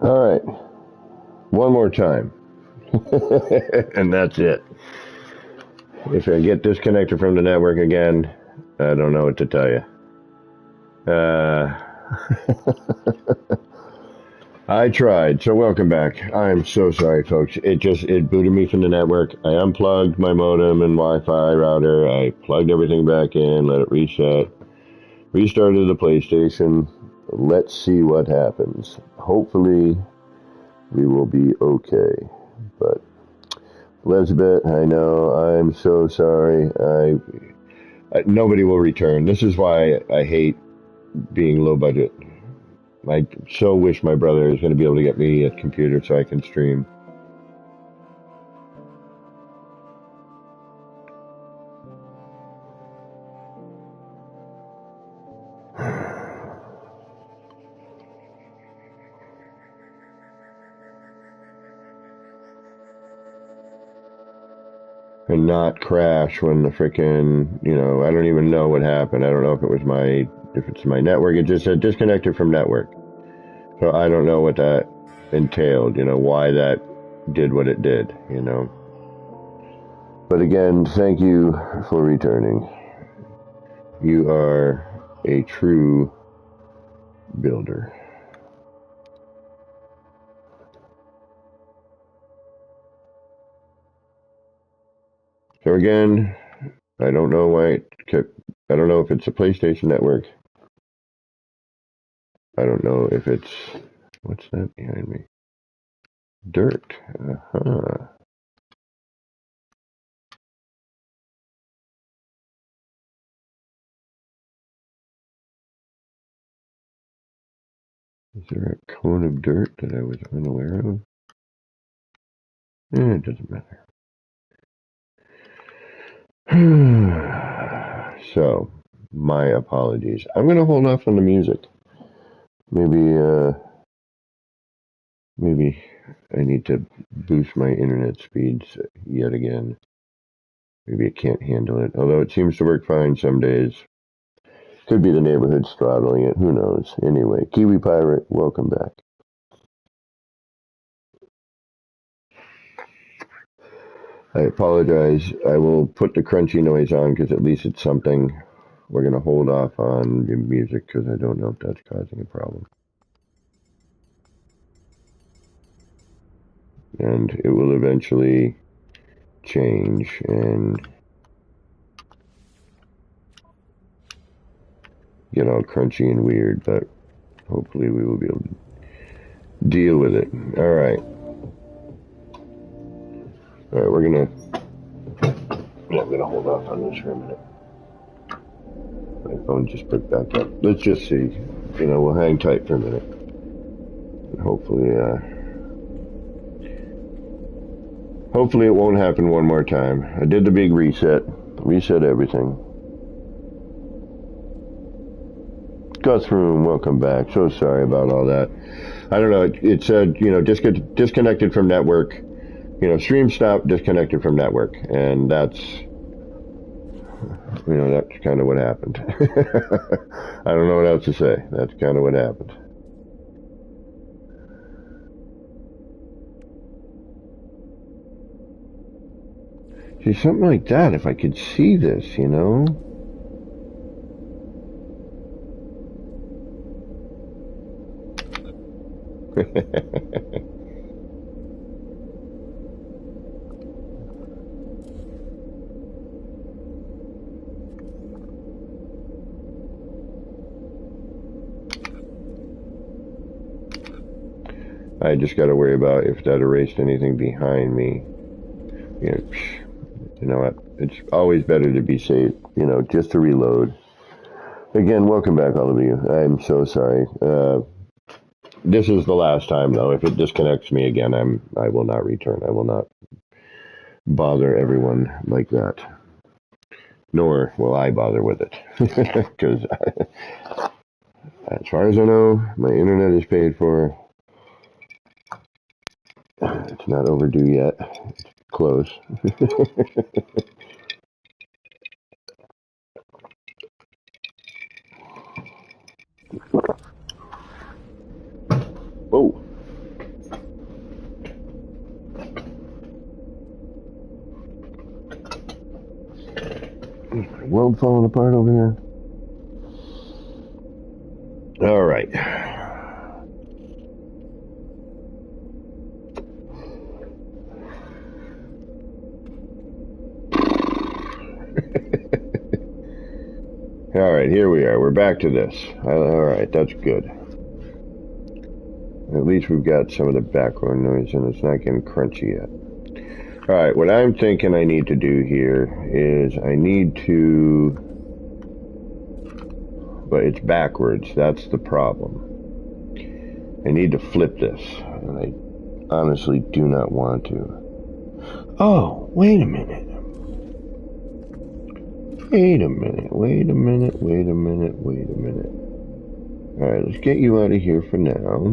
All right, one more time, and that's it. If I get disconnected from the network again, I don't know what to tell you. I tried, so welcome back. I'm so sorry, folks. It booted me from the network. I unplugged my modem and Wi-Fi router. I plugged everything back in, let it reset, restarted the PlayStation. Let's see what happens. Hopefully, we will be okay. But Elizabeth, I know, I'm so sorry. Nobody will return. This is why I hate being low budget. I so wish my brother is going to be able to get me a computer so I can stream. And not crash when the freaking, I don't even know what happened. I don't know if it's my network. It just said disconnected from network. So I don't know what that entailed, why that did what it did, But again, thank you for returning. You are a true builder. So again, I don't know why I don't know if it's a PlayStation network. I don't know if it's, what's that behind me? Dirt. Uh-huh. Is there a cone of dirt that I was unaware of? It doesn't matter. So, my apologies. I'm going to hold off on the music. Maybe I need to boost my internet speeds yet again. Maybe it can't handle it. Although it seems to work fine some days. Could be the neighborhood throttling it. Who knows? Anyway, Kiwi Pirate, welcome back. I apologize. I will put the crunchy noise on because at least it's something. We're going to hold off on the music because I don't know if that's causing a problem. And it will eventually change and get all crunchy and weird, but hopefully we will be able to deal with it. All right, we're gonna I'm gonna hold off on this for a minute. My phone just put back up. Let's just see. We'll hang tight for a minute. And hopefully it won't happen one more time. I did the big reset everything. Gus Room, welcome back. So sorry about all that. I don't know. It said, disconnected from network. Stream stop, disconnected from network. And that's kind of what happened. I don't know what else to say. That's kind of what happened. See, something like that, if I could see this, I just got to worry about if that erased anything behind me. You know what? It's always better to be safe, just to reload. Again, welcome back, all of you. I'm so sorry. This is the last time, though. If it disconnects me again, I will not return. I will not bother everyone like that. Nor will I bother with it. Because as far as I know, my internet is paid for. It's not overdue yet. It's close. Whoa. world falling apart over here. All right. All right, here we are. We're back to this. All right, that's good. At least we've got some of the background noise and it's not getting crunchy yet. All right, what I'm thinking I need to do here is I need to... But it's backwards. That's the problem. I need to flip this. And I honestly do not want to. Oh, wait a minute. Wait a minute. Alright, let's get you out of here for now.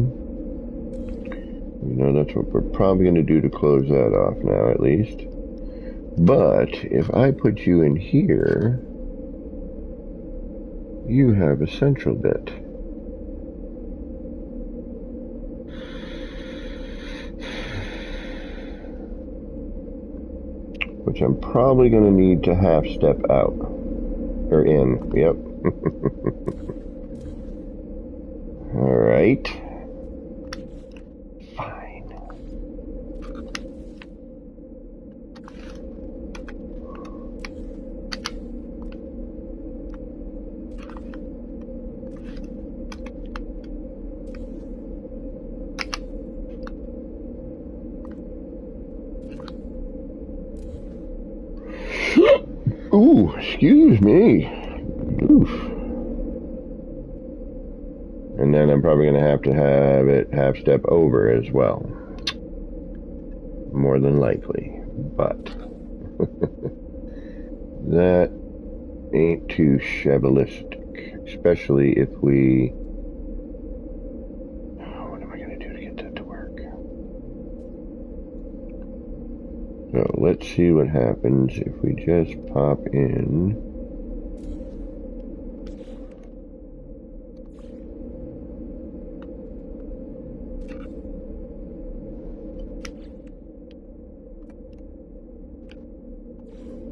You know, that's what we're probably going to do to close that off now, at least. But, if I put you in here, you have a central bit. Which I'm probably going to need to half step out. Or in, yep. Alright. Fine. Ooh, excuse me. Oof. And then I'm probably going to have it half step over as well. More than likely. But that ain't too shabbalistic. Especially if we... What am I going to do to get that to work? So let's see what happens if we just pop in.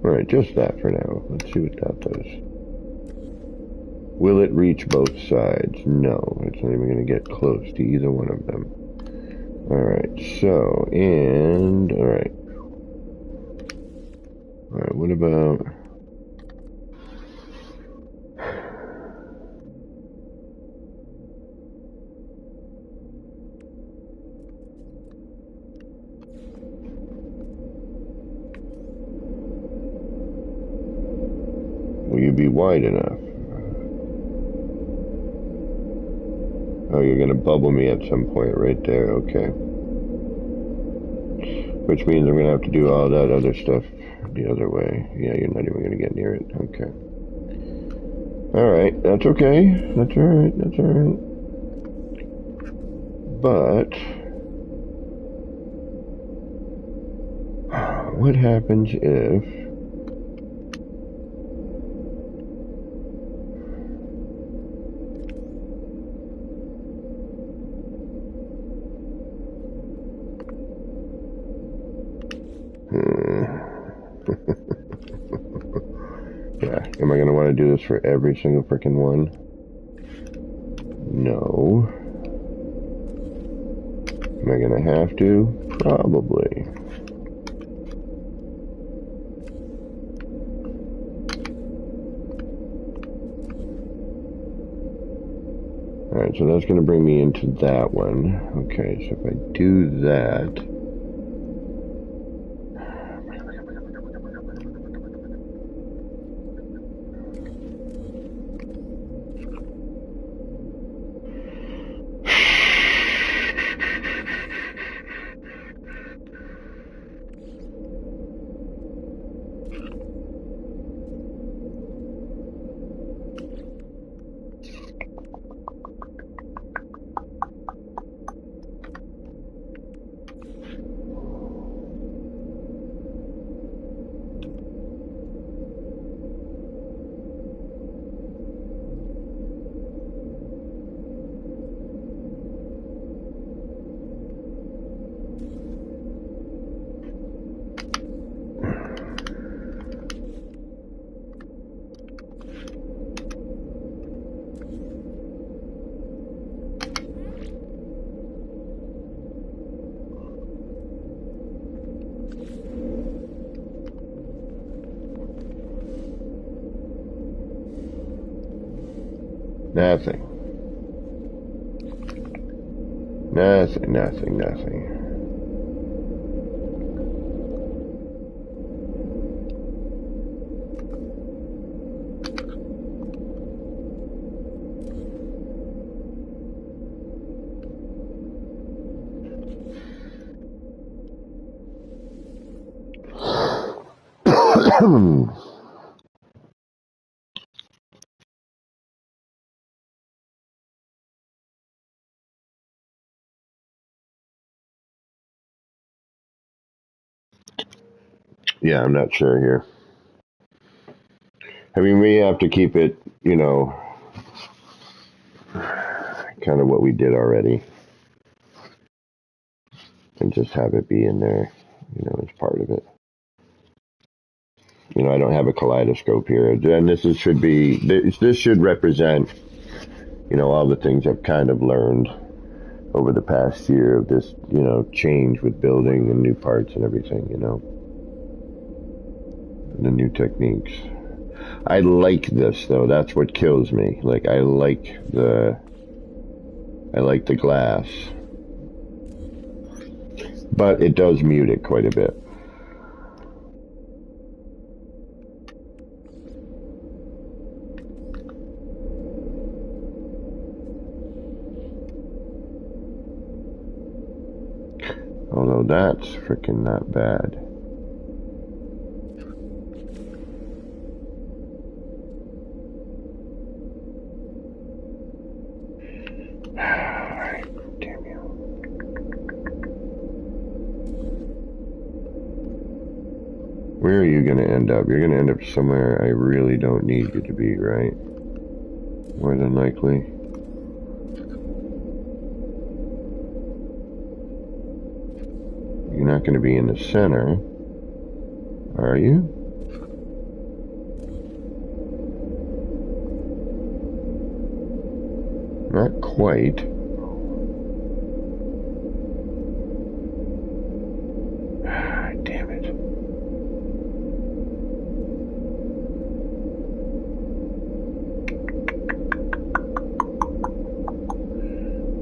Alright, just that for now. Let's see what that does. Will it reach both sides? No, it's not even going to get close to either one of them. Alright, so, and... Alright. Alright, what about... Will you be wide enough? Oh, you're going to bubble me at some point right there, okay. Which means I'm going to have to do all that other stuff the other way. Yeah, you're not even going to get near it, okay. Alright, that's okay. That's alright, that's alright. But... what happens if... Yeah, am I going to want to do this for every single freaking one? No. Am I going to have to? Probably. Alright, so that's going to bring me into that one. Okay, so if I do that... Nothing. Nothing, nothing, nothing. Yeah, I'm not sure here. I mean, we have to keep it, you know, kind of what we did already. And just have it be in there, you know, as part of it. You know, I don't have a kaleidoscope here. And this should represent, you know, all the things I've kind of learned over the past year of this, you know, change with building and new parts and everything, you know. The new techniques. I like this though. That's what kills me. Like I like the glass. But it does mute it quite a bit. Although that's freaking not bad. Damn you. Where are you going to end up? You're going to end up somewhere I really don't need you to be, right? More than likely. You're not going to be in the center, are you? Not quite. Damn it.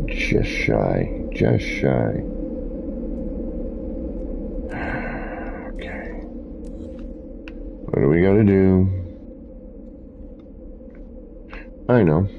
Just shy. Just shy. Okay. What do we gotta do? I know.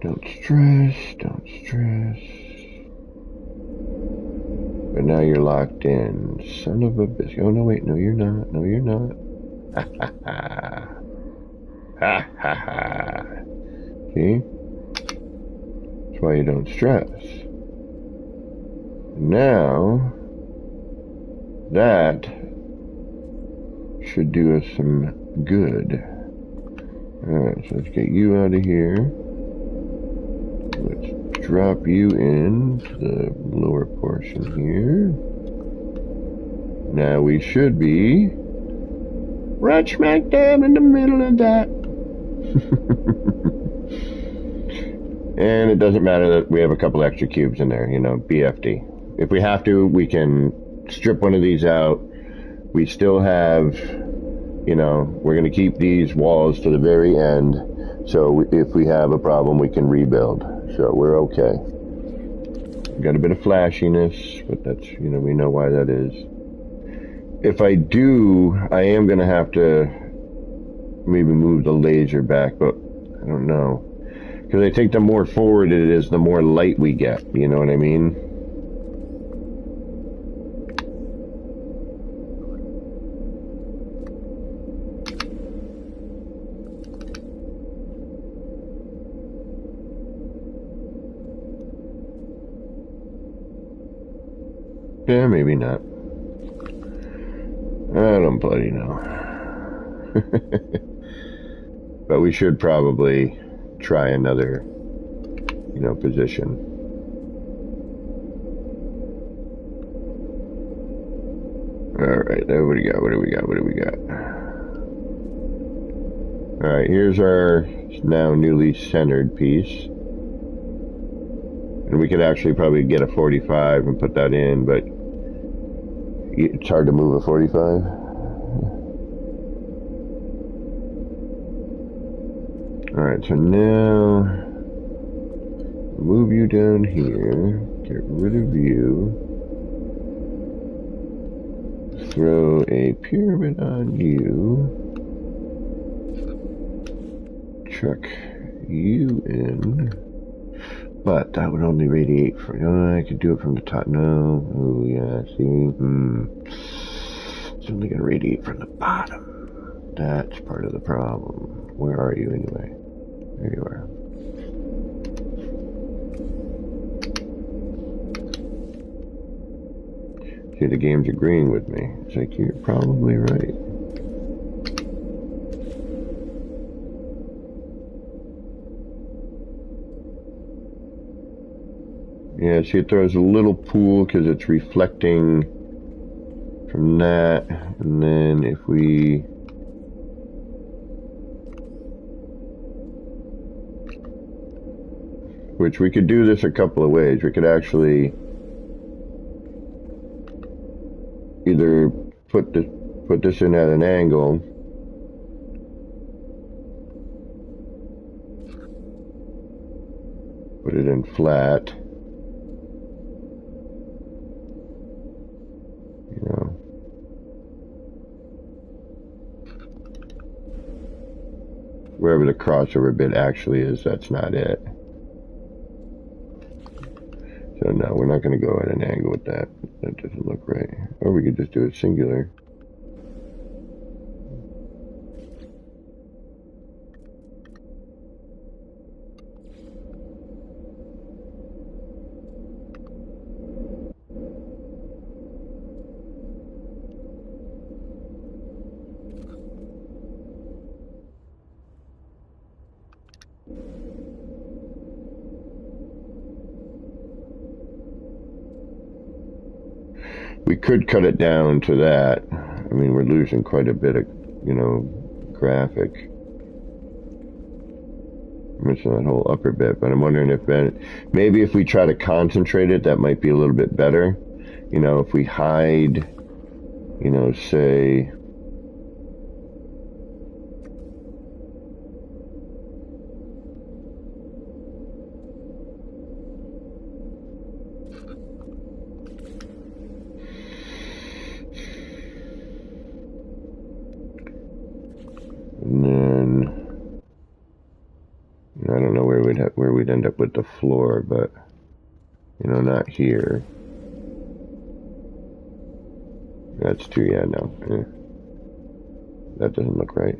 Don't stress. But now you're locked in. Son of a bitch. Oh, no, wait. No, you're not. No, you're not. Ha, ha, ha. Ha, ha, ha. See? That's why you don't stress. Now, that should do us some good. Alright, so let's get you out of here. Let's drop you into the lower portion here. Now we should be right smack dab in the middle of that. And it doesn't matter that we have a couple extra cubes in there, you know, BFD. If we have to, we can strip one of these out. We still have, you know, we're going to keep these walls to the very end. So if we have a problem, we can rebuild. So we're okay. Got a bit of flashiness, but that's, you know, we know why that is. If I do, I am going to have to maybe move the laser back, but I don't know. Because I think the more forward it is, the more light we get. You know what I mean? Yeah, maybe not. I don't bloody know. But we should probably try another, position. Alright, what do we got? What do we got? What do we got? Alright, here's our now newly centered piece. And we could actually probably get a 45 and put that in, but it's hard to move a 45. Alright, so now move you down here, get rid of you, throw a pyramid on you, chuck you in, but that would only radiate from, I could do it from the top, no, oh yeah, see, it's only going to radiate from the bottom, that's part of the problem. Where are you anyway? There you are. See, the game's agreeing with me. It's like, you're probably right. Yeah, see, it throws a little pool because it's reflecting from that. And then if we... which we could do this a couple of ways. We could actually either put this in at an angle, put it in flat, wherever the crossover bit actually is, that's not it. So no, we're not going to go at an angle with that. That doesn't look right. Or we could just do it singular. We could cut it down to that. I mean, we're losing quite a bit of, graphic. Missing that whole upper bit, but I'm wondering if maybe if we try to concentrate it, that might be a little bit better. If we hide, say... And then I don't know where we'd end up with the floor, but not here. That's too, yeah, no. That doesn't look right.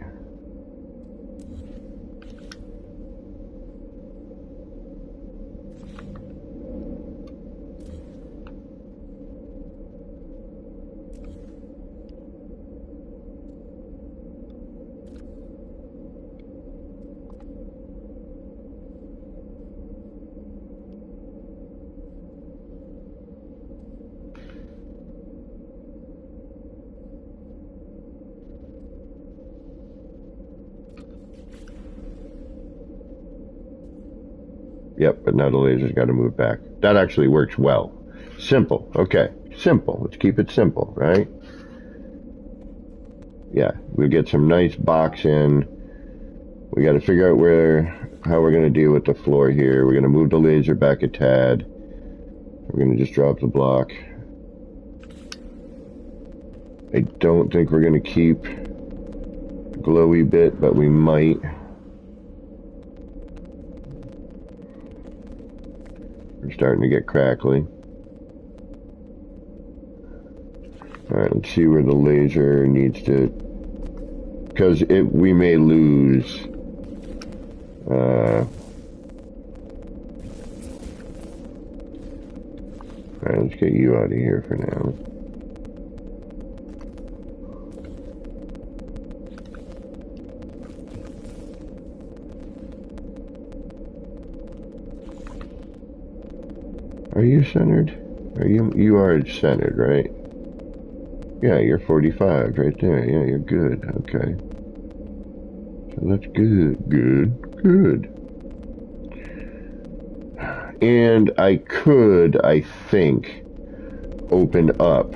Yep, but now the laser's got to move back. That actually works well. Simple. Okay, simple. Let's keep it simple, right? Yeah, we get some nice box in. We got to figure out how we're going to deal with the floor here. We're going to move the laser back a tad. We're going to just drop the block. I don't think we're going to keep glowy bit, but we might. We're starting to get crackly. Alright, let's see where the laser needs to... because we may lose... Alright, let's get you out of here for now. Are you centered? You are centered, right? Yeah, you're 45 right there. Yeah, you're good. Okay. So that's good. Good. And I could, I think, open up.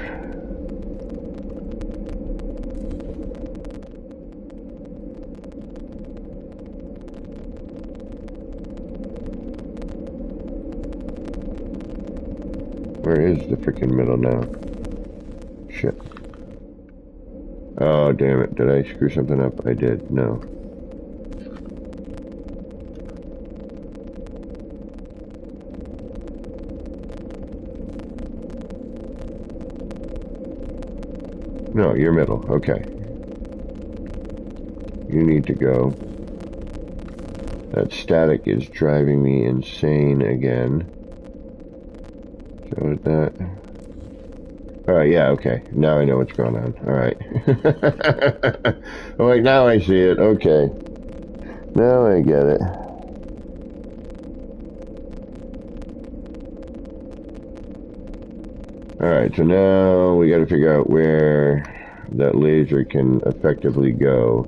Where is the freaking middle now? Shit. Oh, damn it. Did I screw something up? I did. No. No, you're middle. Okay. You need to go. That static is driving me insane again. So is that... Alright, yeah, okay. Now I know what's going on. Alright. I'm like, now I see it. Okay. Now I get it. Alright, so now we gotta figure out where that laser can effectively go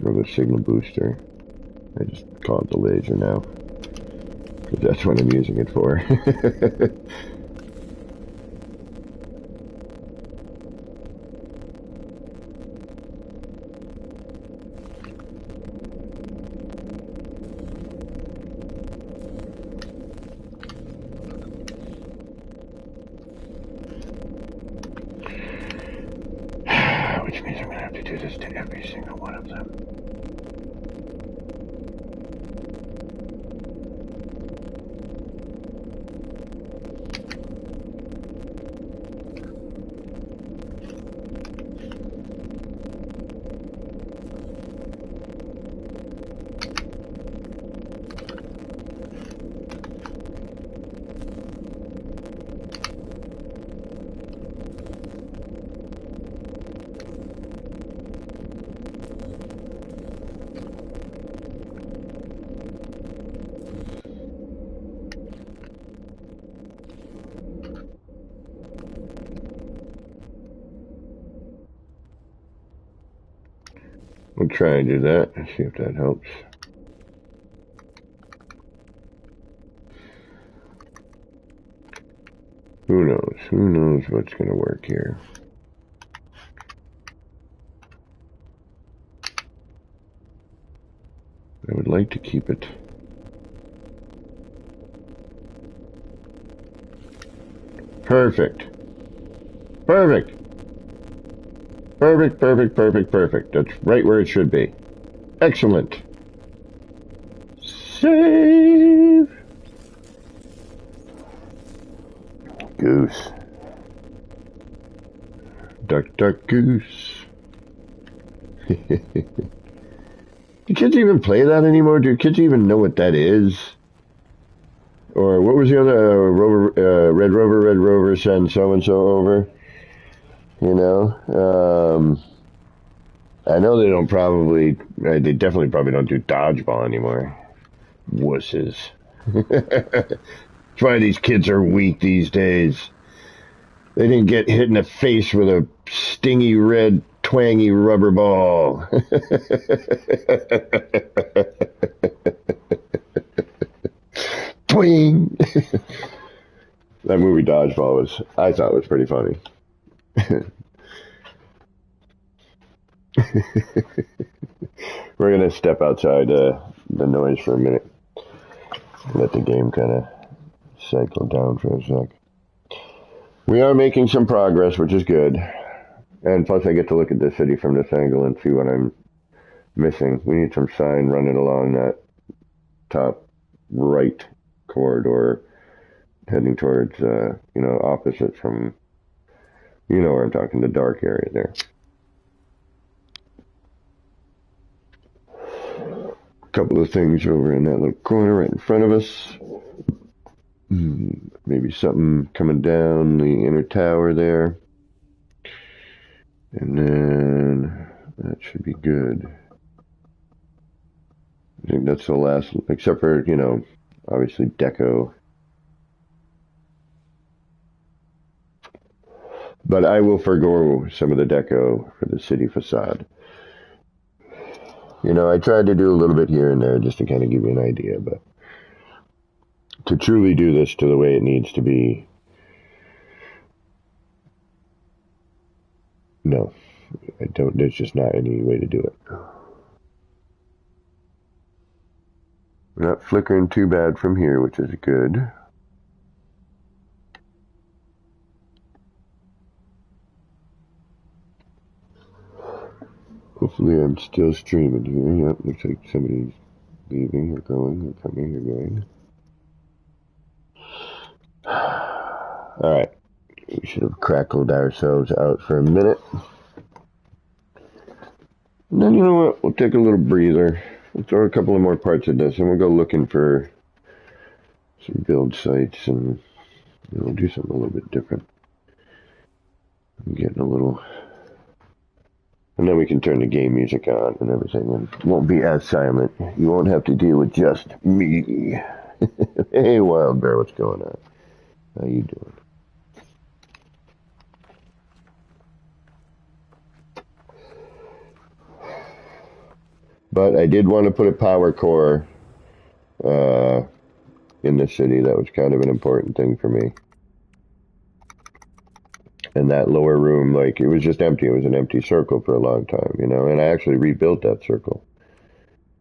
for the signal booster. I just call it the laser now, because that's what I'm using it for. Which means I'm going to have to do this to every single one of them. We'll try and do that and see if that helps. Who knows? Who knows what's going to work here? I would like to keep it. Perfect. Perfect. Perfect, perfect, perfect, perfect. That's right where it should be. Excellent. Save. Goose. Duck, duck, goose. Do kids even play that anymore? Do kids even know what that is? Or what was the other Red Rover, send so-and-so over? You know? I know they don't probably, they definitely probably don't do dodgeball anymore. Wusses. That's why these kids are weak these days. They didn't get hit in the face with a stingy red twangy rubber ball. Twing! That movie Dodgeball I thought was pretty funny. We're going to step outside the noise for a minute. Let the game kind of cycle down for a sec. We are making some progress, which is good. And plus I get to look at the city from this angle and see what I'm missing. We need some sign running along that top right corridor, heading towards, opposite from, where I'm talking, the dark area there. Couple of things over in that little corner right in front of us. Maybe something coming down the inner tower there. And then that should be good. I think that's the last, except for, you know, obviously deco. But I will forgo some of the deco for the city facade. You know, I tried to do a little bit here and there just to kind of give you an idea, but to truly do this to the way it needs to be, no, I don't, there's just not any way to do it. We're not flickering too bad from here, which is good. Hopefully I'm still streaming here. Yep, looks like somebody's leaving or going or coming or going. Alright, we should have crackled ourselves out for a minute. And then, you know what, we'll take a little breather. We'll throw a couple of more parts of this and we'll go looking for some build sites and we'll do something a little bit different. I'm getting a little... And then we can turn the game music on and everything and it won't be as silent. You won't have to deal with just me. Hey, Wild Bear, what's going on? How you doing? But I did want to put a power core in the city. That was kind of an important thing for me. And that lower room, like, it was just empty. It was an empty circle for a long time, you know, and I actually rebuilt that circle,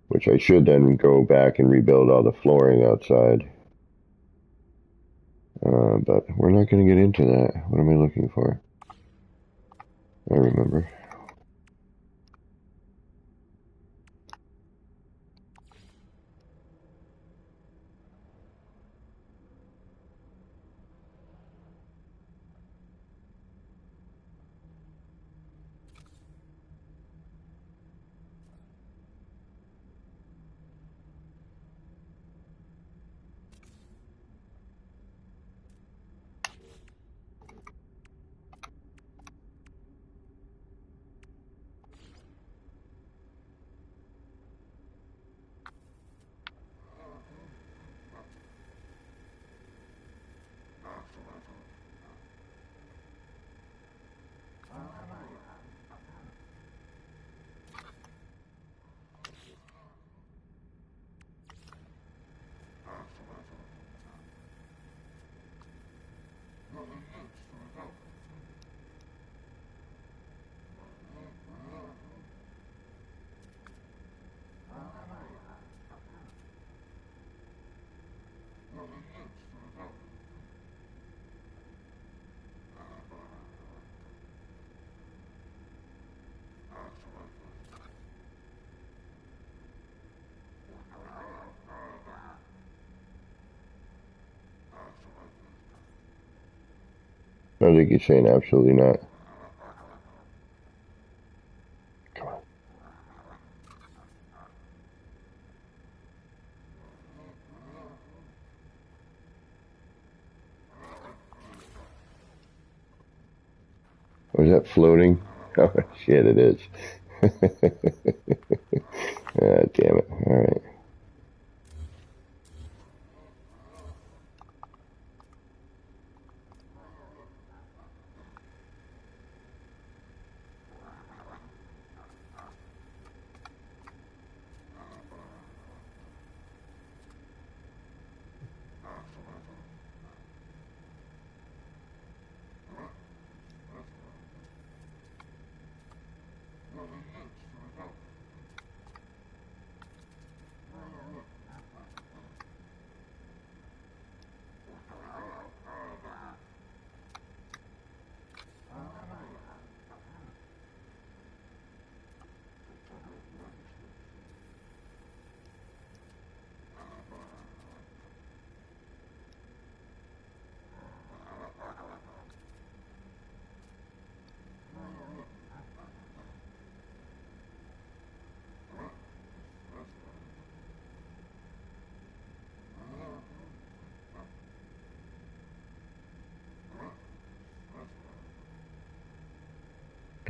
which I should then go back and rebuild all the flooring outside. But we're not going to get into that. What am I looking for? I remember. I think you're saying absolutely not. Come on. Was that floating? Oh, shit, it is. Ah, damn it. All right.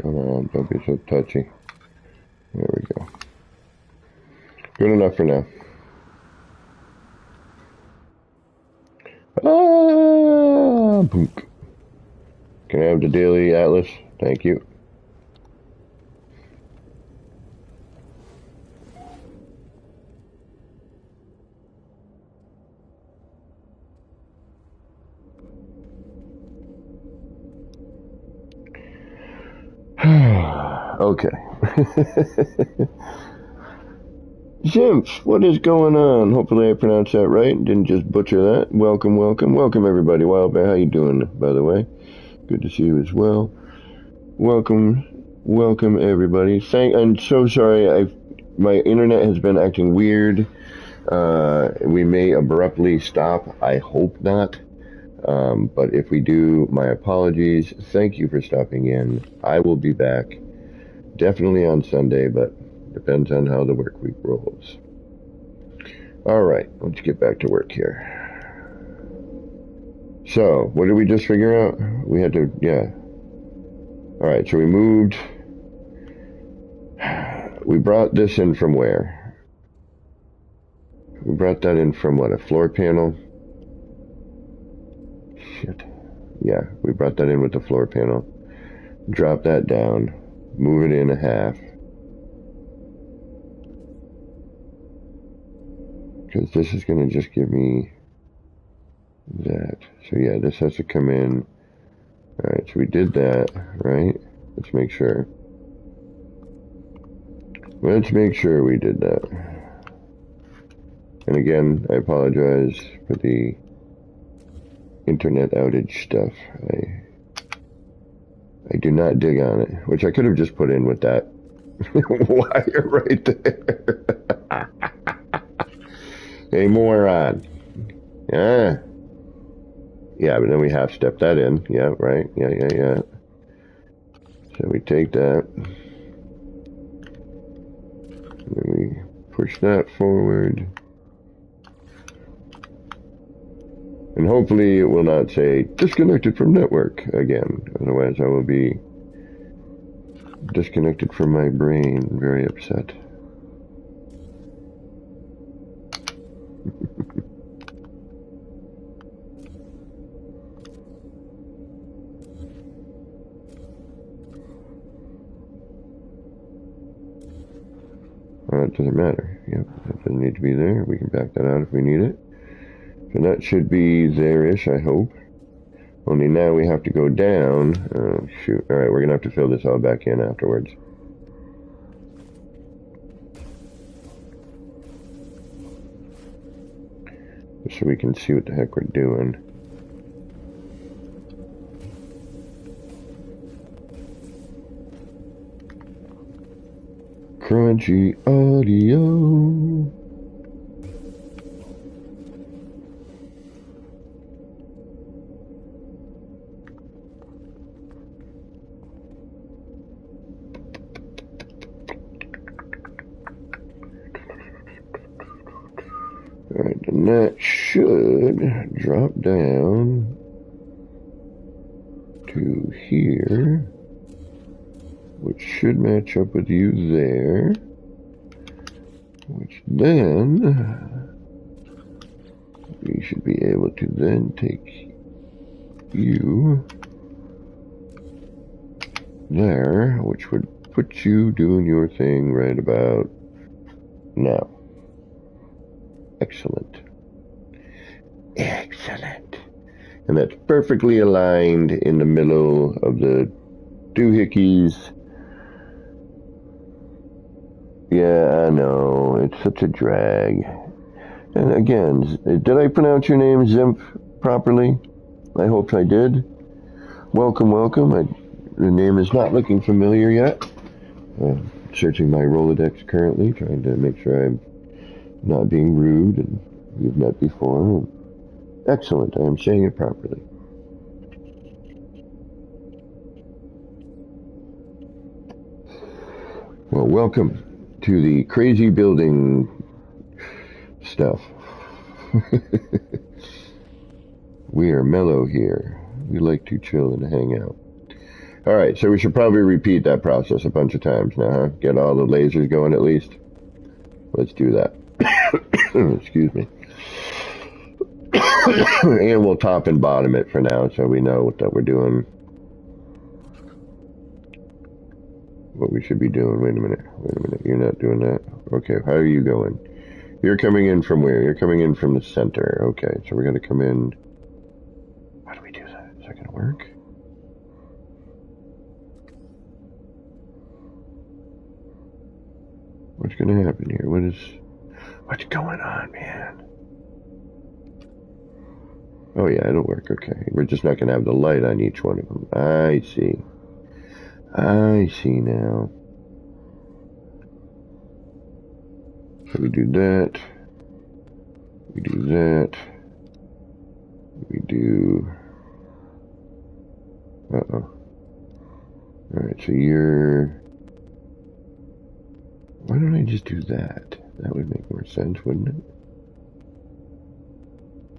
Come on, don't be so touchy. There we go. Good enough for now. Ah, book. Can I have the Daily Atlas? Thank you. Okay. Zimph, what is going on? Hopefully I pronounced that right and didn't just butcher that. Welcome, welcome, welcome everybody. Wildbear, how you doing, by the way? Good to see you as well. Welcome, welcome everybody. I'm so sorry, my internet has been acting weird. We may abruptly stop. I hope not. But if we do, my apologies. Thank you for stopping in. I will be back. Definitely on Sunday, but depends on how the work week rolls. All right, let's get back to work here. So, what did we just figure out? We had to, yeah. All right, so we moved. We brought this in from where? We brought that in from what, a floor panel? Shit. Yeah, we brought that in with the floor panel. Drop that down. Move it in a half. Because this is going to just give me that. So yeah, this has to come in. Alright, so we did that, right? Let's make sure. Let's make sure we did that. And again, I apologize for the internet outage stuff. I do not dig on it, which I could have just put in with that wire right there. Hey, moron. Yeah. Yeah, but then we half step that in. Yeah, right. Yeah. So we take that. And then we push that forward. And hopefully it will not say disconnected from network again. Otherwise I will be disconnected from my brain. Very upset. Well, it doesn't matter. Yep, that doesn't need to be there. We can back that out if we need it. So that should be there-ish, I hope. Only now we have to go down. Oh, shoot. Alright, we're going to have to fill this all back in afterwards. So we can see what the heck we're doing. Crunchy audio. Alright, and that should drop down to here, which should match up with you there, which then we should be able to then take you there, which would put you doing your thing right about now. Excellent. Excellent. And that's perfectly aligned in the middle of the doohickeys. Yeah, I know. It's such a drag. And again, did I pronounce your name, Zimph, properly? I hope I did. Welcome, welcome. The name is not looking familiar yet. Searching my Rolodex currently, trying to make sure I'm not being rude and we've met before. Excellent, I am saying it properly. Well, welcome to the crazy building stuff. We are mellow here. We like to chill and hang out. Alright, so we should probably repeat that process a bunch of times now, huh? Get all the lasers going at least. Let's do that. Excuse me. And we'll top and bottom it for now so we know that we're doing what we should be doing. Wait a minute. You're not doing that. Okay, how are you going? You're coming in from where? You're coming in from the center. Okay, so we're going to come in. How do we do that? Is that going to work? What's going to happen here? What's going on, man? Oh yeah, it'll work. Okay, we're just not going to have the light on each one of them. I see now. So we do that. We do that. We do... Uh-oh. Alright, so you're... Why don't I just do that? That would make more sense, wouldn't it?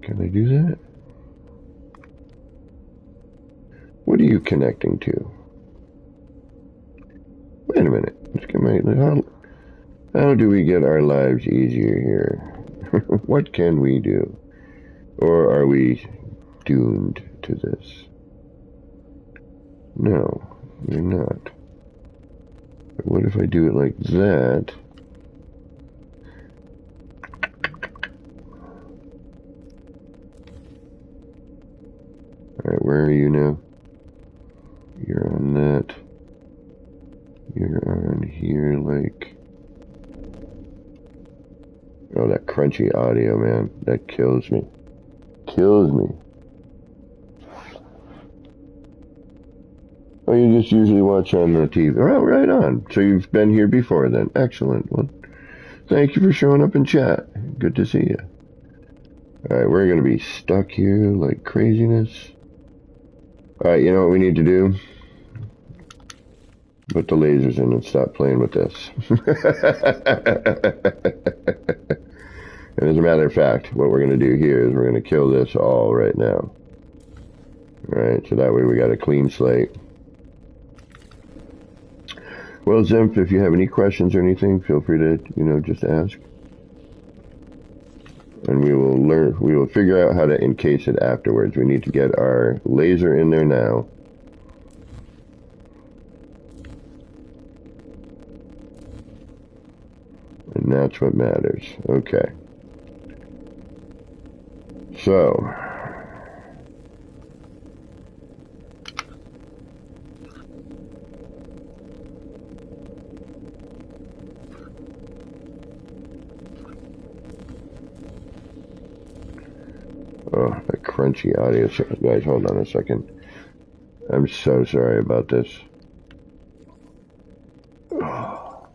Can I do that? What are you connecting to? Wait a minute. Let's get my... How do we get our lives easier here? What can we do? Or are we doomed to this? No, you're not. But what if I do it like that? Alright, where are you now? You're on that. You're on here like... Oh, that crunchy audio, man. That kills me. Kills me. Oh, you just usually watch on the TV. Oh, right on. So you've been here before then. Excellent. Well, thank you for showing up in chat. Good to see you. Alright, we're going to be stuck here like craziness. Alright, you know what we need to do? Put the lasers in and stop playing with this. And as a matter of fact, what we're going to do here is we're going to kill this all right now. Alright, so that way we got a clean slate. Well, Zimph, if you have any questions or anything, feel free to, just ask. And we will figure out how to encase it afterwards. We need to get our laser in there now. And that's what matters. Okay. So. Oh, the crunchy audio. Guys, hold on a second. I'm so sorry about this. Oh.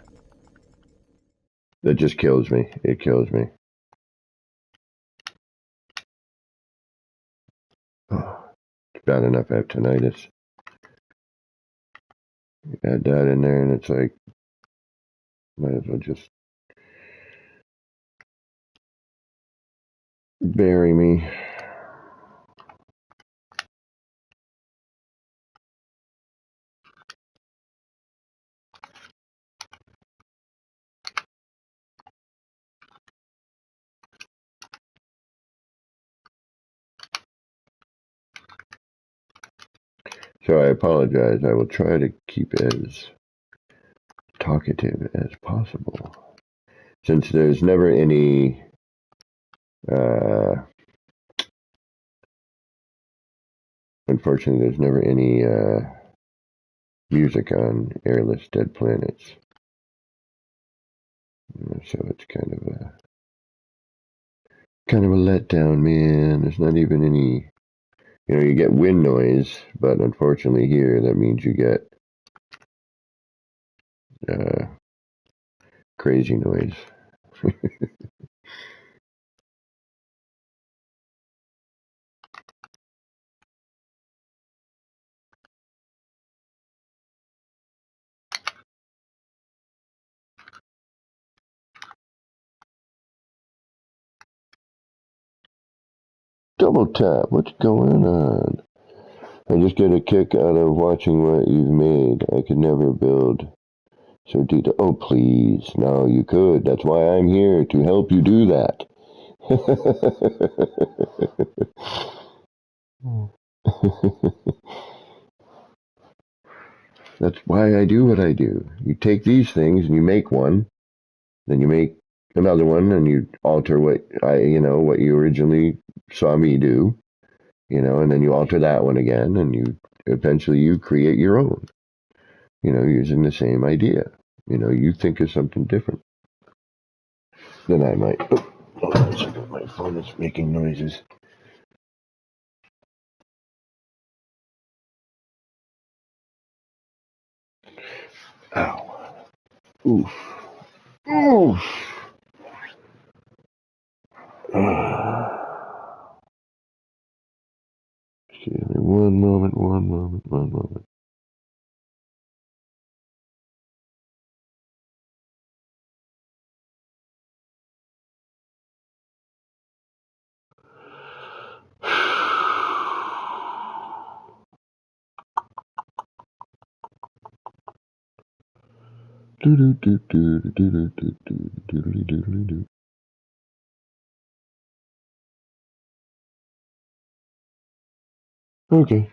That just kills me. It kills me. Oh, it's bad enough I have tinnitus. Add that in there and it's like, might as well just bury me. So I apologize. I will try to keep as talkative as possible. Since there's never any unfortunately there's never any music on Airless Dead Planets. So it's kind of a letdown, man. There's not even any, you get wind noise, but unfortunately here that means you get crazy noise. Double tap, what's going on? I just get a kick out of watching what you've made. I could never build so detailed. Oh, please. No, you could. That's why I'm here, to help you do that. That's why I do what I do. You take these things and you make one, then you make another one and you alter what you originally saw me do, and then you alter that one again and you create your own, using the same idea. You think of something different than I might. Oh, hold on a second. My phone is making noises. Ow. Oof. Oof. Excuse me. One moment. Okay,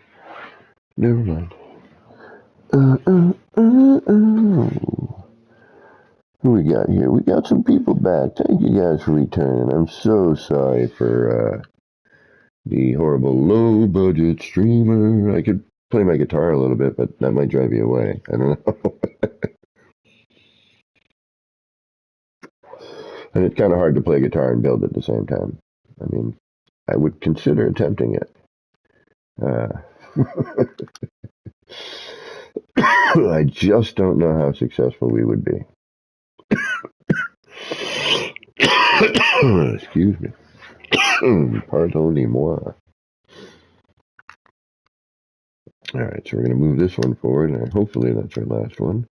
never mind. Who we got here? We got some people back. Thank you guys for returning. I'm so sorry for the horrible low-budget streamer. I could play my guitar a little bit, but that might drive you away. I don't know. And it's kind of hard to play guitar and build at the same time. I mean, I would consider attempting it. I just don't know how successful we would be. Excuse me. Pardonnez-moi. Alright, so we're going to move this one forward, and hopefully that's our last one.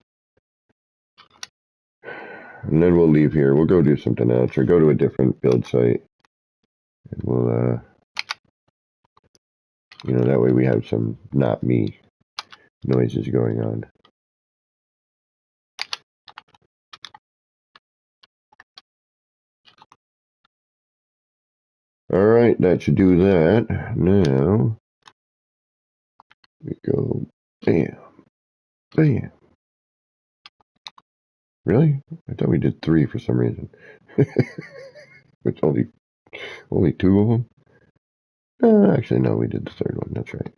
And then we'll leave here. We'll go do something else, or go to a different build site. And we'll, that way we have some not me noises going on. Alright, that should do that. Now, we go bam, bam. Really? I thought we did 3 for some reason. It's only 2 of them? Actually, no, we did the 3rd one. That's right.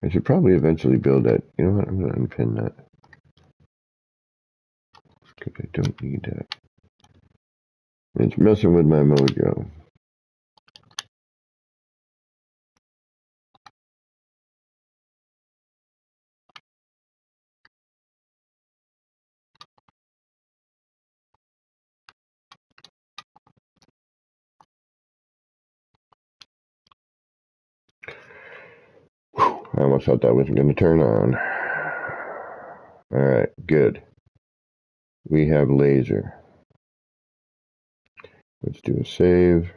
I should probably eventually build that. You know what? I'm going to unpin that. Because I don't need that. It's messing with my mojo. I almost thought that wasn't going to turn on. Alright, good. We have laser. Let's do a save.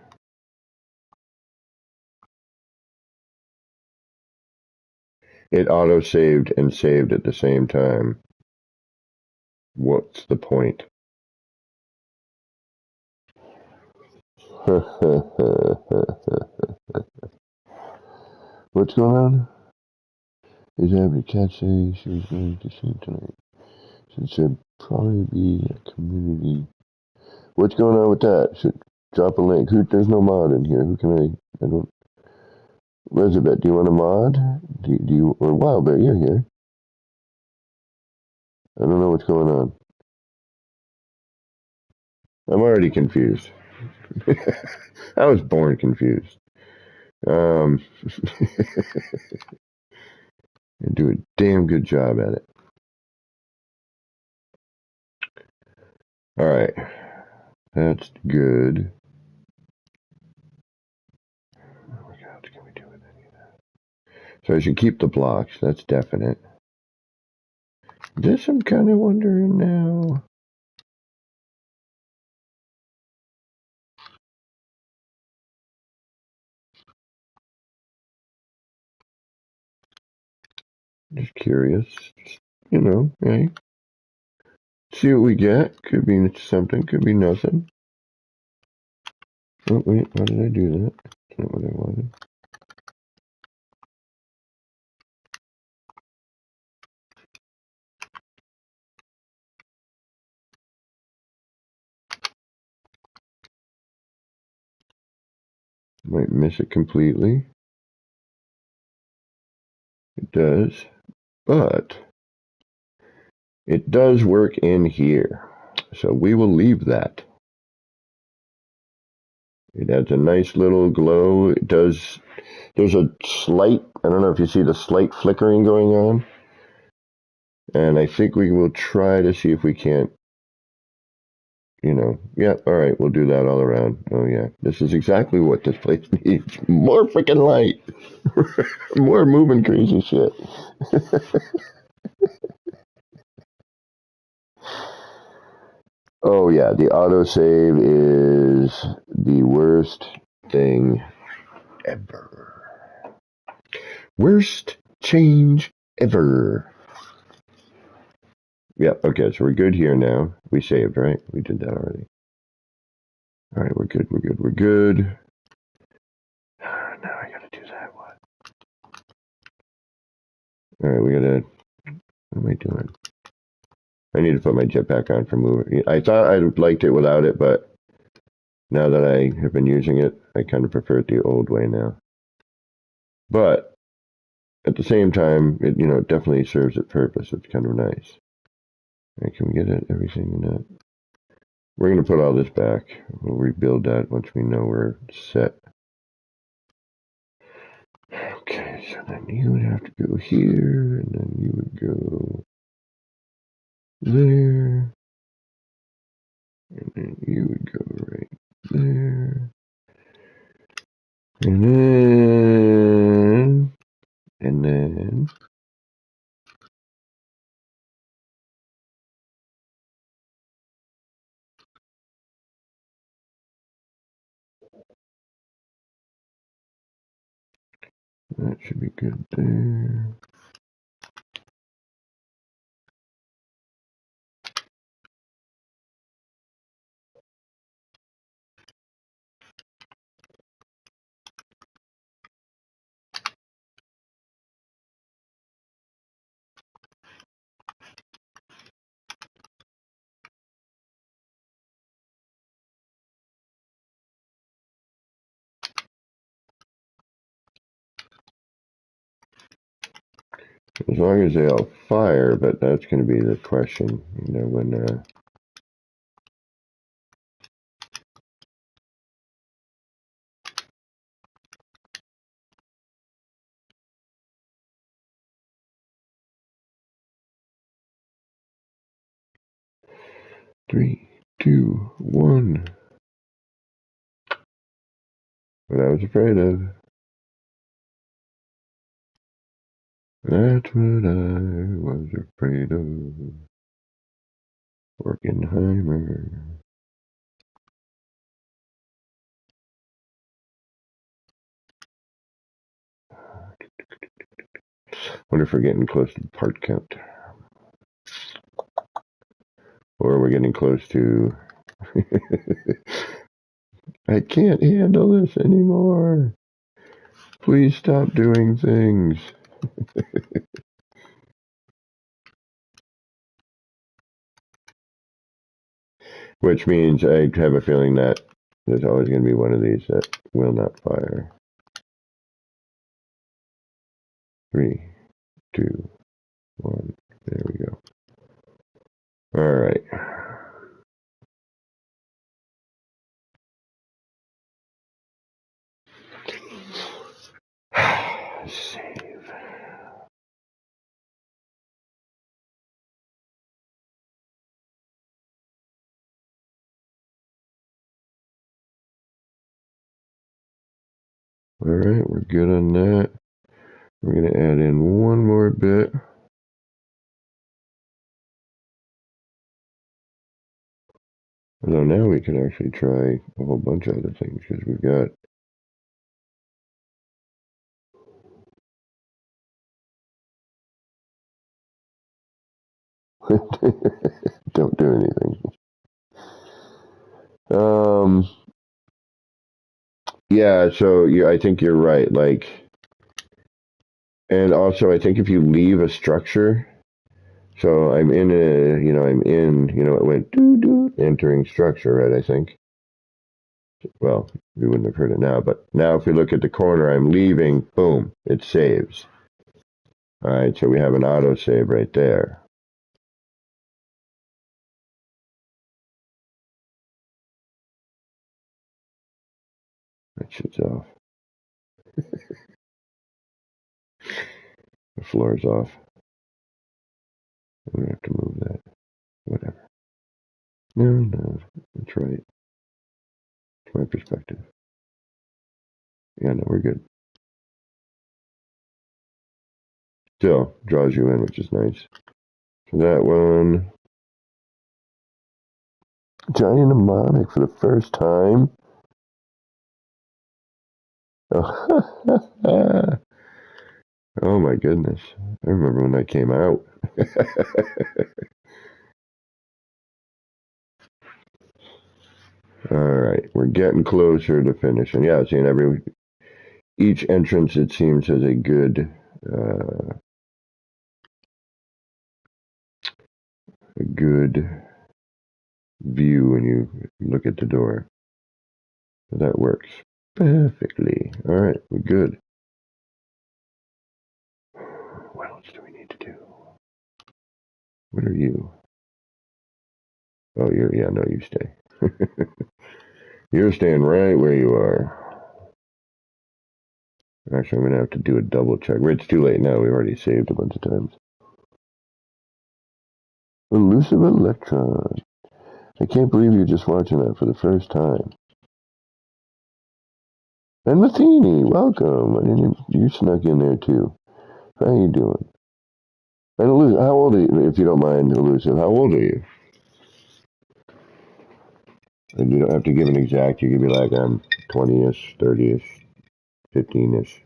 It auto-saved and saved at the same time. What's the point? What's going on? Is every cat say she was going to sing tonight? Since there'd probably be a community. What's going on with that? Should drop a link. There's no mod in here. Who can I don't. Elizabeth, do you want a mod? Do you, or Wildbear, you're here. I don't know what's going on. I'm already confused. I was born confused. And do a damn good job at it. Alright. That's good. What else can we do with any of that? So I should keep the blocks, that's definite. This I'm kind of wondering now. Just curious. You know, hey. See what we get. Could be something, could be nothing. Oh, wait, why did I do that? That's not what I wanted. Might miss it completely. It does. But it does work in here. So we will leave that. It adds a nice little glow. It does. There's a slight, I don't know if you see the slight flickering going on. And I think we will try to see if we can't, you know, yeah, all right, we'll do that all around. Oh, yeah, this is exactly what this place needs. More freaking light. More moving crazy shit. Oh, yeah, the autosave is the worst thing ever. Worst change ever. Yep, okay, so we're good here now. We saved, right? We did that already. All right, we're good, we're good, we're good. Now I gotta do that one. All right, we gotta, what am I doing? I need to put my jetpack on for moving. I thought I liked it without it, but now that I have been using it, I kind of prefer it the old way now. But at the same time, it, you know, it definitely serves its purpose. It's kind of nice. All right, can we get everything in that? We're going to put all this back. We'll rebuild that once we know we're set. Okay, so then you would have to go here, and then you would go there, and then you would go right there, and then, that should be good there. As long as they all fire, but that's going to be the question, you know, when, 3, 2, 1. What I was afraid of. That's what I was afraid of. Orkenheimer. Wonder if we're getting close to the part count. Or we're getting close to... I can't handle this anymore. Please stop doing things. Which means I have a feeling that there's always going to be one of these that will not fire. 3, 2, 1. There we go. All right. Save. All right, we're good on that. We're going to add in one more bit. Although now we can actually try a whole bunch of other things because we've got don't do anything. Yeah, so I think you're right. Like, and also I think if you leave a structure, so I'm in it went doo doo entering structure, right? I think. Well, we wouldn't have heard it now, but now if we look at the corner, I'm leaving. Boom, it saves. All right, so we have an auto save right there. That shit's off. The floor's off. I'm gonna have to move that. Whatever. No, that's right. It's my perspective. Yeah, no, we're good. Still draws you in, which is nice. So that one, giant mnemonic for the first time. Oh, oh my goodness! I remember when that came out. All right, we're getting closer to finishing. Yeah, seeing each entrance it seems has a good uh, view when you look at the door. So that works perfectly. All right, we're good. What else do we need to do? What are you? Oh, no, you stay. You're staying right where you are. Actually, I'm going to have to do a double check. It's too late now. We've already saved a bunch of times. Elusive Electron. I can't believe you're just watching that for the first time. And Matheny, welcome. You snuck in there too. How you doing? And Elusive, how old are you, if you don't mind, Elusive? How old are you? And you don't have to give an exact. You can be like, I'm 20-ish, 30-ish, 15-ish.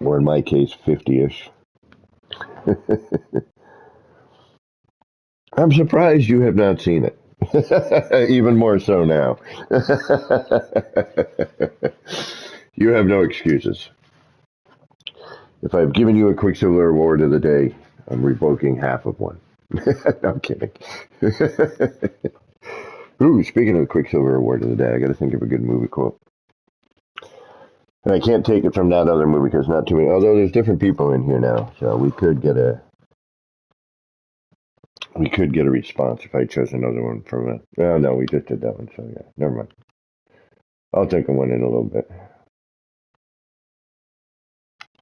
Or in my case, 50-ish. I'm surprised you have not seen it. Even more so now. You have no excuses. If I've given you a Quicksilver Award of the day, I'm revoking half of one. No, I'm kidding. Ooh, speaking of the Quicksilver Award of the day, I got to think of a good movie quote. And I can't take it from that other movie because not too many. Although there's different people in here now, so we could get a response if I chose another one from it. Oh no, we just did that one, so yeah, never mind. I'll take one in a little bit.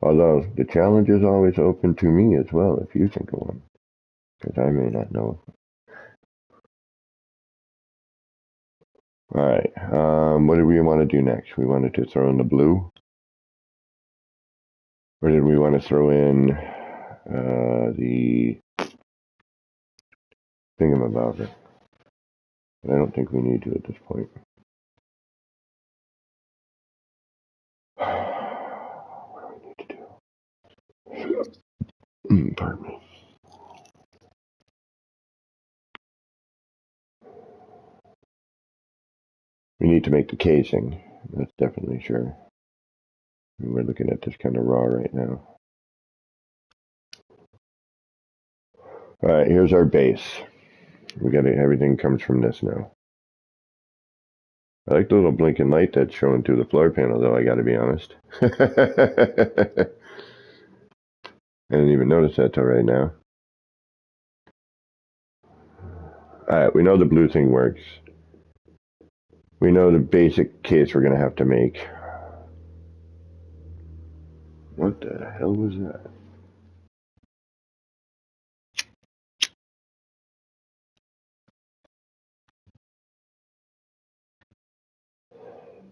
Although the challenge is always open to me as well if you think of one, because I may not know. All right, what did we want to do next? We wanted to throw in the blue, or did we want to throw in the thingamabobber? But I don't think we need to at this point. What do we need to do? Pardon me. We need to make the casing. That's definitely sure. We're looking at this kind of raw right now. All right, here's our base. We got everything comes from this now. I like the little blinking light that's showing through the floor panel, though. I got to be honest. I didn't even notice that till right now. All right, we know the blue thing works. We know the basic case we're going to have to make. What the hell was that?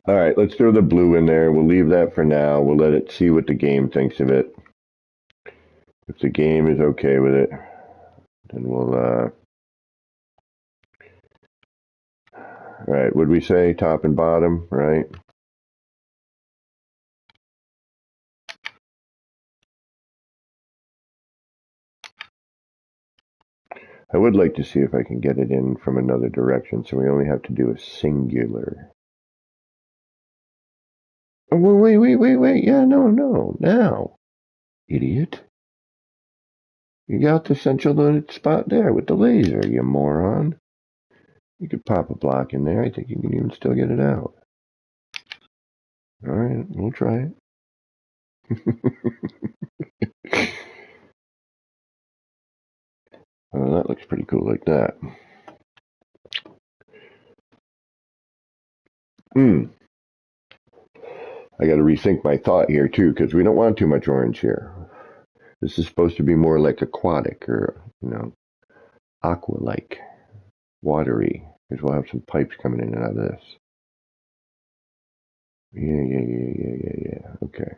All right, let's throw the blue in there. We'll leave that for now. We'll let it see what the game thinks of it. If the game is okay with it, then we'll, all right, would we say top and bottom, right? I would like to see if I can get it in from another direction, so we only have to do a singular. Oh, wait. Yeah, no. Now, idiot. You got the central spot there with the laser, you moron. You could pop a block in there. I think you can even still get it out. All right, we'll try it. Oh, that looks pretty cool like that. I got to rethink my thought here too, because we don't want too much orange here. This is supposed to be more like aquatic or, aqua-like, watery, because we'll have some pipes coming in and out of this. Yeah. Okay.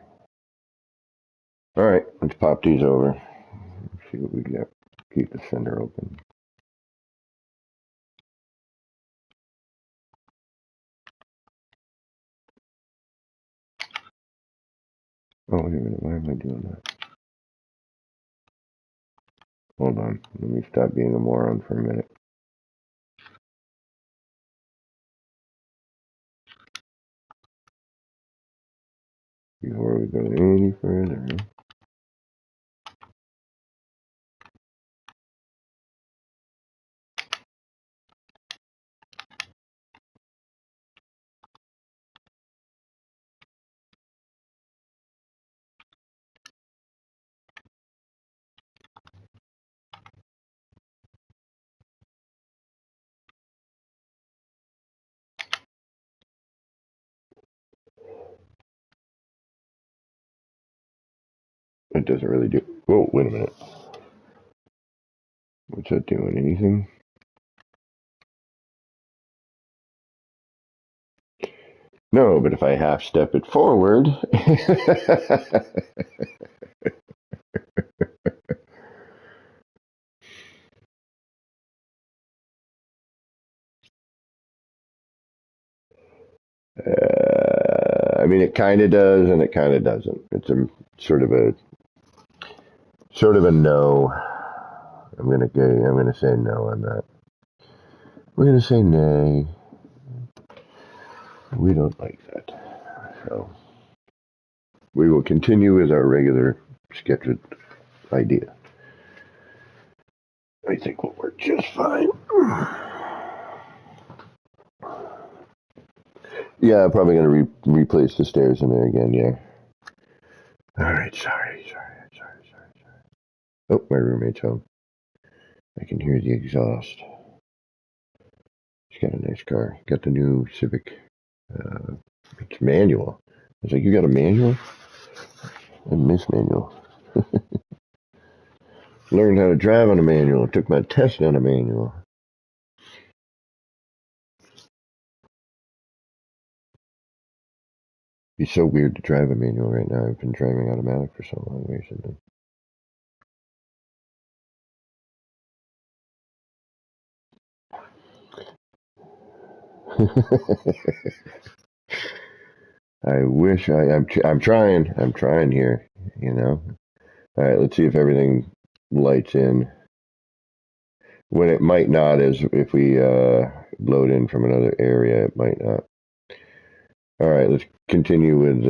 All right, let's pop these over. Let's see what we got. Keep the center open. Oh, wait a minute. Why am I doing that? Hold on. Let me stop being a moron for a minute. Before we go any further. It doesn't really do. Whoa, wait a minute. What's that doing? Anything? No, but if I half step it forward. I mean, it kind of does, and it kind of doesn't. It's a sort of a no. I'm gonna say no on that. We're gonna say nay. We don't like that. So we will continue with our regular scheduled idea. I think we'll work just fine. Yeah, I'm probably gonna replace the stairs in there again. Yeah. All right. Sorry. Oh, my roommate's home. I can hear the exhaust. He's got a nice car. Got the new Civic. It's manual. I was like, you got a manual? I miss manual. Learned how to drive on a manual. Took my test on a manual. It's so weird to drive a manual right now. I've been driving automatic for so long recently. I wish I'm trying. I'm trying here, All right, let's see if everything lights in. When it might not is if we load in from another area, it might not. All right, let's continue with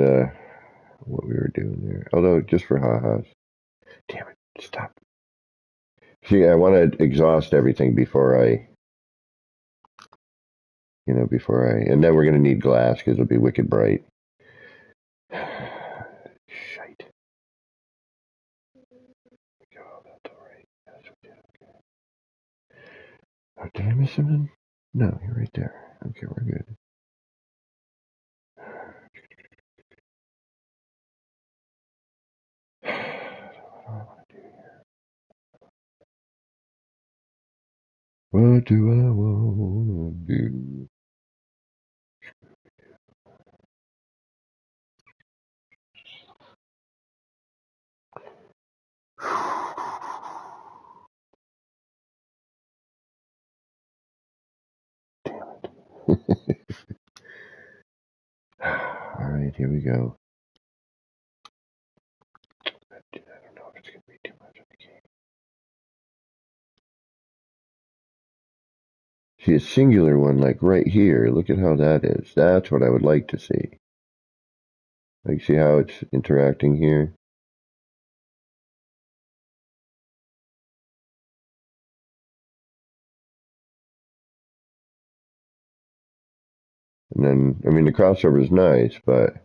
what we were doing there. Although, just for ha-has. Damn it, stop. See, I want to exhaust everything before I, and then we're going to need glass because it'll be wicked bright. Shite. Oh, that's all right. That's okay. Oh, did I miss something? No, you're right there. Okay, we're good. What do I want to do? Alright, here we go. I don't know if it's going to be too much of a game. See, a singular one, like right here, look at how that is. That's what I would like to see. Like, see how it's interacting here? And then, I mean, the crossover is nice, but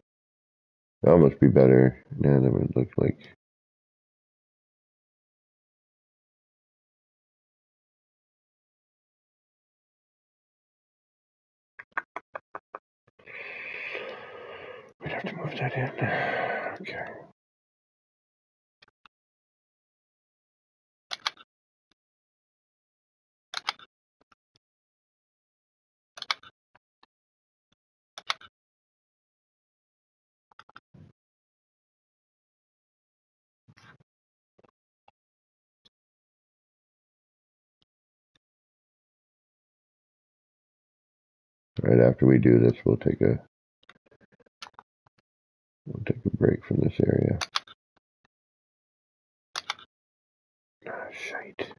it'd almost be better. Yeah, that would look like. We'd have to move that in. Okay. Right after we do this, we'll take a break from this area. Ah, shite.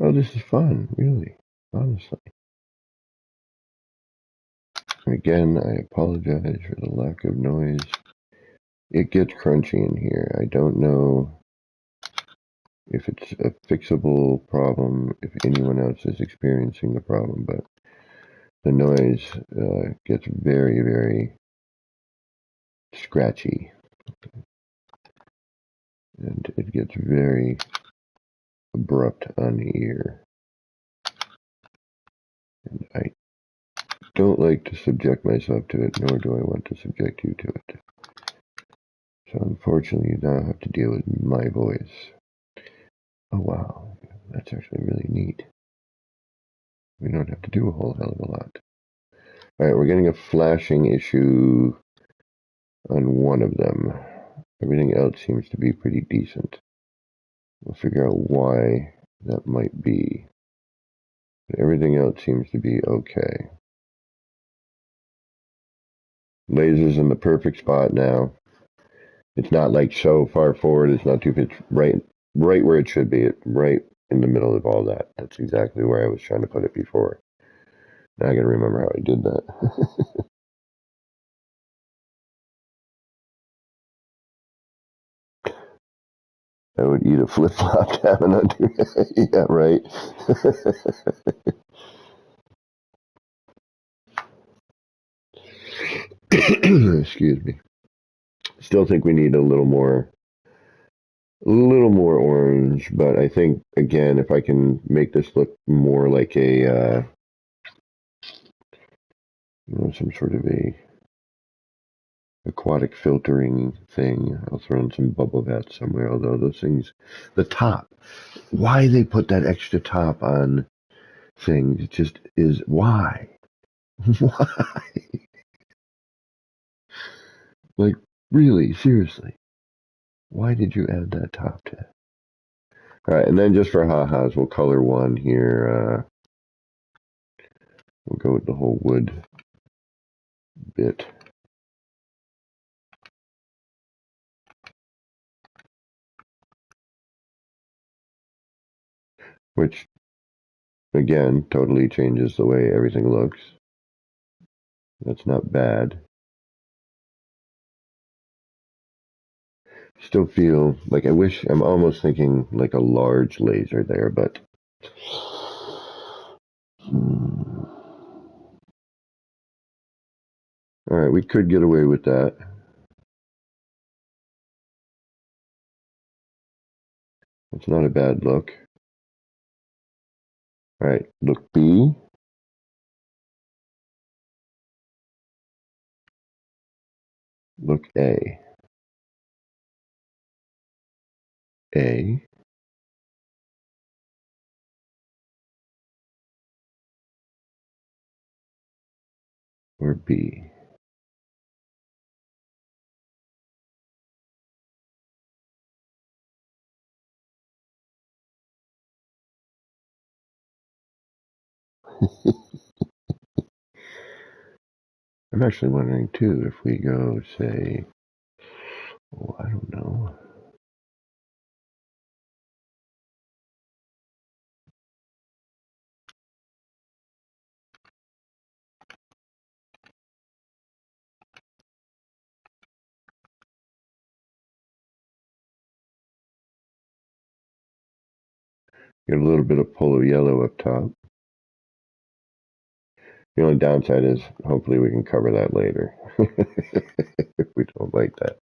Oh, this is fun, really, honestly. Again, I apologize for the lack of noise. It gets crunchy in here. I don't know if it's a fixable problem, if anyone else is experiencing the problem, but the noise gets very, very scratchy, and it gets very abrupt on the ear. And I don't like to subject myself to it, nor do I want to subject you to it. So unfortunately, you now have to deal with my voice. Oh wow, that's actually really neat. We don't have to do a whole hell of a lot. Alright, we're getting a flashing issue on one of them. Everything else seems to be pretty decent. We'll figure out why that might be. But everything else seems to be okay. Laser's in the perfect spot now. It's not like so far forward, it's not too, it's right where it should be, right in the middle of all that. That's exactly where I was trying to put it before. Now I gotta remember how I did that. I would eat a flip-flop to have an under. Yeah, right. Excuse me. Still think we need a little more orange, but I think again, if I can make this look more like a some sort of a aquatic filtering thing, I'll throw in some bubble vats somewhere. Although those things, the top, why they put that extra top on things, it just is why. Why? Like, really, seriously, why did you add that top to it? All right, and then just for ha-has, we'll color one here. We'll go with the whole wood bit. Which, again, totally changes the way everything looks. That's not bad. Still feel like I wish, I'm almost thinking like a large laser there, but alright, we could get away with that. It's not a bad look. Alright, look B. Look A. A or B? I'm actually wondering too if we go, say, oh, I don't know. Get a little bit of polo yellow up top. The only downside is hopefully we can cover that later if we don't like that.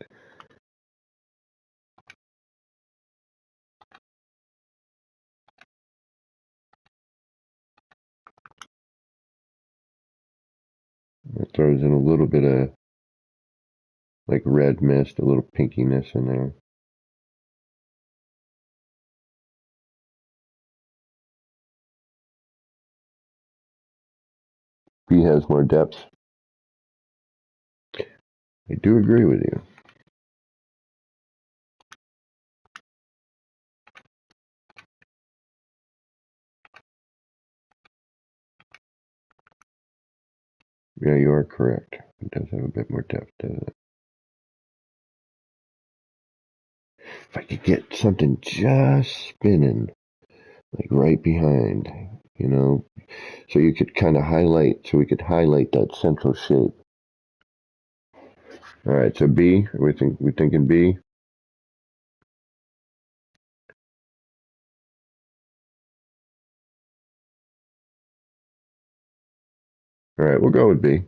It throws in a little bit of like red mist, a little pinkiness in there. B has more depth. I do agree with you. Yeah, you are correct. It does have a bit more depth, doesn't it? If I could get something just spinning, like right behind, you know, so you could kind of highlight, so we could highlight that central shape. All right, so B, we thinking B. All right, we'll go with B.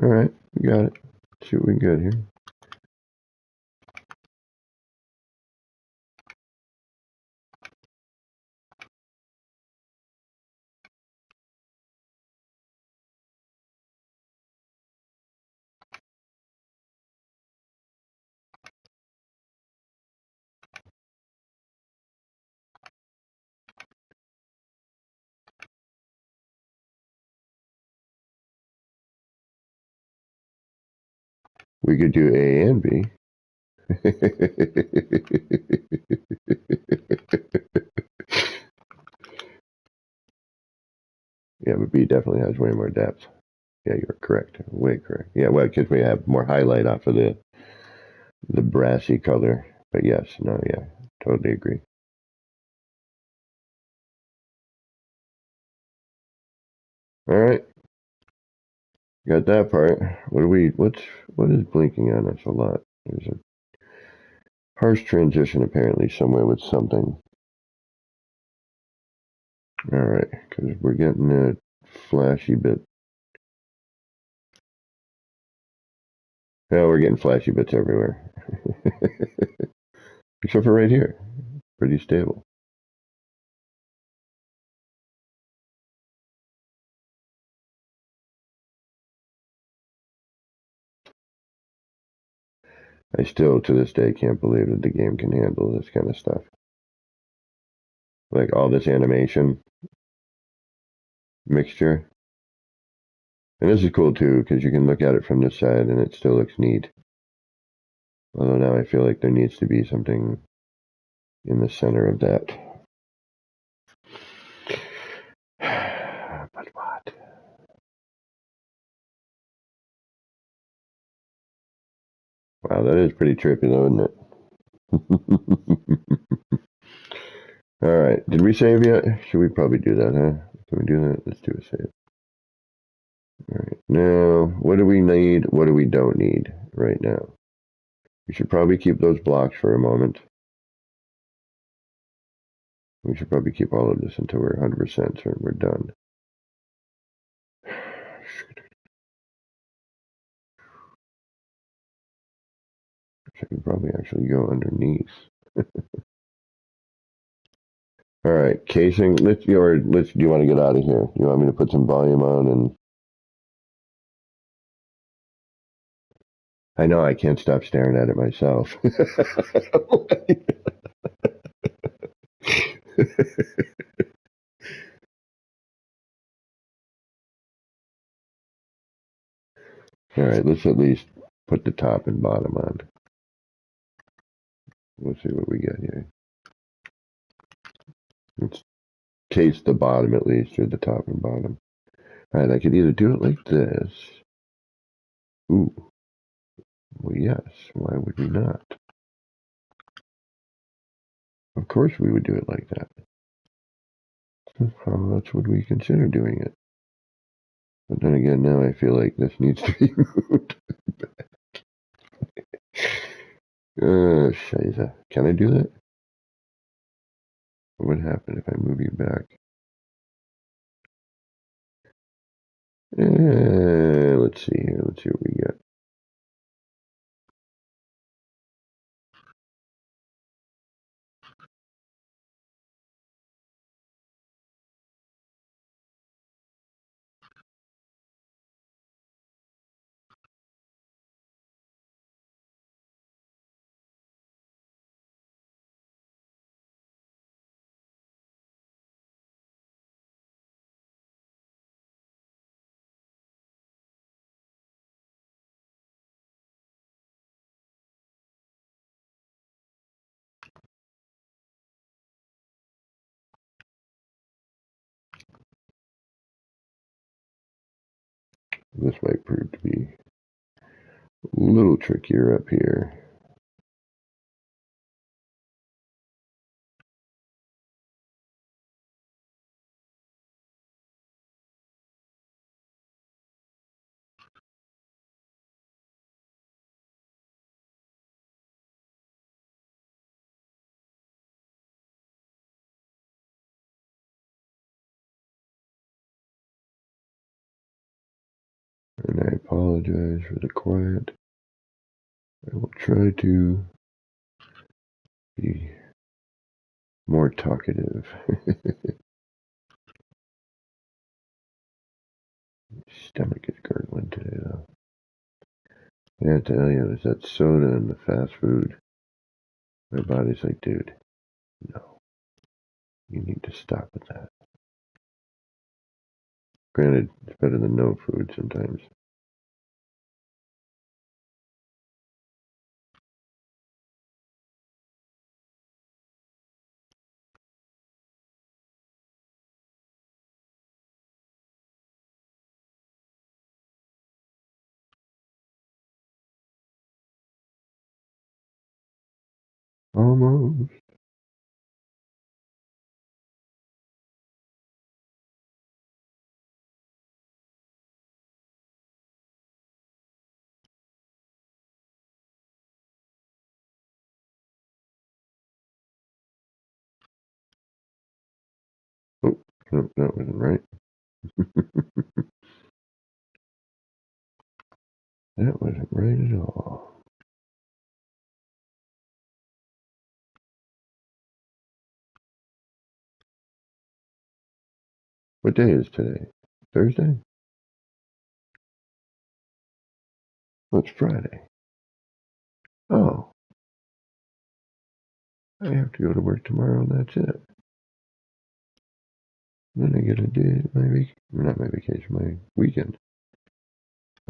All right, we got it. Let's see what we can get here. We could do A and B. Yeah, but B definitely has way more depth. Yeah, you're correct. Way correct. Yeah, well, because we have more highlight off of the brassy color. But yes, no, yeah, totally agree. All right, got that part. What is blinking on us a lot? There's a harsh transition apparently somewhere with something. All right, because we're getting a flashy bit. Oh, we're getting flashy bits everywhere. Except for right here. Pretty stable. I still, to this day, can't believe that the game can handle this kind of stuff. Like all this animation mixture. And this is cool too, because you can look at it from this side and it still looks neat. Although now I feel like there needs to be something in the center of that. But what? Wow, that is pretty trippy though, isn't it? Alright, did we save yet? Should we probably do that, huh? Can we do that? Let's do a save. Alright, now, what do we need? What do we don't need right now? We should probably keep those blocks for a moment. We should probably keep all of this until we're 100% certain we're done. I can probably actually go underneath. All right, casing. Do you want to get out of here? You want me to put some volume on? And I know I can't stop staring at it myself. Alright, let's at least put the top and bottom on. Let's see what we get here. Let's taste the bottom at least, or the top and bottom. Alright, I could either do it like this. Ooh. Well, yes. Why would we not? Of course we would do it like that. How else would we consider doing it? But then again, now I feel like this needs to be moved. Scheiße. Can I do that? What would happen if I move you back? Let's see here. Let's see what we get. This might prove to be a little trickier up here. And I apologize for the quiet. I will try to be more talkative. Stomach is gurgling today, though. I tell you, it's that soda and the fast food. My body's like, dude, no, you need to stop with that. Granted, it's better than no food sometimes. Almost. Oh, no, that wasn't right. That wasn't right at all. What day is today? Thursday? Oh, it's Friday. Oh, I have to go to work tomorrow and that's it. Then I get a day, not my vacation, my weekend.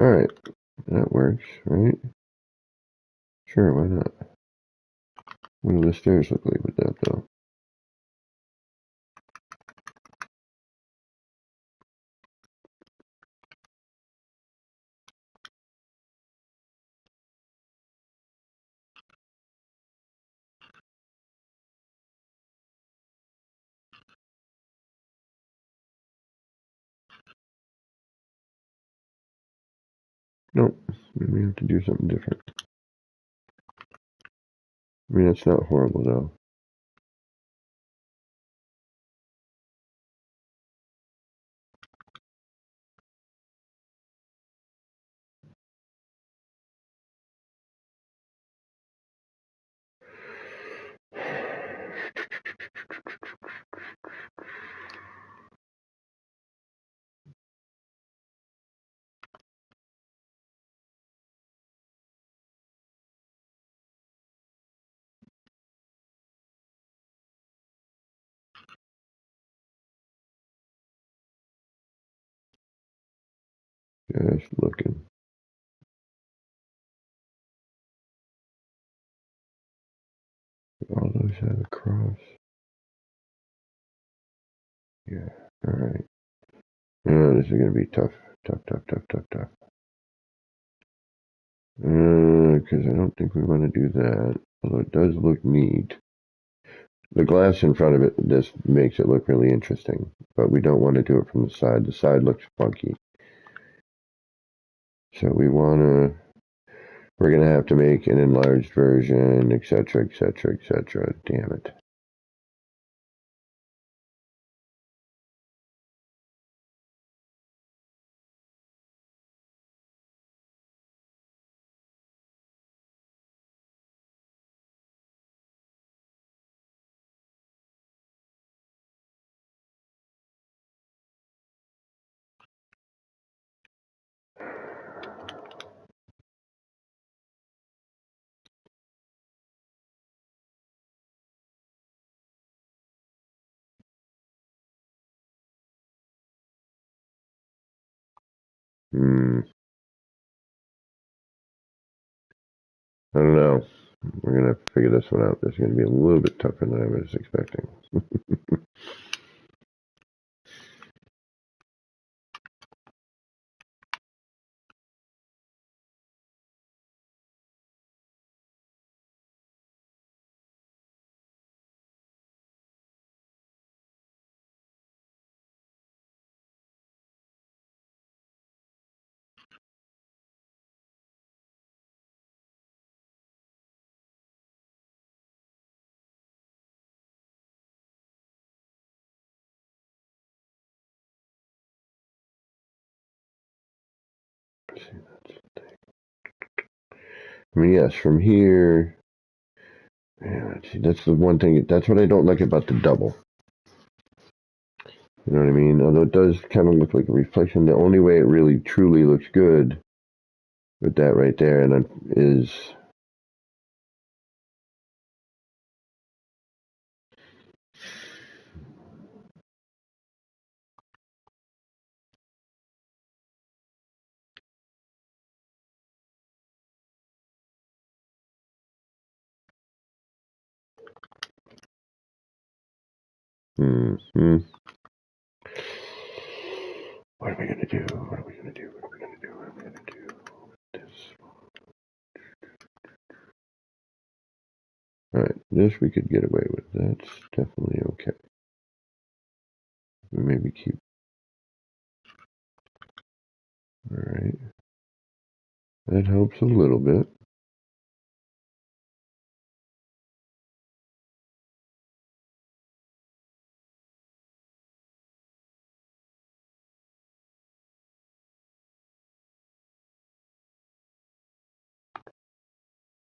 Alright, that works, right? Sure, why not? What do the stairs look like with that, though? Nope, we may have to do something different. I mean, it's not horrible, though. Just looking. All those have a cross. Yeah. All right. Oh, this is gonna be tough. Tough. Because I don't think we want to do that. Although it does look neat. The glass in front of it, this makes it look really interesting. But we don't want to do it from the side. The side looks funky. So we're gonna have to make an enlarged version, etc. Damn it. I don't know. We're gonna have to figure this one out. This is gonna be a little bit tougher than I was expecting. I mean, yes, from here. Yeah, see, that's the one thing. That's what I don't like about the double. You know what I mean? Although it does kind of look like a reflection. The only way it really truly looks good with that right there, and is. Hmm. What are we gonna do? What are we gonna do? What are we gonna do? What are we gonna do? This. All right, this we could get away with. That's definitely okay. We maybe keep. All right, that helps a little bit.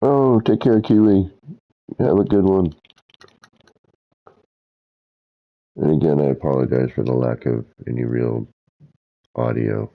Oh, take care, Kiwi. Have a good one. And again, I apologize for the lack of any real audio.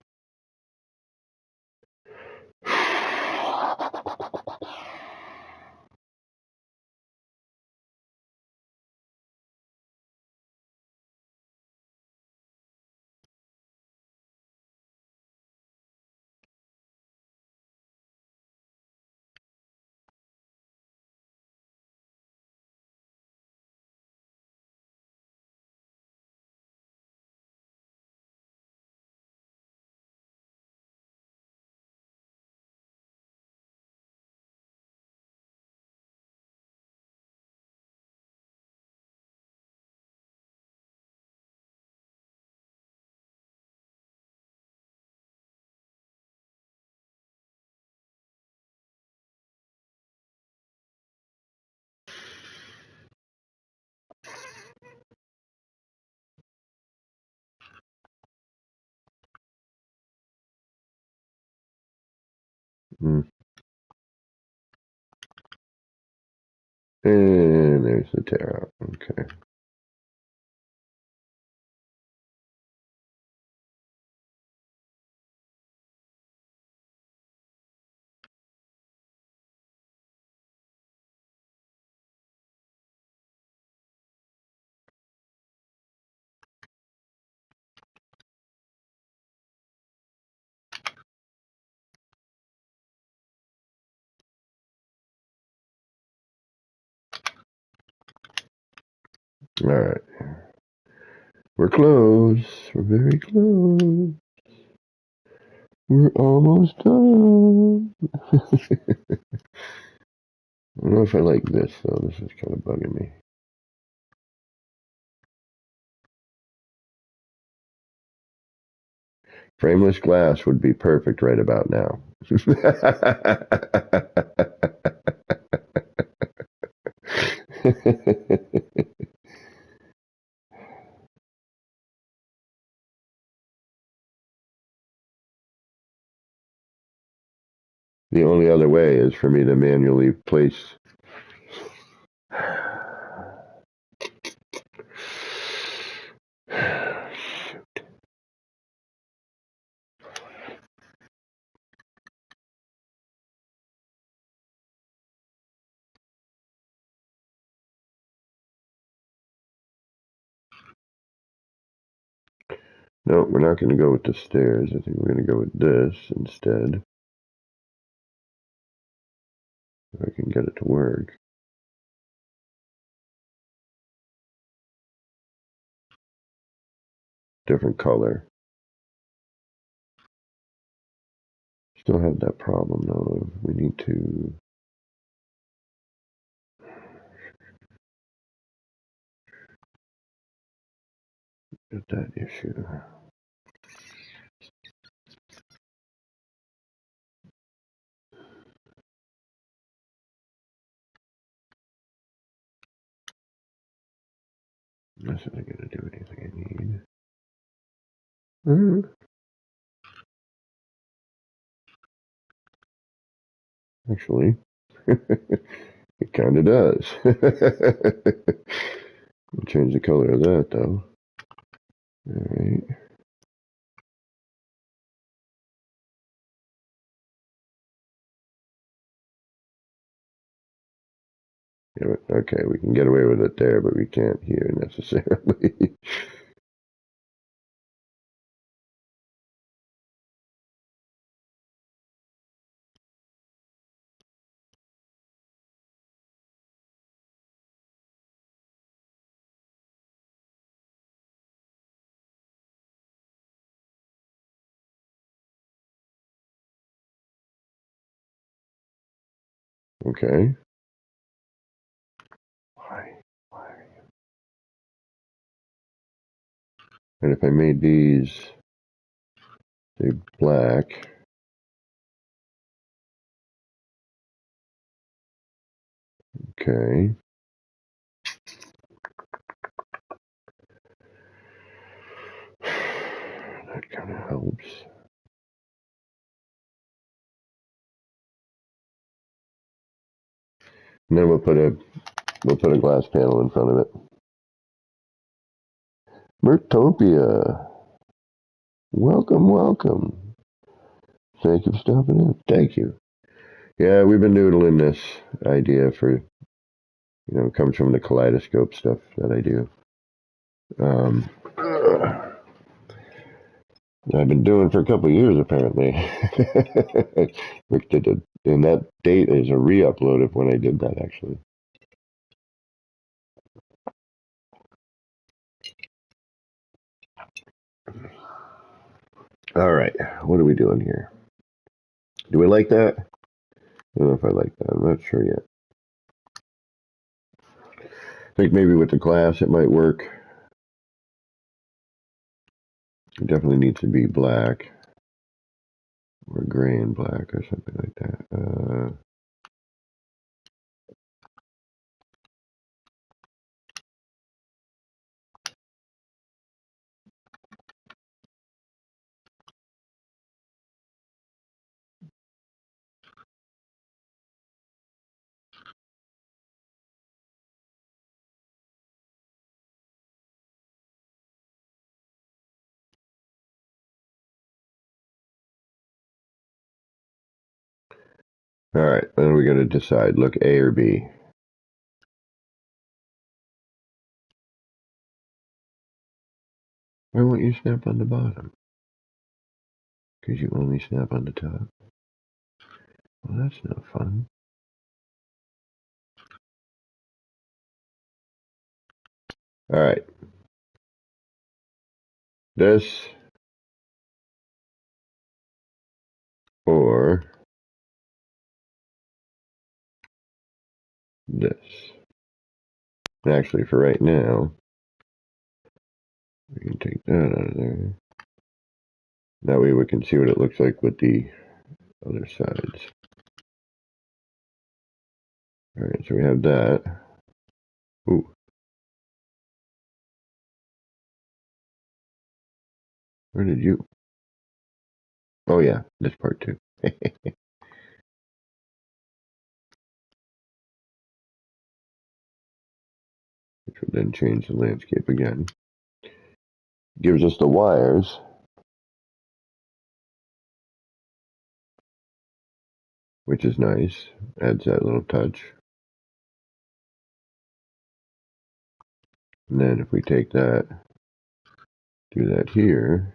Mm. And there's the tear out. Okay. All right. We're close. We're very close. We're almost done. I don't know if I like this, though. This is kind of bugging me. Frameless glass would be perfect right about now. The only other way is for me to manually place. No, we're not going to go with the stairs. I think we're going to go with this instead. If I can get it to work. Different color. Still have that problem though. We need to get that issue. This isn't going to do anything I need. Actually, it kind of does. We'll change the color of that though. Alright. Yeah, okay, we can get away with it there, but we can't here necessarily. Okay. Why? Why? And if I made these, say, black. Okay. That kind of helps. And then we'll put a glass panel in front of it. Mertopia. Welcome, welcome. Thank you for stopping in. Thank you. Yeah, we've been noodling this idea for, it comes from the kaleidoscope stuff that I do. I've been doing for a couple of years, apparently. And that date is a re-upload of when I did that, actually. All right, what are we doing here? Do we like that? I don't know if I like that. I'm not sure yet. I think maybe with the glass it might work. It definitely needs to be black. Or gray and black or something like that. All right, then we got to decide. Look, A or B. Why won't you snap on the bottom? Because you only snap on the top. Well, that's no fun. All right. This or this. Actually, for right now, we can take that out of there. That way we can see what it looks like with the other sides. All right, so we have that. Ooh. Where did you? Oh yeah, this part too. Which will then change the landscape again. Gives us the wires. Which is nice. Adds that little touch. And then if we take that, do that here.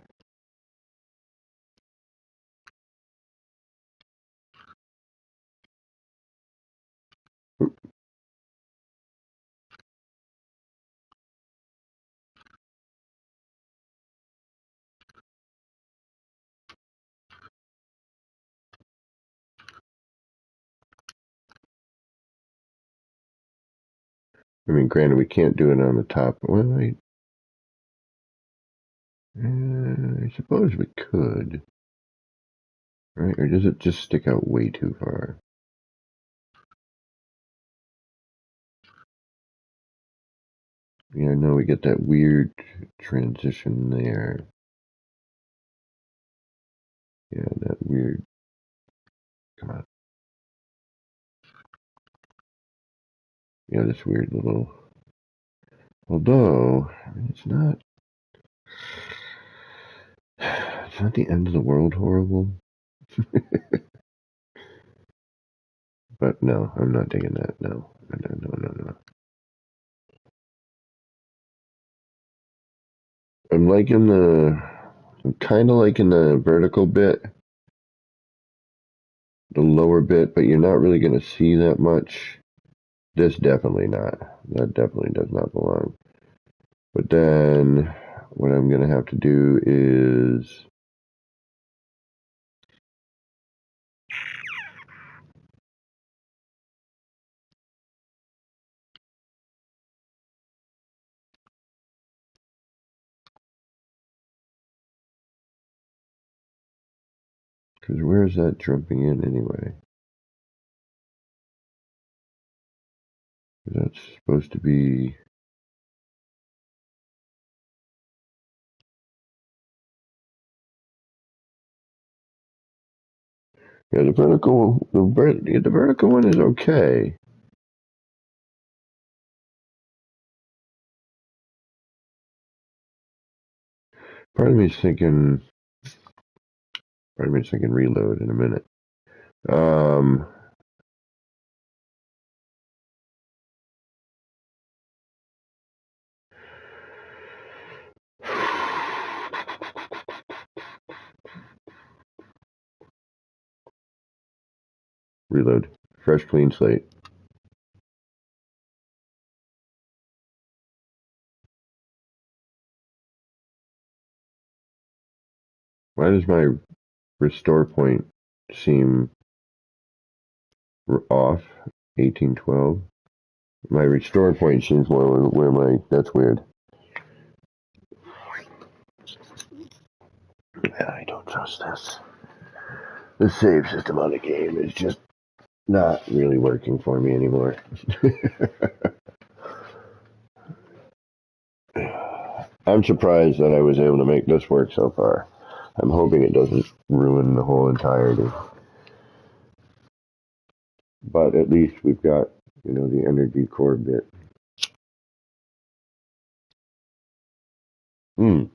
I mean, granted, we can't do it on the top. Well, I suppose we could. Right? Or does it just stick out way too far? Yeah, no, we get that weird transition there. Yeah, that weird. Come on. Yeah, this weird little. Although, I mean, it's not. It's not the end of the world horrible. But no, I'm not taking that. No. No. I'm liking I'm kind of liking the vertical bit, the lower bit, but you're not really going to see that much. This definitely not. That definitely does not belong. But then what I'm going to have to do is because where's that jumping in anyway? That's supposed to be. Yeah, the vertical one is okay. Part of me's thinking reload in a minute. Reload. Fresh, clean slate. Why does my restore point seem off? 1812. My restore point seems more where my. That's weird. Yeah, I don't trust this. The save system on the game is just not really working for me anymore. I'm surprised that I was able to make this work so far. I'm hoping it doesn't ruin the whole entirety. But at least we've got, the energy core bit. Hmm.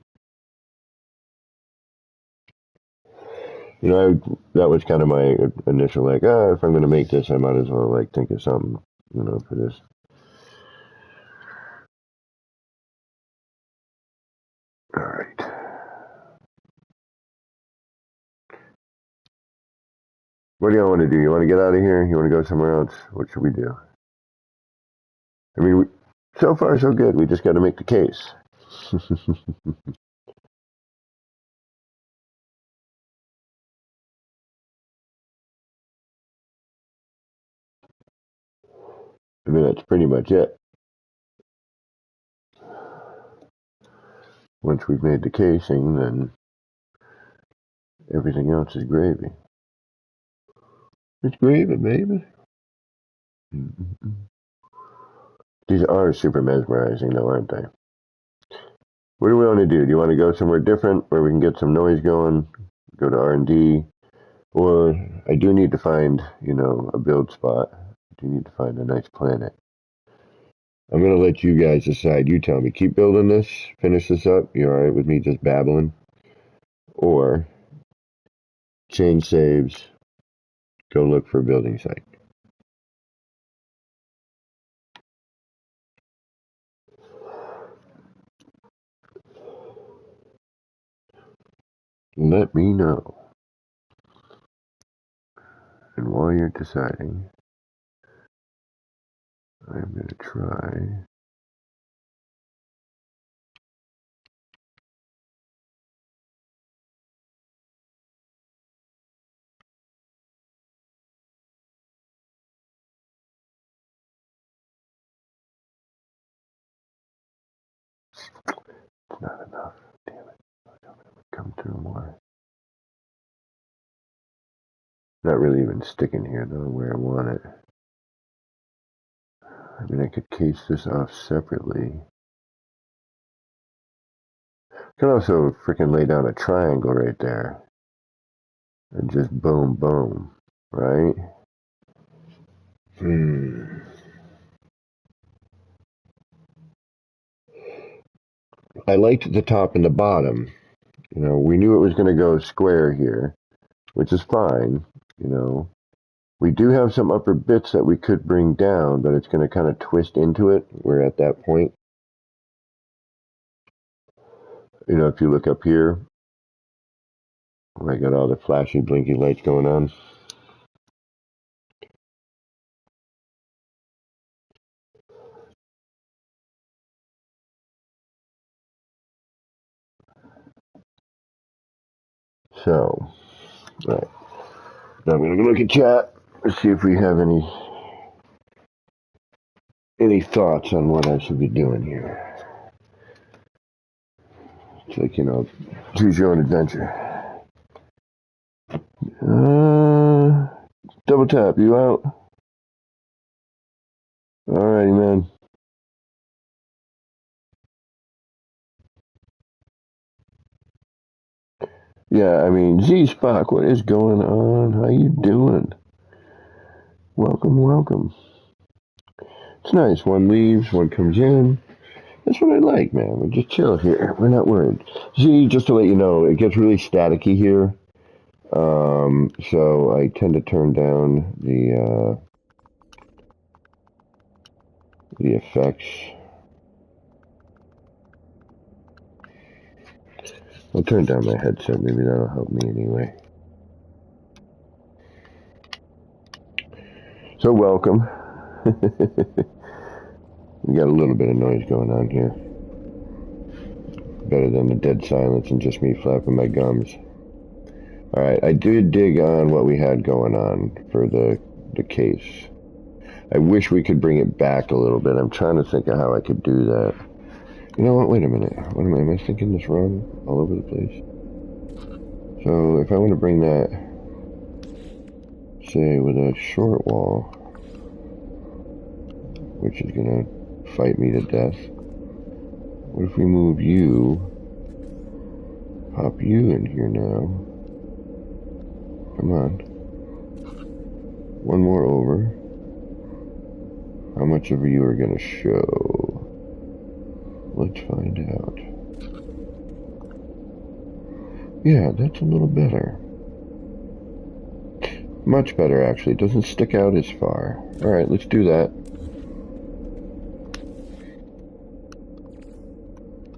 That was kind of my initial, like, if I'm going to make this, I might as well, like, think of something, for this. All right. What do y'all want to do? You want to get out of here? You want to go somewhere else? What should we do? I mean, So far, so good. We just got to make the case. I mean, that's pretty much it. Once we've made the casing, then everything else is gravy. It's gravy, baby. These are super mesmerizing, though, aren't they? What do we want to do? Do you want to go somewhere different where we can get some noise going? Go to R&D? Or I do need to find, a build spot. I do need to find a nice planet. I'm going to let you guys decide. You tell me. Keep building this. Finish this up. You alright with me just babbling? Or change saves. Go look for a building site. Let me know. And while you're deciding, I'm going to try. It's not enough. Damn it. I thought it would come through more. Not really even sticking here, though, where I want it. I mean, I could case this off separately. I could also freaking lay down a triangle right there. And just boom, boom. Right? I liked the top and the bottom. We knew it was going to go square here, which is fine. We do have some upper bits that we could bring down, but it's going to kind of twist into it. We're at that point. If you look up here, I got all the flashy, blinky lights going on. So, right. Now I'm going to look at chat and see if we have any thoughts on what I should be doing here. It's like, choose your own adventure. Double tap, you out? Alrighty, man. Yeah, I mean, Z-Spock, what is going on? How you doing? Welcome, welcome. It's nice. One leaves, one comes in. That's what I like, man. We just chill here. We're not worried. Z, just to let you know, it gets really staticky here. So I tend to turn down the effects. I'll turn down my headset. Maybe that'll help me anyway. So welcome. We got a little bit of noise going on here. Better than the dead silence and just me flapping my gums. Alright, I did dig on what we had going on for the case. I wish we could bring it back a little bit. I'm trying to think of how I could do that. You know what? Wait a minute. Am I thinking this wrong? All over the place. So if I want to bring that, say, with a short wall, which is going to fight me to death. What if we move you, pop you in here now? Come on. One more over. How much of you are going to show? Let's find out. Yeah, that's a little better. Much better, actually. It doesn't stick out as far. Alright, let's do that.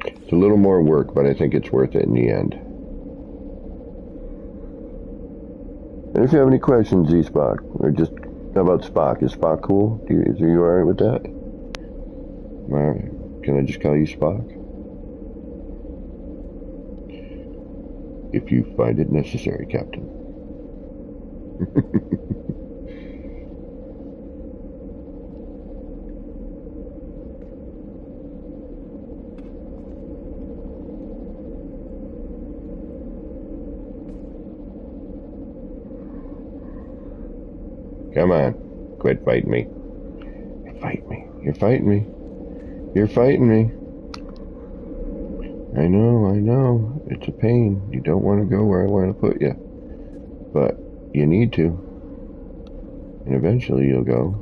It's a little more work, but I think it's worth it in the end. And if you have any questions, Z-Spock, or just, how about Spock? Is Spock cool? Are you alright with that? Alright. Can I just call you Spock? If you find it necessary, Captain. Come on. Quit fighting me. Fight me. You're fighting me. You're fighting me. I know. It's a pain. You don't want to go where I want to put you. But you need to. And eventually you'll go.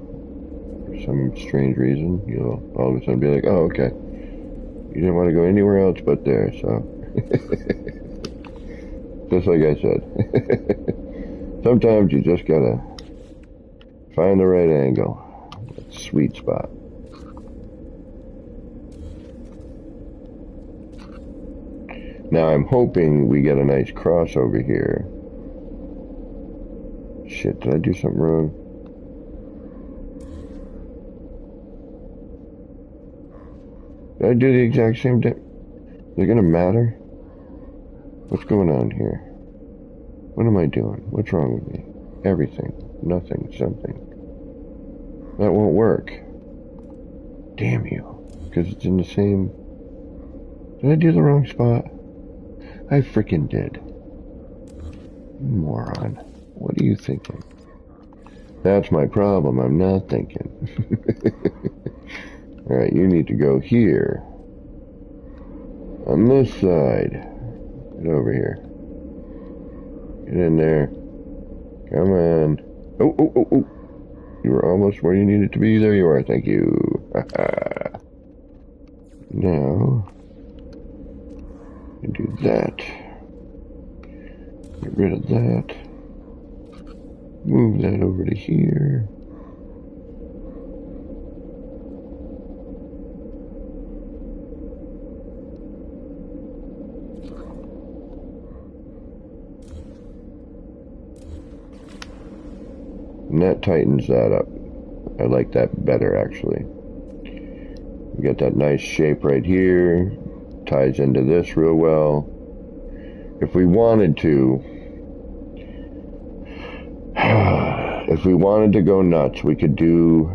For some strange reason, you'll all of a sudden be like, oh, okay. You didn't want to go anywhere else but there, so. Just like I said. Sometimes you just gotta find the right angle. That sweet spot. Now I'm hoping we get a nice crossover here. Shit, did I do something wrong? Did I do the exact same thing? Is it gonna matter? What's going on here? What am I doing? What's wrong with me? Everything. Nothing. Something. That won't work. Damn you. Because it's in the same... Did I do the wrong spot? I freaking did. Moron. What are you thinking? That's my problem. I'm not thinking. Alright, you need to go here. On this side. Get over here. Get in there. Come on. Oh. You were almost where you needed to be. There you are. Thank you. Now, you do that. Get rid of that. Move that over to here. And that tightens that up. I like that better, actually. We got that nice shape right here. Ties into this real well. If we wanted to, go nuts, we could do,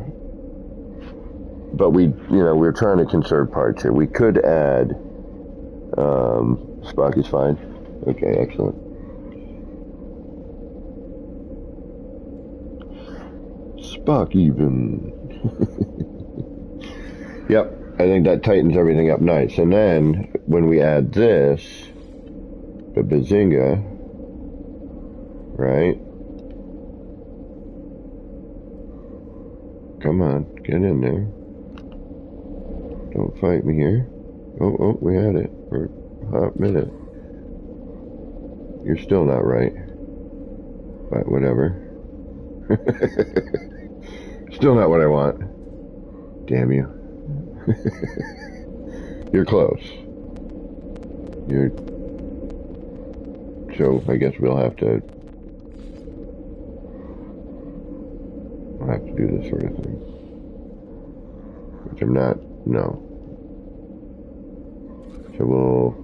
but we're trying to conserve parts here. We could add, Spock is fine. Okay, excellent. Spock even. Yep, I think that tightens everything up nice. And then, when we add this, the bazinga, right? Come on, get in there. Don't fight me here. Oh, we had it for a hot minute. You're still not right. But whatever. Still not what I want. Damn you. You're close. So I guess we'll have to do this sort of thing. Which I'm not, no. So we'll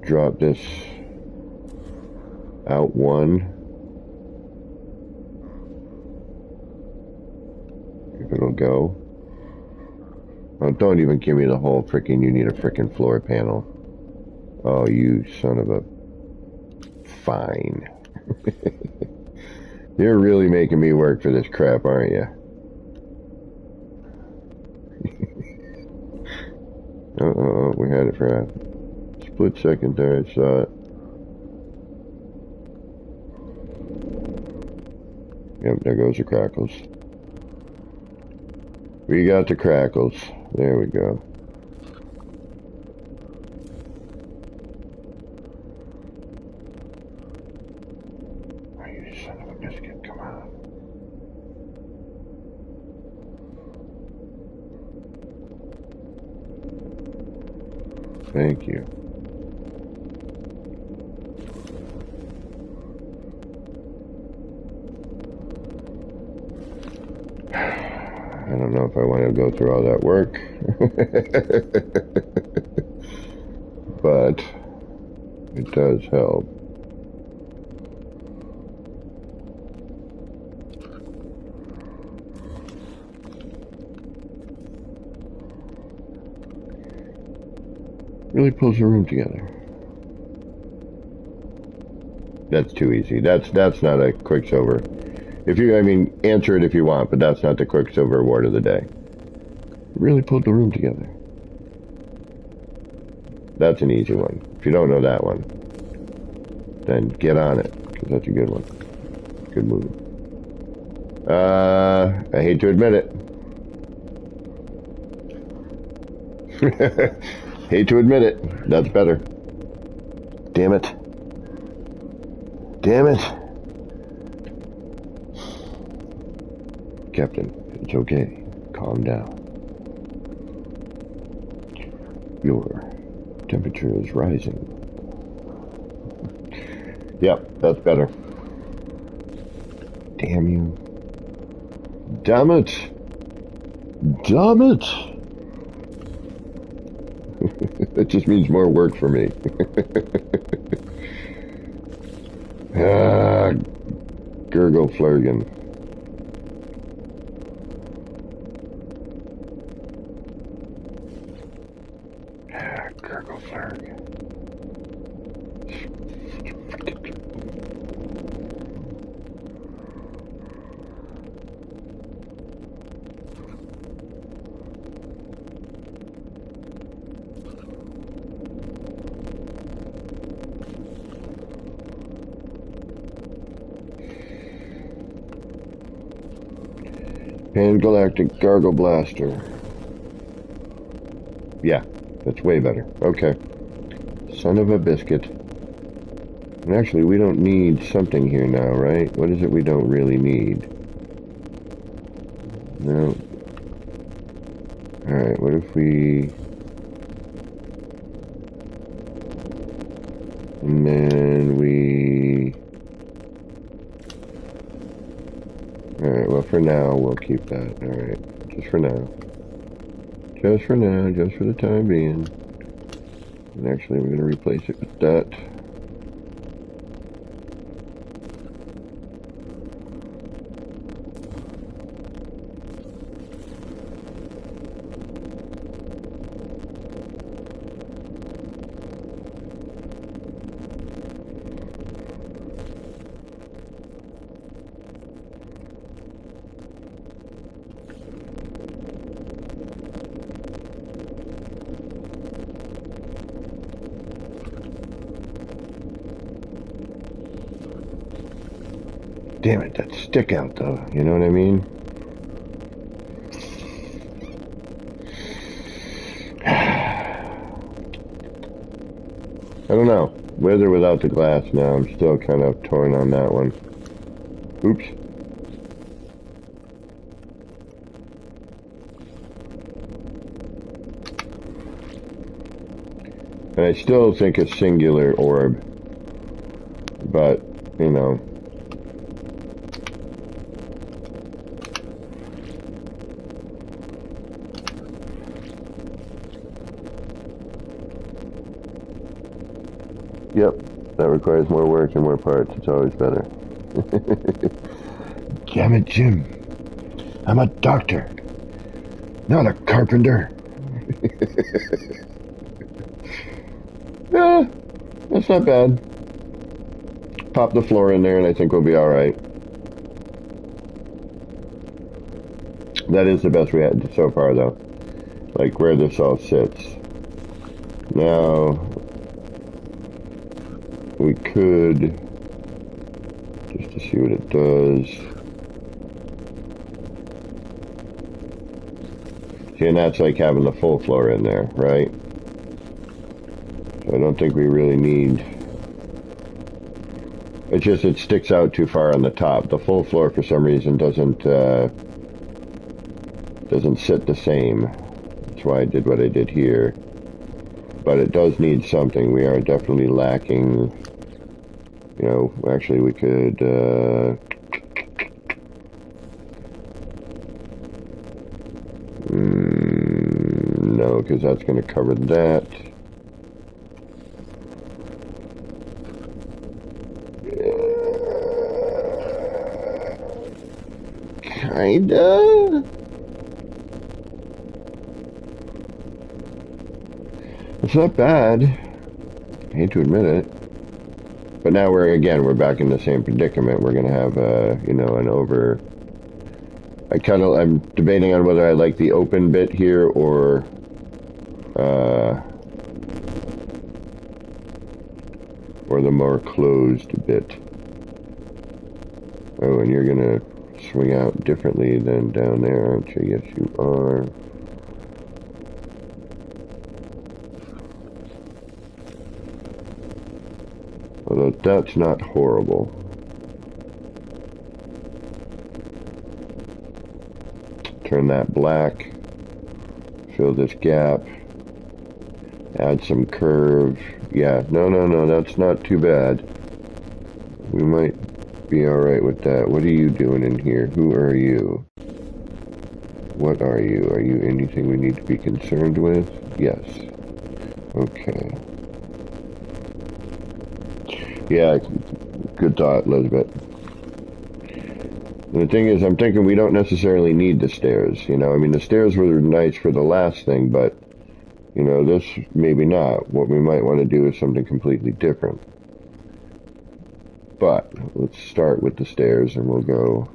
drop this out one. If it'll go. Oh, don't even give me the whole frickin' you need a frickin' floor panel. Oh, you son of a... Fine. You're really making me work for this crap, aren't you? Uh-oh, we had it for a split second there, I saw it. Yep, there goes the crackles. We got the crackles. There we go. Oh, you son of a biscuit, come on. Thank you. I don't don't know if I want to go through all that work. But it does help. Really pulls the room together. That's too easy. That's not a Quicksilver. If you, I mean, answer it if you want, but that's not the Quicksilver award of the day. Really pulled the room together. That's an easy one. If you don't know that one, then get on it, because that's a good one. Good movie. I hate to admit it. Hate to admit it. That's better. Damn it. Damn it. Captain, it's okay. Calm down. Your temperature is rising. Yep, that's better. Damn you. Damn it. Damn it. That just means more work for me. Gurgle Flurgan. Gurgle Flurgan. Pan-Galactic Gargle Blaster. Yeah, that's way better. Okay. Son of a biscuit. And actually, we don't need something here now, right? What is it we don't really need? No. Alright, what if we... And then we... Alright, well for now, we'll keep that. Alright, just for now. Just for now, just for the time being. And actually, we're going to replace it with that. Damn it, that stick out though, you know what I mean? I don't know, with or without the glass now, I'm still kind of torn on that one. Oops. And I still think a singular orb, but, you know. Yep, that requires more work and more parts. It's always better. Damn it, Jim. I'm a doctor, not a carpenter. Yeah, that's not bad. Pop the floor in there and I think we'll be alright. That is the best we had so far, though. Like, where this all sits. Now... we could, just to see what it does. See, and that's like having the full floor in there, right? So I don't think we really need, it's just, it sticks out too far on the top. The full floor, for some reason, doesn't sit the same. That's why I did what I did here. But it does need something. We are definitely lacking. You know, actually we could, because that's going to cover that. Kinda. It's not bad. I hate to admit it. But now we're back in the same predicament. We're gonna have you know, an over. I'm debating on whether I like the open bit here or the more closed bit. Oh, and you're gonna swing out differently than down there, aren't you? Yes, you are. Although that's not horrible. Turn that black. Fill this gap. Add some curve. Yeah, no, that's not too bad. We might be alright with that. What are you doing in here? Who are you? What are you? Are you anything we need to be concerned with? Yes. Okay. Yeah, good thought, Elizabeth. And the thing is, I'm thinking we don't necessarily need the stairs, you know? I mean, the stairs were nice for the last thing, but, you know, this, maybe not. What we might want to do is something completely different. But, let's start with the stairs, and we'll go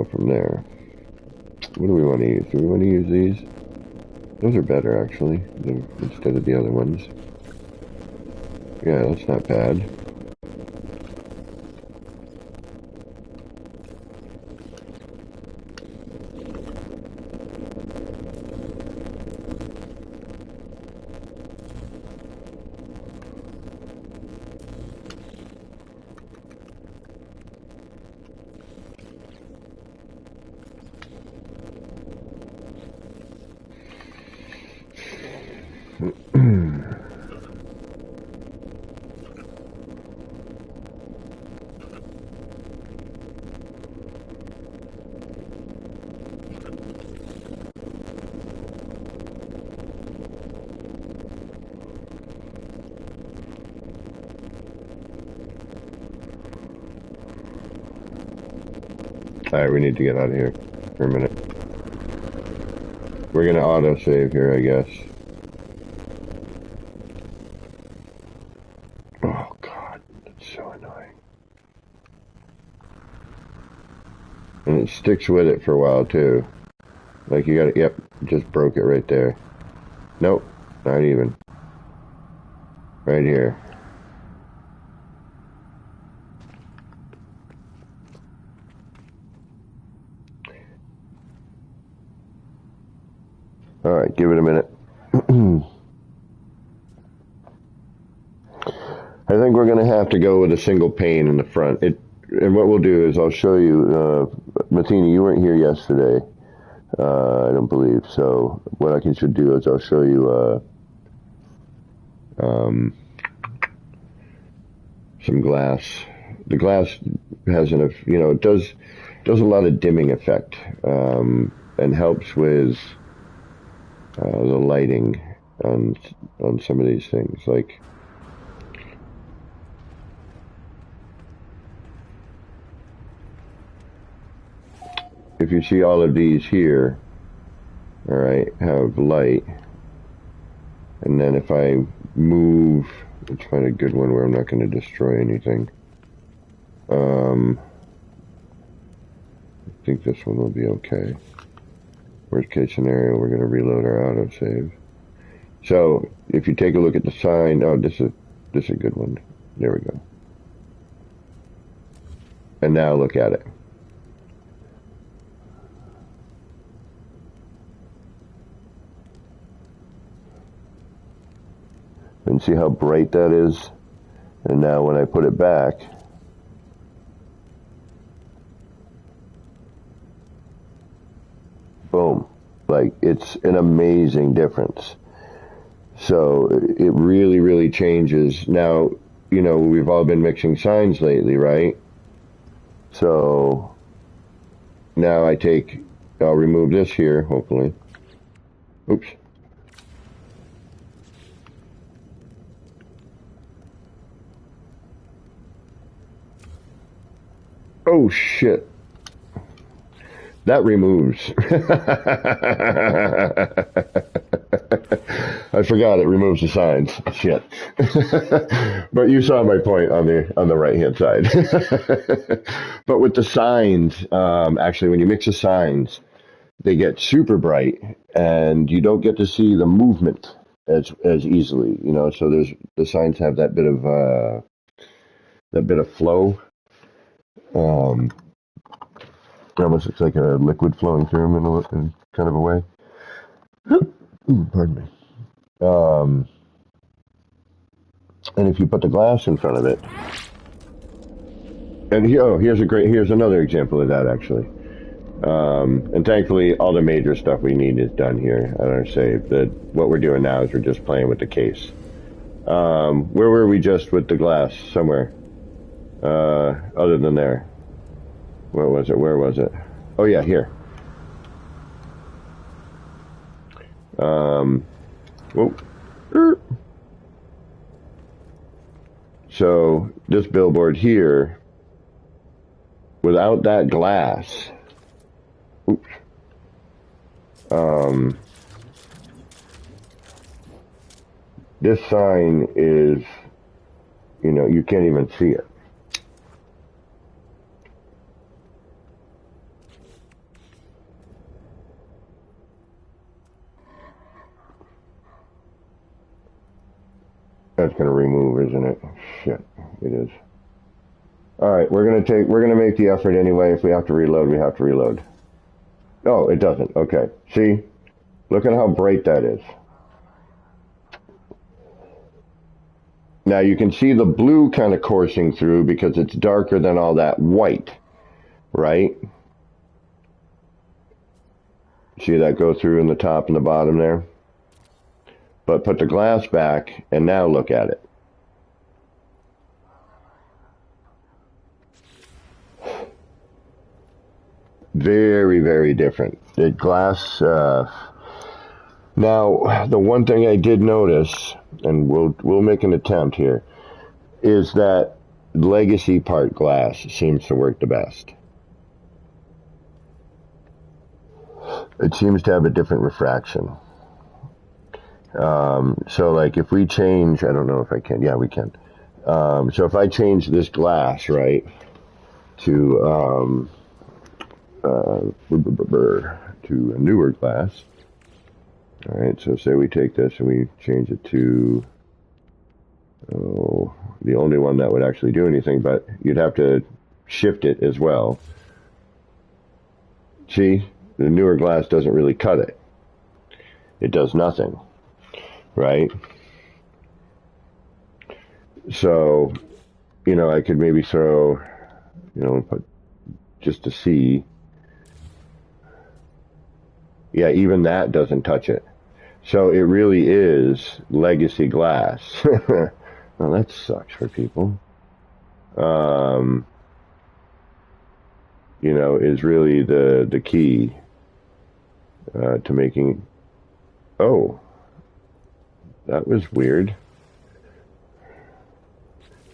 from there. What do we want to use? Do we want to use these? Those are better, actually, instead of the other ones. Yeah, that's not bad. Alright, we need to get out of here for a minute. We're gonna auto-save here, I guess. Oh god, that's so annoying. And it sticks with it for a while, too. Like, you gotta, yep, just broke it right there. Nope, not even. Right here. Alright, give it a minute. I think we're going to have to go with a single pane in the front. And what we'll do is I'll show you, Matheny, you weren't here yesterday, I don't believe. So what I should do is I'll show you some glass. The glass has enough, you know, it does a lot of dimming effect, and helps with the lighting on some of these things. Like, if you see all of these here, all right, have light, and then if I move, let's find a good one where I'm not going to destroy anything. I think this one will be okay. Worst case scenario, we're going to reload our autosave. So, if you take a look at the sign, oh, this is a good one. There we go. And now look at it. And see how bright that is? And now when I put it back, boom. Like, it's an amazing difference. So it really, really changes. Now, you know, we've all been mixing signs lately, right? So now I'll remove this here, hopefully. Oops, Oh shit. That removes. I forgot it removes the signs. Shit. But you saw my point on the right hand side. But with the signs, actually, when you mix the signs, they get super bright, and you don't get to see the movement as easily. You know, so there's the signs have that bit of flow. Um, it almost looks like a liquid flowing through them in kind of a way. Pardon me. And if you put the glass in front of it, and here's another example of that actually. And thankfully, all the major stuff we need is done here at our save. What we're doing now is we're just playing with the case. Where were we just with the glass? Somewhere. Other than there. Where was it? Oh yeah, here. Whoa. So this billboard here, without that glass, oops. This sign is, you can't even see it. That's going to remove, isn't it? Shit, it is. All right, we're going to make the effort anyway. If we have to reload, we have to reload. Oh, it doesn't. Okay. See? Look at how bright that is. Now you can see the blue kind of coursing through because it's darker than all that white, right? See that go through in the top and the bottom there? But put the glass back and now look at it. Very, very different. The glass, now, the one thing I did notice, and we'll make an attempt here, is that legacy part glass seems to work the best. It seems to have a different refraction. So like if we change, I don't know if I can, yeah, we can. So if I change this glass, right, to a newer glass. All right, so say we take this and we change it to the only one that would actually do anything, but you'd have to shift it as well. See, the newer glass doesn't really cut it. It does nothing, right? So, I could maybe throw, put just to see. Yeah, even that doesn't touch it. So it really is legacy glass. Well, that sucks for people. Is really the key to making. Oh, that was weird.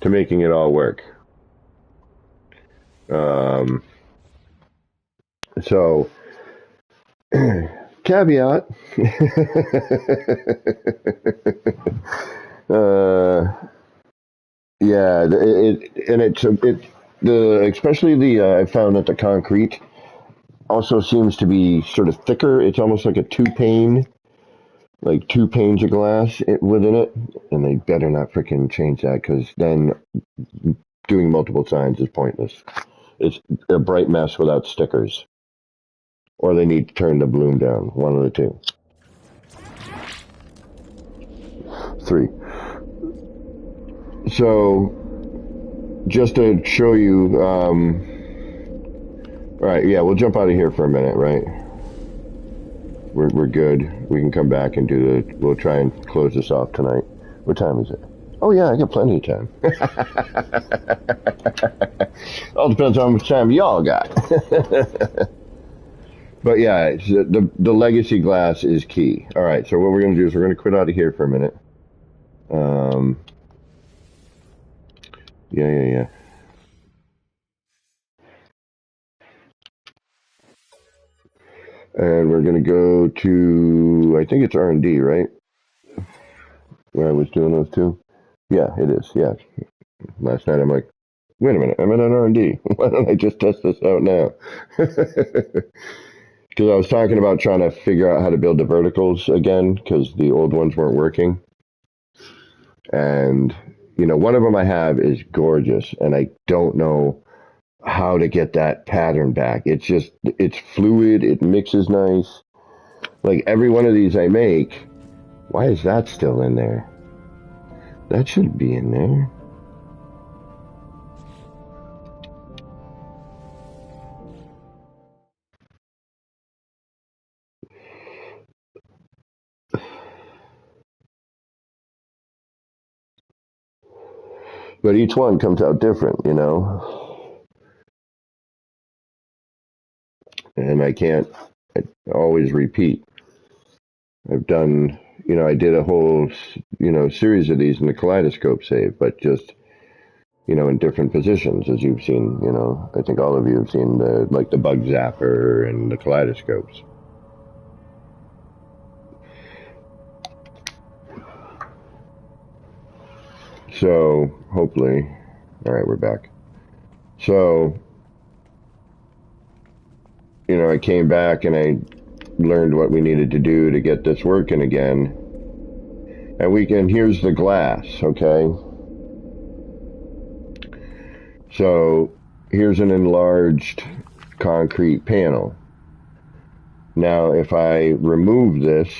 To making it all work. So. Caveat. Yeah, especially I found that the concrete also seems to be sort of thicker. It's almost like a like two panes of glass within it, and they better not freaking change that because then doing multiple signs is pointless. It's a bright mess without stickers. Or they need to turn the bloom down. One of the two. 3. So, just to show you, all right, yeah, we'll jump out of here for a minute, right? We're good. We can come back and we'll try and close this off tonight. What time is it? Oh yeah, I got plenty of time. All depends on how much time y'all got. But yeah, the legacy glass is key. All right, so what we're going to do is we're going to quit out of here for a minute. Yeah. And we're going to go to, I think it's R&D, right? Where I was doing those two. Yeah, it is. Yeah. Last night I'm like, wait a minute, I'm in an R&D. Why don't I just test this out now? Because I was talking about trying to figure out how to build the verticals again, because the old ones weren't working. And, you know, one of them I have is gorgeous, and I don't know how to get that pattern back. It's just, it's fluid, it mixes nice. Like every one of these I make, why is that still in there? That shouldn't be in there. But each one comes out different, you know? And I can't always repeat. I've done, you know, I did a whole, you know, series of these in the kaleidoscope save, but just, you know, in different positions, as you've seen, you know. I think all of you have seen the, like the bug zapper and the kaleidoscopes. So, hopefully, all right, we're back. So, you know, I came back and I learned what we needed to do to get this working again. And here's the glass, okay? So here's an enlarged concrete panel. Now, if I remove this,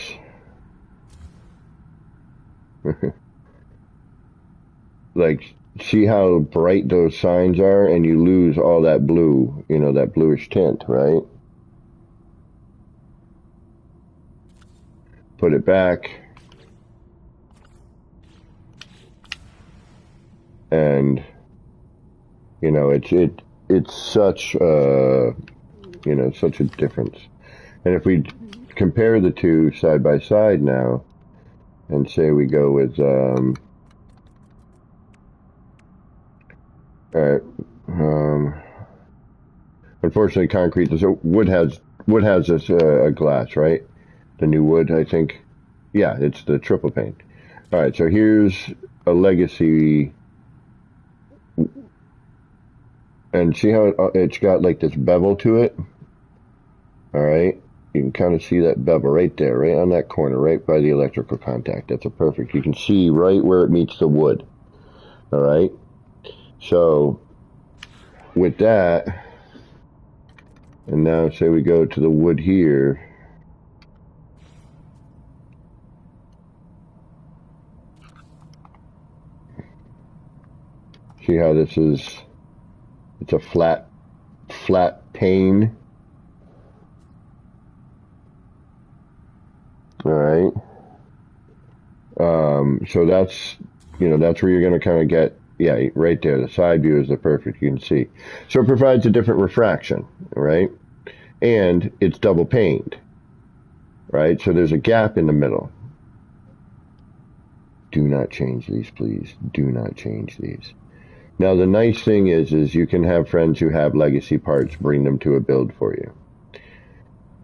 like, see how bright those signs are, and you lose all that blue, you know, that bluish tint, right? Put it back, and you know, it's such you know, such a difference. And if we compare the two side by side now, and say we go with all right, unfortunately, concrete. So wood has this glass, right? The new wood, I think. Yeah, it's the triple pane. All right, so here's a legacy, and see how it's got like this bevel to it. All right, you can kind of see that bevel right there, right on that corner, right by the electrical contact. That's a perfect. You can see right where it meets the wood. All right, so with that. And now say we go to the wood here. See how this is, it's a flat pane. All right. So that's, you know, that's where you're going to kind of get, yeah, right there. The side view is the perfect, you can see. So it provides a different refraction, right? And it's double paned, right? So there's a gap in the middle. Do not change these, please. Do not change these. Now, the nice thing is you can have friends who have legacy parts bring them to a build for you.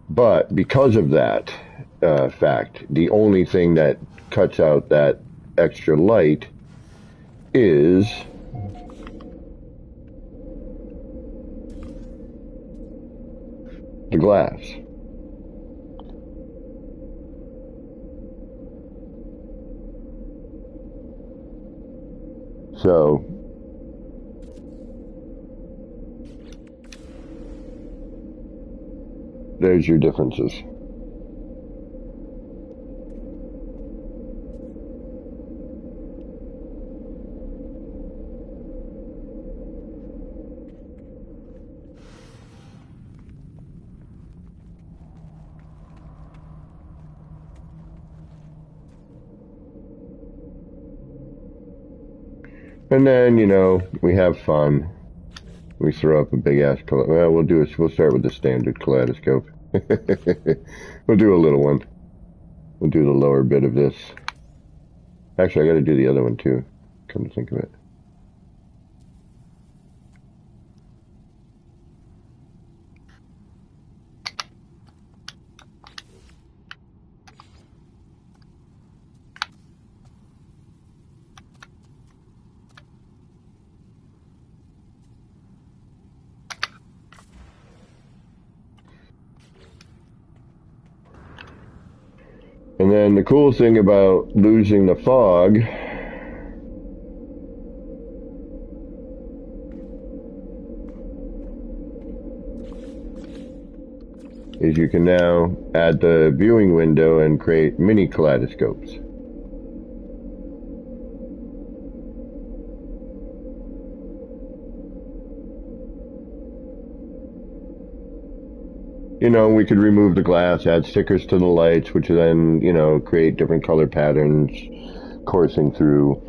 But because of that fact, the only thing that cuts out that extra light is the glass. So there's your differences. And then, you know, we have fun. We throw up a big ass, well, we'll start with the standard kaleidoscope. We'll do a little one. We'll do the lower bit of this. Actually, I got to do the other one too, come to think of it. then the cool thing about losing the fog is you can now add the viewing window and create mini kaleidoscopes. You know, we could remove the glass, add stickers to the lights, which then, you know, create different color patterns coursing through,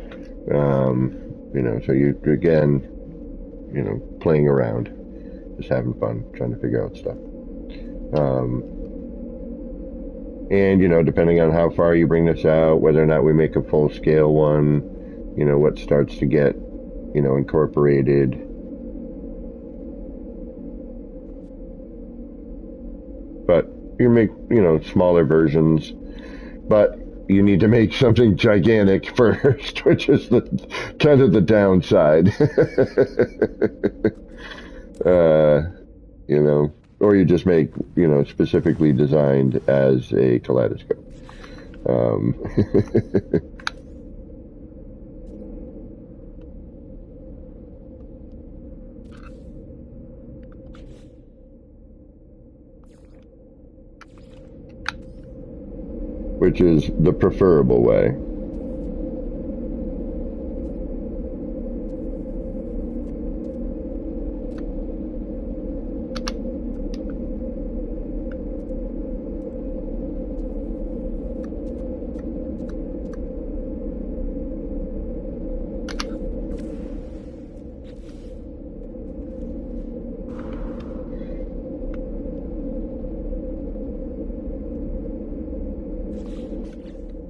you know, so you, again, you know, playing around, just having fun, trying to figure out stuff. And, you know, depending on how far you bring this out, whether or not we make a full scale one, you know, what starts to get, you know, incorporated. But you make, you know, smaller versions, but you need to make something gigantic first, which is the kind of the downside. You know, or you just make, you know, specifically designed as a kaleidoscope. Which is the preferable way.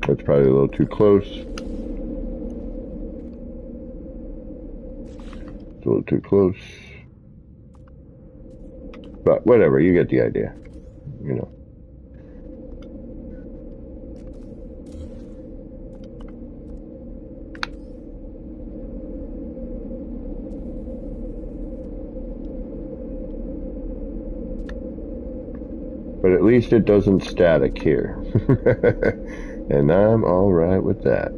That's probably a little too close. It's a little too close. But whatever, you get the idea. You know. But at least it doesn't static here. And I'm alright with that.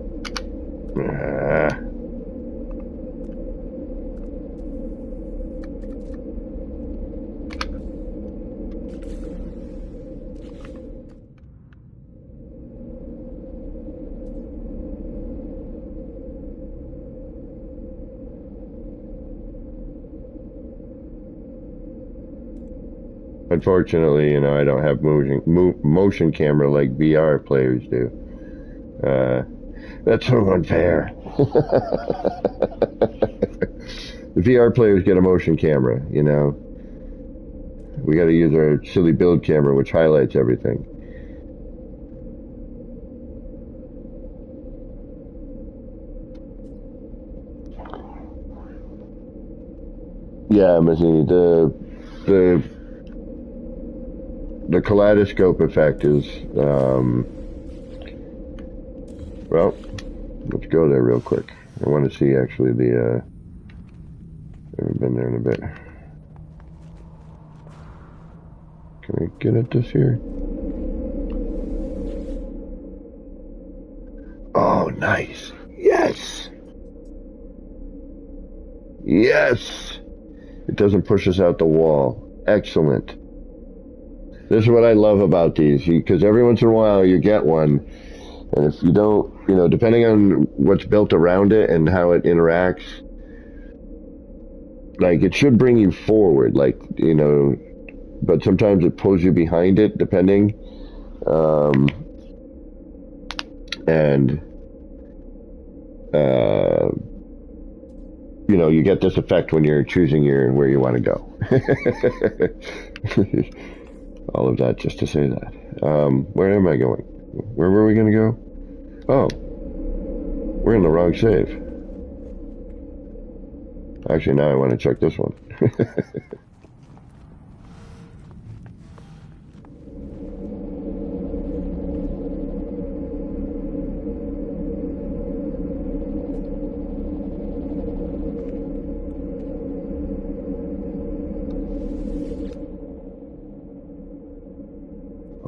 Unfortunately, you know, I don't have motion camera like VR players do. That's so unfair. The VR players get a motion camera, you know. We gotta use our silly build camera, which highlights everything. Yeah, Missy, the kaleidoscope effect is, well, let's go there real quick. I want to see actually the, I haven't been there in a bit. Can we get at this here? Oh, nice. Yes! Yes! It doesn't push us out the wall. Excellent. This is what I love about these, because every once in a while you get one, and if you don't, you know, depending on what's built around it and how it interacts, like, it should bring you forward, like, you know, but sometimes it pulls you behind it, depending, and, you know, you get this effect when you're choosing where you want to go. All of that just to say that. Where am I going? Where were we going to go? Oh, we're in the wrong save. Actually, now I want to check this one.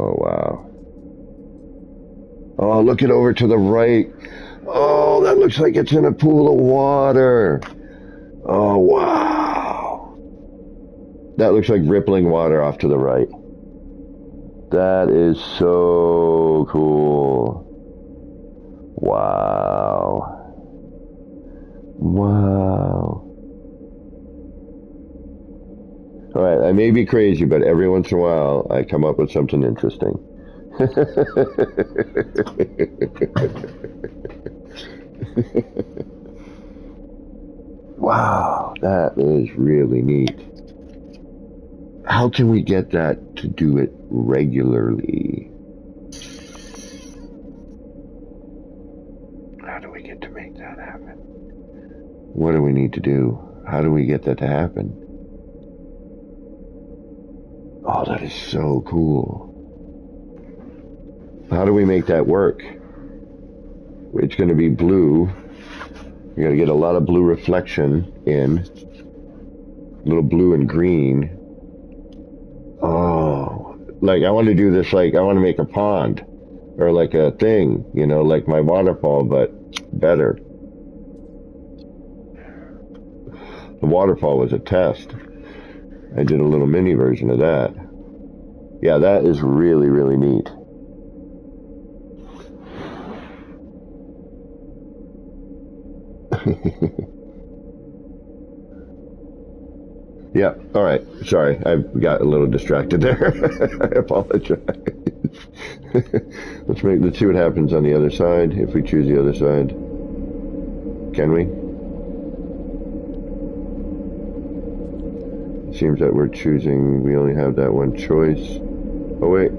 Oh, wow. Oh, look it over to the right. Oh, that looks like it's in a pool of water. Oh, wow. That looks like rippling water off to the right. That is so cool. Wow. Wow. All right, I may be crazy, but every once in a while I come up with something interesting. Wow, that is really neat. How can we get that to do it regularly? How do we get to make that happen? What do we need to do? How do we get that to happen? Oh, that is so cool. How do we make that work? It's going to be blue. You're going to get a lot of blue reflection in. A little blue and green. Oh, like I want to do this, like I want to make a pond or like a thing, you know, like my waterfall, but better. The waterfall was a test. I did a little mini version of that. Yeah, that is really, really neat. Yeah, all right. Sorry, I got a little distracted there. I apologize. Let's see what happens on the other side if we choose the other side. Can we? It seems that we're choosing, we only have that one choice. Oh, wait.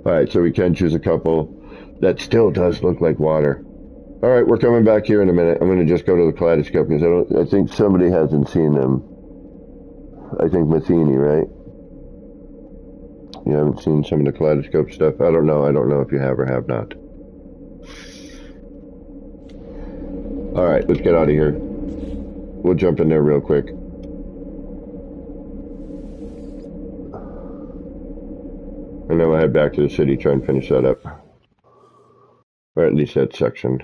All right, so we can choose a couple. That still does look like water. All right, we're coming back here in a minute. I'm going to just go to the kaleidoscope because I think somebody hasn't seen them. I think Matheny, right? You haven't seen some of the kaleidoscope stuff? I don't know. I don't know if you have or have not. All right, let's get out of here. We'll jump in there real quick. And then we'll head back to the city, try and finish that up. Or at least that section.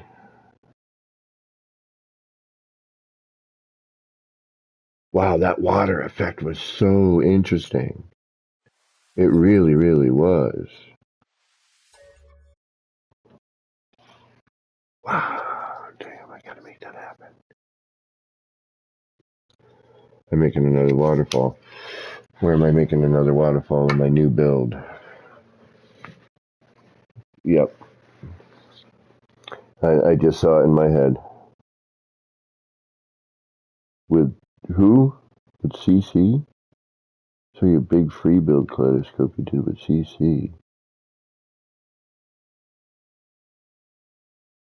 Wow, that water effect was so interesting. It really, really was. Wow, damn, I gotta make that happen. I'm making another waterfall. Where am I making another waterfall in my new build? Yep. I just saw it in my head. With who? With CC? So your big free build kaleidoscope you did with CC.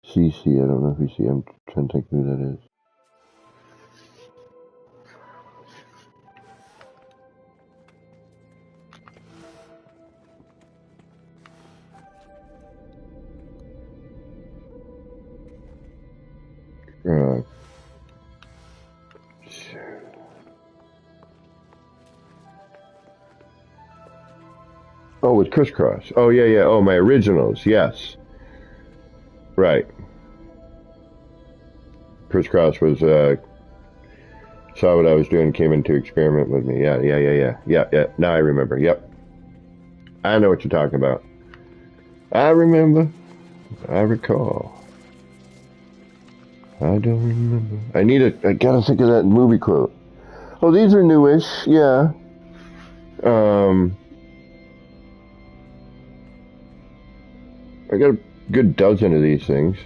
CC, I don't know if you see. I'm trying to think who that is. Oh, with Crisscross. Oh, yeah, yeah. Oh, my originals. Yes. Right. Crisscross was, saw what I was doing, came in to experiment with me. Yeah, yeah, yeah, yeah. Yeah, yeah. Now I remember. Yep. I know what you're talking about. I remember. I recall. I don't remember. I gotta think of that movie quote. Oh, these are newish. Yeah. I got a good dozen of these things.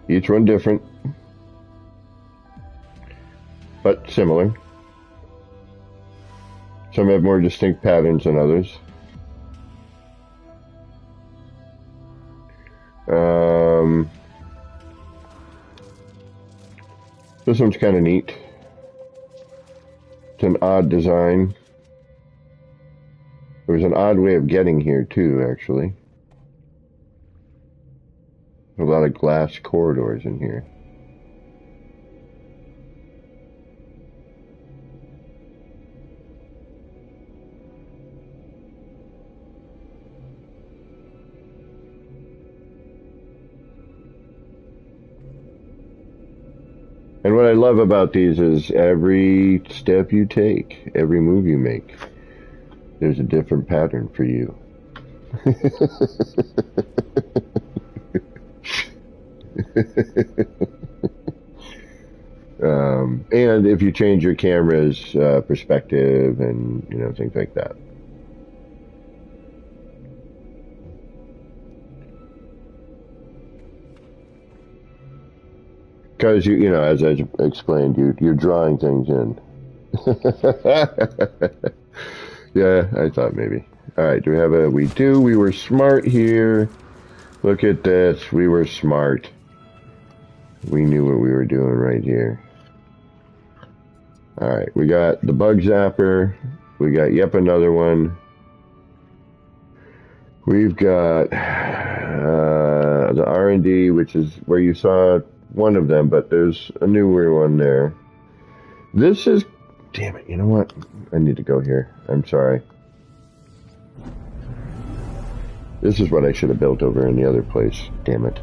Each one different, but similar. Some have more distinct patterns than others. This one's kind of neat. It's an odd design. There was an odd way of getting here too, actually. A lot of glass corridors in here. And what I love about these is every step you take, every move you make, there's a different pattern for you. And if you change your camera's perspective and, you know, things like that. Because, you know, as I explained, you're drawing things in. Yeah, I thought maybe. All right, do we have a... We do. We were smart here. Look at this. We were smart. We knew what we were doing right here. All right, we got the bug zapper. We got yep another one. We've got the R&D, which is where you saw one of them, but there's a newer one there. This is... Damn it, you know what? I need to go here. I'm sorry. This is what I should have built over in the other place. Damn it.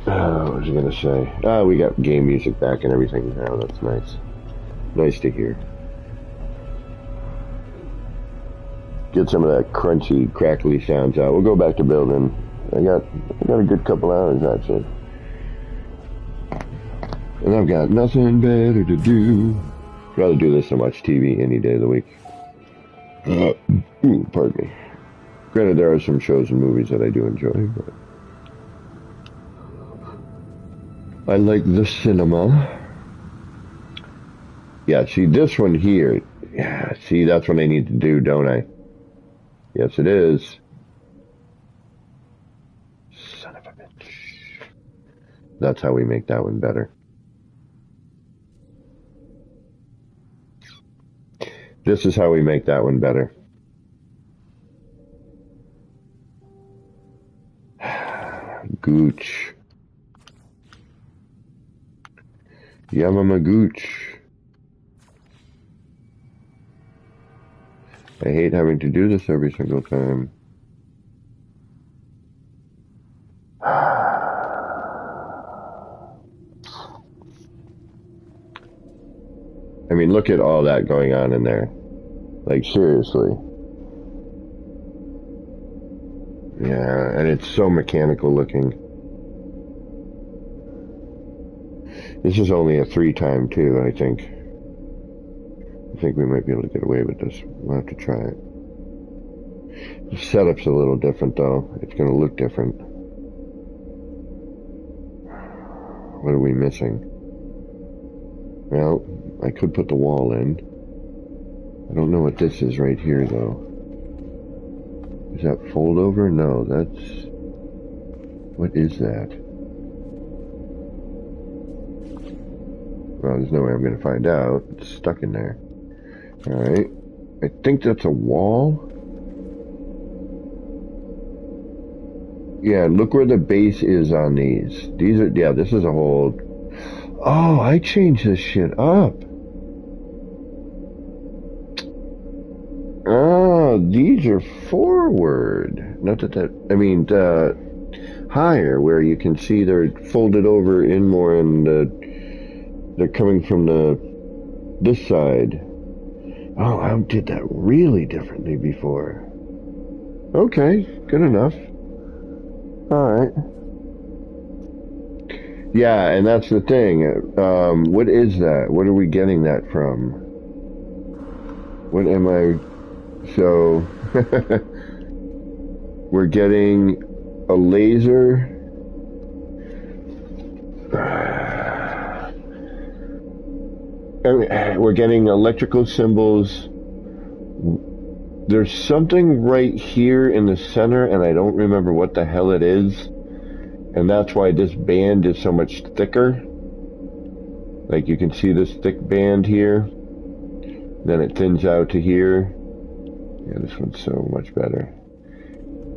What was I gonna say? We got game music back and everything now. That's nice. Nice to hear. Get some of that crunchy, crackly sounds out. We'll go back to building. I got a good couple hours actually, and I've got nothing better to do. I'd rather do this than watch TV any day of the week. Pardon me. Granted, there are some shows and movies that I do enjoy, but I like the cinema. Yeah, see this one here. Yeah, see, that's what I need to do, don't I? Yes, it is. Son of a bitch. That's how we make that one better. This is how we make that one better. Gooch. Yamamagooch. I hate having to do this every single time. I mean, look at all that going on in there. Like, seriously. Yeah, and it's so mechanical looking. This is only a 3-time too, I think. I think we might be able to get away with this. We'll have to try it. The setup's a little different though. It's going to look different. What are we missing? Well, I could put the wall in. I don't know what this is right here though. Is that fold over? No, that's... What is that? Well, there's no way I'm going to find out. It's stuck in there. Alright. I think that's a wall. Yeah, look where the base is on these. These are... Yeah, this is a whole... Oh, I changed this shit up. Oh, these are forward. Not that I mean, higher, where you can see they're folded over in more and they're coming from this side. Oh, I did that really differently before. Okay, good enough. Alright. Yeah, and that's the thing. What is that? What are we getting that from? What am I... So, we're getting a laser. We're getting electrical symbols. There's something right here in the center, and I don't remember what the hell it is. And that's why this band is so much thicker. Like you can see this thick band here. Then it thins out to here. Yeah, this one's so much better.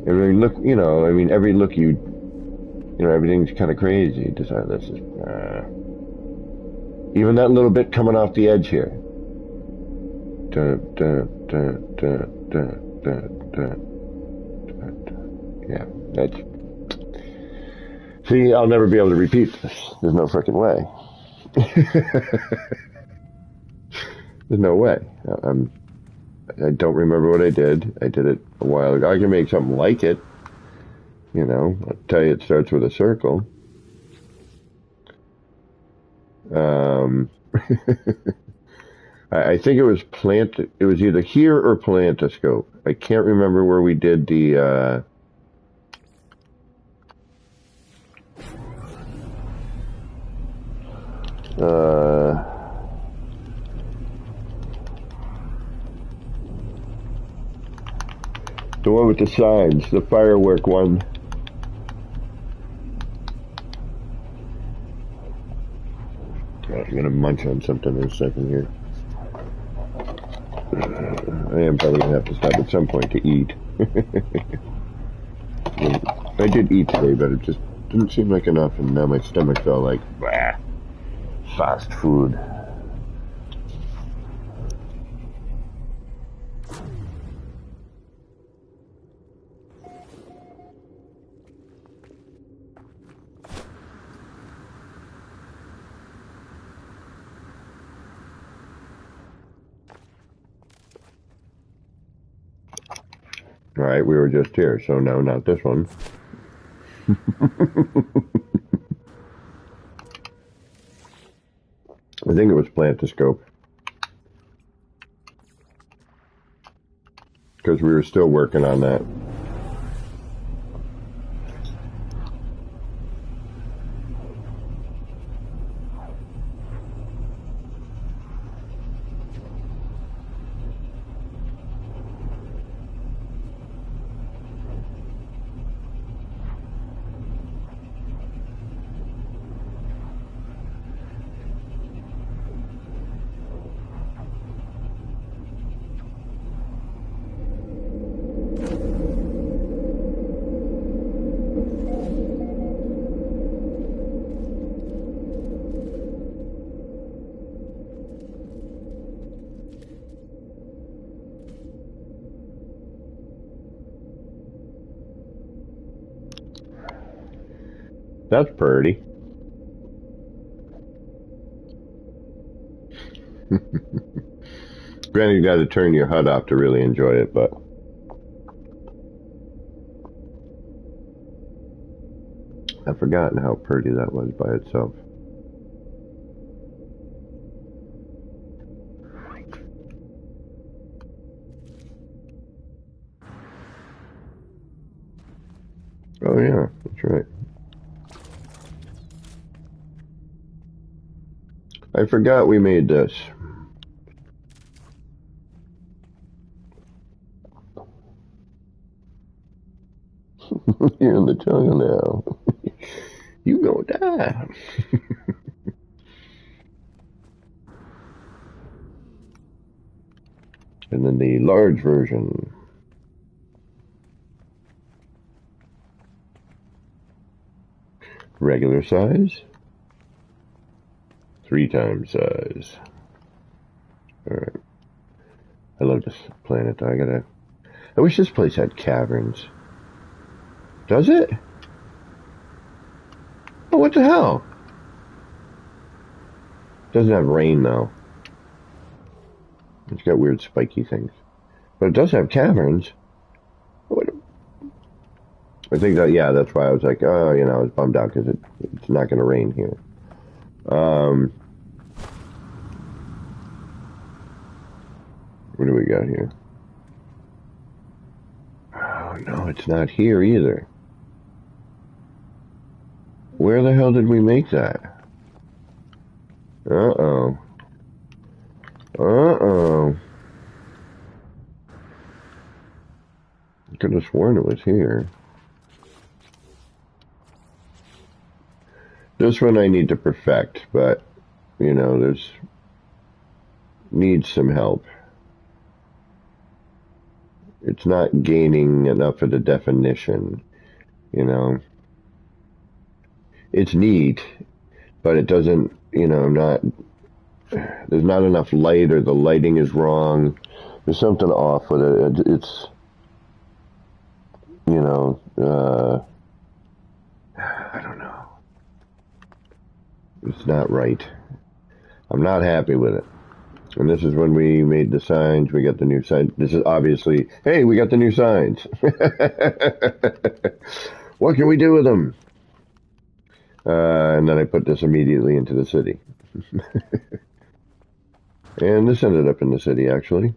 I mean, look, you know, I mean, every look you know, everything's kind of crazy. This is, even that little bit coming off the edge here. Yeah, that's... See, I'll never be able to repeat this. There's no freaking way. There's no way. I don't remember what I did. I did it a while ago. I can make something like it. You know, I'll tell you it starts with a circle. I think it was it was either here or Plantoscope. I can't remember where we did the one with the signs, the firework one. I'm gonna munch on something in a second here. I am probably gonna have to stop at some point to eat. I did eat today, but it just didn't seem like enough, and now my stomach's all like, bah, fast food. Alright, we were just here, so no, not this one. I think it was Plantoscope. Because we were still working on that. That's pretty. Granted, you got to turn your HUD off to really enjoy it, but I've forgotten how pretty that was by itself. Oh yeah, that's right. I forgot we made this. You're in the jungle now. You gonna die. And then the large version. Regular size. 3 times size. Alright. I love this planet. I wish this place had caverns. Does it? Oh, what the hell? Doesn't have rain though. It's got weird spiky things. But it does have caverns. I think that, yeah, that's why I was like, oh, you know, I was bummed out because it's not going to rain here. What do we got here? Oh, no, it's not here either. Where the hell did we make that? Uh-oh. Uh-oh. I could have sworn it was here. This one I need to perfect, but, you know, needs some help. It's not gaining enough of the definition, you know. It's neat, but it doesn't, you know, not there's not enough light, or the lighting is wrong. There's something off with it. It's, you know, I don't know. It's not right. I'm not happy with it. And this is when we made the signs. We got the new sign. This is obviously, hey, we got the new signs. What can we do with them? And then I put this immediately into the city. And this ended up in the city, actually.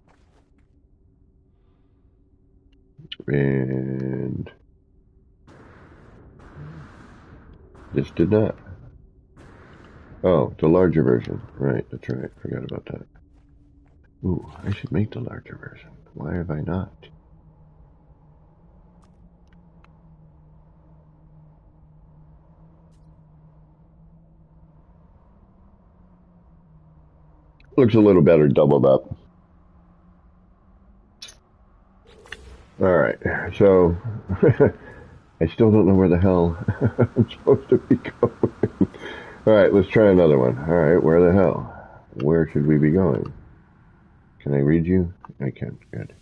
And this did not. Oh, the larger version. Right, that's right. Forgot about that. Ooh, I should make the larger version. Why have I not? Looks a little better doubled up. Alright, so I still don't know where the hell I'm supposed to be going. Alright, let's try another one. Alright, where the hell? Where should we be going? Can I read you? I can. Good.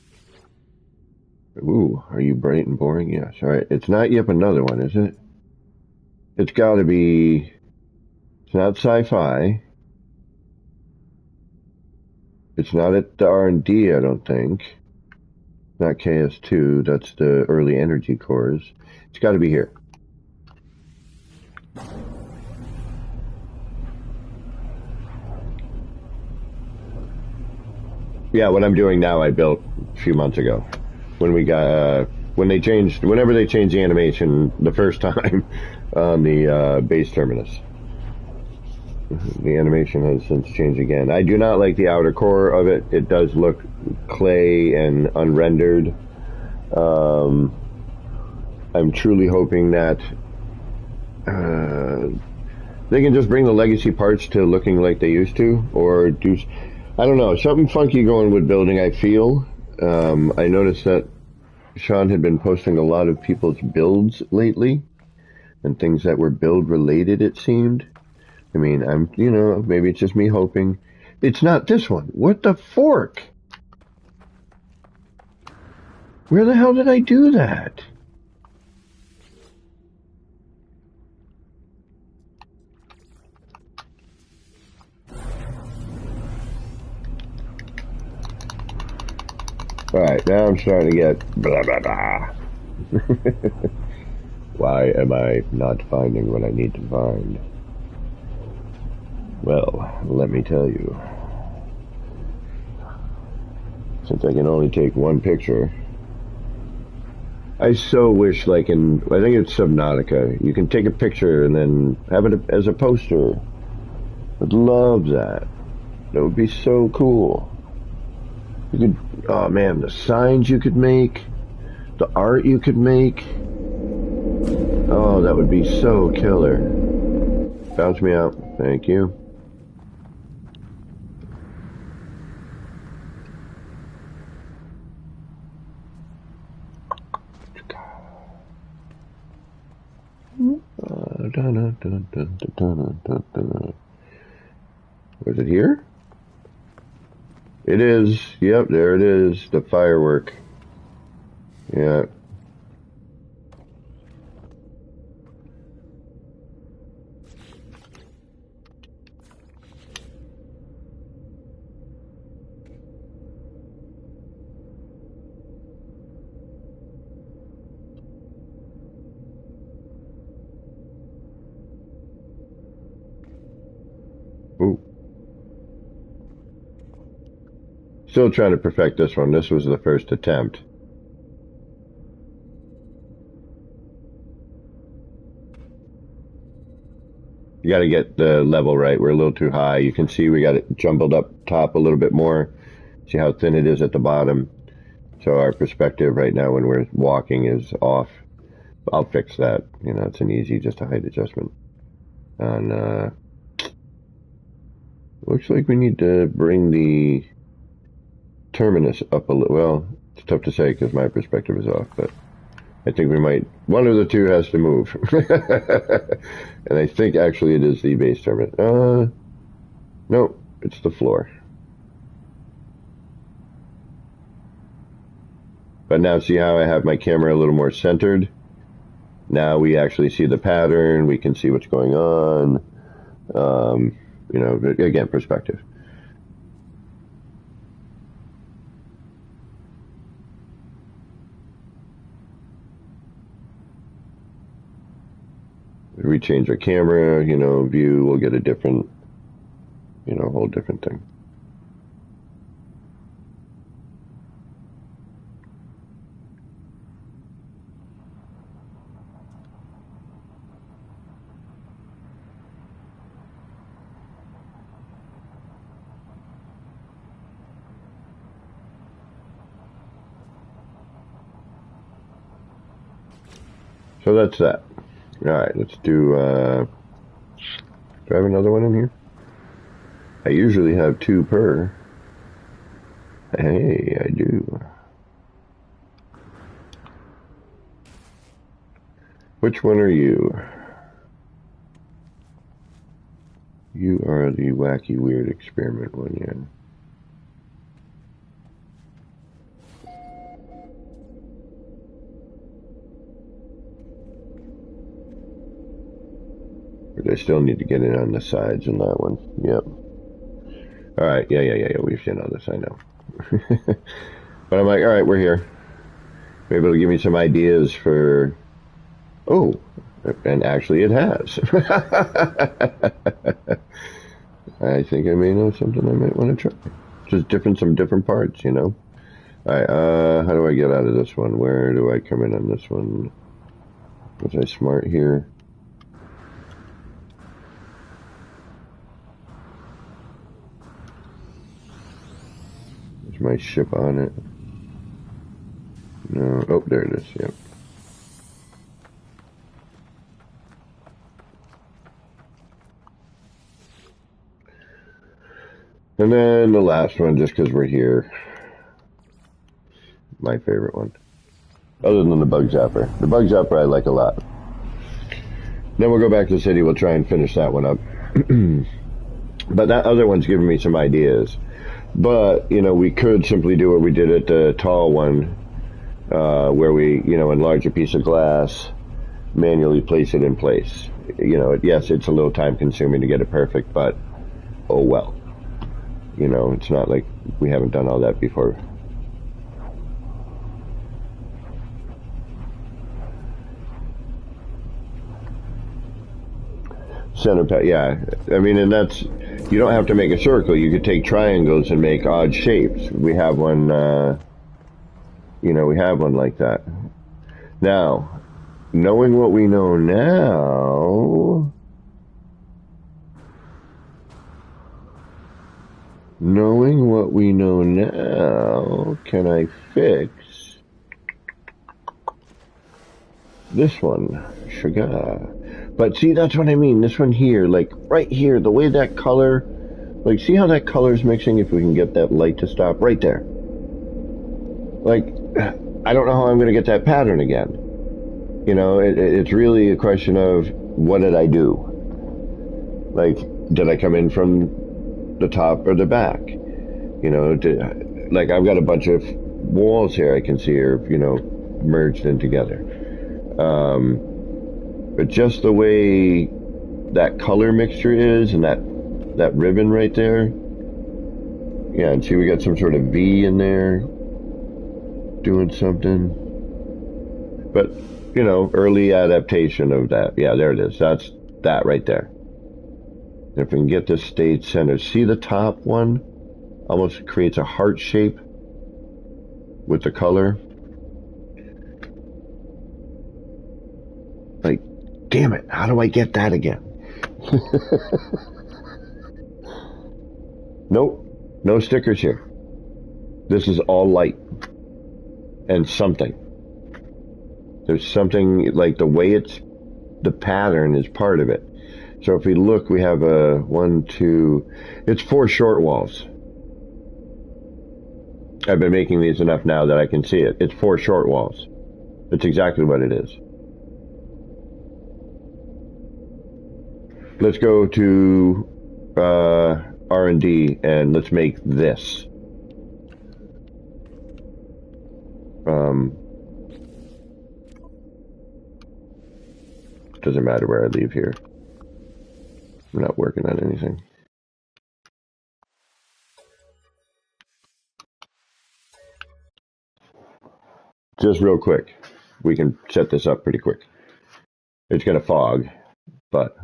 Ooh, are you bright and boring? Yes. Alright, it's not yet another one, is it? It's gotta be... It's not sci-fi. It's not at the R&D, I don't think. Not KS2, that's the early energy cores. It's gotta be here. Yeah, what I'm doing now I built a few months ago. When we got, whenever they changed the animation the first time on the base terminus. The animation has since changed again. I do not like the outer core of it. It does look clay and unrendered. I'm truly hoping that they can just bring the legacy parts to looking like they used to, or do, I don't know, something funky going with building, I feel. I noticed that Sean had been posting a lot of people's builds lately, and things that were build related, it seemed. I mean, maybe it's just me hoping. It's not this one. What the fork? Where the hell did I do that? Alright, now I'm starting to get blah blah blah. Why am I not finding what I need to find? Well, let me tell you. Since I can only take one picture, I so wish, like in, I think it's Subnautica, you can take a picture and then have it as a poster. I'd love that. That would be so cool. You could, oh man, the signs you could make, the art you could make. Oh, that would be so killer. Bounce me out. Thank you. Was it here? It is. Yep, there it is. The firework. Yeah. Ooh. Still trying to perfect this one. This was the first attempt. You got to get the level right. We're a little too high. You can see we got it jumbled up top a little bit more. See how thin it is at the bottom. So our perspective right now when we're walking is off. I'll fix that. You know, it's an easy, just a height adjustment. And looks like we need to bring the terminus up a little. Well, it's tough to say because my perspective is off, but I think we might, one of the two has to move. And I think actually it is the base terminus. No, It's the floor. But now see how I have my camera a little more centered? Now we actually see the pattern. We can see what's going on. You know, again, perspective. If we change our camera, you know, view, we'll get a different, you know, whole different thing. So that's that. All right, let's do I have another one in here? I usually have 2 per. Hey, I do. Which one are you? You are the wacky, weird experiment one, yeah. But I still need to get in on the sides in that one. Yep. Alright, yeah. We've seen all this, I know. But I'm like, alright, we're here. Maybe it'll give me some ideas for... Oh, and actually it has. I think I may know something I might want to try. Just some different parts, you know? Alright, how do I get out of this one? Where do I come in on this one? Was I smart here? My ship on it. No. Oh, there it is. Yep. And then the last one, just because we're here. My favorite one. Other than the bug zapper. The bug zapper I like a lot. Then we'll go back to the city. We'll try and finish that one up. But that other one's giving me some ideas. But, you know, we could simply do what we did at the tall one, where we, you know, enlarge a piece of glass, manually place it in place. You know, yes, it's a little time consuming to get it perfect, but oh well. You know, it's not like we haven't done all that before. Center pad, yeah. I mean, and that's, you don't have to make a circle. You could take triangles and make odd shapes. We have one, you know, we have one like that. Now, knowing what we know now, can I fix this one? Sugar. But see, that's what I mean. This one here, like right here, the way that color, like see how that color's mixing? If we can get that light to stop right there. Like, I don't know how I'm going to get that pattern again. You know, it's really a question of what did I do? Like, did I come in from the top or the back? You know, like I've got a bunch of walls here I can see are, you know, merged in together. But just the way that color mixture is and that ribbon right there. Yeah, and see we got some sort of V in there doing something. But, you know, early adaptation of that. Yeah, there it is. That's that right there. And if we can get this stayed center. See the top one? Almost creates a heart shape with the color. Like, damn it, how do I get that again? Nope, no stickers here. This is all light. And something. There's something, like the way the pattern is part of it. So if we look, we have a 1, 2, it's 4 short walls. I've been making these enough now that I can see it. It's 4 short walls. That's exactly what it is. Let's go to R&D and let's make this. Doesn't matter where I leave here. I'm not working on anything. Just real quick, we can set this up pretty quick. It's gonna fog, but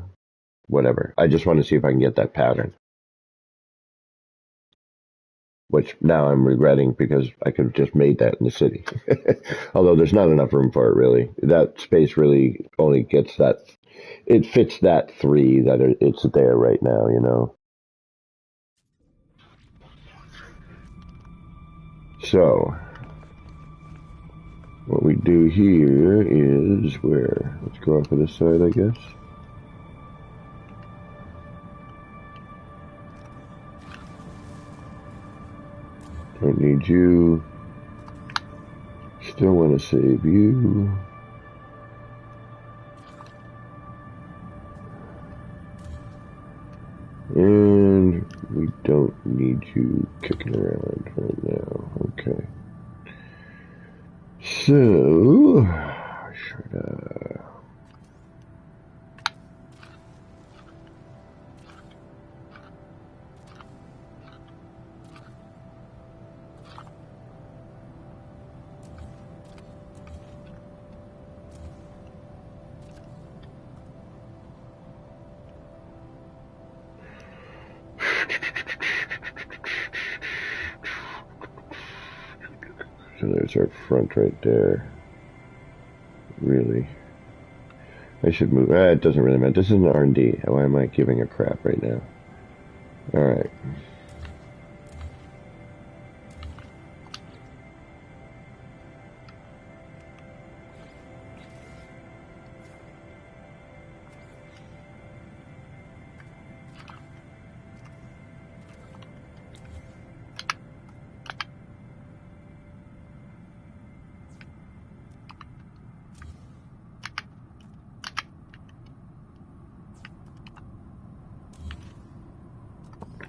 whatever. I just want to see if I can get that pattern. Which now I'm regretting because I could have just made that in the city. Although there's not enough room for it really. That space really only gets that, it fits that 3 that it's there right now, you know. So, what we do here is where, let's go off of this side, I guess. Don't need you. Still want to save you. And we don't need you kicking around right now. Okay. So, should So there's our front right there. Really. I should move. It doesn't really matter. This is an R&D. Why am I giving a crap right now? Alright.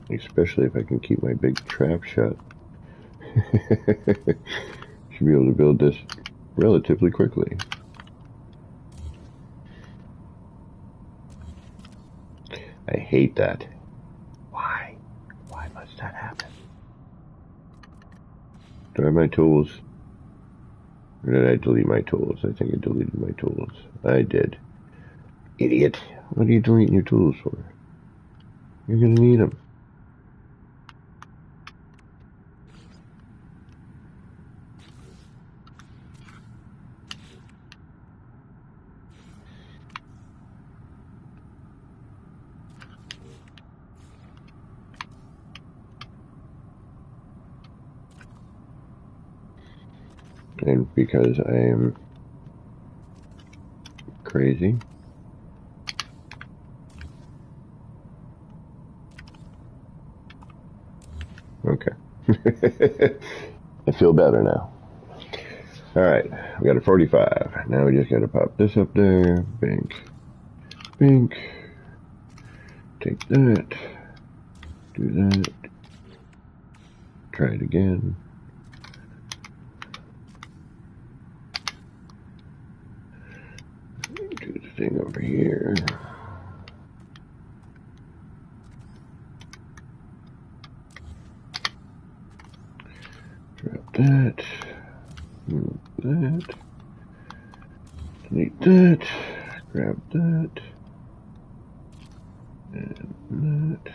Especially if I can keep my big trap shut. Should be able to build this relatively quickly. I hate that. Why? Why must that happen? Do I have my tools? Or did I delete my tools? I think I deleted my tools. I did. Idiot. What are you deleting your tools for? You're gonna need them. And because I am crazy. Okay. I feel better now. Alright, we got a 45. Now we just gotta pop this up there. Bink. Bink. Take that. Do that. Try it again. Do the thing over here. Drop that. Move that. Delete that. Grab that. And that.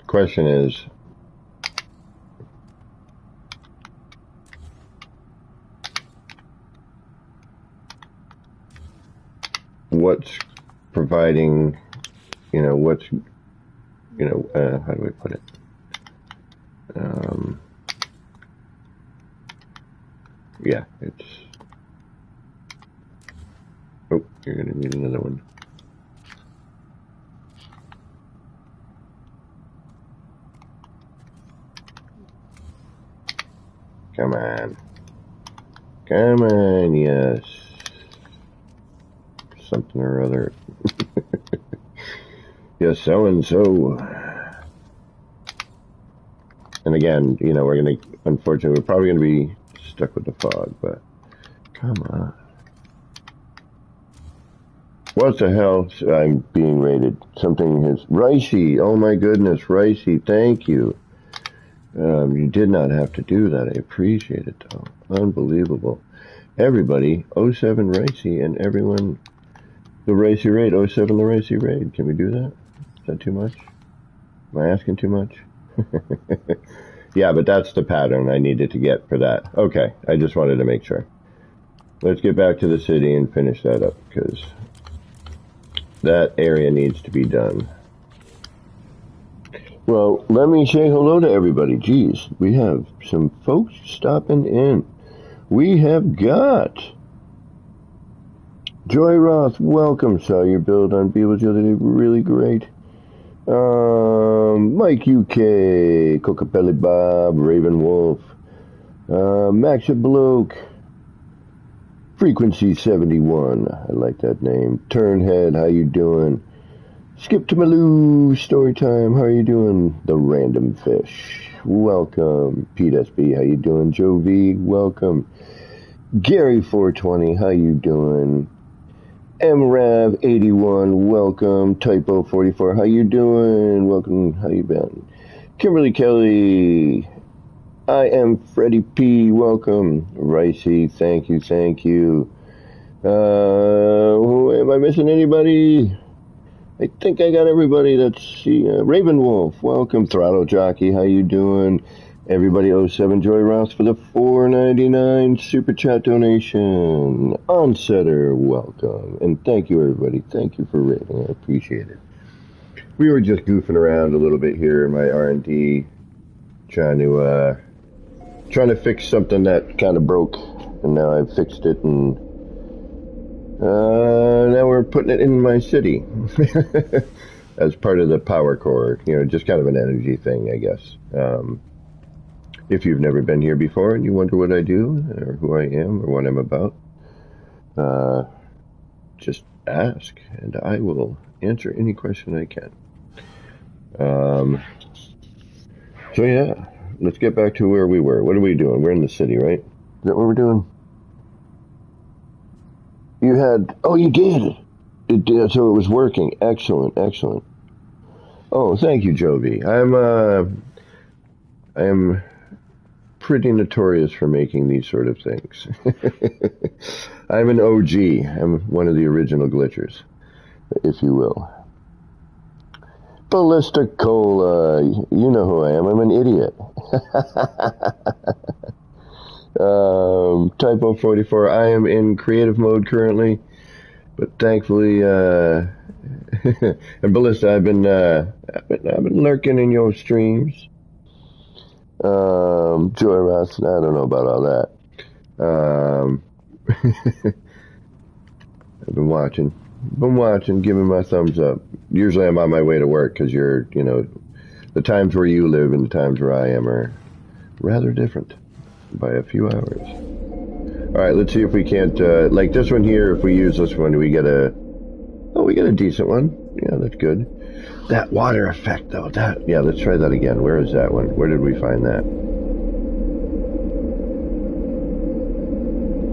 question is, what's providing, what's, how do I put it? Yeah, it's, oh, you're going to need another one. Come on. Come on, yes. Something or other. Yes, so-and-so. And again, we're going to, unfortunately, we're probably going to be stuck with the fog, but come on. What the hell? I'm being rated. Something has... Ricey, oh my goodness, Ricey, thank you. You did not have to do that. I appreciate it, though. Unbelievable. Everybody, 07 Ricey, and everyone, the Ricey raid, 07 the Ricey raid. Can we do that? Is that too much? Am I asking too much? Yeah, but that's the pattern I needed to get for that. Okay, I just wanted to make sure. Let's get back to the city and finish that up, because that area needs to be done. Well, let me say hello to everybody. Geez, we have some folks stopping in. We have got Joy Roth. Welcome. Saw your build on Beebles the other day. Really great. Mike UK, Cocapelli Bob, Raven Wolf, Maxa Bloke, Frequency 71. I like that name. Turnhead, how you doing? Skip to Maloo, Storytime, how are you doing? The Random Fish, welcome. Pete SB, how you doing? Joe V, welcome. Gary 420, how you doing? MRav 81, welcome. Typo 44, how you doing? Welcome, how you been? Kimberly Kelly, I am Freddie P, welcome. Ricey, thank you. Am I missing anybody? I think I got everybody. Let's see. Raven Wolf, welcome. Throttle Jockey, how you doing? Everybody 07 Joy Ross for the $4.99 super chat donation. Onsetter, welcome. And thank you, everybody. Thank you for rating. I appreciate it. We were just goofing around a little bit here in my R&D, trying to fix something that kind of broke, and now I've fixed it, and now we're putting it in my city as part of the power core, just kind of an energy thing, I guess. If you've never been here before and you wonder what I do or who I am or what I'm about, just ask and I will answer any question I can. So yeah, let's get back to where we were. What are we doing? We're in the city, right? Is that what we're doing? You had, oh, you did. It did, so it was working. Excellent. Oh, thank you, Jovi. I am pretty notorious for making these sort of things. I'm an OG. I'm one of the original glitchers, if you will. Ballista Cola, you know who I am. I'm an idiot. Typo 44, I am in creative mode currently, but thankfully, and Ballista, I've been lurking in your streams. Joy Ross, I don't know about all that. I've been watching, giving my thumbs up. Usually I'm on my way to work, because the times where you live and the times where I am are rather different by a few hours. Alright, let's see if we can't, like this one here, if we use this one, we get a decent one. Yeah, that's good. That water effect, though, yeah, let's try that again. Where is that one? Where did we find that?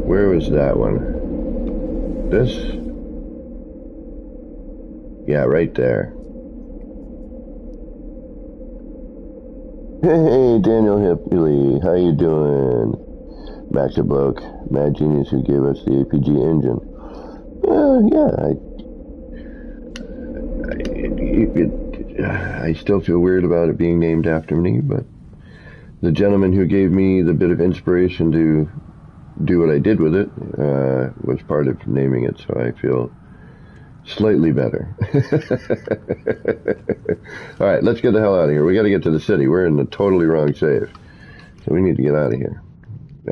Where was that one? This? Yeah, right there. Hey, Daniel Hipley, how you doing? Max Bloke, Mad Genius, who gave us the APG engine. I still feel weird about it being named after me, but the gentleman who gave me the bit of inspiration to do what I did with it was part of naming it, so I feel slightly better. All right, let's get the hell out of here. We got to get to the city. We're in the totally wrong save, so we need to get out of here.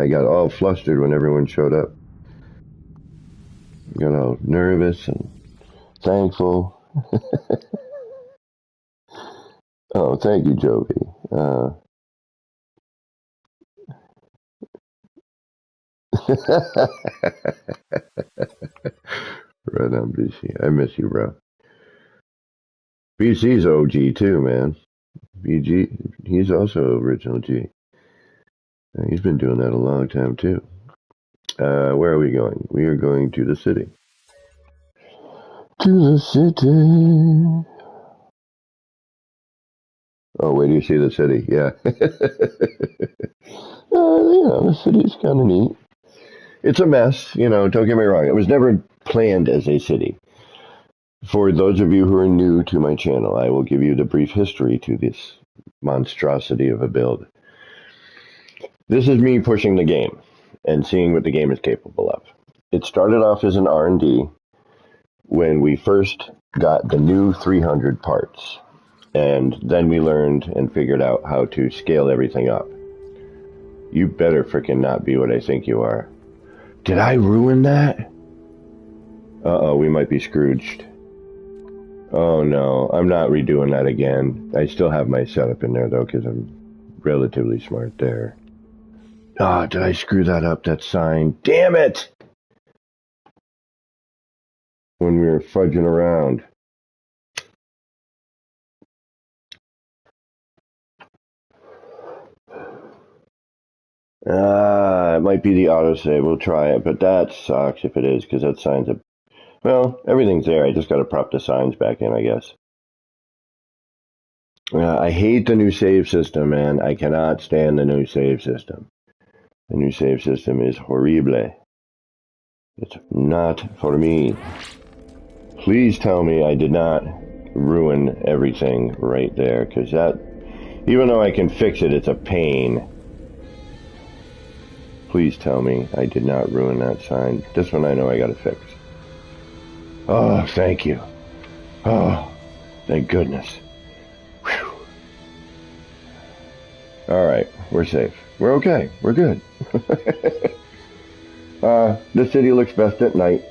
I got all flustered when everyone showed up. Got all nervous and thankful. Oh, thank you, Jovi. Right on, BC. I miss you, bro. BC's OG too, man. BG, he's also original G. He's been doing that a long time too. Where are we going? We are going to the city. To the city. Oh, wait, do you see the city? Yeah. The city's kind of neat. It's a mess, don't get me wrong. It was never planned as a city. For those of you who are new to my channel, I will give you the brief history to this monstrosity of a build. This is me pushing the game and seeing what the game is capable of. It started off as an R&D when we first got the new 300 parts. And then we learned and figured out how to scale everything up. You better frickin' not be what I think you are. Did I ruin that? Uh-oh, we might be Scrooged. Oh no, I'm not redoing that again. I still have my setup in there though, because I'm relatively smart there. Ah, did I screw that up, that sign? Damn it! When we were fudging around. It might be the autosave. We'll try it, but that sucks if it is, because that sign's a... Well, everything's there. I just got to prop the signs back in, I guess. I hate the new save system, man. I cannot stand the new save system. The new save system is horrible. It's not for me. Please tell me I did not ruin everything right there, because that... Even though I can fix it, it's a pain. Please tell me I did not ruin that sign. This one I know I gotta fix. Oh, thank you. Oh, thank goodness. Whew. Alright, we're safe. We're okay. We're good. The city looks best at night.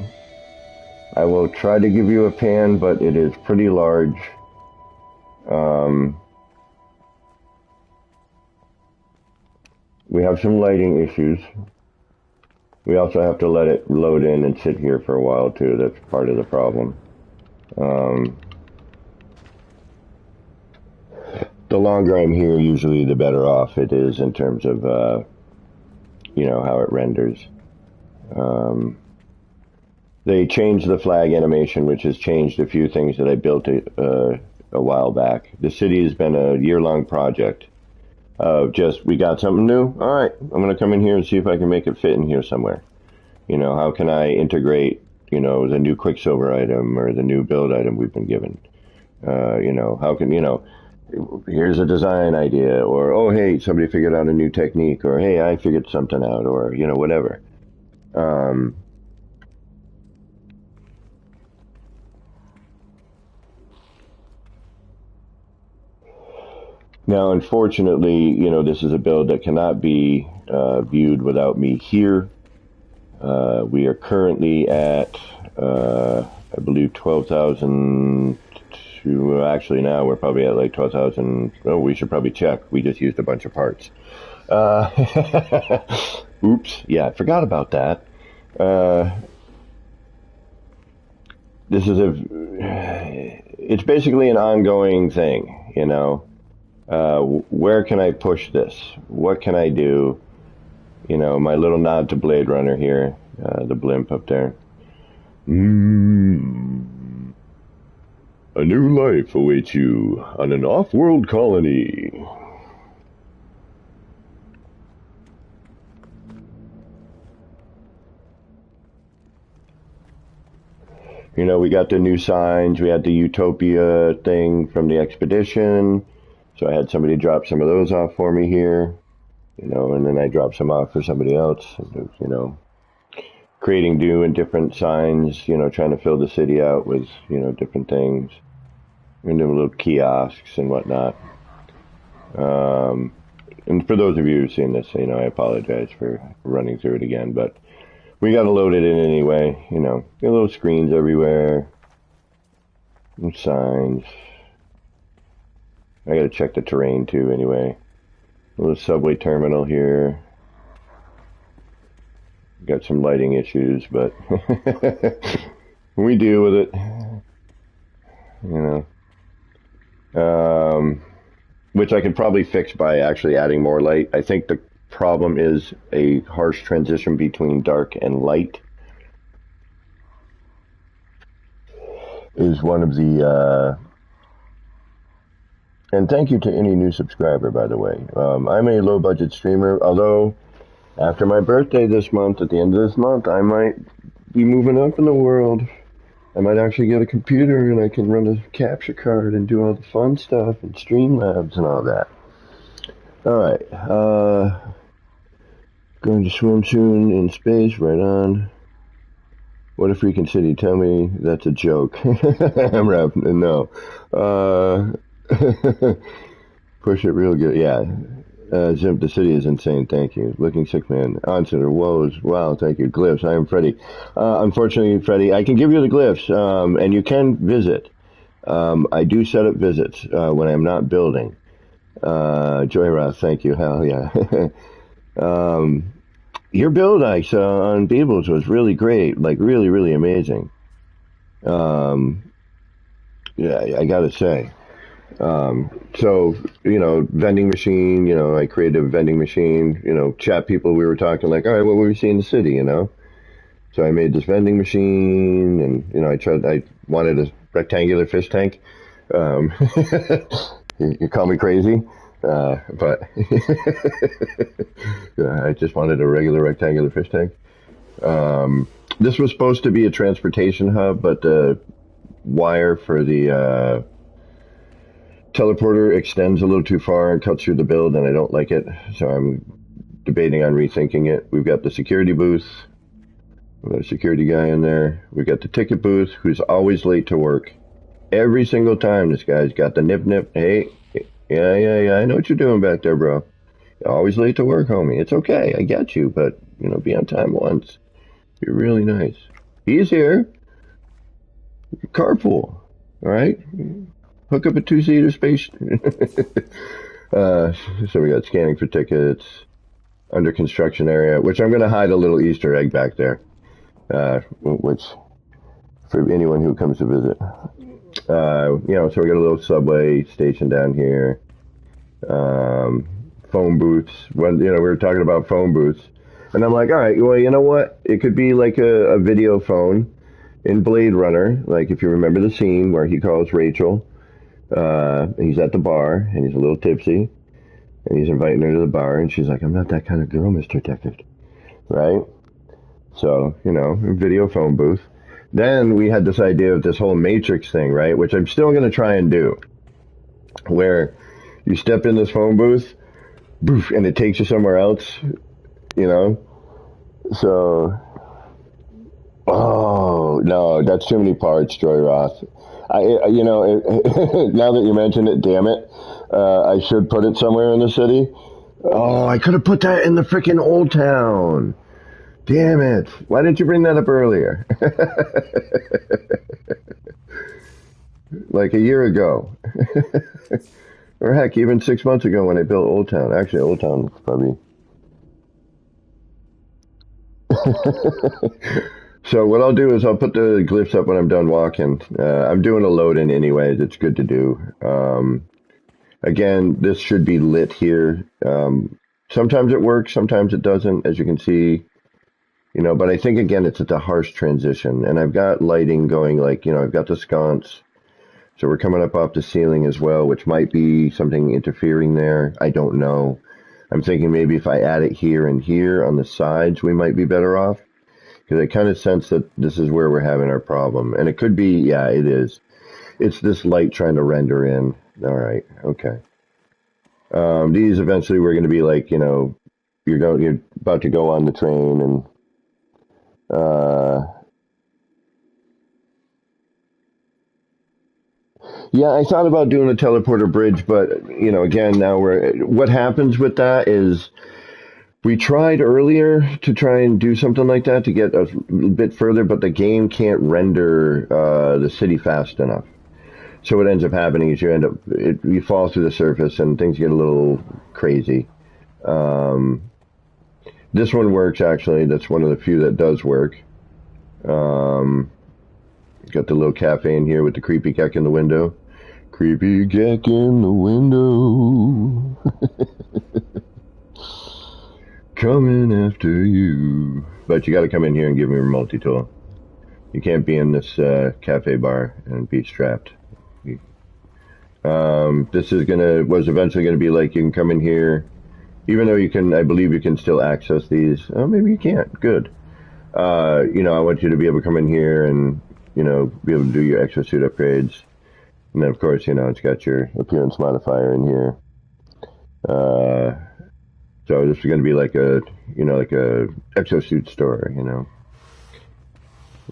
I will try to give you a pan, but it is pretty large. We have some lighting issues. We also have to let it load in and sit here for a while too. That's part of the problem. The longer I'm here, usually the better off it is in terms of, how it renders. They changed the flag animation, which has changed a few things that I built a while back. The city has been a year-long project of just, we got something new? All right, I'm going to come in here and see if I can make it fit in here somewhere. How can I integrate, the new Quicksilver item or the new build item we've been given? How can, here's a design idea, or, oh, hey, somebody figured out a new technique, or, hey, I figured something out, or, whatever. Now, unfortunately, this is a build that cannot be viewed without me here. We are currently at, I believe, 12,000 to, actually now we're probably at like 12,000. Oh, we should probably check. We just used a bunch of parts. Oops. Yeah, I forgot about that. This is it's basically an ongoing thing, where can I push this? What can I do? My little nod to Blade Runner here, the blimp up there. A new life awaits you on an off-world colony. You know, we got the new signs. We had the Utopia thing from the expedition. So I had somebody drop some of those off for me here, you know, and then I dropped some off for somebody else, you know, creating new and different signs, you know, trying to fill the city out with, you know, different things. We're doing little kiosks and whatnot. Um, and for those of you who've seen this, you know, I apologize for running through it again, but we got to load it in anyway, you know. Got little screens everywhere, and signs. I got to check the terrain too anyway. A little subway terminal here. Got some lighting issues, but we deal with it, you know. Which I could probably fix by actually adding more light. I think the problem is a harsh transition between dark and light is one of the, and thank you to any new subscriber, by the way. I'm a low budget streamer, although after my birthday this month, at the end of this month, I might be moving up in the world. I might actually get a computer and I can run a capture card and do all the fun stuff and Streamlabs and all that. Alright, going to swim soon in space, right on. What a freaking city, tell me that's a joke. I'm rapping, no. Push it real good, yeah. Zimp, the city is insane, thank you. Looking sick, man. Onsitter, woes, wow, thank you. Glyphs, I am Freddy. Unfortunately, Freddy, I can give you the glyphs, and you can visit. I do set up visits when I'm not building. Joyroth, thank you, hell yeah. Your build, Ike, on Beebles was really great, like really, really amazing. Yeah, I gotta say. So, you know, vending machine, you know, I created a vending machine, you know, chat people, we were talking like, all right, what will we see in the city, you know? So I made this vending machine and, you know, I wanted a rectangular fish tank. You call me crazy, but I just wanted a regular rectangular fish tank. This was supposed to be a transportation hub, but the wire for the, teleporter extends a little too far and cuts through the build, and I don't like it, so I'm debating on rethinking it. We've got the security booth. We've got a security guy in there. We've got the ticket booth, who's always late to work. Every single time this guy's got the nip. Hey, yeah, I know what you're doing back there, bro. You're always late to work, homie. It's okay, I get you, but, you know, be on time once. You're really nice. He's here. Carpool, all right? Hook up a two-seater space. So we got scanning for tickets, under construction area, which I'm going to hide a little Easter egg back there, which for anyone who comes to visit. You know, so we got a little subway station down here. Phone booths. When, you know, we were talking about phone booths, and I'm like, all right, well, you know what? It could be like a video phone in Blade Runner, like if you remember the scene where he calls Rachel. He's at the bar, and he's a little tipsy, and he's inviting her to the bar, and she's like, I'm not that kind of girl, Mr. Deckard. Right? So, you know, video phone booth. Then we had this idea of this whole Matrix thing, right? Which I'm still going to try and do. Where you step in this phone booth, boof, and it takes you somewhere else, you know? So, oh, no, that's too many parts, Joy Roth. You know, now that you mention it, damn it, I should put it somewhere in the city. Oh, I could have put that in the freaking Old Town. Damn it. Why didn't you bring that up earlier? Like a year ago. Or heck, even 6 months ago when I built Old Town. Actually, Old Town probably... So what I'll do is I'll put the glyphs up when I'm done walking. I'm doing a load in anyways. It's good to do. Again, this should be lit here. Sometimes it works, sometimes it doesn't, as you can see. You know, but I think, again, it's a harsh transition. And I've got lighting going, like, you know, I've got the sconce. So we're coming up off the ceiling as well, which might be something interfering there. I don't know. I'm thinking maybe if I add it here and here on the sides, we might be better off. because I kind of sense that this is where we're having our problem. And it could be, yeah, it is. It's this light trying to render in. All right, okay. These eventually we're going to be like, you're about to go on the train and yeah, I thought about doing a teleporter bridge, but again, now what happens with that is we tried earlier to try and do something like that to get a bit further, but the game can't render the city fast enough. So what ends up happening is you fall through the surface and things get a little crazy. This one works actually. That's one of the few that does work. Got the little cafe in here with the creepy geck in the window. Creepy geck in the window. Coming after you. But you got to come in here and give me a multi-tool. You can't be in this cafe bar and be strapped. This was eventually gonna be like you can come in here, even though I believe you can still access these. Oh, maybe you can't. Good. I want you to be able to come in here and be able to do your exosuit upgrades. And then, of course, it's got your appearance modifier in here. So this is going to be like a exosuit store, And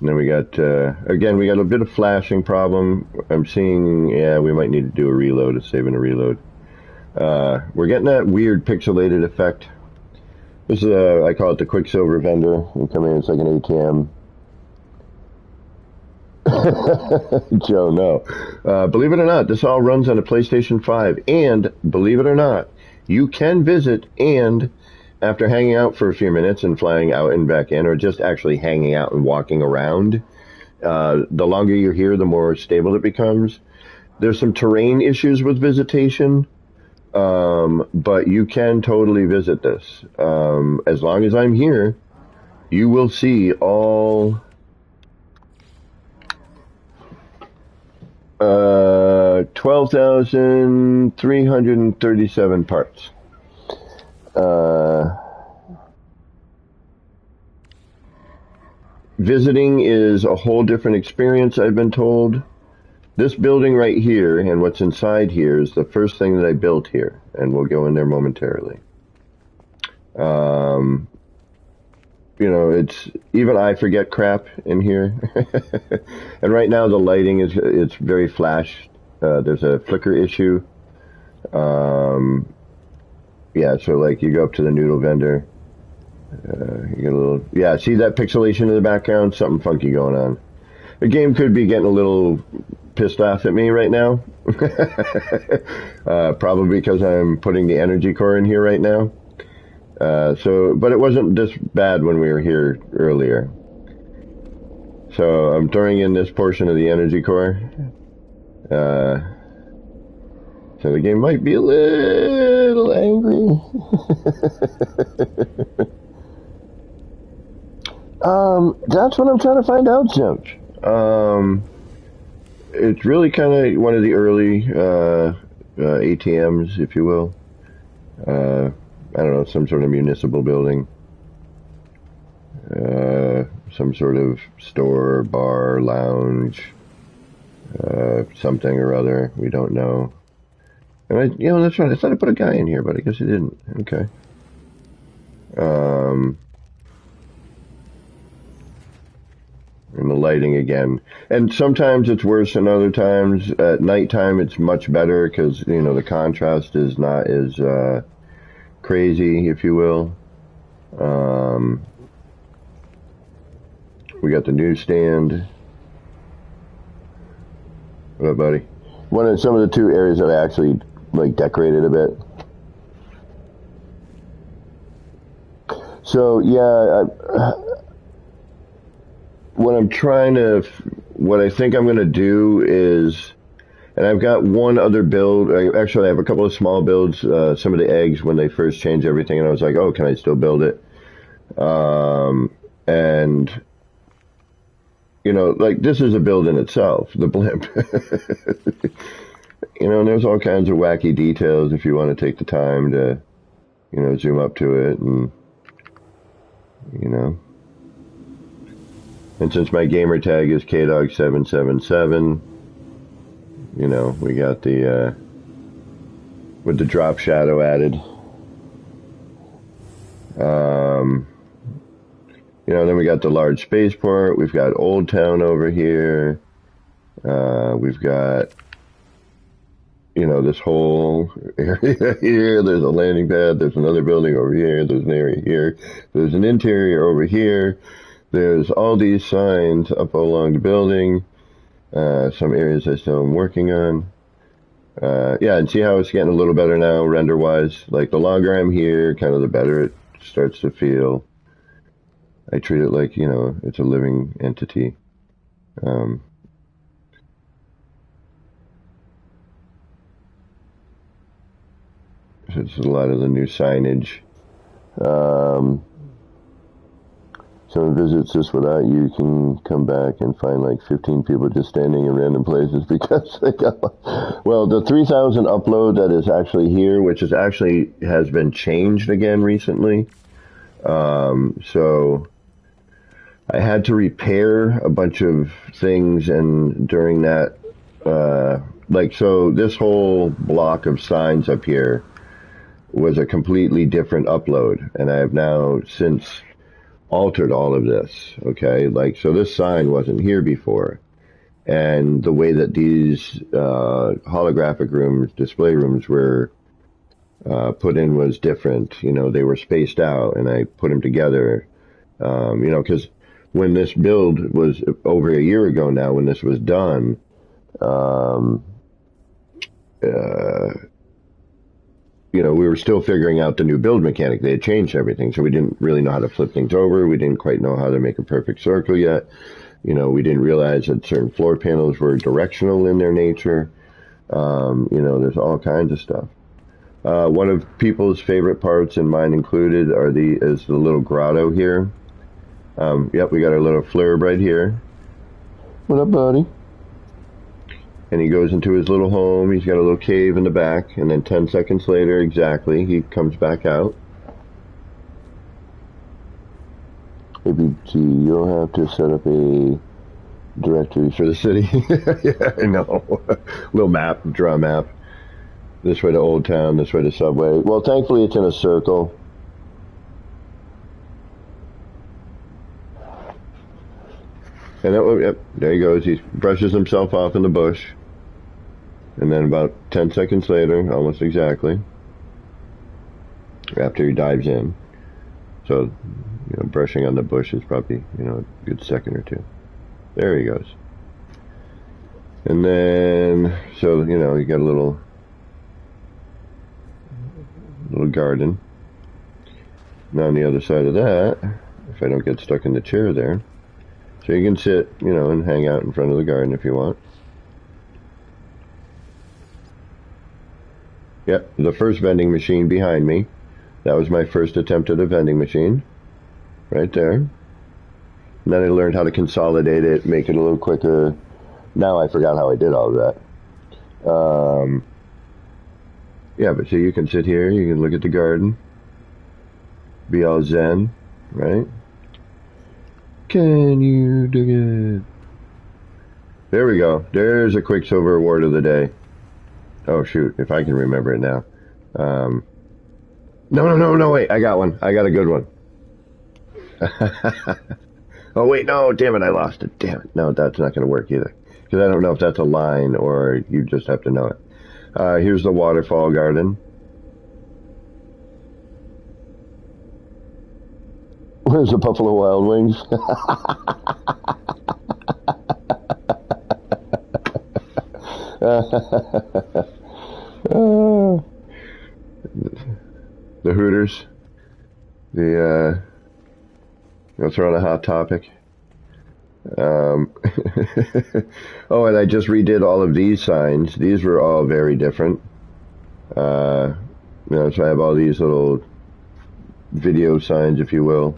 then we got, again, we got a bit of flashing problem. I'm seeing, yeah, we might need to do a reload, a save and a reload. We're getting that weird pixelated effect. This is I call it the Quicksilver vendor. You come in, it's like an ATM. Joe, no. Believe it or not, this all runs on a PlayStation 5. And, believe it or not, you can visit and, after hanging out for a few minutes and flying out and back in, or just actually hanging out and walking around, the longer you're here, the more stable it becomes. There's some terrain issues with visitation, but you can totally visit this. As long as I'm here, you will see all 12,337 parts. Visiting is a whole different experience, I've been told. This building right here and what's inside here is the first thing that I built here, and we'll go in there momentarily. It's even I forget crap in here. And right now the lighting it's very flash. There's a flicker issue. Yeah, so like you go up to the noodle vendor, you get a little, yeah, see that pixelation in the background? Something funky going on. The game could be getting a little pissed off at me right now. Probably because I'm putting the energy core in here right now. But it wasn't this bad when we were here earlier. So I'm throwing in this portion of the energy core. So the game might be a little angry. That's what I'm trying to find out, Jimch. It's really kind of one of the early ATMs, if you will. I don't know, some sort of municipal building. Some sort of store, bar, lounge, something or other. We don't know. And that's right. I thought I put a guy in here, but I guess I didn't. Okay. And the lighting again. And sometimes it's worse than other times. At nighttime, it's much better because, the contrast is not as crazy, if you will. We got the newsstand. What up, buddy? Some of the two areas that I actually decorated a bit. So yeah, what I think I'm going to do is, and I've got one other build. Actually, I have a couple of small builds. Some of the eggs when they first changed everything, and I was like, oh, can I still build it? And this is a build in itself, the blimp. And there's all kinds of wacky details if you want to take the time to, zoom up to it and, And since my gamer tag is KDog777, you know, we got the, with the drop shadow added. You know, then we got the large spaceport. We've got Old Town over here. We've got, you know, this whole area here. There's a landing pad. There's another building over here. There's an area here. There's an interior over here. There's all these signs up along the building. Some areas I still am working on. Yeah, and see how it's getting a little better now, render-wise? Like, the longer I'm here, kind of the better it starts to feel. I treat it like, you know, it's a living entity. It's a lot of the new signage. Someone visits this without you can come back and find like 15 people just standing in random places because they got, well, the 3,000 upload that is actually here, which is actually has been changed again recently. So I had to repair a bunch of things, and during that, like, so this whole block of signs up here was a completely different upload, and I have now since altered all of this, okay? Like, so this sign wasn't here before, and the way that these holographic rooms, display rooms were put in was different. You know, they were spaced out, and I put them together, you know, because when this build was over a year ago now, when this was done, you know, we were still figuring out the new build mechanic. They had changed everything, so we didn't really know how to flip things over. We didn't quite know how to make a perfect circle yet. You know, we didn't realize that certain floor panels were directional in their nature. You know, there's all kinds of stuff. One of people's favorite parts, and mine included, is the little grotto here. Yep, we got our little flurb right here. What up, buddy? And he goes into his little home. He's got a little cave in the back, and then 10 seconds later, exactly, he comes back out. Maybe, gee, you'll have to set up a directory for the city. Yeah, I know. Little map, draw a map. This way to Old Town, this way to Subway. Well, thankfully, it's in a circle. And yep, there he goes. He brushes himself off in the bush. And then about 10 seconds later, almost exactly, after he dives in. So, you know, brushing on the bush is probably, you know, a good second or two. There he goes. And then, so, you know, you got a little garden. Now on the other side of that, if I don't get stuck in the chair there, so you can sit, you know, and hang out in front of the garden if you want. Yep, the first vending machine behind me. That was my first attempt at a vending machine. Right there. And then I learned how to consolidate it, make it a little quicker. Now I forgot how I did all of that. Yeah, but so you can sit here, you can look at the garden, be all zen, right? Can you dig it? There we go. There's a Quicksilver Award of the day. Oh, shoot, if I can remember it now. No, wait, I got one. I got a good one. Oh, wait, no, damn it, I lost it. Damn it. No, that's not going to work either. Because I don't know if that's a line or you just have to know it. Here's the waterfall garden. Where's the Buffalo Wild Wings? The Hooters. Let's throw on a hot topic. Oh, and I just redid all of these signs. These were all very different. You know, so I have all these little video signs, if you will.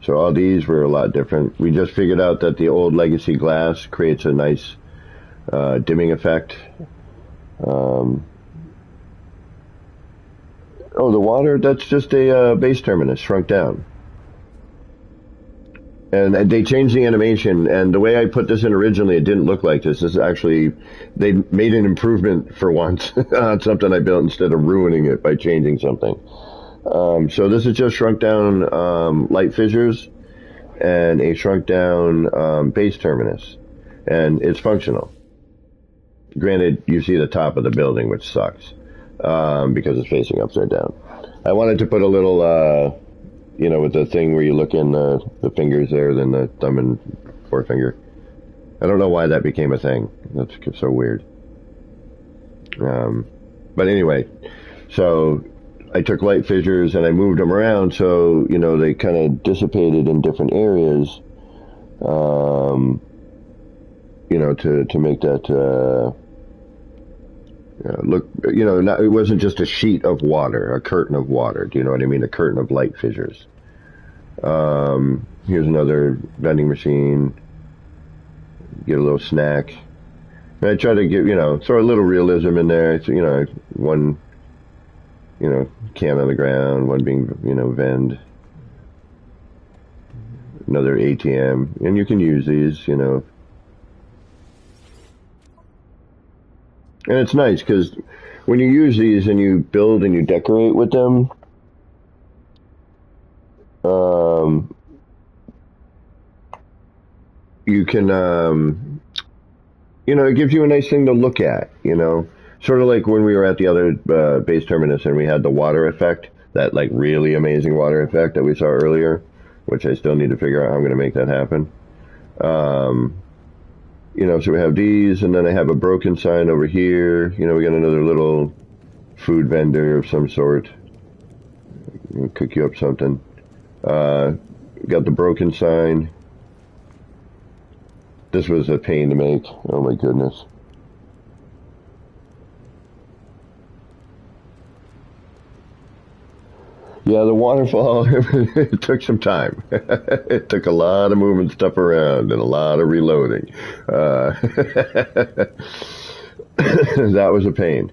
So all these were a lot different. We just figured out that the old legacy glass creates a nice dimming effect. Oh, the water, that's just a base terminus shrunk down. And they changed the animation, and the way I put this in originally, it didn't look like this. This is actually, they made an improvement for once on something I built instead of ruining it by changing something. So this is just shrunk down light fissures and a shrunk down base terminus, and it's functional. Granted, you see the top of the building, which sucks because it's facing upside down. I wanted to put a little, with the thing where you look in the fingers there, then the thumb and forefinger. I don't know why that became a thing. That's so weird. But anyway, so I took light fissures and I moved them around so, they kind of dissipated in different areas, to make that look, it wasn't just a sheet of water, a curtain of water. Do you know what I mean? A curtain of light fissures. Here's another vending machine. Get a little snack. And I try to get, throw a little realism in there. So, one, can on the ground, one being, vend. Another ATM. And you can use these, And it's nice because when you use these and you build and you decorate with them, you can, it gives you a nice thing to look at, sort of like when we were at the other base terminus and we had the water effect, that like really amazing water effect that we saw earlier, which I still need to figure out how I'm going to make that happen. So we have these, and then I have a broken sign over here. We got another little food vendor of some sort. Cook you up something. Got the broken sign. This was a pain to make. Oh my goodness. Yeah, the waterfall, it took some time. It took a lot of moving stuff around and a lot of reloading. That was a pain.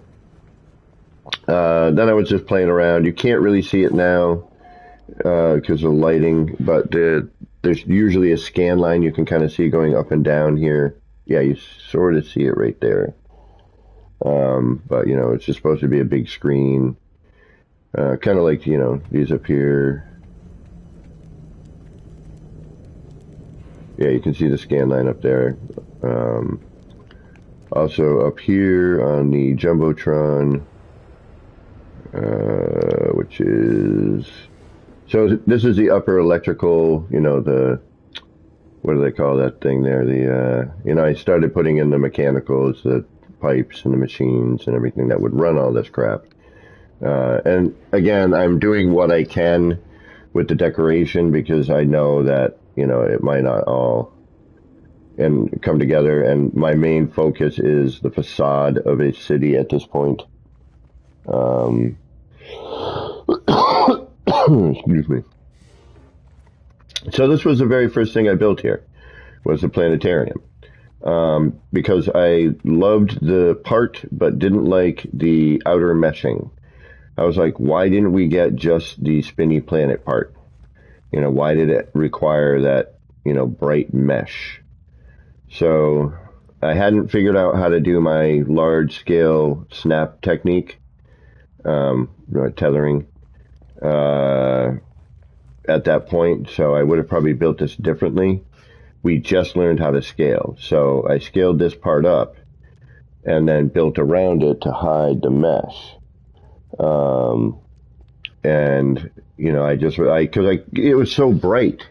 Then I was just playing around. You can't really see it now because of lighting, but there's usually a scan line you can kind of see going up and down here. Yeah, you sort of see it right there. But, it's just supposed to be a big screen. Kind of like, these up here. Yeah, you can see the scan line up there. Also up here on the Jumbotron, which is... So this is the upper electrical, what do they call that thing there? I started putting in the mechanicals, the pipes and the machines and everything that would run all this crap. And again, I'm doing what I can with the decoration because I know that, it might not all come together. And my main focus is the facade of a city at this point. Excuse me. So this was the very first thing I built here, was the planetarium. Because I loved the part, but didn't like the outer meshing. I was like, why didn't we get just the spinny planet part? Why did it require that, bright mesh? So I hadn't figured out how to do my large scale snap technique, tethering, at that point. So I would have probably built this differently. We just learned how to scale. So I scaled this part up and then built around it to hide the mesh. It was so bright,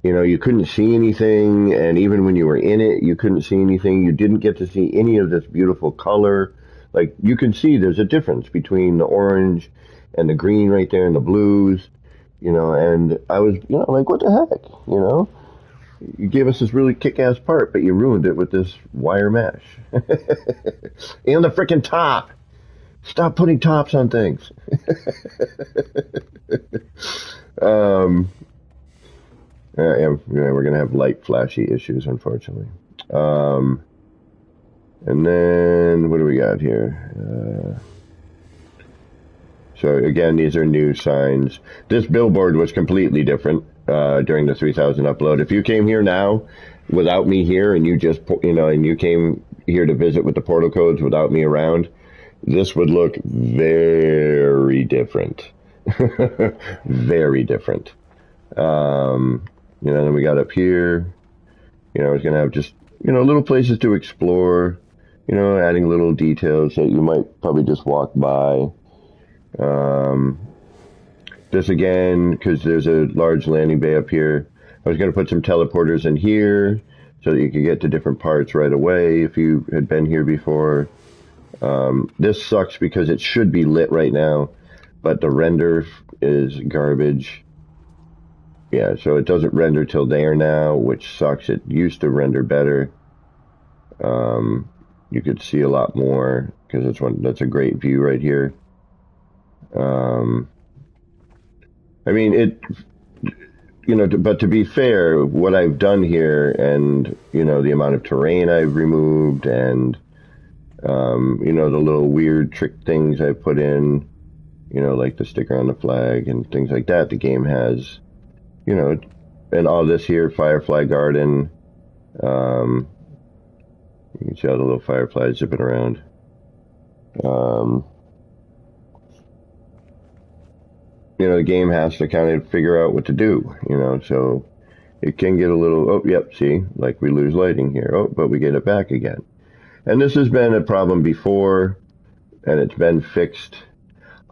you couldn't see anything. And even when you were in it, you couldn't see anything. You didn't get to see any of this beautiful color. Like you can see there's a difference between the orange and the green right there and the blues, and I was, like, what the heck, you gave us this really kick-ass part, but you ruined it with this wire mesh. And the frickin' top. Stop putting tops on things. Yeah, we're going to have light flashy issues, unfortunately. And then, what do we got here? So again, these are new signs. This billboard was completely different. during the 3000 upload. If you came here now without me here and you just, and you came here to visit with the portal codes without me around, this would look very different. Very different. Then we got up here, it's going to have just, little places to explore, adding little details that you might probably just walk by. This again, because there's a large landing bay up here, I was going to put some teleporters in here so that you could get to different parts right away if you had been here before. This sucks because it should be lit right now, but the render is garbage. Yeah, so it doesn't render till there now, which sucks. It used to render better. You could see a lot more because that's a great view right here. But to be fair, what I've done here and, the amount of terrain I've removed and, the little weird trick things I put in, like the sticker on the flag and things like that, the game has, and all this here, Firefly Garden, you can see all the little fireflies zipping around. The game has to kind of figure out what to do, so it can get a little, oh, yep, see, like we lose lighting here, oh, but we get it back again. And this has been a problem before, and it's been fixed.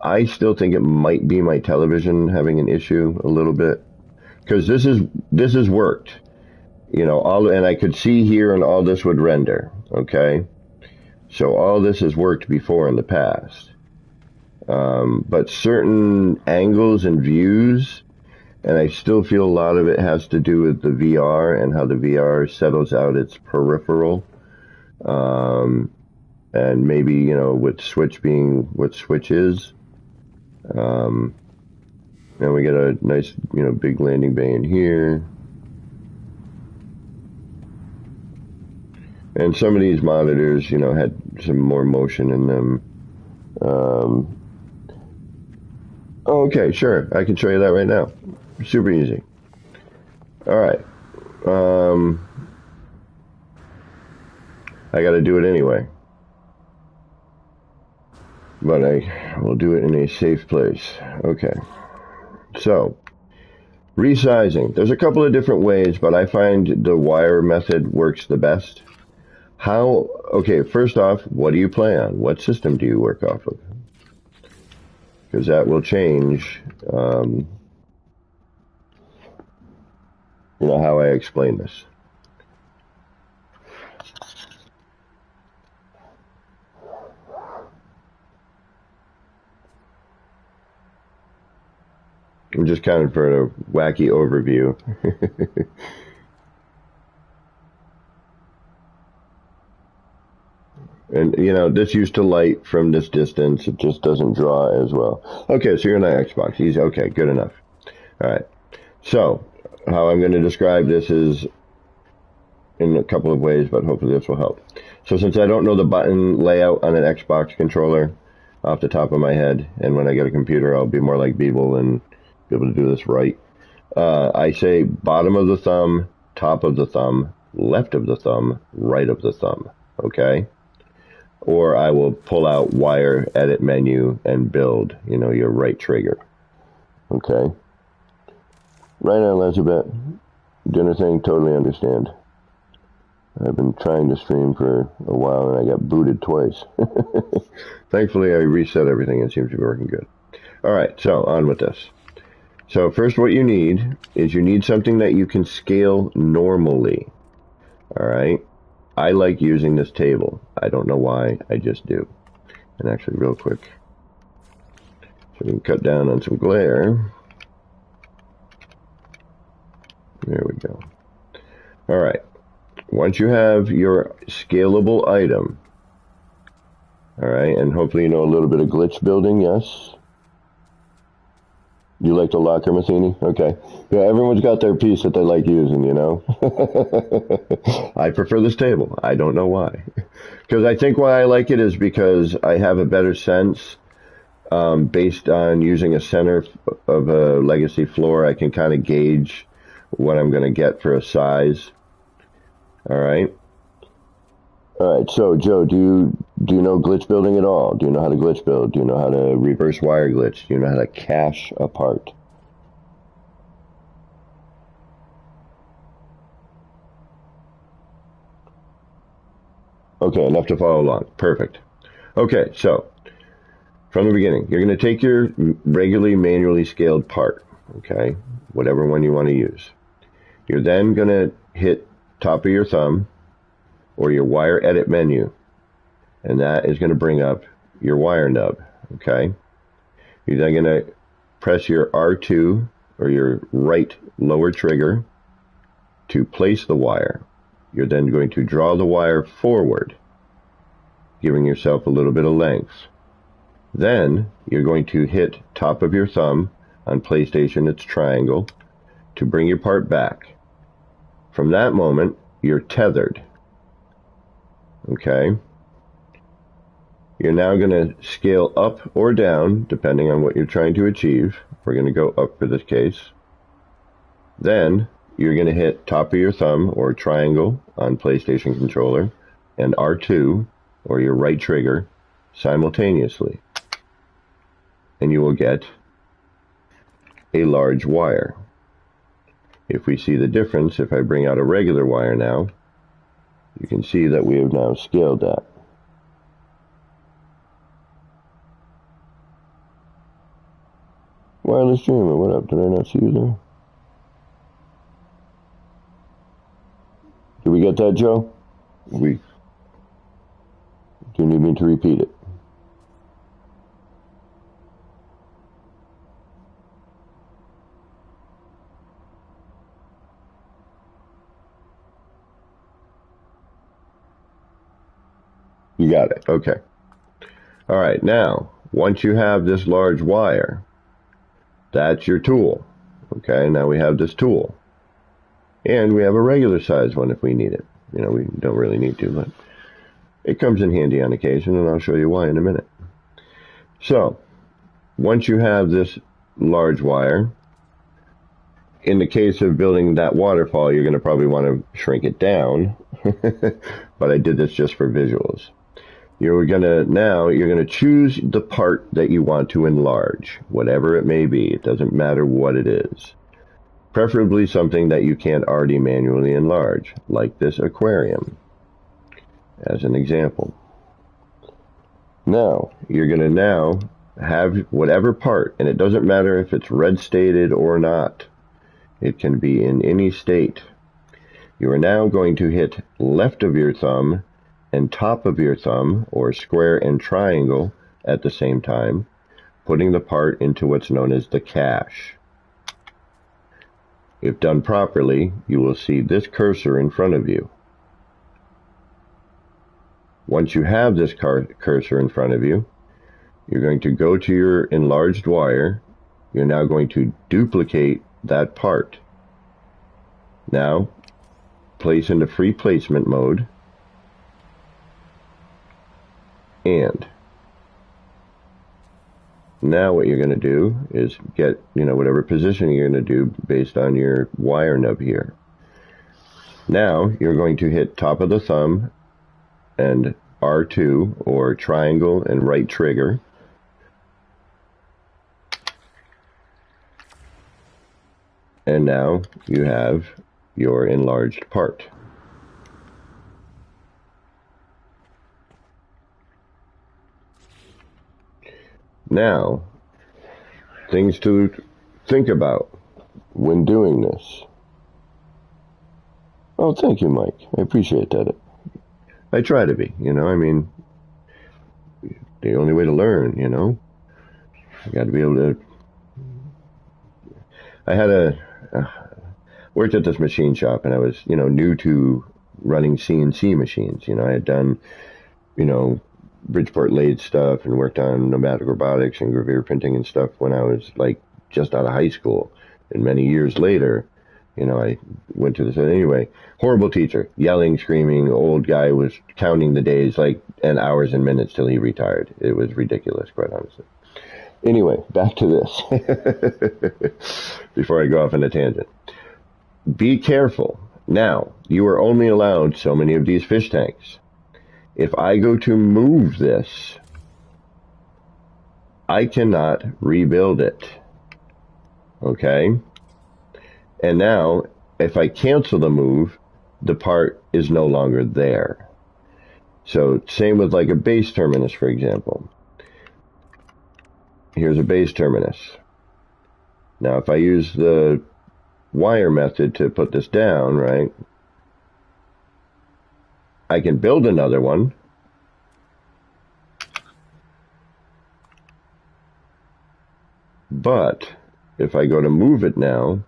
I still think it might be my television having an issue a little bit, because this has worked, and I could see here and all this would render, okay? So all this has worked before in the past. But certain angles and views, and I still feel a lot of it has to do with the VR and how the VR settles out its peripheral. And maybe, with Switch being what Switch is. And we get a nice, big landing bay in here. And some of these monitors, had some more motion in them. Okay, sure. I can show you that right now. Super easy. All right. I got to do it anyway. But I will do it in a safe place. Okay. So, resizing. There's a couple of different ways, but I find the wire method works the best. Okay, first off, what do you play on? What system do you work off of? Because that will change, how I explain this. I'm just kind of for a wacky overview. And, this used to light from this distance. It just doesn't draw as well. Okay, so you're on an Xbox. Easy. Okay, good enough. All right. So, how I'm going to describe this is in a couple of ways, but hopefully this will help. So, since I don't know the button layout on an Xbox controller off the top of my head, and when I get a computer, I'll be more like Beeble and be able to do this right. I say bottom of the thumb, top of the thumb, left of the thumb, right of the thumb. Okay? Or I will pull out wire edit menu and build, your right trigger. Okay? Right on, Elizabeth. Dinner thing, totally understand. I've been trying to stream for a while and I got booted twice. Thankfully, I reset everything and it seems to be working good. Alright, so on with this. So first what you need is something that you can scale normally. Alright? I like using this table. I don't know why, I just do. And actually, real quick, so we can cut down on some glare. There we go. All right. Once you have your scalable item, all right, and hopefully you know a little bit of glitch building, yes? You like the locker, Matheny? Okay. Yeah, everyone's got their piece that they like using, I prefer this table. I don't know why. Because I think why I like it is because I have a better sense Based on using a center of a legacy floor, I can kind of gauge what I'm going to get for a size. All right. All right. So, Joe, do you know glitch building at all? Do you know how to glitch build? Do you know how to reverse wire glitch? Do you know how to cache a part? Okay, enough to follow along. Perfect. Okay, so from the beginning, you're going to take your regularly manually scaled part, okay, whatever one you want to use. You're then going to hit top of your thumb or your wire edit menu, and that is going to bring up your wire nub, okay? You're then going to press your R2 or your right lower trigger to place the wire. You're then going to draw the wire forward, giving yourself a little bit of length. Then you're going to hit top of your thumb on PlayStation, it's triangle, to bring your part back. From that moment, you're tethered. Okay? You're now going to scale up or down, depending on what you're trying to achieve. We're going to go up for this case. Then you're going to hit top of your thumb or triangle on PlayStation controller and R2 or your right trigger simultaneously. And you will get a large wire. If we see the difference, if I bring out a regular wire now, you can see that we have now scaled that. Wireless Dreamer, what up? Did I not see you there? Did we get that, Joe? Do you need me to repeat it? You got it. Okay. All right. Now, once you have this large wire, that's your tool. Okay. Now we have this tool. And we have a regular size one if we need it. You know, we don't really need to, but it comes in handy on occasion, and I'll show you why in a minute. So, once you have this large wire, in the case of building that waterfall, you're going to probably want to shrink it down, but I did this just for visuals. You're going to choose the part that you want to enlarge, whatever it may be. It doesn't matter what it is. Preferably something that you can't already manually enlarge, like this aquarium, as an example. Now, you're going to have whatever part, and it doesn't matter if it's red stated or not. It can be in any state. You are now going to hit left of your thumb and top of your thumb, or square and triangle, at the same time, putting the part into what's known as the cache. If done properly, you will see this cursor in front of you. Once you have this cursor in front of you, you're going to go to your enlarged wire. You're now going to duplicate that part. Now, place into free placement mode. And now what you're going to do is get, whatever position you're going to do based on your wire nub here. Now you're going to hit top of the thumb and R2 or triangle and right trigger. And now you have your enlarged part. Now, things to think about when doing this. Oh, thank you, Mike. I appreciate that. I try to be, the only way to learn, you got to be able to. I had worked at this machine shop, and I was, new to running CNC machines. I had done, Bridgeport lathe stuff and worked on pneumatic robotics and gravure printing and stuff when I was just out of high school. And many years later, I went to this anyway. Horrible teacher, yelling, screaming. Old guy was counting the days and hours and minutes till he retired. It was ridiculous, quite honestly. Anyway, back to this. Before I go off on a tangent. Be careful. Now, you are only allowed so many of these fish tanks. If I go to move this, I cannot rebuild it. Okay? And now, if I cancel the move, the part is no longer there. So, same with like a base terminus, for example. Here's a base terminus. Now, if I use the wire method to put this down, right, I can build another one. But if I go to move it now,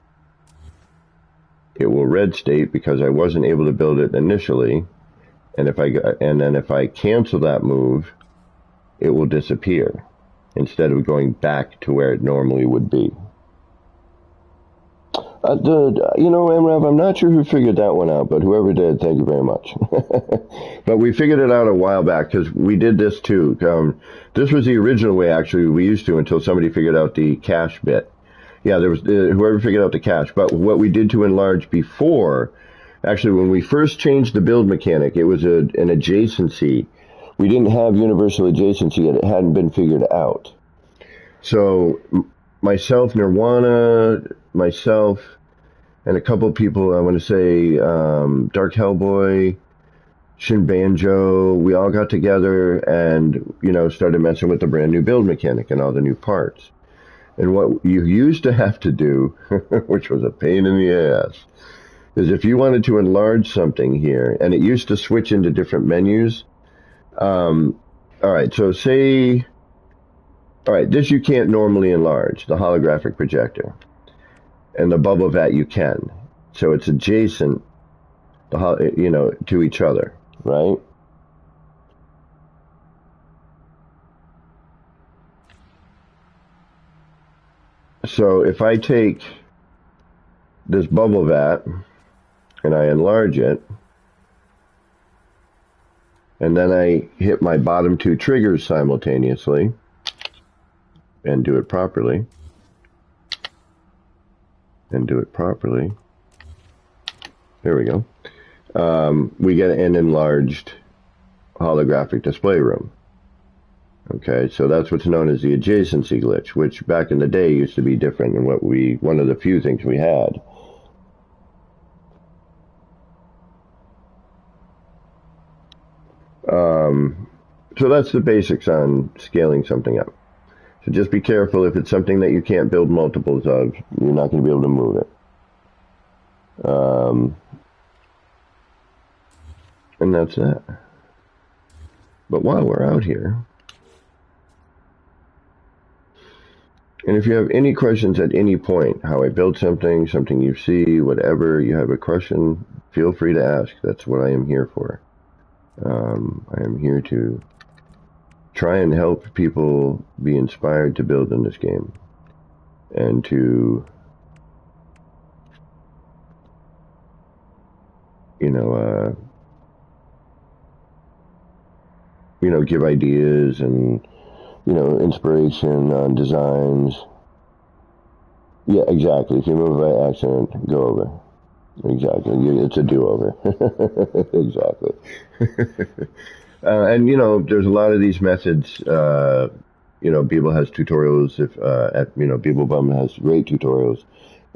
it will red state because I wasn't able to build it initially. And then if I cancel that move, it will disappear instead of going back to where it normally would be. MRAV, I'm not sure who figured that one out, but whoever did, thank you very much. But we figured it out a while back because we did this too. This was the original way, actually, we used to until somebody figured out the cache bit. Yeah, there was whoever figured out the cache. But what we did to enlarge before, actually, when we first changed the build mechanic, it was an adjacency. We didn't have universal adjacency yet. It hadn't been figured out. So myself, Nirvana, myself, and a couple of people, I want to say Dark Hellboy, Shin Banjo, we all got together and, started messing with the brand new build mechanic and all the new parts. And what you used to have to do, which was a pain in the ass, is if you wanted to enlarge something here, and it used to switch into different menus. All right, so say, all right, this you can't normally enlarge, the holographic projector. And the bubble vat you can. So it's adjacent, to each other, right? So if I take this bubble vat and I enlarge it, and then I hit my bottom two triggers simultaneously and do it properly, there we go, we get an enlarged holographic display room. Okay, so that's what's known as the adjacency glitch, which back in the day used to be different than one of the few things we had. So that's the basics on scaling something up. So just be careful if it's something that you can't build multiples of, you're not going to be able to move it. And that's that. But while we're out here, and if you have any questions at any point, how I build something you see, whatever, you have a question, feel free to ask. That's what I am here for. I am here to try and help people be inspired to build in this game and to, give ideas and, inspiration on designs. Yeah, exactly. If you move by accident, go over. Exactly. It's a do-over. Exactly. And, there's a lot of these methods. Beeble has tutorials. Beeblebum has great tutorials.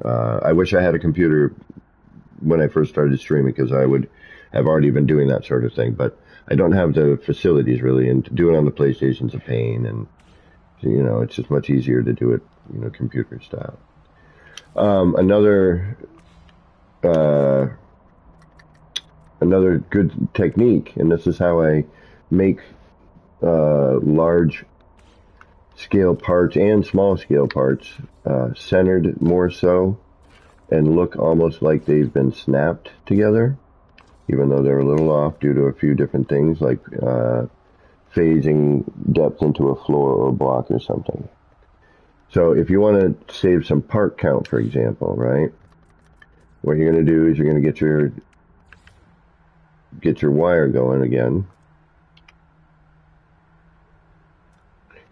I wish I had a computer when I first started streaming because I would have already been doing that sort of thing. But I don't have the facilities really, and to do it on the PlayStation's a pain. And, it's just much easier to do it, computer style. Another good technique, and this is how I make large scale parts and small scale parts centered more so and look almost like they've been snapped together, even though they're a little off due to a few different things like phasing depth into a floor or block or something. So if you want to save some part count, for example, right, what you're going to do is you're going to get your wire going again.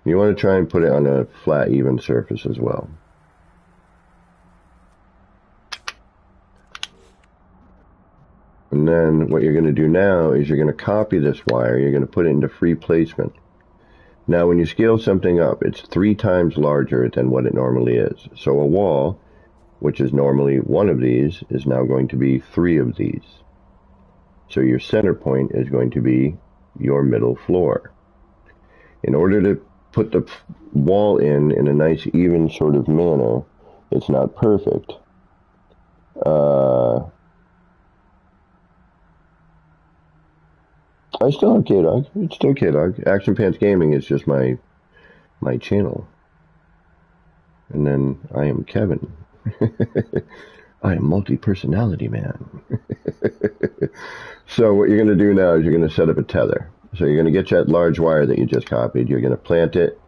You want to try and put it on a flat, even surface as well. And then what you're going to do now is you're going to copy this wire. You're going to put it into free placement. Now, when you scale something up, it's 3 times larger than what it normally is. So a wall, which is normally 1 of these, is now going to be 3 of these. So your center point is going to be your middle floor. In order to put the wall in a nice, even sort of manner, it's not perfect. I still have K-Dog. It's still K-Dog. Action Pants Gaming is just my channel. And then I am Kevin. I am multi-personality man. So what you're going to do now is you're going to set up a tether. So you're going to get that large wire that you just copied. You're going to plant it.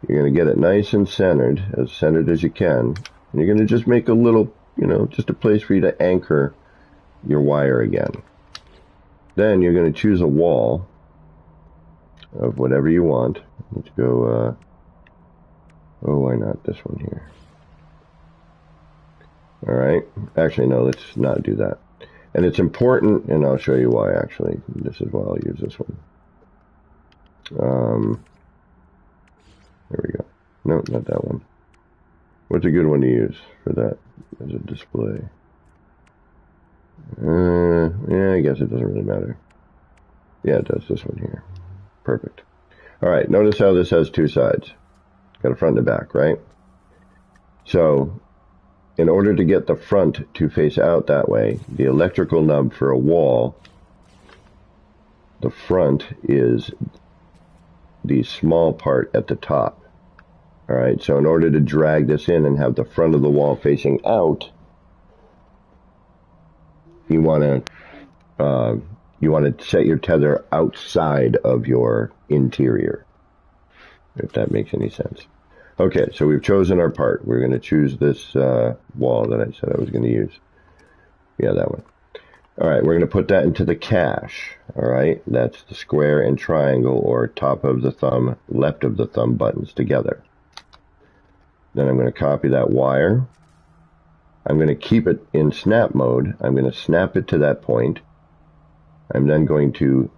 You're going to get it nice and centered as you can. And you're going to just make a little, just a place for you to anchor your wire again. Then you're going to choose a wall of whatever you want. Let's go, oh, why not this one here? All right. Actually, no, let's not do that. And it's important, and I'll show you why, actually. This is why I'll use this one. There we go. No, not that one. What's a good one to use for that as a display? Yeah, I guess it doesn't really matter. Yeah, it does. This one here. Perfect. All right, notice how this has 2 sides. Got a front and a back, right? So, in order to get the front to face out that way, the electrical nub for a wall, the front is the small part at the top. All right, so in order to drag this in and have the front of the wall facing out, you want to set your tether outside of your interior, if that makes any sense. Okay, so we've chosen our part. We're going to choose this wall that I said I was going to use. Yeah, that one. All right, we're going to put that into the cache. All right, that's the square and triangle, or top of the thumb, left of the thumb buttons together. Then I'm going to copy that wire. I'm going to keep it in snap mode. I'm going to snap it to that point. I'm then going to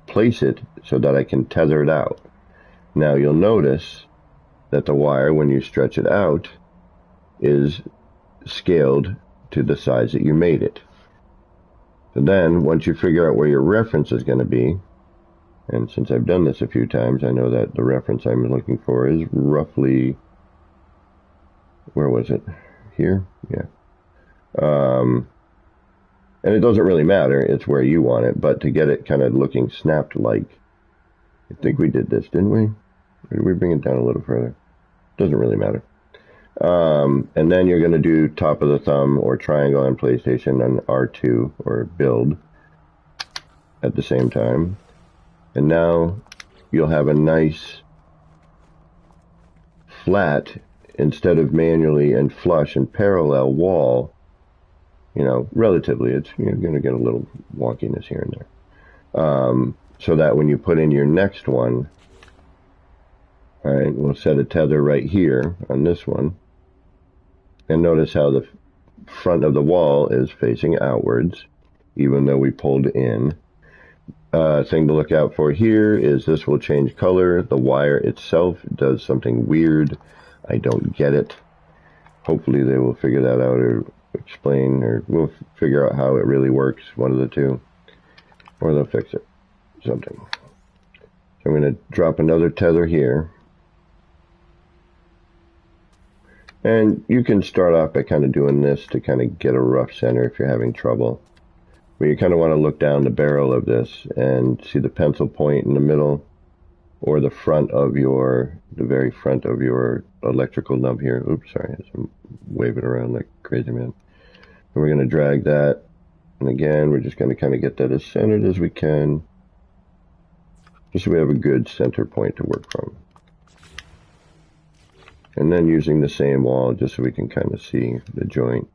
place it so that I can tether it out. Now you'll notice that the wire, when you stretch it out, is scaled to the size that you made it. So then, once you figure out where your reference is going to be, and since I've done this a few times, I know that the reference I'm looking for is roughly, where was it? Here? Yeah. And it doesn't really matter, it's where you want it, but to get it kind of looking snapped like, I think we did this, didn't we? Or did we bring it down a little further? Doesn't really matter. And then you're going to do top of the thumb or triangle on PlayStation on R2 or build at the same time. And now you'll have a nice flat, instead of manually and flush and parallel wall. Relatively, you're going to get a little wonkiness here and there. So that when you put in your next one, all right, we'll set a tether right here on this one. And notice how the front of the wall is facing outwards, even though we pulled in. Thing to look out for here is this will change color. The wire itself does something weird. I don't get it. Hopefully they will figure that out or explain, or we'll figure out how it really works, one of the two. Or they'll fix it. Something. So I'm going to drop another tether here. And you can start off by kind of doing this to kind of get a rough center if you're having trouble. But you kind of want to look down the barrel of this and see the pencil point in the middle, or the front of the very front of your electrical nub here. Oops, sorry, I'm waving around like crazy man. And we're going to drag that. And again, we're just going to kind of get that as centered as we can, just so we have a good center point to work from. And then using the same wall, just so we can kind of see the joint.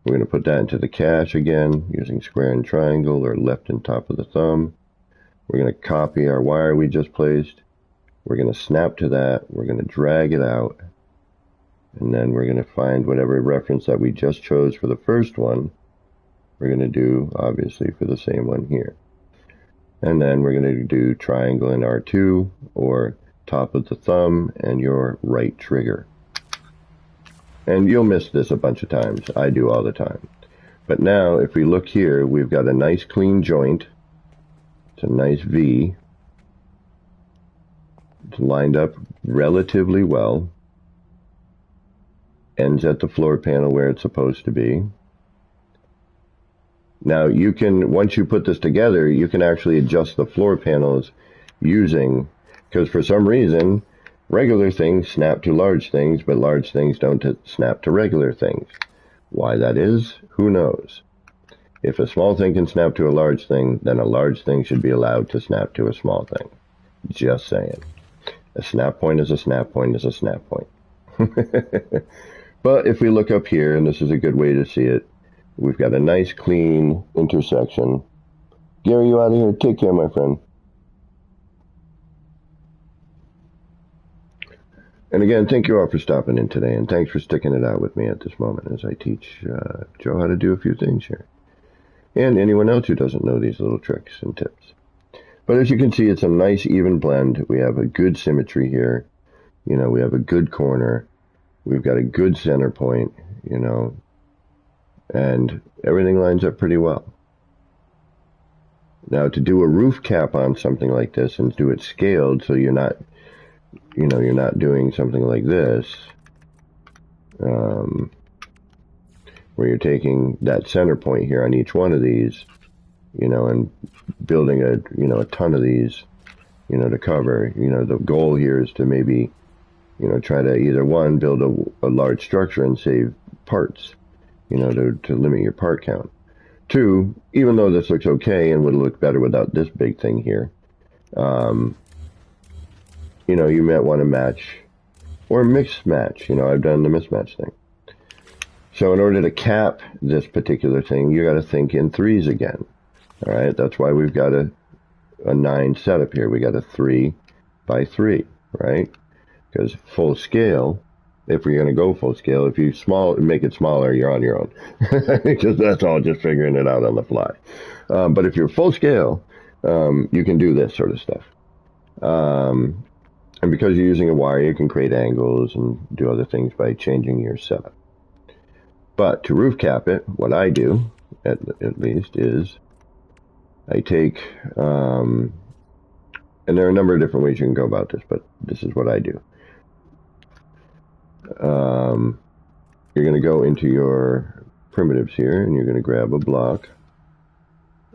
We're going to put that into the cache again, using square and triangle, or left and top of the thumb. We're going to copy our wire we just placed. We're going to snap to that. We're going to drag it out. And then we're going to find whatever reference that we just chose for the first one. We're going to do, obviously, for the same one here. And then we're going to do triangle and R2, or top of the thumb and your right trigger. And you'll miss this a bunch of times. I do all the time. But now, if we look here, we've got a nice clean joint. It's a nice V. It's lined up relatively well. Ends at the floor panel where it's supposed to be. Now you can, once you put this together, you can actually adjust the floor panels using, because for some reason, regular things snap to large things, but large things don't snap to regular things. Why that is, who knows? If a small thing can snap to a large thing, then a large thing should be allowed to snap to a small thing. Just saying. A snap point is a snap point is a snap point. But if we look up here, and this is a good way to see it, we've got a nice clean intersection. Gary, you out of here? Take care, my friend. And again, thank you all for stopping in today, and thanks for sticking it out with me at this moment as I teach Joe how to do a few things here. And anyone else who doesn't know these little tricks and tips. But as you can see, it's a nice even blend. We have a good symmetry here. You know, we have a good corner. We've got a good center point, you know, and everything lines up pretty well. Now, to do a roof cap on something like this and do it scaled so you're not, you know, you're not doing something like this, where you're taking that center point here on each one of these, you know, and building a ton of these, you know, to cover. You know, the goal here is to maybe, you know, try to either one, build a large structure and save parts, you know, to limit your part count. Two, even though this looks okay and would look better without this big thing here, you know, you might want to match or mix match. You know, I've done the mismatch thing. So in order to cap this particular thing, you got to think in threes again. All right, that's why we've got a 9 setup here. We got a 3 by 3, right? Because full scale, if we're going to go full scale, if you make it smaller, you're on your own. That's all, just figuring it out on the fly. But if you're full scale, you can do this sort of stuff. And because you're using a wire, you can create angles and do other things by changing your setup. But to roof cap it, what I do, at least, is I take, and there are a number of different ways you can go about this, but this is what I do. You're going to go into your primitives here, and you're going to grab a block,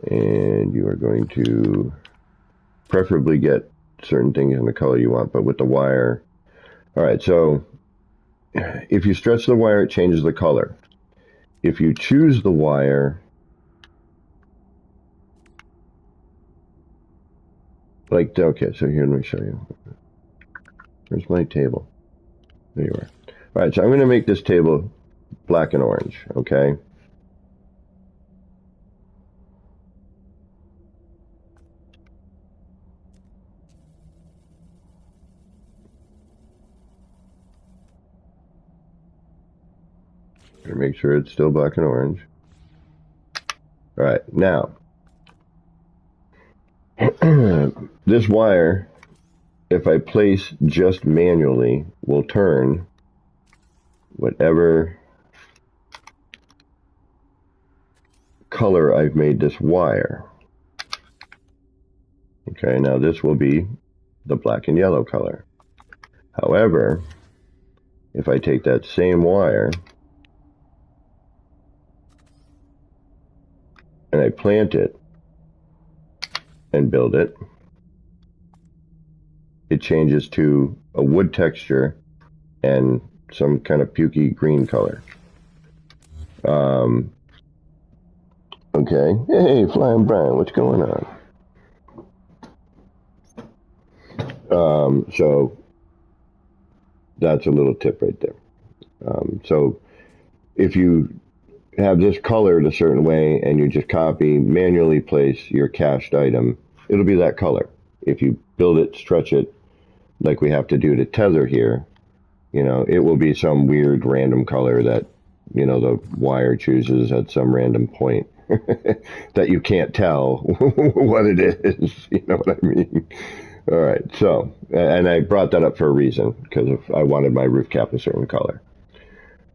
and you are going to preferably get certain things in the color you want, but with the wire. All right, so if you stretch the wire, it changes the color. If you choose the wire, like, okay, so here, let me show you. Where's my table? There you are. All right, so I'm going to make this table black and orange, okay? Make sure it's still black and orange. All right, now, this wire, if I place just manually, will turn whatever color I've made this wire. Okay, now this will be the black and yellow color. However, if I take that same wire and I plant it and build it, it changes to a wood texture and some kind of pukey green color. Okay, hey, Flying Brian, what's going on? So that's a little tip right there. So if you have this colored a certain way and you just manually place your cached item, it'll be that color. If you build it, stretch it, like we have to do to tether here, you know, it will be some weird random color that, you know, the wire chooses at some random point that you can't tell what it is. You know what I mean? All right. So, and I brought that up for a reason, because if I wanted my roof cap a certain color.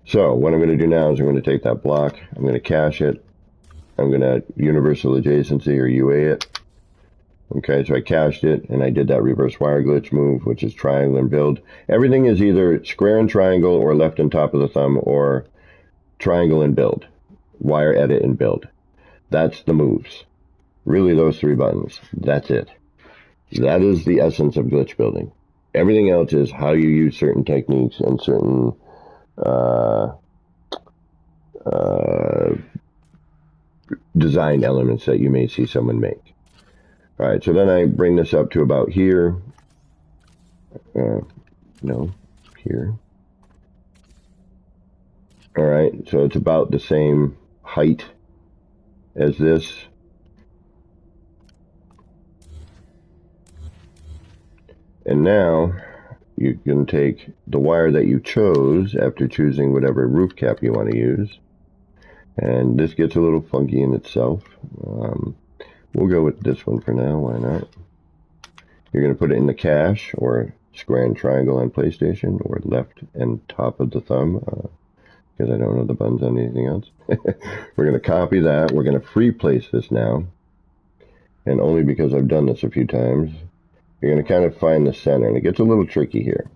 So what I'm going to do now is I'm going to take that block, I'm going to cache it, I'm going to universal adjacency or UA it. Okay, so I cached it, and I did that reverse wire glitch move, which is triangle and build. Everything is either square and triangle, or left and top of the thumb, or triangle and build. Wire edit and build. That's the moves. Really, those three buttons. That's it. That is the essence of glitch building. Everything else is how you use certain techniques and certain design elements that you may see someone make. All right, so then I bring this up to about here. No, here. All right, so it's about the same height as this. And now you can take the wire that you chose after choosing whatever roof cap you want to use. And this gets a little funky in itself. We'll go with this one for now, why not? You're going to put it in the cache, or square and triangle on PlayStation, or left and top of the thumb, because I don't know the buttons on anything else. We're going to copy that. We're going to free place this now. And only because I've done this a few times, you're going to kind of find the center, and it gets a little tricky here.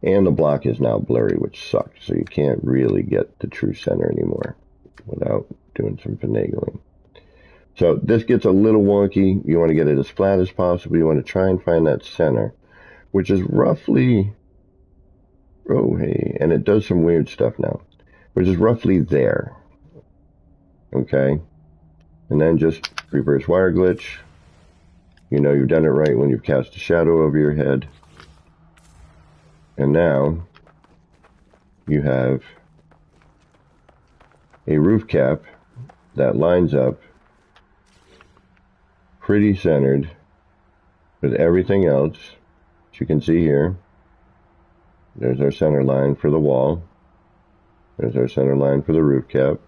And the block is now blurry, which sucks, so you can't really get the true center anymore without doing some finagling. So this gets a little wonky. You want to get it as flat as possible. You want to try and find that center, which is roughly, oh hey, and it does some weird stuff now, which is roughly there. Okay, and then just reverse wire glitch. You know you've done it right when you've cast a shadow over your head. And now you have a roof cap that lines up pretty centered with everything else. As you can see here, there's our center line for the wall. There's our center line for the roof cap.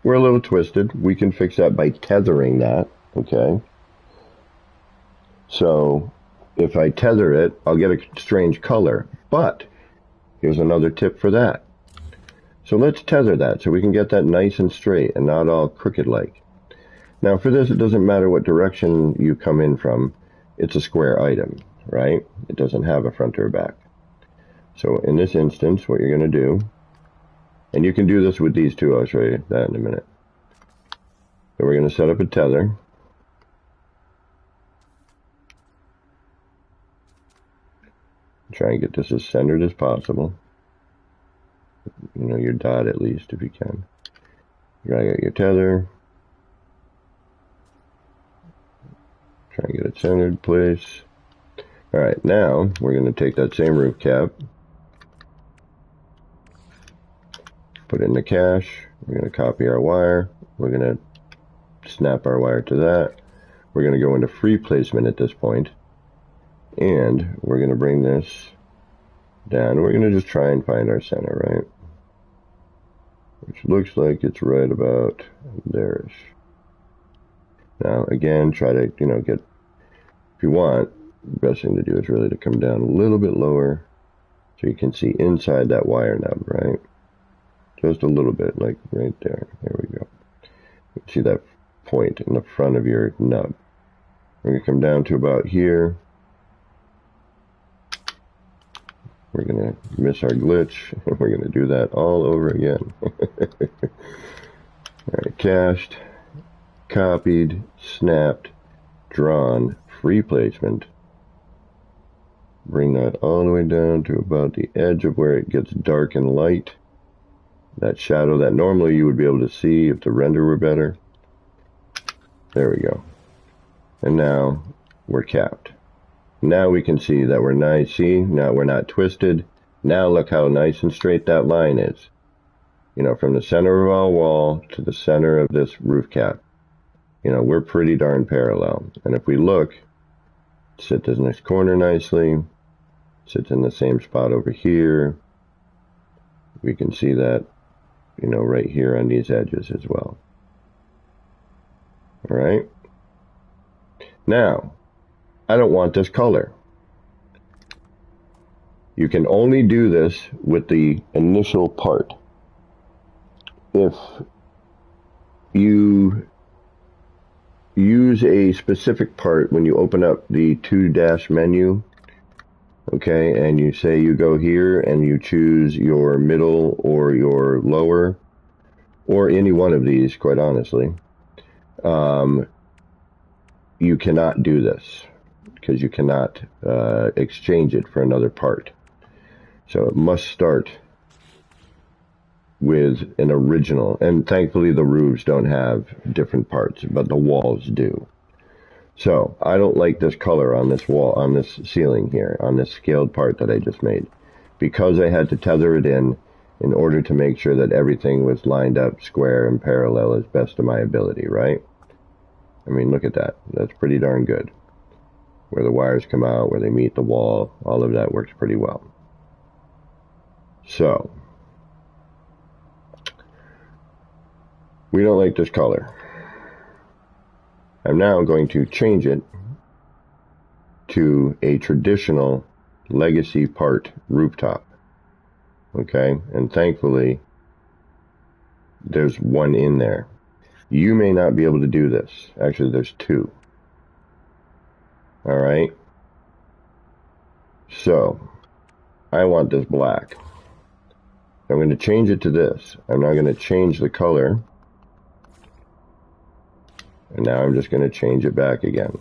We're a little twisted. We can fix that by tethering that, okay? So if I tether it, I'll get a strange color. But here's another tip for that. So let's tether that so we can get that nice and straight and not all crooked-like. Now for this, it doesn't matter what direction you come in from. It's a square item, right? It doesn't have a front or a back. So in this instance, what you're going to do, and you can do this with these two, I'll show you that in a minute. So we're going to set up a tether. Try and get this as centered as possible. You know, your dot at least, if you can. Drag out your tether. Try and get it centered, place. Alright, now we're going to take that same roof cap, put it in the cache. We're going to copy our wire. We're going to snap our wire to that. We're going to go into free placement at this point. And we're going to bring this down. We're going to just try and find our center, right? Which looks like it's right about there-ish. Now, again, try to, you know, get, if you want, the best thing to do is really to come down a little bit lower so you can see inside that wire nub, right? Just a little bit, like right there. There we go. See that point in the front of your nub. We're going to come down to about here. We're going to miss our glitch. We're going to do that all over again. Alright, cached, copied, snapped, drawn, free placement. Bring that all the way down to about the edge of where it gets dark and light. That shadow that normally you would be able to see if the render were better. There we go. And now we're capped. Now we can see that we're nice. See, now we're not twisted. Now look how nice and straight that line is. You know, from the center of our wall to the center of this roof cap. You know, we're pretty darn parallel. And if we look, sit this next corner nicely. Sits in the same spot over here. We can see that, you know, right here on these edges as well. All right. Now, I don't want this color. You can only do this with the initial part. If you use a specific part when you open up the 2- menu, okay, and you say you go here and you choose your middle or your lower, or any one of these, quite honestly, you cannot do this because you cannot exchange it for another part. So it must start with an original, and thankfully the roofs don't have different parts, but the walls do. So I don't like this color on this wall, on this ceiling here, on this scaled part that I just made, because I had to tether it in order to make sure that everything was lined up square and parallel as best of my ability, right? I mean, look at that. That's pretty darn good. Where the wires come out, where they meet the wall, all of that works pretty well. So, we don't like this color. I'm now going to change it to a traditional legacy part rooftop. Okay, and thankfully, there's one in there. You may not be able to do this. Actually, there's two. All right. So, I want this black. I'm going to change it to this. I'm now going to change the color. And now I'm just going to change it back again.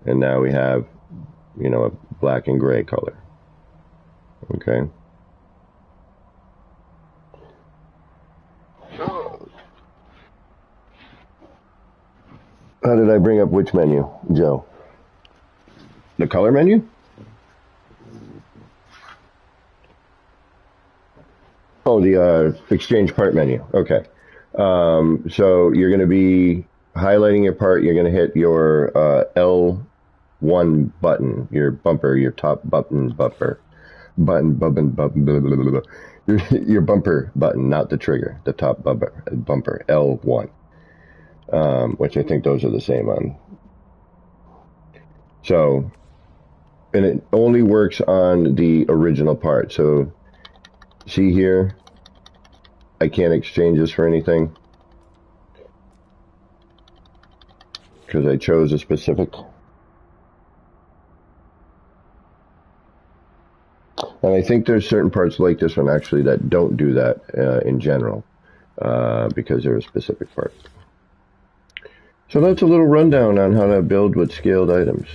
And now we have, you know, a black and gray color. Okay. How did I bring up which menu, Joe? The color menu? Oh, the exchange part menu. Okay. So you're going to be highlighting your part. You're going to hit your L1 button, your bumper, your top button, blah, blah, blah. Your bumper button, not the trigger, the top bumper, L1, which I think those are the same on. So, and it only works on the original part. So, see here, I can't exchange this for anything because I chose a specific. And I think there's certain parts like this one actually that don't do that in general because they're a specific part. So that's a little rundown on how to build with scaled items.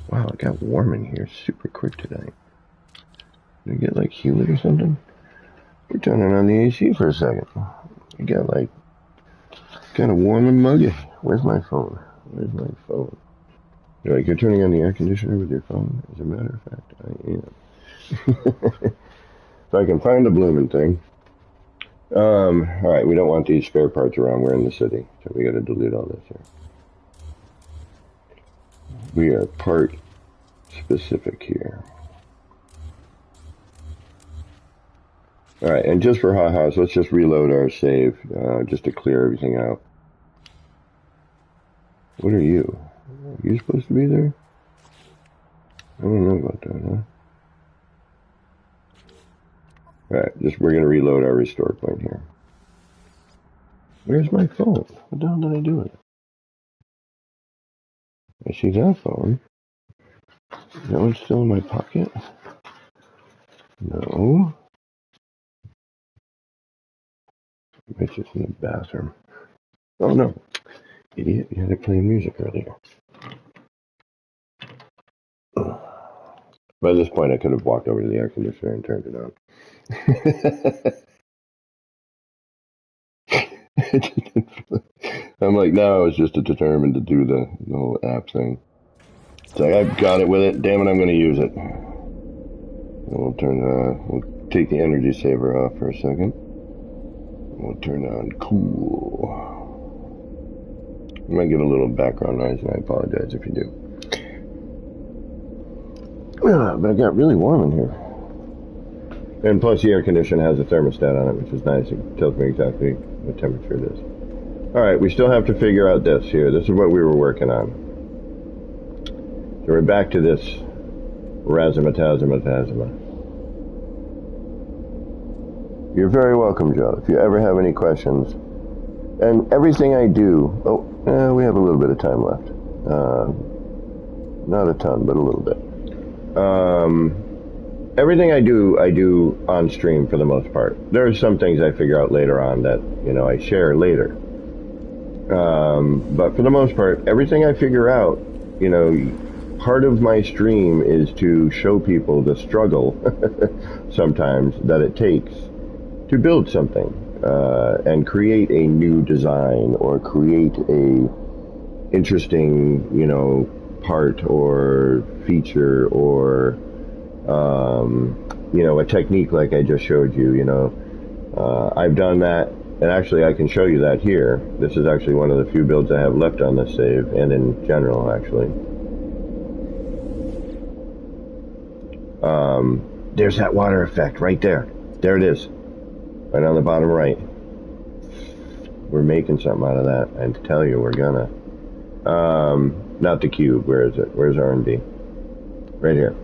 Wow, it got warm in here super quick tonight. Did it get like humid or something? We're turning on the AC for a second. It got like kind of warm and muggy. Where's my phone? Where's my phone? You're like, you're turning on the air conditioner with your phone? As a matter of fact, I am. If I can find the blooming thing. Alright, we don't want these spare parts around. We're in the city, so we gotta delete all this here. We are part specific here. Alright, and just for ha-has, let's just reload our save, just to clear everything out. What are you? Are you supposed to be there? I don't know about that, huh? Alright, we're gonna reload our restore point here. Where's my phone? What the hell did I do with it? I see that phone. That one's still in my pocket? No. It's just in the bathroom. Oh no. Idiot, you had it playing music earlier. By this point, I could have walked over to the air conditioner and turned it on. I'm like, no, I was just determined to do the whole app thing. It's like, I've got it with it. Damn it, I'm going to use it. We'll take the energy saver off for a second. We'll turn on cool. I might get a little background noise, and I apologize if you do. But it got really warm in here. And plus the air conditioner has a thermostat on it, which is nice. It tells me exactly what temperature it is. Alright, we still have to figure out this here. This is what we were working on. So we're back to this razzmatazza. You're very welcome, Joe. If you ever have any questions. And everything I do... we have a little bit of time left. Not a ton, but a little bit. Everything I do on stream for the most part. There are some things I figure out later on that, I share later. But for the most part, everything I figure out, part of my stream is to show people the struggle sometimes that it takes to build something, and create a new design or create a interesting, part or feature or, a technique like I just showed you, I've done that, and actually I can show you that here. This is actually one of the few builds I have left on this save, and in general, actually. There's that water effect right there. There it is. Right on the bottom right. We're making something out of that, and to tell you, we're gonna. Not the cube. Where is it? Where's R&D? Right here.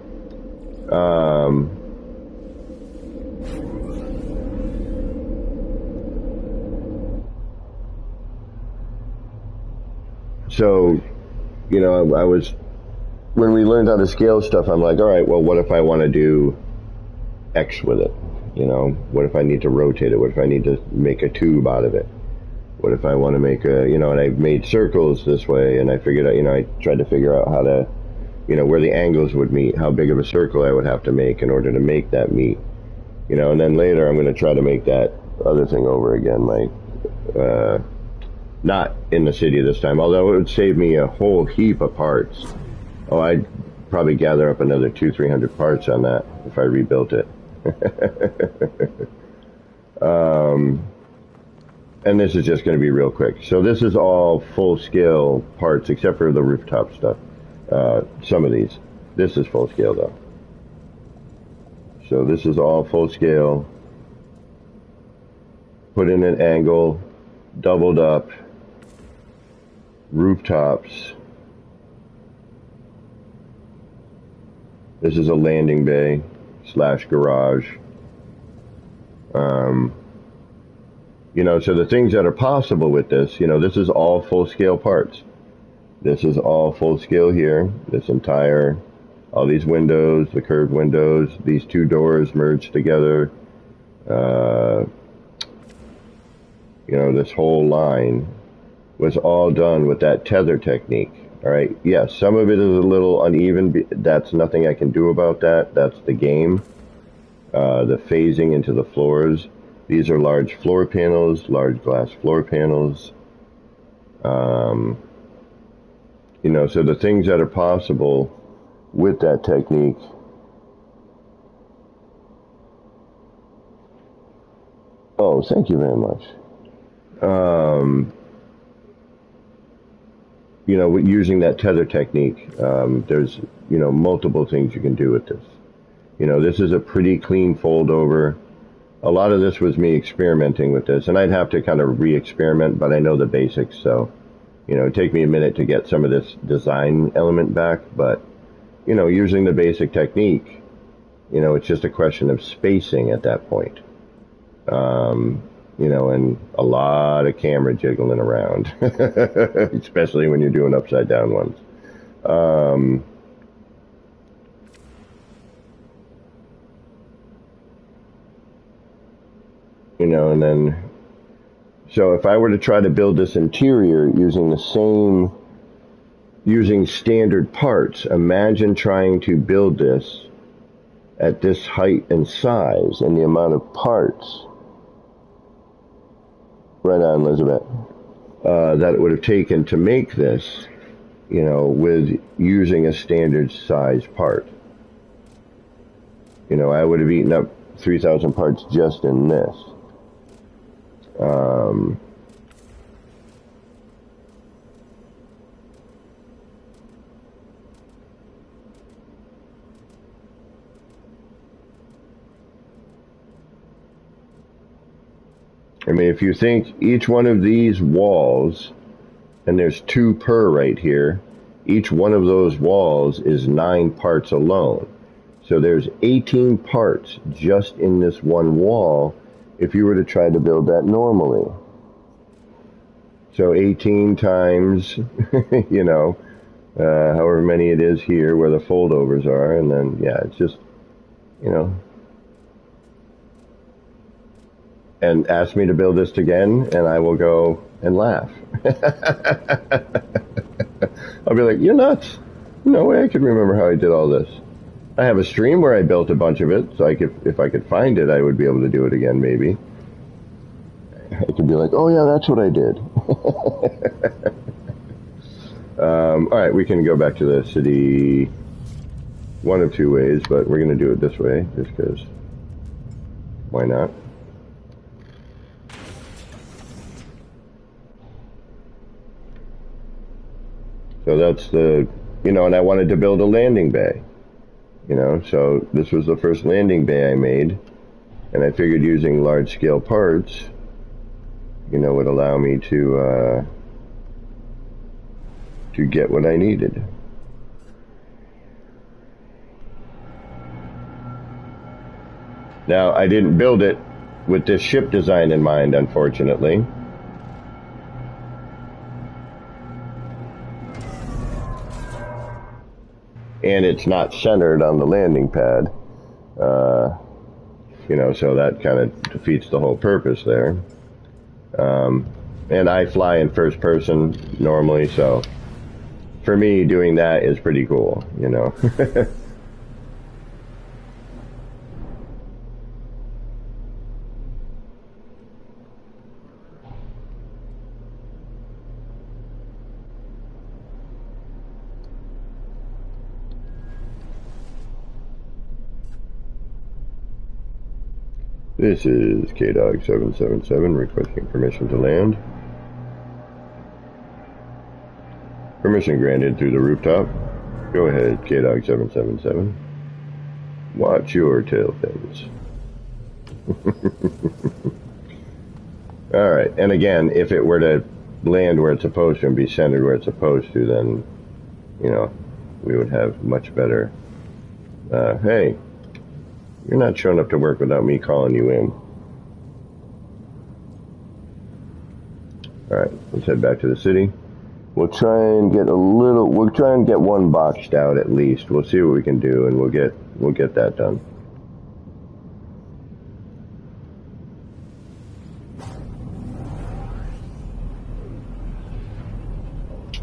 So, I was, when we learned how to scale stuff, I'm like, all right, well, what if I want to do X with it? What if I need to rotate it? What if I need to make a tube out of it? What if I want to make and I made circles this way, and I figured out, I tried to figure out how to, where the angles would meet, how big of a circle I would have to make in order to make that meet, and then later I'm going to try to make that other thing over again, not in the city this time, although it would save me a whole heap of parts. Oh, I'd probably gather up another 200-300 parts on that if I rebuilt it. And this is just going to be real quick. So this is all full-scale parts, except for the rooftop stuff. Some of these. This is full-scale, though. So this is all full-scale. Put in an angle, doubled up, rooftops. This is a landing bay / garage. So the things that are possible with this, this is all full-scale parts. This is all full-scale here. This entire, all these windows, the curved windows, these two doors merged together. This whole line was all done with that tether technique. All right. Yes, some of it is a little uneven. That's nothing I can do about that. That's the game. The phasing into the floors. These are large floor panels, large glass floor panels. So the things that are possible with that technique. Oh, thank you very much. Using that tether technique, there's, multiple things you can do with this. This is a pretty clean fold over. A lot of this was me experimenting with this, and I'd have to kind of re-experiment, but I know the basics, so, it'd take me a minute to get some of this design element back, but, using the basic technique, it's just a question of spacing at that point. And a lot of camera jiggling around, especially when you're doing upside down ones. And then, so if I were to try to build this interior using standard parts, imagine trying to build this at this height and size and the amount of parts. Right on, Elizabeth. That it would have taken to make this, with using a standard size part. I would have eaten up 3,000 parts just in this. I mean, if you think each one of these walls, and there's 2 per right here, each one of those walls is 9 parts alone. So there's 18 parts just in this one wall if you were to try to build that normally. So 18 times, you know, however many it is here where the foldovers are, and then, yeah, it's just, you know. And ask me to build this again, and I will go and laugh. I'll be like, you're nuts. No way I could remember how I did all this. I have a stream where I built a bunch of it, so if I could find it, I would be able to do it again, maybe. I could be like, oh yeah, that's what I did. Alright, we can go back to the city one of 2 ways, but we're going to do it this way, just because, why not? So that's the, you know, and I wanted to build a landing bay, you know, so this was the first landing bay I made, and I figured using large-scale parts, you know, would allow me to get what I needed. Now, I didn't build it with this ship design in mind, unfortunately. And it's not centered on the landing pad. You know, so that kind of defeats the whole purpose there. And I fly in first person normally, so for me, doing that is pretty cool, you know. This is K-Dog 777 requesting permission to land. Permission granted through the rooftop. Go ahead, K-Dog 777. Watch your tail fins. Alright, and again, if it were to land where it's supposed to and be centered where it's supposed to, then, you know, we would have much better... hey, you're not showing up to work without me calling you in. Alright, let's head back to the city. We'll try and get one boxed out at least. We'll see what we can do, and we'll get that done.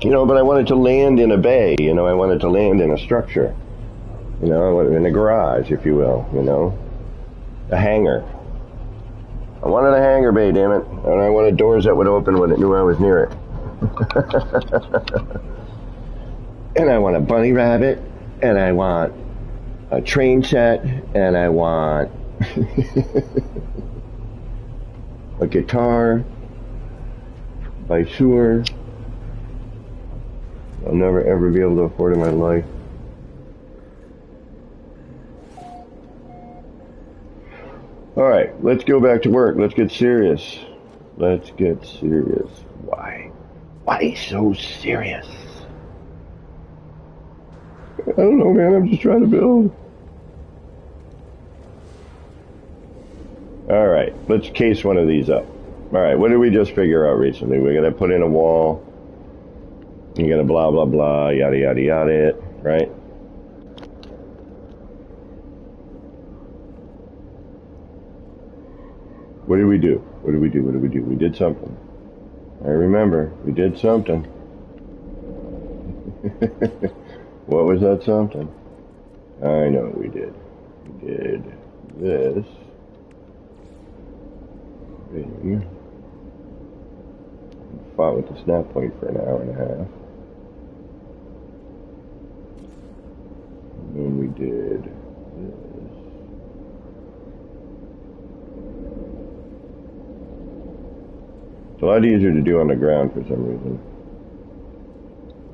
You know, but I wanted to land in a bay, you know, I wanted to land in a structure. You know, in a garage, if you will, you know. A hangar. I wanted a hangar bay, damn it. And I wanted doors that would open when it knew I was near it. And I want a bunny rabbit, and I want a train set, and I want a guitar by Shure. I'll never ever be able to afford in my life. Alright, let's go back to work. Let's get serious. Let's get serious. Why? Why so serious? I don't know, man. I'm just trying to build. Alright, let's case one of these up. Alright, what did we just figure out recently? We're going to put in a wall. You're going to blah, blah, blah, yada, yada, yada it, right? What did we do? What did we do? What did we do? We did something. I remember. We did something. What was that something? I know what we did. We did this thing. Fought with the snap point for an hour and a half. And then we did this. It's a lot easier to do on the ground for some reason.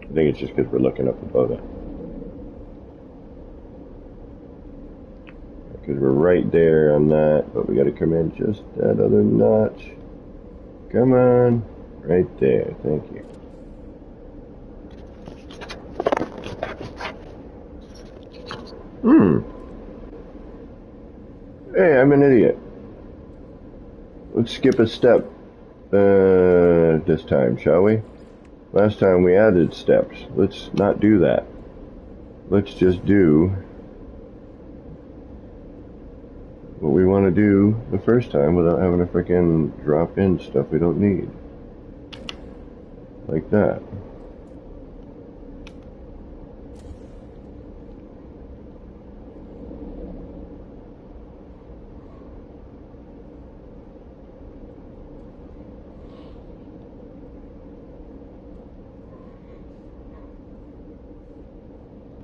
I think it's just because we're looking up above it. Because we're right there on that, but we got to come in just that other notch. Come on. Right there. Thank you. Hey, I'm an idiot. Let's skip a step this time, shall we? Last time we added steps. Let's not do that. Let's just do what we want to do the first time without having to frickin' drop in stuff we don't need. Like that.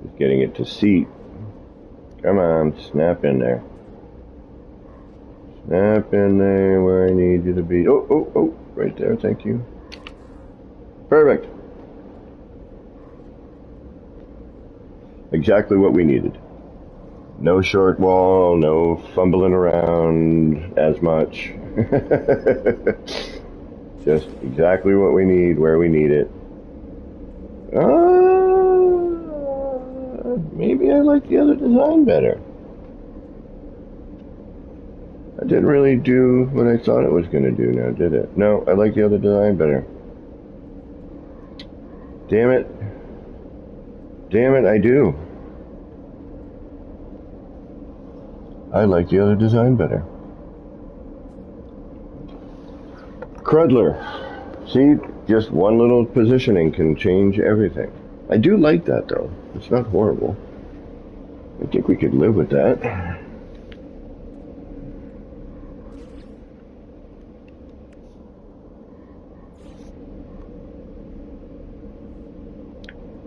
Just getting it to seat. Come on, snap in there. Snap in there where I need you to be. Oh, right there, thank you. Perfect. Exactly what we needed. No short wall, no fumbling around as much. Just exactly what we need, where we need it. Maybe I like the other design better. I didn't really do what I thought it was going to do now, did it? No, I like the other design better. Damn it. Damn it, I do. I like the other design better. Crudler. See, just one little positioning can change everything. I do like that, though. It's not horrible. I think we could live with that.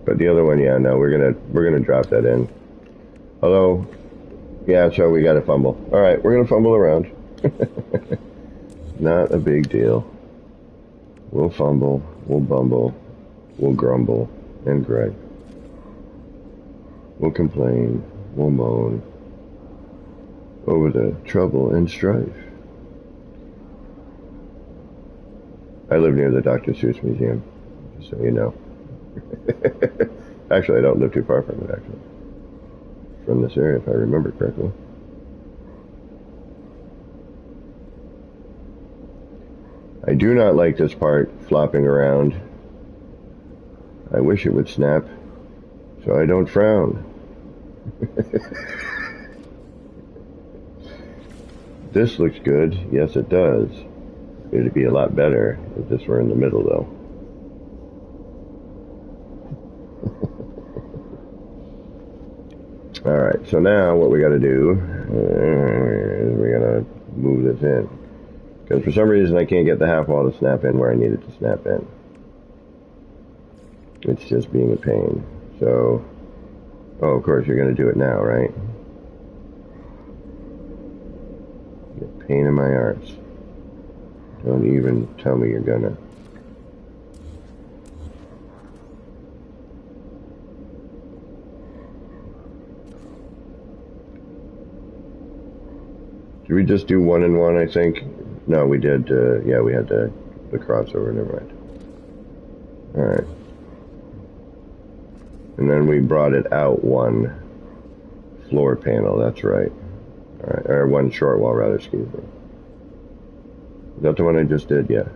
But the other one, yeah, no, we're gonna drop that in. Hello? Yeah, so we gotta fumble. Alright, we're gonna fumble around. Not a big deal. We'll fumble, we'll bumble, we'll grumble and gripe. We'll complain, we'll moan over the trouble and strife. I live near the Dr. Seuss Museum, just so you know. Actually, I don't live too far from it, actually. From this area, if I remember correctly. I do not like this part flopping around. I wish it would snap, so I don't frown. This looks good. Yes, it does. It'd be a lot better if this were in the middle, though. Alright, so now what we gotta do is we gotta move this in. Because for some reason I can't get the half wall to snap in where I need it to snap in. It's just being a pain. So, oh, of course you're gonna do it now, right? You're a pain in my arse. Don't even tell me you're gonna. Did we just do 1 and 1, I think? No, we did, yeah, we had the crossover, never mind. Alright. And then we brought it out 1 floor panel, that's right. Alright, or 1 short wall, rather, excuse me. Is that the one I just did? Yeah.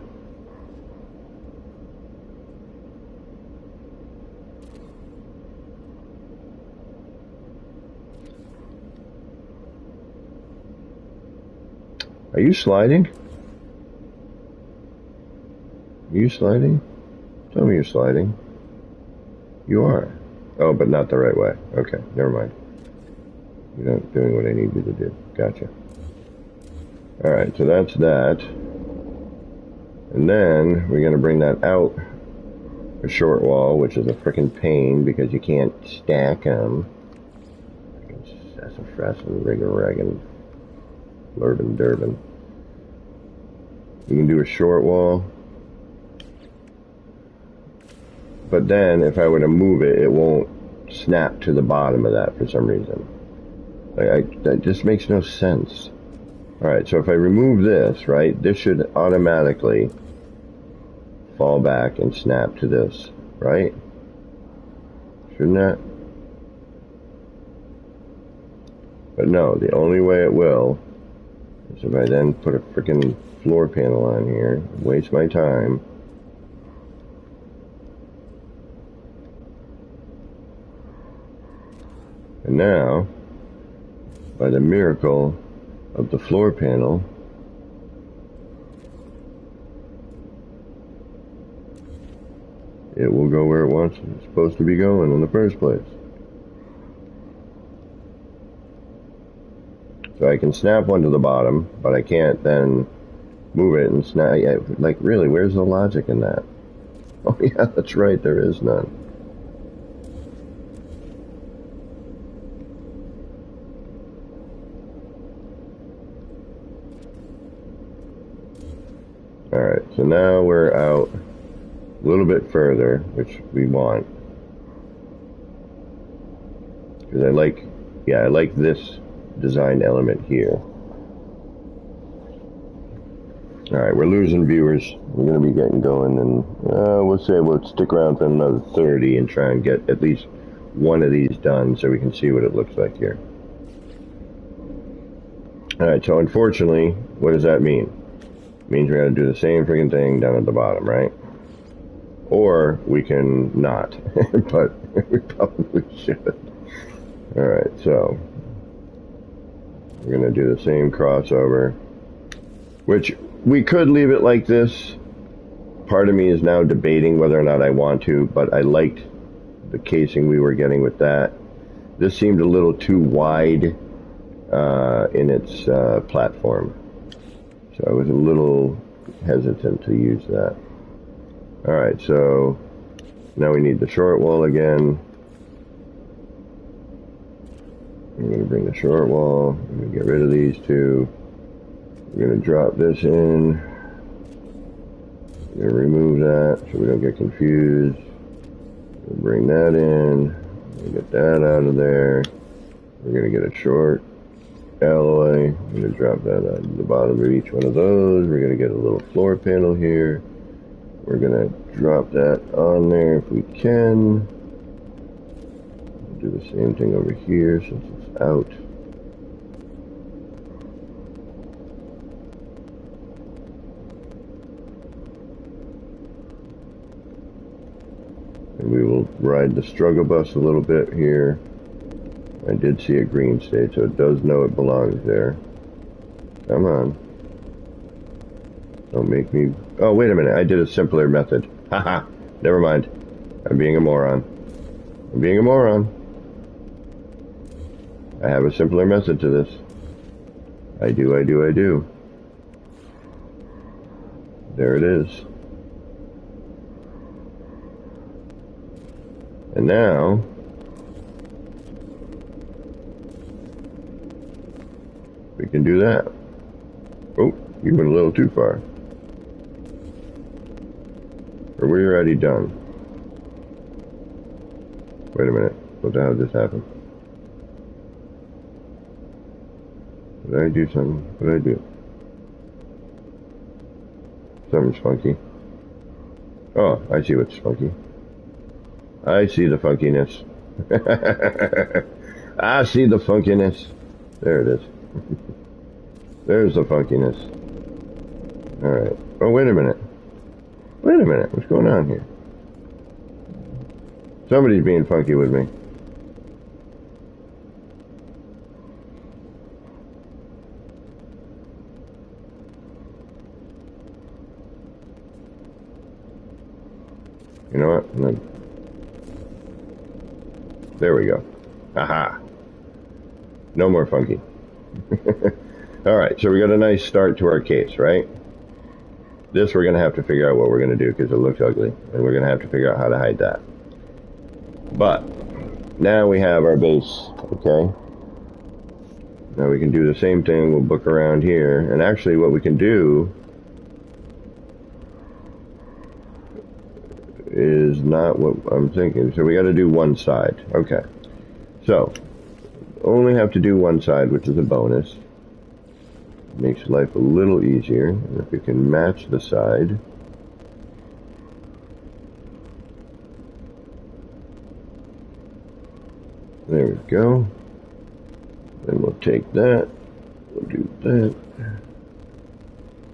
Are you sliding? Are you sliding? Tell me you're sliding. You are. Oh, but not the right way. Okay, never mind. You're not doing what I need you to do. Gotcha. Alright, so that's that. And then we're going to bring that out a short wall, which is a frickin' pain because you can't stack them. Sassafras and rig-a-raggin'. Lurbin Durbin. We can do a short wall. But then, if I were to move it, it won't snap to the bottom of that for some reason. That just makes no sense. Alright, so if I remove this, right, this should automatically fall back and snap to this, right? Shouldn't that? But no, the only way it will is if I then put a freaking floor panel on here, waste my time. And now, by the miracle of the floor panel, it will go where it's supposed to be going in the first place. So I can snap one to the bottom, but I can't then move it and snap. Like, really, where's the logic in that? Oh yeah, that's right, there is none. Alright, so now we're out a little bit further, which we want. Because I like this design element here. Alright, we're losing viewers. We're going to be getting going, and we'll say we'll stick around for another 30 and try and get at least one of these done so we can see what it looks like here. Alright, so unfortunately, what does that mean? It means we got to do the same freaking thing down at the bottom, right? Or we can not, but we probably should. Alright, so we're going to do the same crossover, which we could leave it like this. Part of me is now debating whether or not I want to, but I liked the casing we were getting with that. This seemed a little too wide in its platform, so I was a little hesitant to use that. Alright, so now we need the short wall again. I'm going to bring the short wall. I'm going to get rid of these two. We're going to drop this in. We're going to remove that so we don't get confused. We'll bring that in. We'll get that out of there. We're going to get a short alloy. I'm going to drop that on the bottom of each one of those. We're going to get a little floor panel here. We're going to drop that on there if we can. We'll do the same thing over here since it's out. And we will ride the struggle bus a little bit here. I did see a green state, so it does know it belongs there. Come on. Don't make me... Oh, wait a minute. I did a simpler method. Haha. Never mind. I'm being a moron. I'm being a moron. I have a simpler method to this. I do. There it is. And now... we can do that. Oh, you went a little too far. Or were you already done? Wait a minute. What the hell just happened? Did I do something? What did I do? Something's funky. Oh, I see what's funky. I see the funkiness. I see the funkiness. There it is. There's the funkiness. Alright. Oh, wait a minute. Wait a minute. What's going on here? Somebody's being funky with me. You know what? No. There we go. Aha. No more funky. Alright, so we got a nice start to our case, right? This we're going to have to figure out what we're going to do because it looks ugly. And we're going to have to figure out how to hide that. But, now we have our base, okay? Now we can do the same thing. We'll book around here. And actually what we can do is not what I'm thinking. So we got to do one side. Okay. So, only have to do one side, which is a bonus. Makes life a little easier. And if we can match the side, There we go. Then we'll take that. We'll do that.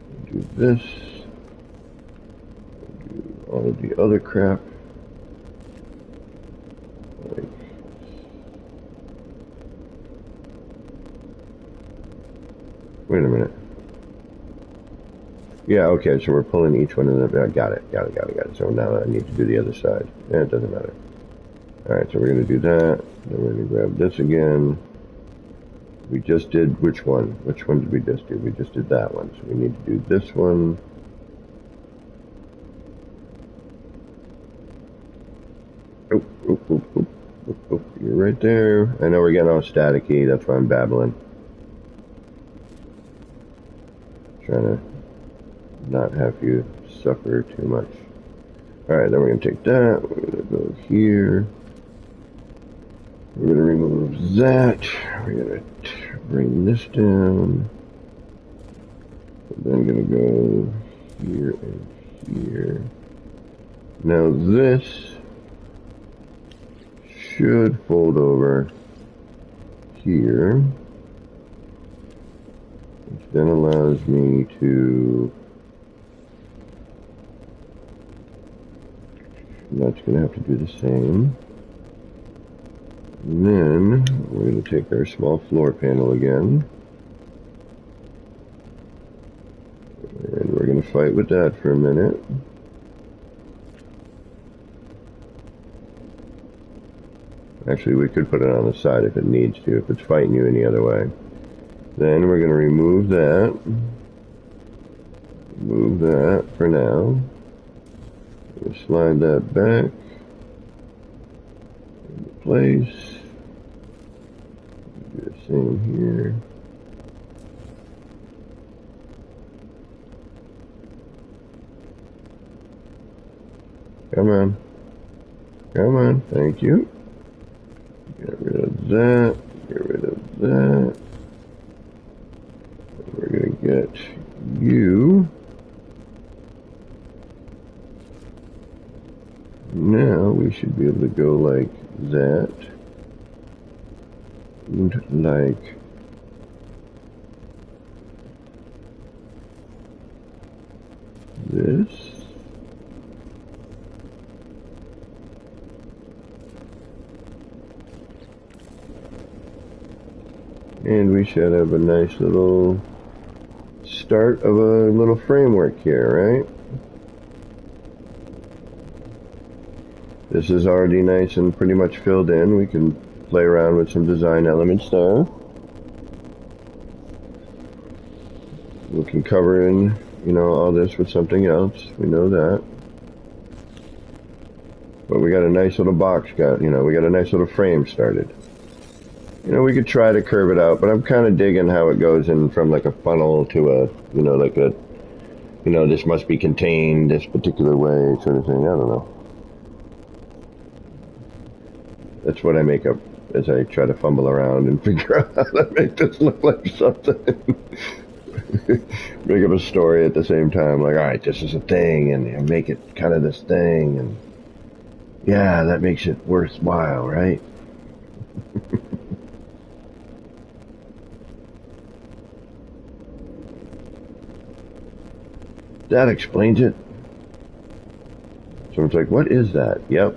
We'll do this. We'll do all of the other crap. Like, wait a minute. Yeah, okay, so we're pulling each one of them. Got it. So now I need to do the other side. Yeah, it doesn't matter. Alright, so we're going to do that. Then we're going to grab this again. We just did which one? Which one did we just do? We just did that one. So we need to do this one. Oh, you're right there. I know we're getting all staticky. That's why I'm babbling. Trying to not have you suffer too much. Alright, then we're going to take that. We're going to go here. We're going to remove that. We're going to bring this down. Then I'm going to go here and here. Now this should fold over here, which then allows me to, that's going to have to do the same. And then we're going to take our small floor panel again, and we're going to fight with that for a minute. Actually, we could put it on the side if it needs to, if it's fighting you any other way. Then we're going to remove that. Move that for now. We'll slide that back into place. Do the same here. Come on. Come on. Thank you. Get rid of that. Get rid of that. And we're going to get you. Now we should be able to go like that. And like this. And we should have a nice little start of a little framework here, right? This is already nice and pretty much filled in. We can play around with some design elements there. We can cover in, you know, all this with something else. We know that. But we got a nice little box, we got a nice little frame started. You know, we could try to curve it out, but I'm kind of digging how it goes in from like a funnel to a, you know, like a, you know, this must be contained this particular way sort of thing. I don't know. That's what I make up as I try to fumble around and figure out how to make this look like something. Make up a story at the same time, like, alright, this is a thing, and you know, make it kind of this thing, and yeah, that makes it worthwhile, right? That explains it. Someone's like, what is that? Yep.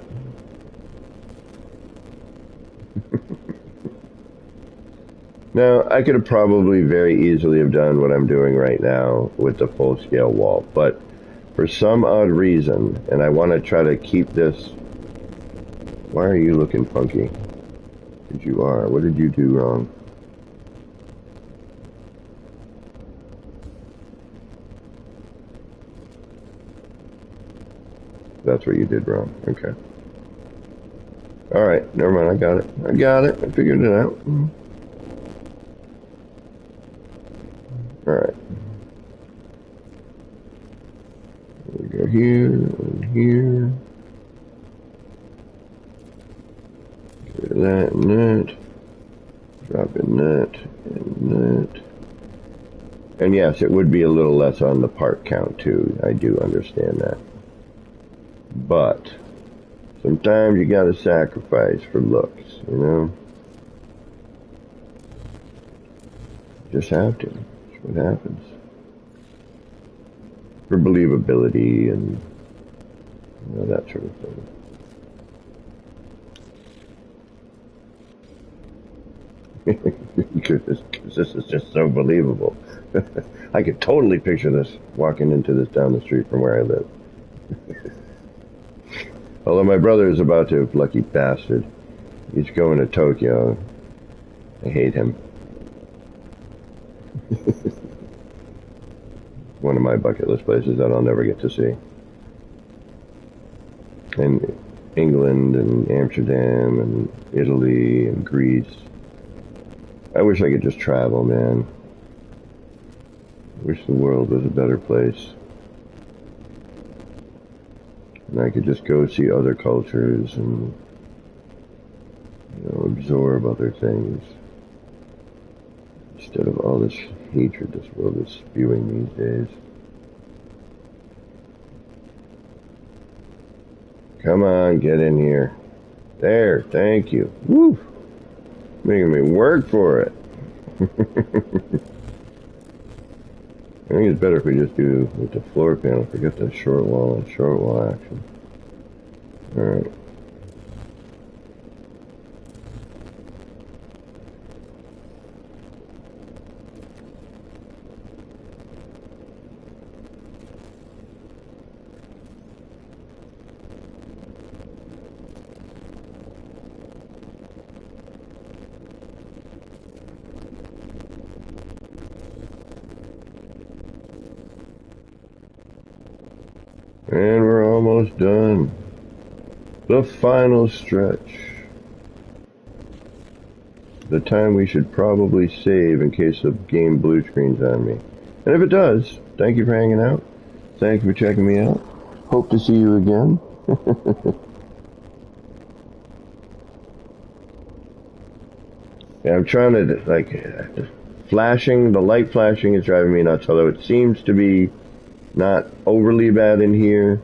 Now, I could have probably very easily have done what I'm doing right now with the full-scale wall, but for some odd reason, and I want to try to keep this... Why are you looking funky? Because you are. What did you do wrong? That's what you did wrong. Okay. Alright, never mind. I got it. I figured it out. Alright. We go here and here. Get rid of that and that. Drop in that and that. And yes, it would be a little less on the part count too. I do understand that. But sometimes you gotta sacrifice for looks, you know? Just have to. That's what happens. For believability and that sort of thing. Because this is just so believable. I could totally picture this, walking into this down the street from where I live. Although my brother is about to, lucky bastard. He's going to Tokyo. I hate him. One of my bucket list places that I'll never get to see. And England and Amsterdam and Italy and Greece. I wish I could just travel, man. I wish the world was a better place. And I could just go see other cultures and, absorb other things. Instead of all this hatred this world is spewing these days. Come on, get in here. There, thank you. Woo! Making me work for it. I think it's better if we just do with the floor panel. Forget the short wall and short wall action. Alright. And we're almost done. The final stretch. The time we should probably save in case the game blue screens on me. And if it does, thank you for hanging out. Thank you for checking me out. Hope to see you again. Yeah, I'm trying to, flashing, the light flashing is driving me nuts, although it seems to be not overly bad in here,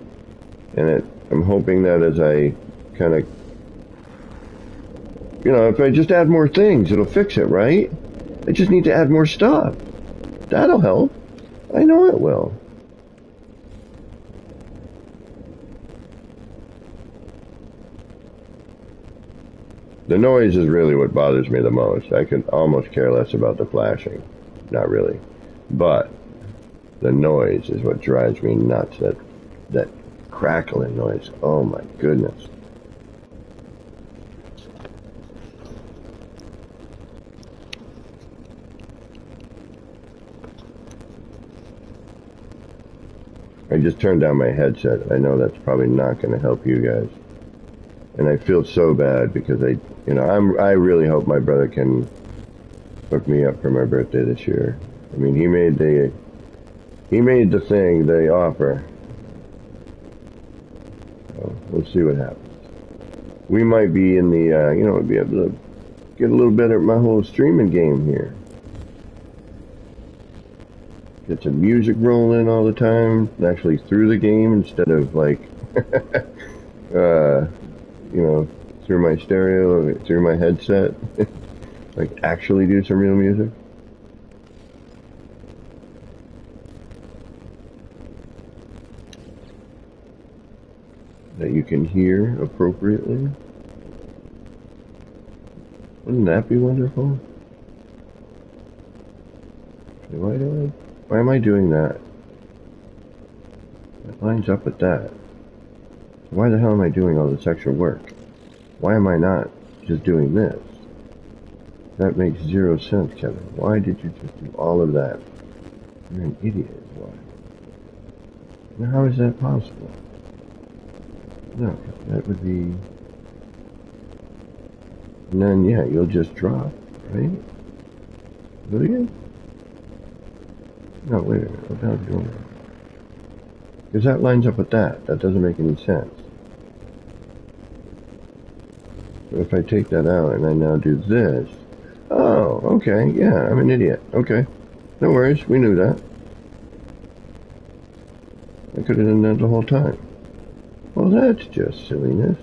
and I'm hoping that as I kind of, if I just add more things, it'll fix it, right? I just need to add more stuff. That'll help. I know it will. The noise is really what bothers me the most. I could almost care less about the flashing. Not really. But the noise is what drives me nuts. That crackling noise. Oh my goodness. I just turned down my headset. I know that's probably not going to help you guys. And I feel so bad because I really hope my brother can hook me up for my birthday this year. I mean, he made the thing, the offer. So we'll see what happens. We might be in the, be able to get a little better at my whole streaming game here. Get some music rolling all the time, actually through the game instead of through my stereo, through my headset. Actually do some real music. That you can hear appropriately. Wouldn't that be wonderful? Why am I doing that? That lines up with that. Why the hell am I doing all this extra work? Why am I not just doing this? That makes zero sense, Kevin. Why did you just do all of that? You're an idiot, why? Now, how is that possible? No, that would be... And then, yeah, you'll just drop, right? Do it again? No, wait a minute. What the hell is going on? Because that lines up with that. That doesn't make any sense. So if I take that out and I now do this... Oh, okay, yeah, I'm an idiot. Okay. No worries, we knew that. I could have done that the whole time. Well, that's just silliness.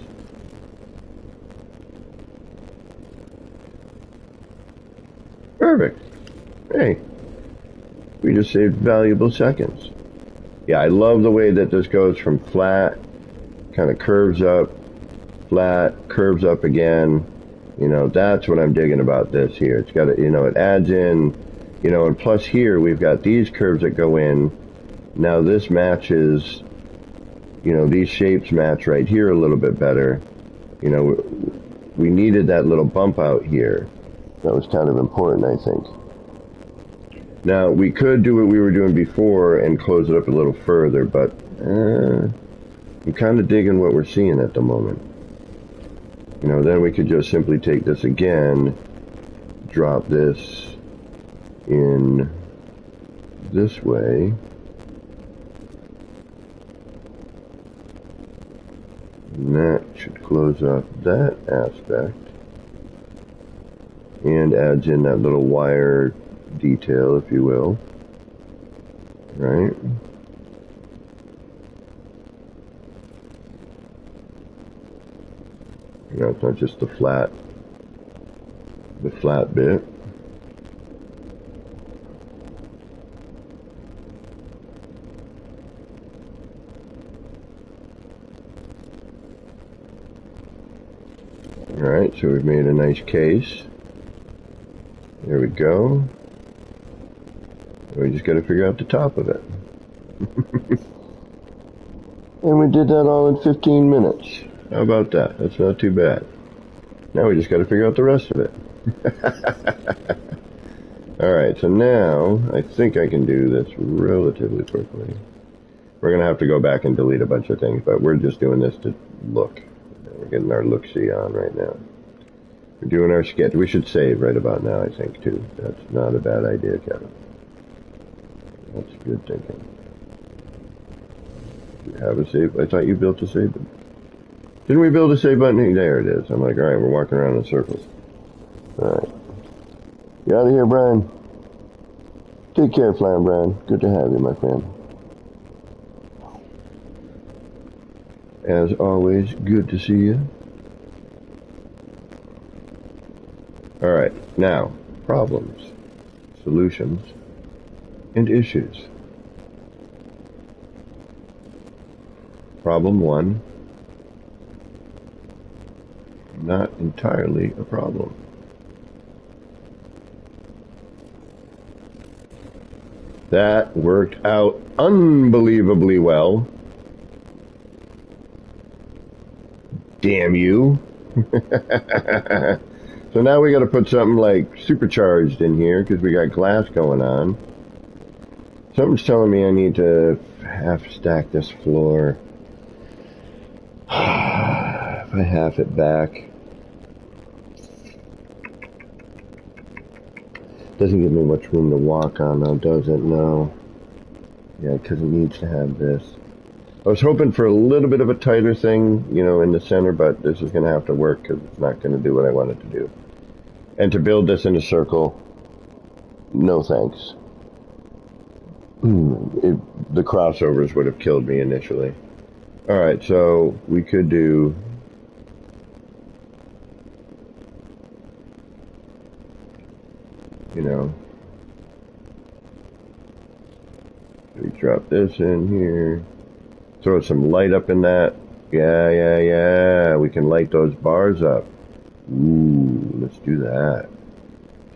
Perfect. Hey, we just saved valuable seconds. Yeah, I love the way that this goes from flat, kind of curves up, flat, curves up again. You know, that's what I'm digging about this here. It's got, you know, it adds in, you know, and plus here we've got these curves that go in. Now this matches, you know, these shapes match right here a little bit better. You know, we needed that little bump out here. That was kind of important, I think. Now, we could do what we were doing before and close it up a little further, but I'm kind of digging what we're seeing at the moment. You know, then we could just simply take this again, drop this in this way. And that should close off that aspect. And adds in that little wire detail, if you will. Right? You know, it's not just the flat bit. Alright, so we've made a nice case. There we go. We just got to figure out the top of it. And we did that all in 15 minutes. How about that? That's not too bad. Now we just got to figure out the rest of it. Alright, so now I think I can do this relatively quickly. We're going to have to go back and delete a bunch of things, but we're just doing this to look. We're getting our look-see on right now. We're doing our sketch. We should save right about now, I think, too. That's not a bad idea, Kevin. That's good thinking. You have a save? I thought you built a save button. Didn't we build a save button? There it is. I'm like, alright, we're walking around in circles. Alright. You out of here, Brian? Take care, Flam Brian. Good to have you, my friend. As always, good to see you. Alright, now, problems, solutions, and issues. Problem one, not entirely a problem. That worked out unbelievably well. Damn you. So now we got to put something like supercharged in here because we got glass going on. Something's telling me I need to half stack this floor. If I half it back. Doesn't give me much room to walk on though, does it? No. Yeah, because it needs to have this. I was hoping for a little bit of a tighter thing, you know, in the center, but this is going to have to work because it's not going to do what I want it to do. And to build this in a circle, no thanks. The crossovers would have killed me initially. Alright, so we could do... You know... We drop this in here. Throw some light up in that. Yeah. We can light those bars up. Ooh, let's do that.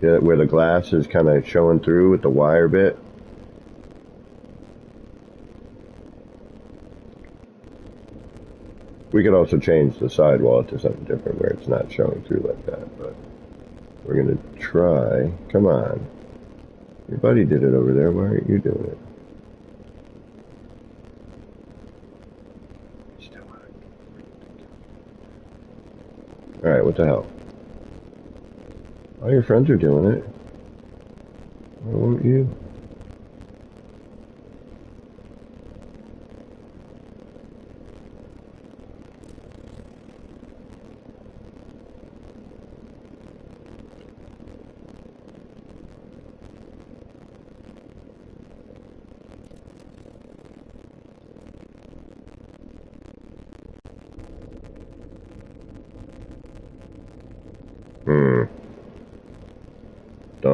See that where the glass is kind of showing through with the wire bit? We could also change the sidewall to something different where it's not showing through like that, but we're going to try. Come on. Your buddy did it over there. Why aren't you doing it? Alright, what the hell? All your friends are doing it. Why won't you?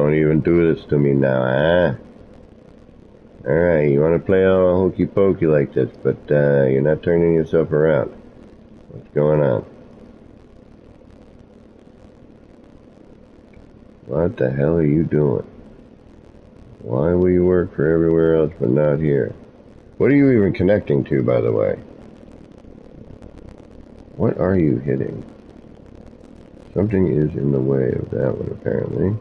Don't even do this to me now, huh? Alright, you want to play all hokey pokey like this, but you're not turning yourself around. What's going on? What the hell are you doing? Why will you work for everywhere else but not here? What are you even connecting to, by the way? What are you hitting? Something is in the way of that one, apparently.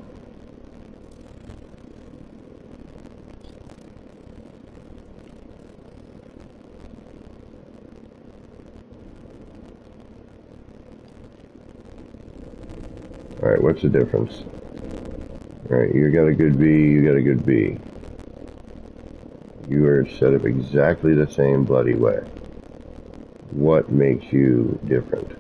Alright, what's the difference? Alright, you got a good B, you got a good B. You are set up exactly the same bloody way. What makes you different?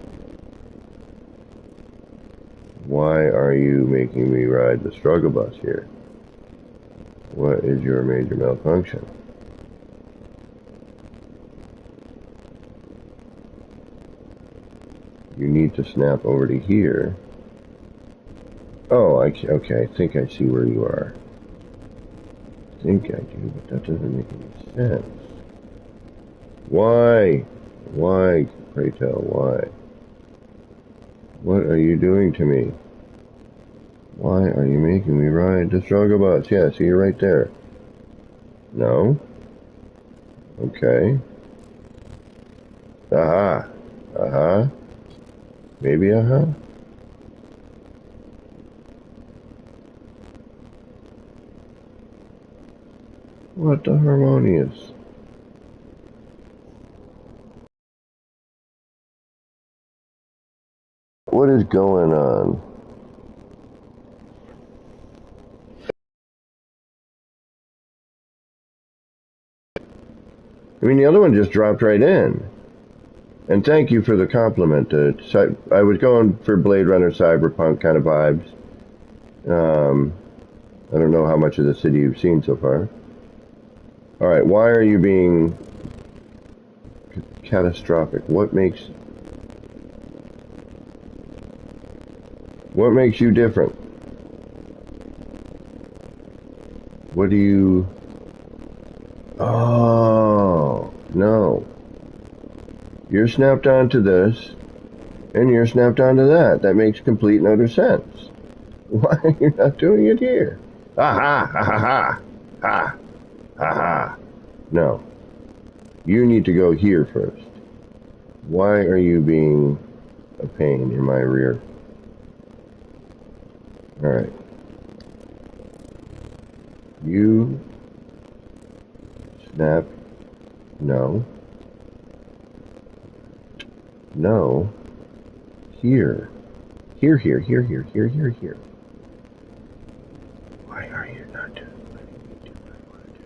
Why are you making me ride the struggle bus here? What is your major malfunction? You need to snap over to here. Oh, okay, I think I see where you are. I think I do, but that doesn't make any sense. Why? Why, pray tell, why? What are you doing to me? Why are you making me ride the struggle bus? Yeah, see, you're right there. No? Okay. Aha. Aha. Maybe aha? What the harmonious? What is going on? I mean, the other one just dropped right in. And thank you for the compliment. I was going for Blade Runner Cyberpunk kind of vibes. I don't know how much of the city you've seen so far. Alright, why are you being catastrophic? What makes you different? What do you... Oh, no. You're snapped onto this, and you're snapped onto that. That makes complete and utter sense. Why are you not doing it here? Ha ha ha ha ha ha ha ha. No. You need to go here first. Why are you being a pain in my rear? Alright. You snap. No. No. Here. Here. Why are you not doing what you want to do?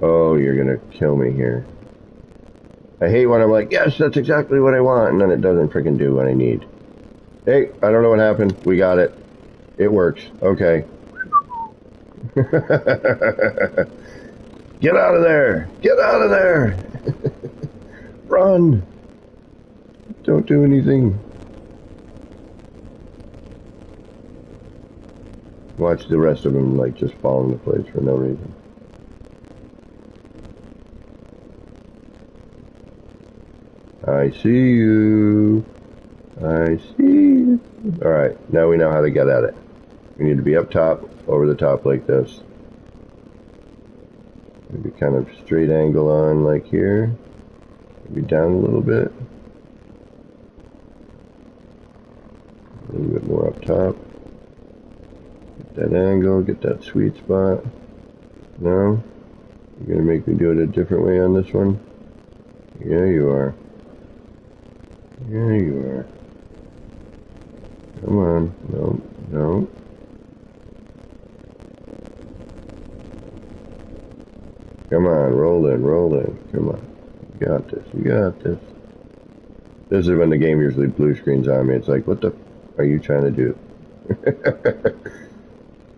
Oh, you're gonna kill me here. I hate when I'm like, yes, that's exactly what I want, and then it doesn't freaking do what I need. Hey, I don't know what happened. We got it. It works. Okay. Get out of there! Get out of there! Run! Don't do anything. Watch the rest of them, like, just fall into place for no reason. I see you. I see you. Alright, now we know how to get at it. We need to be up top, over the top like this. Maybe kind of straight angle on like here. Maybe down a little bit. A little bit more up top. Get that angle, get that sweet spot. No? You're gonna make me do it a different way on this one? Yeah, you are. Yeah, you are. Come on. No, no. Come on, roll in. Come on. You got this, you got this. This is when the game usually blue screens on me. It's like, what the f are you trying to do?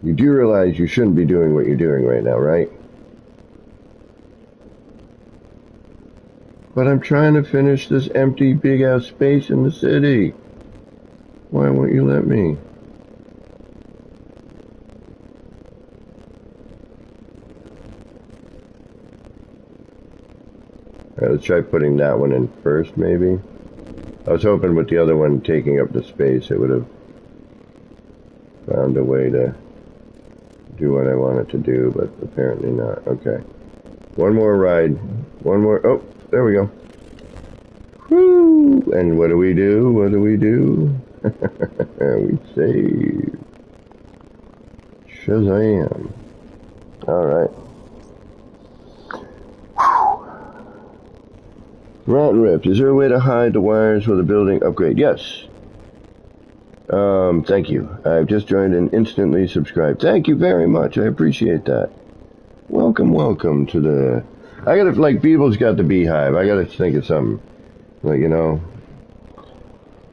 You do realize you shouldn't be doing what you're doing right now, right? But I'm trying to finish this empty big ass space in the city. Why won't you let me? Alright, let's try putting that one in first, maybe. I was hoping with the other one taking up the space, it would have found a way to do what I wanted to do, but apparently not. Okay. One more ride. One more. Oh, there we go. Woo! And what do we do? What do we do? We save. Shazam. Alright. Route ripped. Is there a way to hide the wires for the building upgrade? Yes. Thank you. I've just joined and instantly subscribed. Thank you very much. I appreciate that. Welcome to the... I gotta, like, Beeble's got the beehive. I gotta think of something. Like, you know,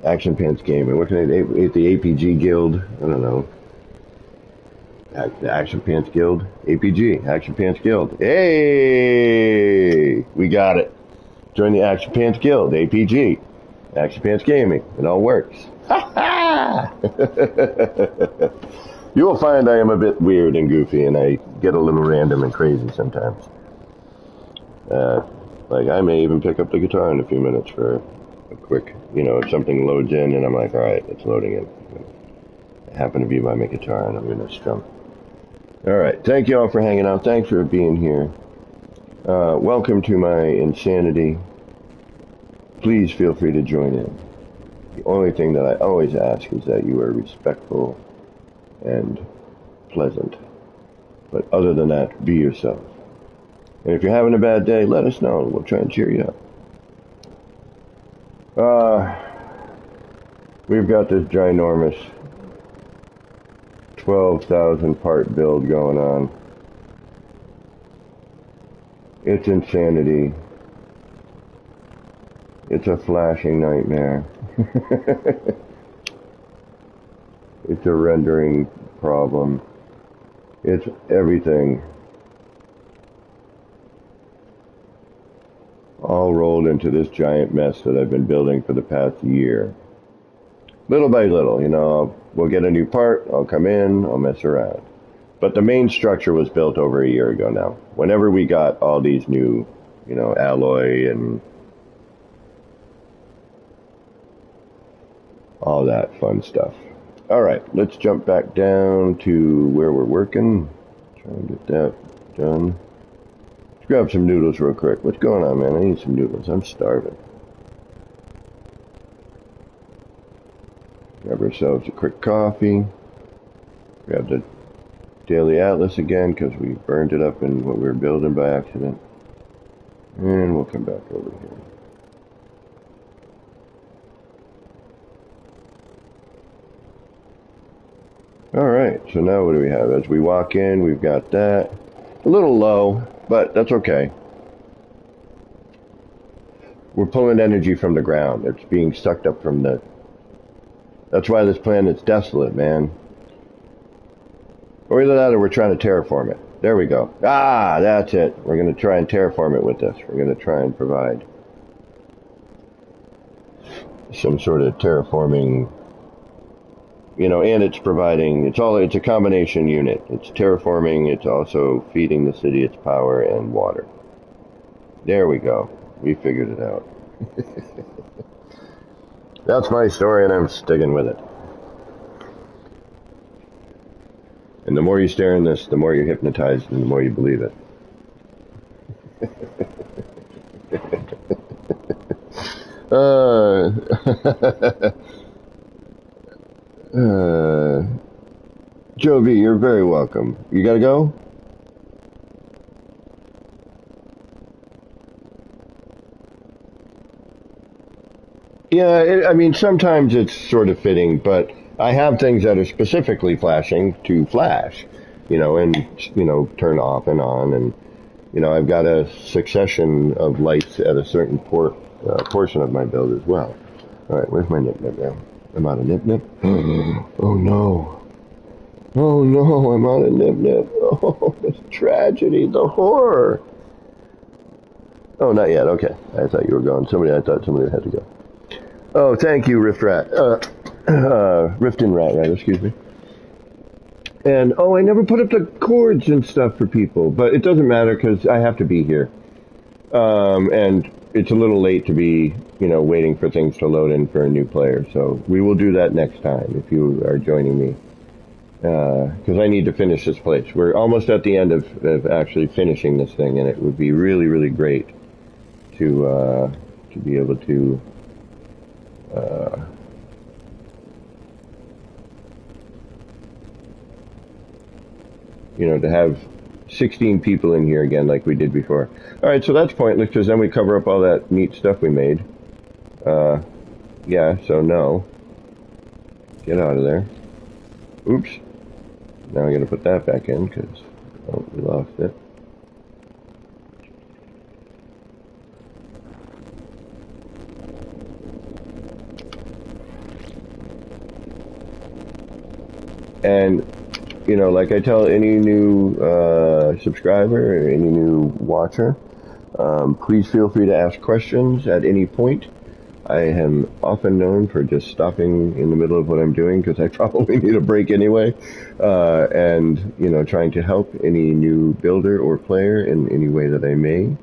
Action Pants Gaming. What can I do? The APG Guild. I don't know. The Action Pants Guild. APG. Action Pants Guild. Hey! We got it. Join the Action Pants Guild. APG. Action Pants Gaming. It all works. Ha ha! You will find I am a bit weird and goofy, and I get a little random and crazy sometimes. Like, I may even pick up the guitar in a few minutes for a quick, you know, if something loads in and I'm like, alright, it's loading in. I happen to be by my guitar and I'm going to strum. Alright, thank you all for hanging out. Thanks for being here. Welcome to my insanity. Please feel free to join in. The only thing that I always ask is that you are respectful and pleasant. But other than that, be yourself. And if you're having a bad day, let us know. We'll try and cheer you up. We've got this ginormous 12,000 part build going on. It's insanity. It's a flashing nightmare. It's a rendering problem. It's everything. All rolled into this giant mess that I've been building for the past year. Little by little, you know, we'll get a new part, I'll come in, I'll mess around. But the main structure was built over a year ago now. Whenever we got all these new, you know, alloy and all that fun stuff. Alright, let's jump back down to where we're working. Try and get that done. Let's grab some noodles real quick. What's going on, man? I need some noodles. I'm starving. Grab ourselves a quick coffee. Grab the Daily Atlas again because we burned it up in what we were building by accident. And we'll come back over here. Alright, so now what do we have? As we walk in, we've got that. A little low, but that's okay. We're pulling energy from the ground. It's being sucked up from the... That's why this planet's desolate, man. Or either that or we're trying to terraform it. There we go. Ah, that's it. We're going to try and terraform it with this. We're going to try and provide some sort of terraforming... You know, and it's providing, it's a combination unit. It's terraforming, it's also feeding the city its power and water. There we go. We figured it out. That's my story and I'm sticking with it. And the more you stare in this, the more you're hypnotized and the more you believe it. Joe V, you're very welcome. You gotta go? Yeah, I mean, sometimes it's sort of fitting, but I have things that are specifically flashing to flash, you know, and, you know, turn off and on, and, you know, I've got a succession of lights at a certain portion of my build as well. Alright, where's my nip-nip now? I'm out of nip-nip. Oh no. Oh no, I'm out of nip-nip. Oh, the tragedy, the horror. Oh, not yet, okay. I thought you were going. I thought somebody had to go. Oh, thank you, Riftin Rat, right, excuse me. And, I never put up the cords and stuff for people, but it doesn't matter because I have to be here. And it's a little late to be, waiting for things to load in for a new player. So we will do that next time if you are joining me. Because I need to finish this place. We're almost at the end of actually finishing this thing, and it would be really, really great to be able to to have 16 people in here again like we did before. Alright, so that's pointless because then we cover up all that neat stuff we made. Yeah, so no. Get out of there. Oops. Now I gotta put that back in because we lost it. And like I tell any new subscriber or any new watcher, please feel free to ask questions at any point. I am often known for just stopping in the middle of what I'm doing because I probably need a break anyway, and trying to help any new builder or player in any way that I may.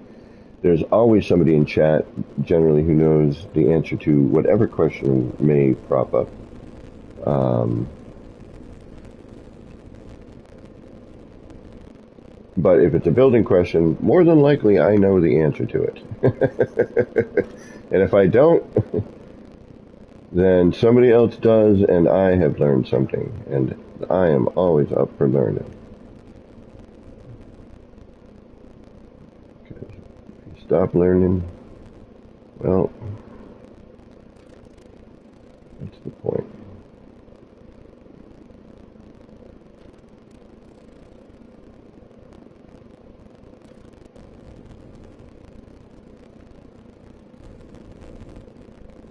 There's always somebody in chat, generally, who knows the answer to whatever question may crop up. But if it's a building question, more than likely I know the answer to it. And if I don't, then somebody else does, and I have learned something. And I am always up for learning. Because if you stop learning, well, that's the point.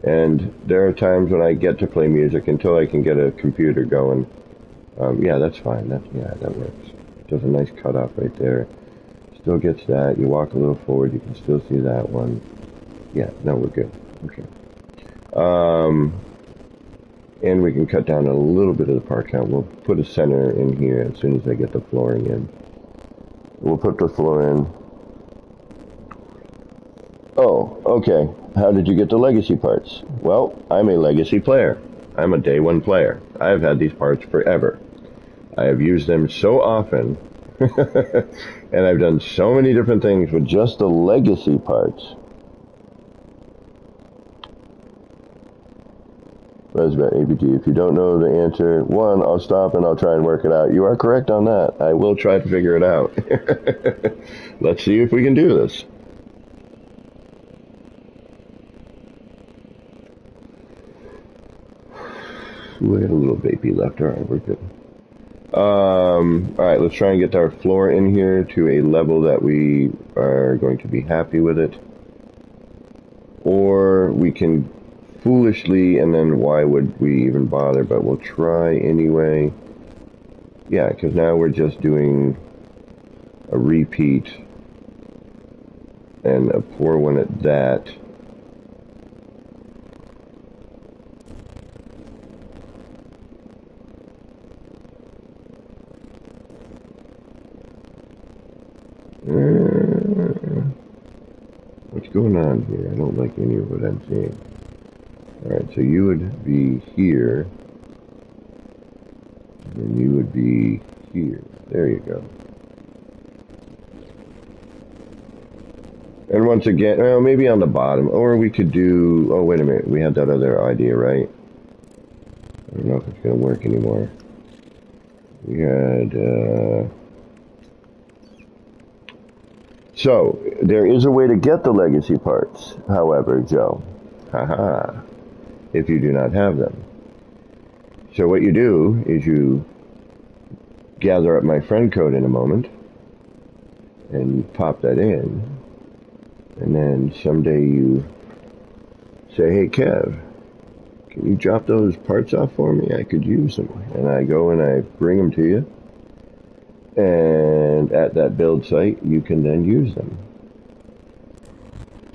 And there are times when I get to play music until I can get a computer going. Yeah, that's fine. That works. Does a nice cut off right there. Still gets that. You walk a little forward, you can still see that one. Yeah, no, we're good. Okay. And we can cut down a little bit of the part count. We'll put a center in here as soon as I get the flooring in. We'll put the floor in. Oh, okay. How did you get the legacy parts? Well, I'm a legacy player. I'm a day one player. I've had these parts forever. I have used them so often, and I've done so many different things with just the legacy parts. Resident APT, if you don't know the answer, one, I'll stop and I'll try and work it out. You are correct on that. I will try to figure it out. Let's see if we can do this. We had a little baby left. Alright, we're good. Alright, let's try and get our floor in here to a level that we are going to be happy with it. Or we can foolishly, and then why would we even bother, but we'll try anyway. Yeah, because now we're just doing a repeat, and a poor one at that. What's going on here? I don't like any of what I'm seeing. Alright, so you would be here, and you would be here. There you go. And once again, well, maybe on the bottom, or we could do, oh wait a minute, we had that other idea, right? I don't know if it's going to work anymore. We had, so, there is a way to get the legacy parts, however, Joe. Haha. If you do not have them. So what you do is you gather up my friend code in a moment, and you pop that in, and then someday you say, hey Kev, can you drop those parts off for me? I could use them. And I go and I bring them to you. And at that build site, you can then use them.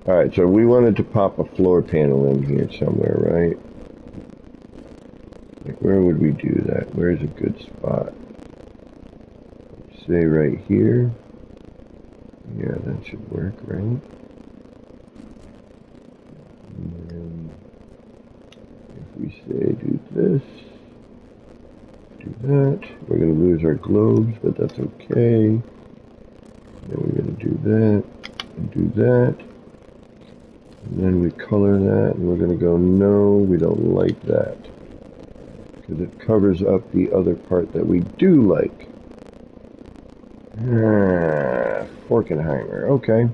Alright, so we wanted to pop a floor panel in here somewhere, right? Like, where would we do that? Where's a good spot? Say right here. Yeah, that should work, right? And if we say do this, do that, we're going to lose our globes, but that's okay. Then we're going to do that, and do that. And then we color that, and we're going to go, no, we don't like that. Because it covers up the other part that we do like. Forkenheimer, okay.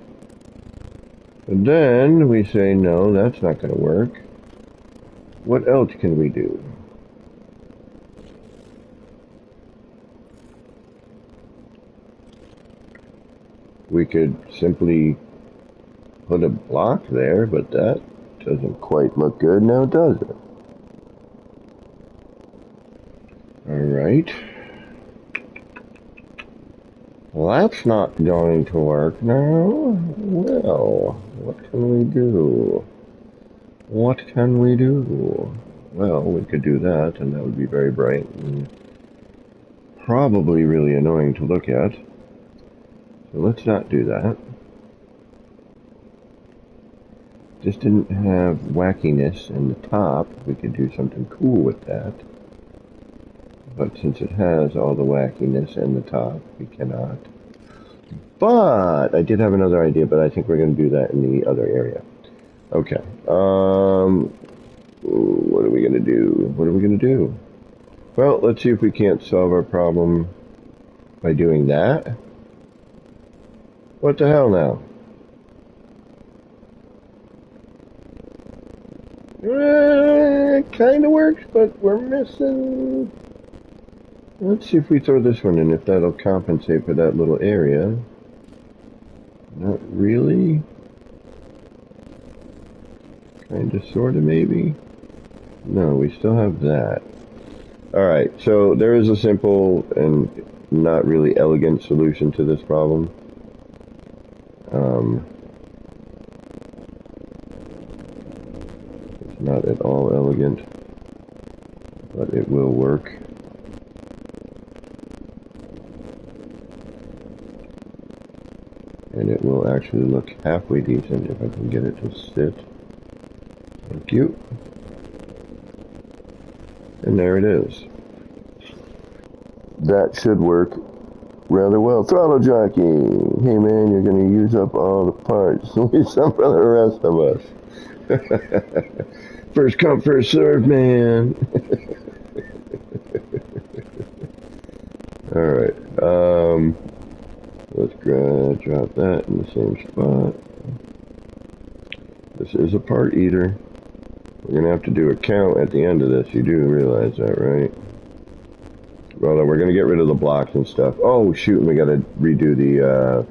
And then we say, no, that's not going to work. What else can we do? We could simply put a block there, but that doesn't quite look good now, does it? Alright. Well, that's not going to work now. Well, what can we do? What can we do? Well, we could do that, and that would be very bright and probably really annoying to look at. So let's not do that. Just didn't have wackiness in the top. We could do something cool with that. But since it has all the wackiness in the top, we cannot. But I did have another idea, but I think we're going to do that in the other area. Okay. What are we going to do? What are we going to do? Well, let's see if we can't solve our problem by doing that. What the hell now? It kind of works, but we're missing... Let's see if we throw this one in, if that'll compensate for that little area. Not really. Kinda, sorta, maybe. No, we still have that. Alright, so there is a simple and not really elegant solution to this problem. It's not at all elegant, but it will work. And it will actually look halfway decent if I can get it to sit. Thank you. And there it is. That should work rather well. Throttle jockey! Hey man, you're gonna use up all the parts. Leave some for the rest of us. First come, first serve, man. Alright, let's drop that in the same spot. This is a part eater. We're going to have to do a count at the end of this. You do realize that, right? Well, we're going to get rid of the blocks and stuff. Oh, shoot, we got to redo the,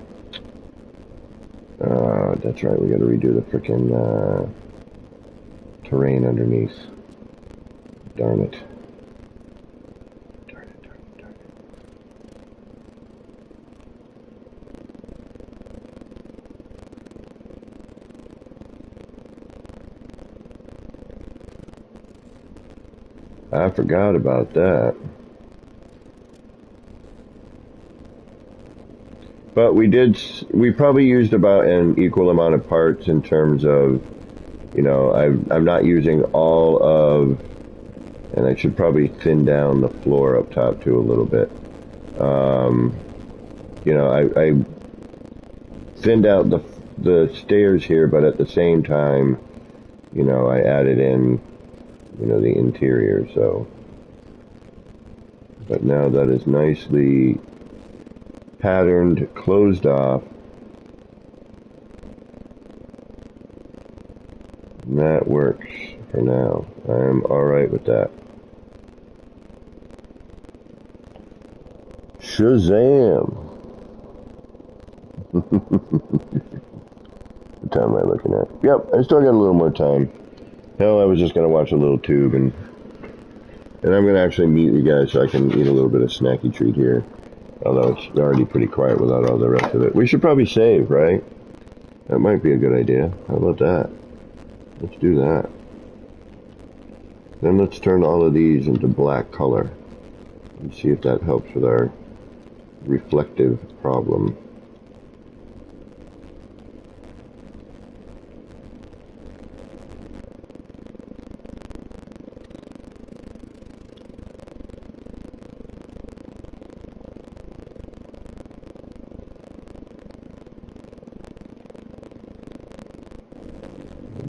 that's right, we got to redo the frickin', terrain underneath. Darn it. I forgot about that. But we probably used about an equal amount of parts in terms of, you know, I'm not using all of, and I should probably thin down the floor up top too a little bit. You know, I thinned out the stairs here, but at the same time, you know, I added in, you know, the interior, so. But now that is nicely patterned, closed off. And that works for now. I'm alright with that. Shazam! What time am I looking at? Yep, I still got a little more time. Hell, I was just going to watch a little tube, and I'm going to actually mute you guys so I can eat a little bit of snacky treat here. Although it's already pretty quiet without all the rest of it. We should probably save, right? That might be a good idea. How about that? Let's do that. Then let's turn all of these into black color and see if that helps with our reflective problem.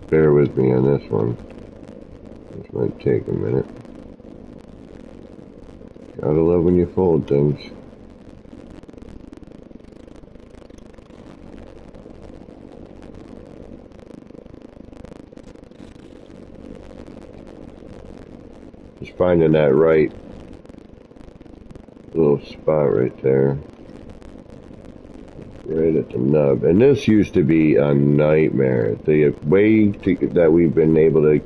Bear with me on this one. This might take a minute. Gotta love when you fold things. Just finding that right little spot right there. Right at the nub. And this used to be a nightmare. The way that we've been able to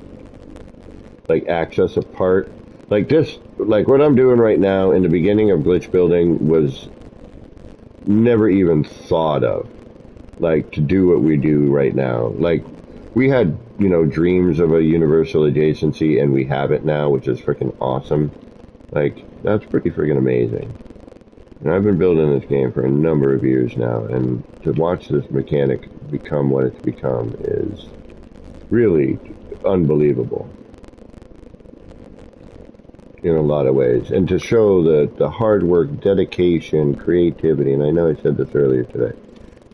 like access a part like this, like what I'm doing right now in the beginning of glitch building was never even thought of, like, to do what we do right now. Like, we had, you know, dreams of a universal adjacency, and we have it now, which is freaking awesome. Like, that's pretty freaking amazing. And I've been building this game for a number of years now, and to watch this mechanic become what it's become is really unbelievable in a lot of ways. And to show the hard work, dedication, creativity, and I know I said this earlier today,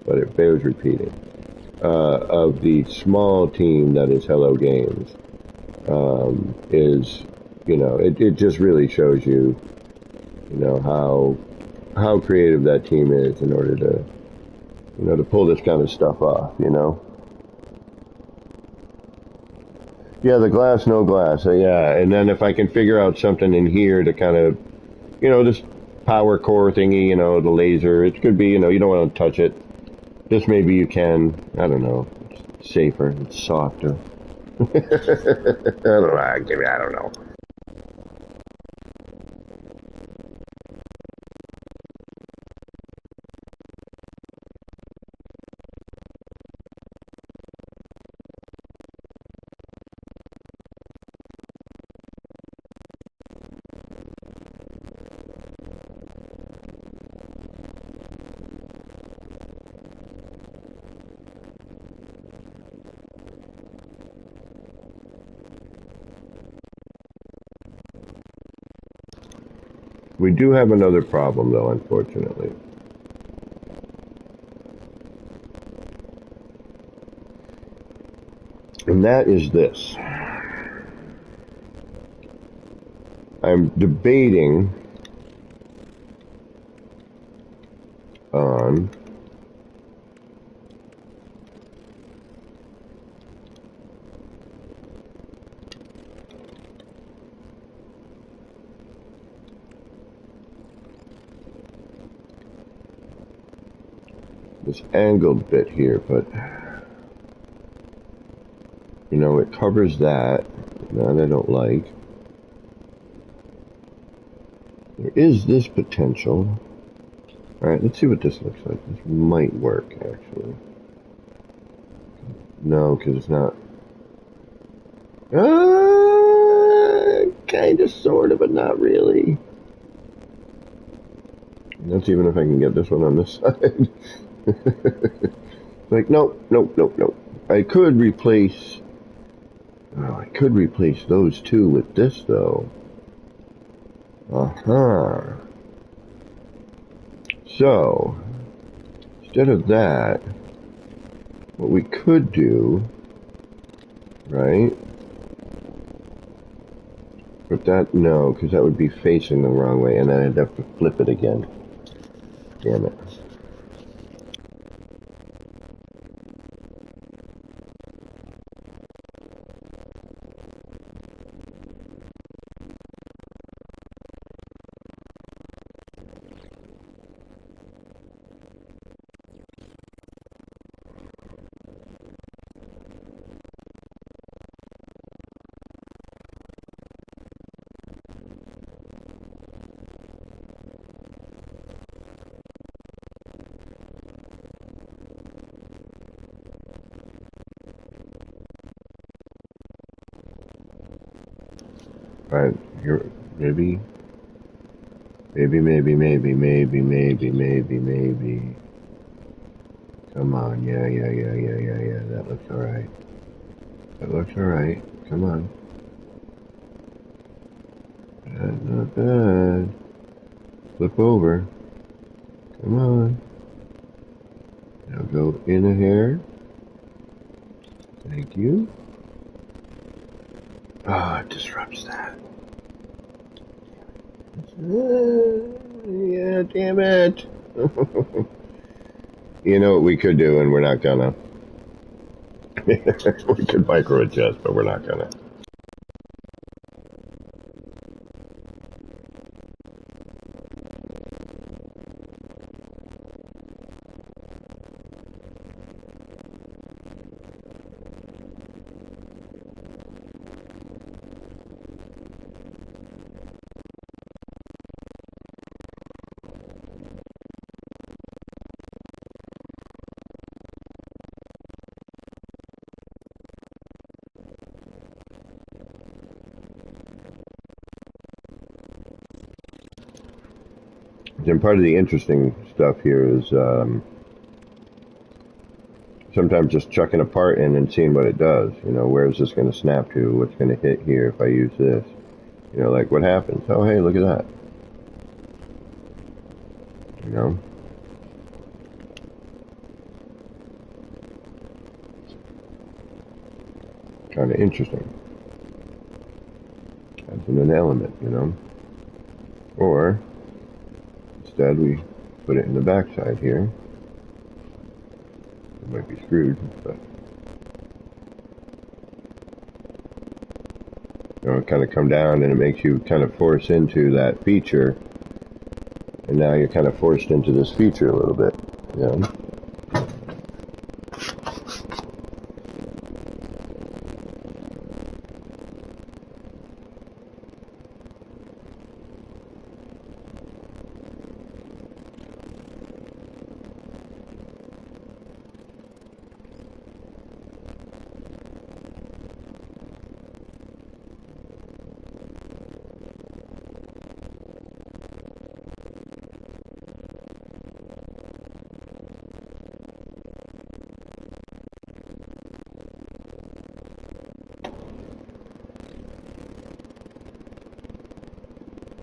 but it bears repeating, of the small team that is Hello Games, is, you know, it just really shows you, you know, how creative that team is in order to, you know, to pull this kind of stuff off, you know. Yeah, the glass, no glass. Yeah, and then if I can figure out something in here to kind of, you know, this power core thingy, you know, the laser, it could be, you know, you don't want to touch it. This maybe you can, I don't know, it's safer, it's softer. I don't know. We do have another problem, though, unfortunately. And that is this. I'm debating on this angled bit here, but you know, it covers that I don't like. There is this potential. Alright, let's see what this looks like. This might work, actually. No, because it's not. Kind of, sort of, but not really. And that's even if I can get this one on this side. Like, nope. I could replace those two with this, though. So, instead of that, what we could do, right? But that, no, because that would be facing the wrong way, and then I'd have to flip it again. Damn it. Alright, here, maybe. Come on, yeah, that looks alright. That looks alright, come on. That's not bad. Flip over. Come on. Now go in a hair. Thank you. Oh, it disrupts that. Yeah, damn it. You know what we could do, and we're not gonna. We could micro adjust, but we're not gonna. And part of the interesting stuff here is sometimes just chucking a part in and seeing what it does. You know, where is this going to snap to? What's going to hit here if I use this? You know, like what happens? Oh, hey, look at that. You know? Kind of interesting. As an element, you know? Or, instead, we put it in the backside here. It might be screwed, but you know, kind of come down and it makes you kind of force into that feature, and now you're kind of forced into this feature a little bit, you know?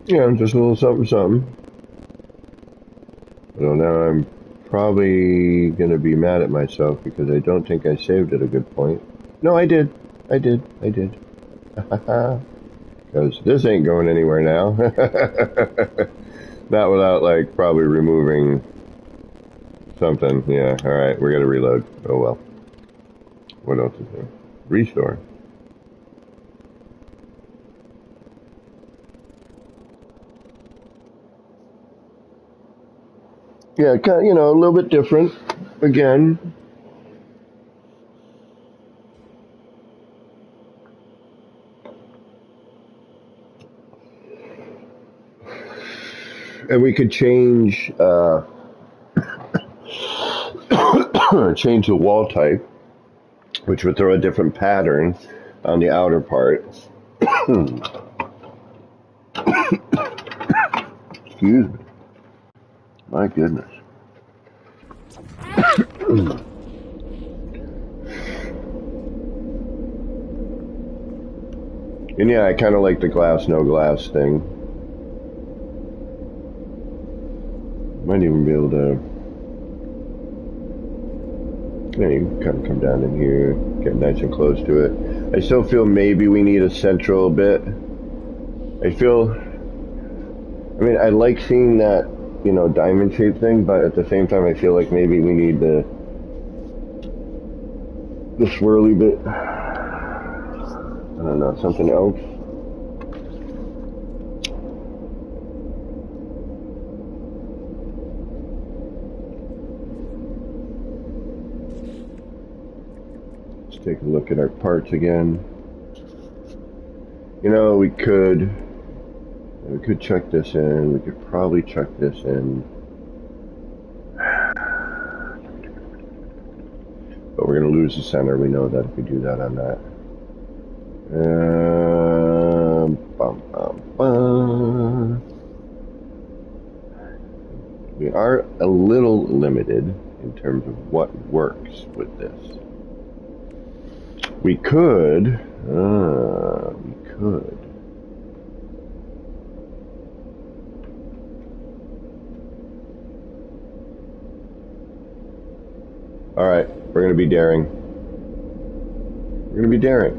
Yeah, just a little something, something. So now I'm probably going to be mad at myself because I don't think I saved at a good point. No, I did. I did. Because this ain't going anywhere now. Not without, like, probably removing something. Yeah, alright, we're going to reload. Oh well. What else is there? Restore. Yeah, kind of, you know, a little bit different. Again. And we could change, change the wall type, which would throw a different pattern on the outer part. Excuse me. My goodness. And yeah, I kind of like the glass, no glass thing. Might even be able to, you know, kind of come down in here, get nice and close to it. I still feel maybe we need a central bit. I mean, I like seeing that, you know, diamond shaped thing, but at the same time I feel like maybe we need the swirly bit. I don't know, something else. Let's take a look at our parts again. You know, we could check this in. We could probably check this in. But we're going to lose the center. We know that if we do that on that. We are a little limited in terms of what works with this. We could. Alright, we're going to be daring. going to be daring.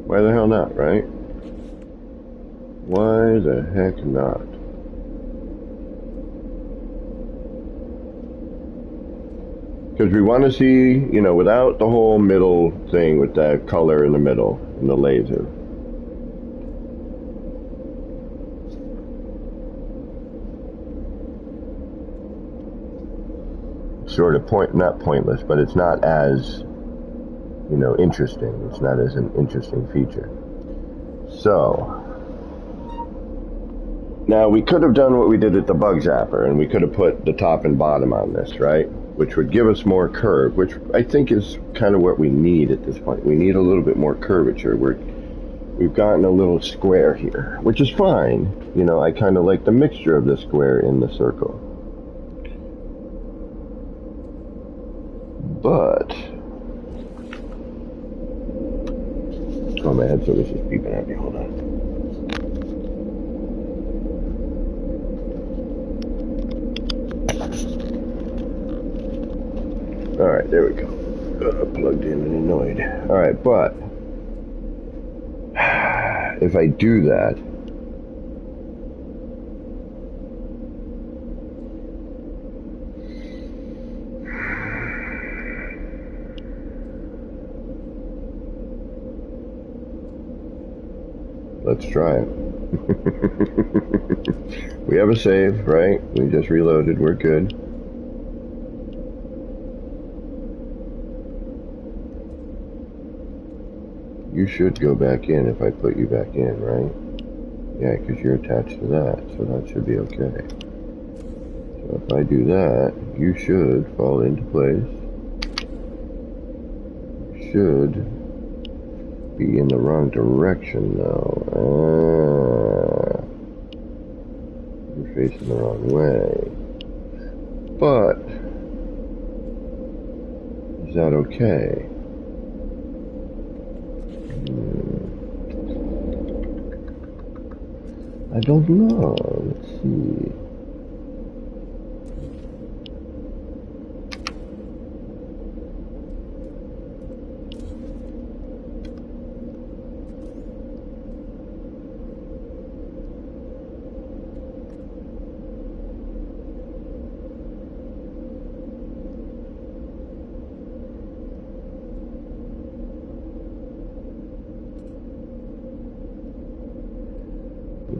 Why the hell not, right? Why the heck not? Because we want to see, you know, without the whole middle thing with that color in the middle and the laser. Sort of not pointless, but it's not as, you know, interesting. It's not as an interesting feature. So, now we could have done what we did at the bug zapper, and we could have put the top and bottom on this, right? Which would give us more curve, which I think is kind of what we need at this point. We need a little bit more curvature. We've gotten a little square here, which is fine. You know, I kind of like the mixture of the square in the circle. But, oh, my headset was just beeping at me. Hold on. Alright, there we go. Plugged in and annoyed. Alright, but if I do that, let's try it. We have a save, right? We just reloaded, we're good. You should go back in if I put you back in, right? Yeah, because you're attached to that, so that should be okay. So if I do that, you should fall into place. You should be in the wrong direction now. You're facing the wrong way. But, is that okay? I don't know. Let's see.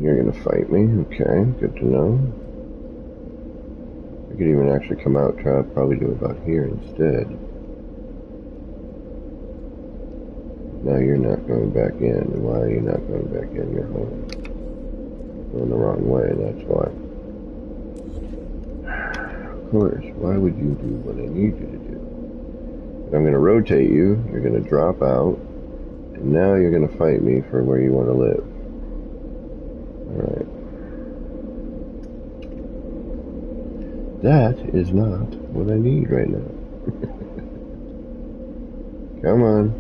You're gonna fight me? Okay, good to know. I could even actually come out, probably do about here instead. Now you're not going back in. Why are you not going back in? You're home. Going the wrong way, that's why. Of course, why would you do what I need you to do? I'm gonna rotate you, you're gonna drop out, and now you're gonna fight me for where you want to live. Alright. That is not what I need right now. Come on.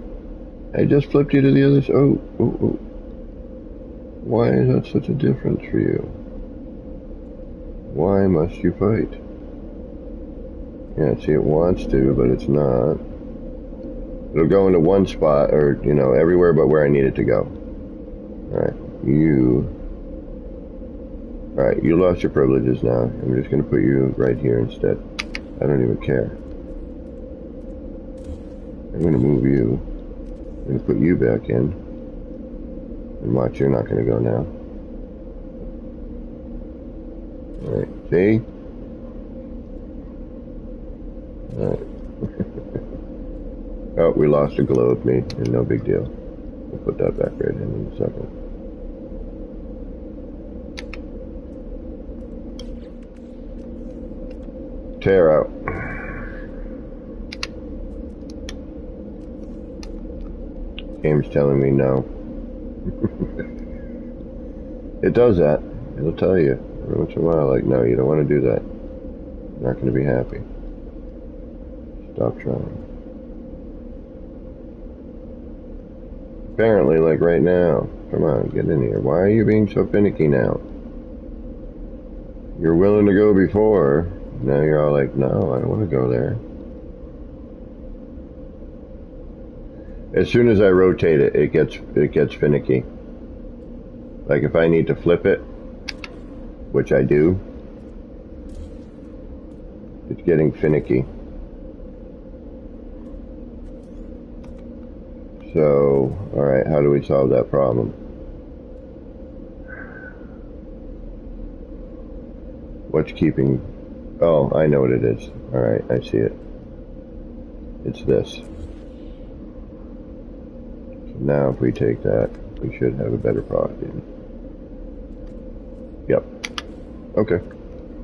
I just flipped you to the other side. Oh. Why is that such a difference for you? Why must you fight? Yeah, see, it wants to, but it's not. It'll go into one spot, or, you know, everywhere but where I need it to go. Alright, Alright, you lost your privileges now. I'm just going to put you right here instead. I don't even care. I'm going to move you. I'm going to put you back in. And watch, you're not going to go now. Alright, see? Alright. Oh, we lost a glow of me, and no big deal. We'll put that back right in a second. Tear out. Game's telling me no. It does that. It'll tell you every once in a while, like, no, you don't want to do that. You're not going to be happy. Stop trying. Apparently, like right now. Come on, get in here. Why are you being so finicky now? You're willing to go before. Now you're all like, no, I don't want to go there. As soon as I rotate it, it gets finicky. Like if I need to flip it, which I do, it's getting finicky. So, alright, how do we solve that problem? What's keeping... Oh, I know what it is. Alright, I see it. It's this. So now if we take that, we should have a better product. Yep. Okay.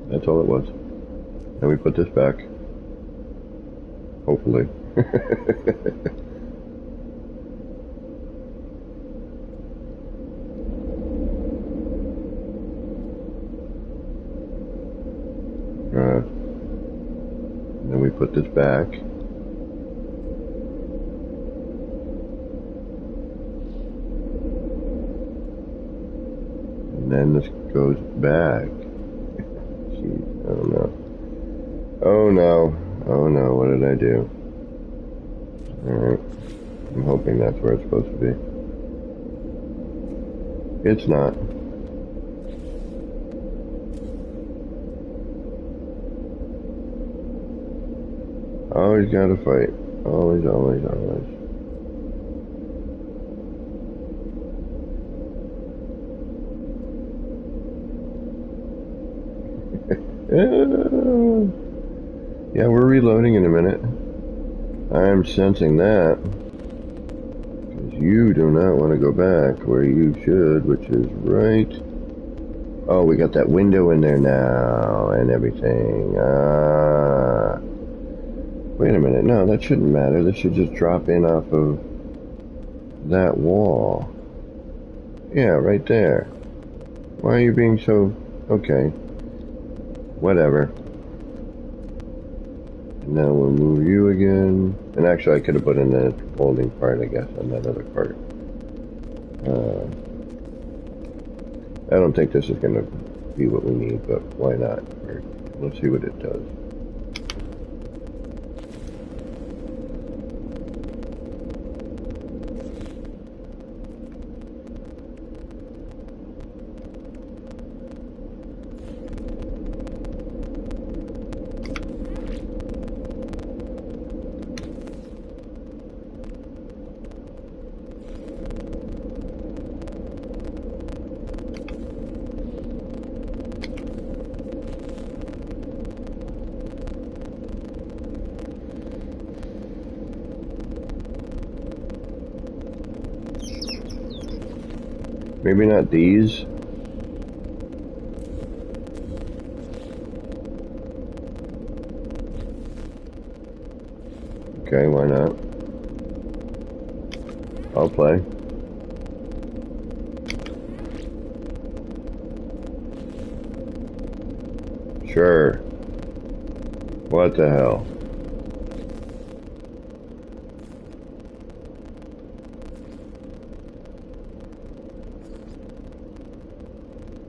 That's all it was. Then we put this back. Hopefully. Then we put this back. And then this goes back. Jeez, oh no. Oh no. Oh no, what did I do? Alright. I'm hoping that's where it's supposed to be. It's not. Always gotta fight. Always, always, always. Yeah, we're reloading in a minute. I am sensing that. Because you do not want to go back where you should, which is right. Oh, we got that window in there now and everything. Wait a minute, no, that shouldn't matter. This should just drop in off of that wall. Yeah, right there. Why are you being so... Okay. Whatever. And now we'll move you again. And actually I could have put in the holding part, I guess, on that other part. I don't think this is going to be what we need, but why not? Let's see what it does. Maybe not these. Okay, why not? I'll play. Sure. What the hell?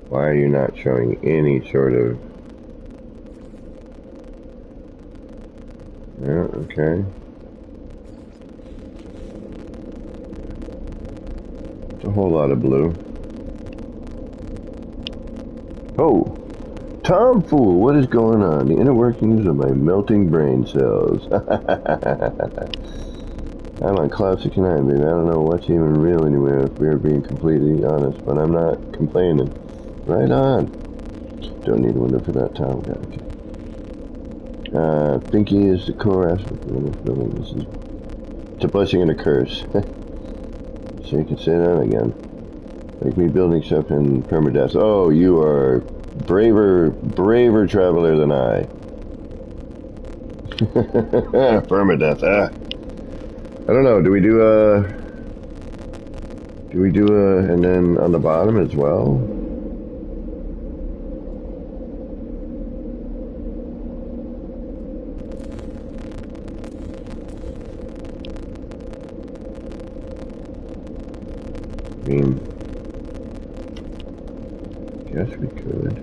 Why are you not showing any sort of... Yeah, okay. It's a whole lot of blue. Oh! Tomfool! What is going on? The inner workings of my melting brain cells. I'm on cloud 69, baby. I don't know what's even real anywhere, if we're being completely honest, but I'm not complaining. Right on. Don't need a window for that, Tom. Okay. Thinking is the core aspect of this building. This is... It's a blessing and a curse. So you can say that again. Like me building stuff in permadeath. Oh, you are braver traveler than I. Permadeath, I don't know, do we do and then on the bottom as well? I mean, guess we could.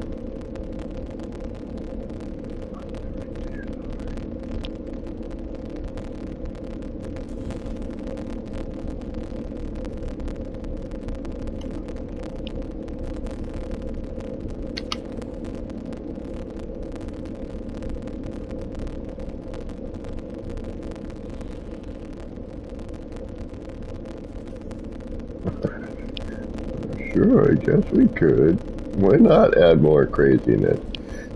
Sure, I guess we could. Why not add more craziness?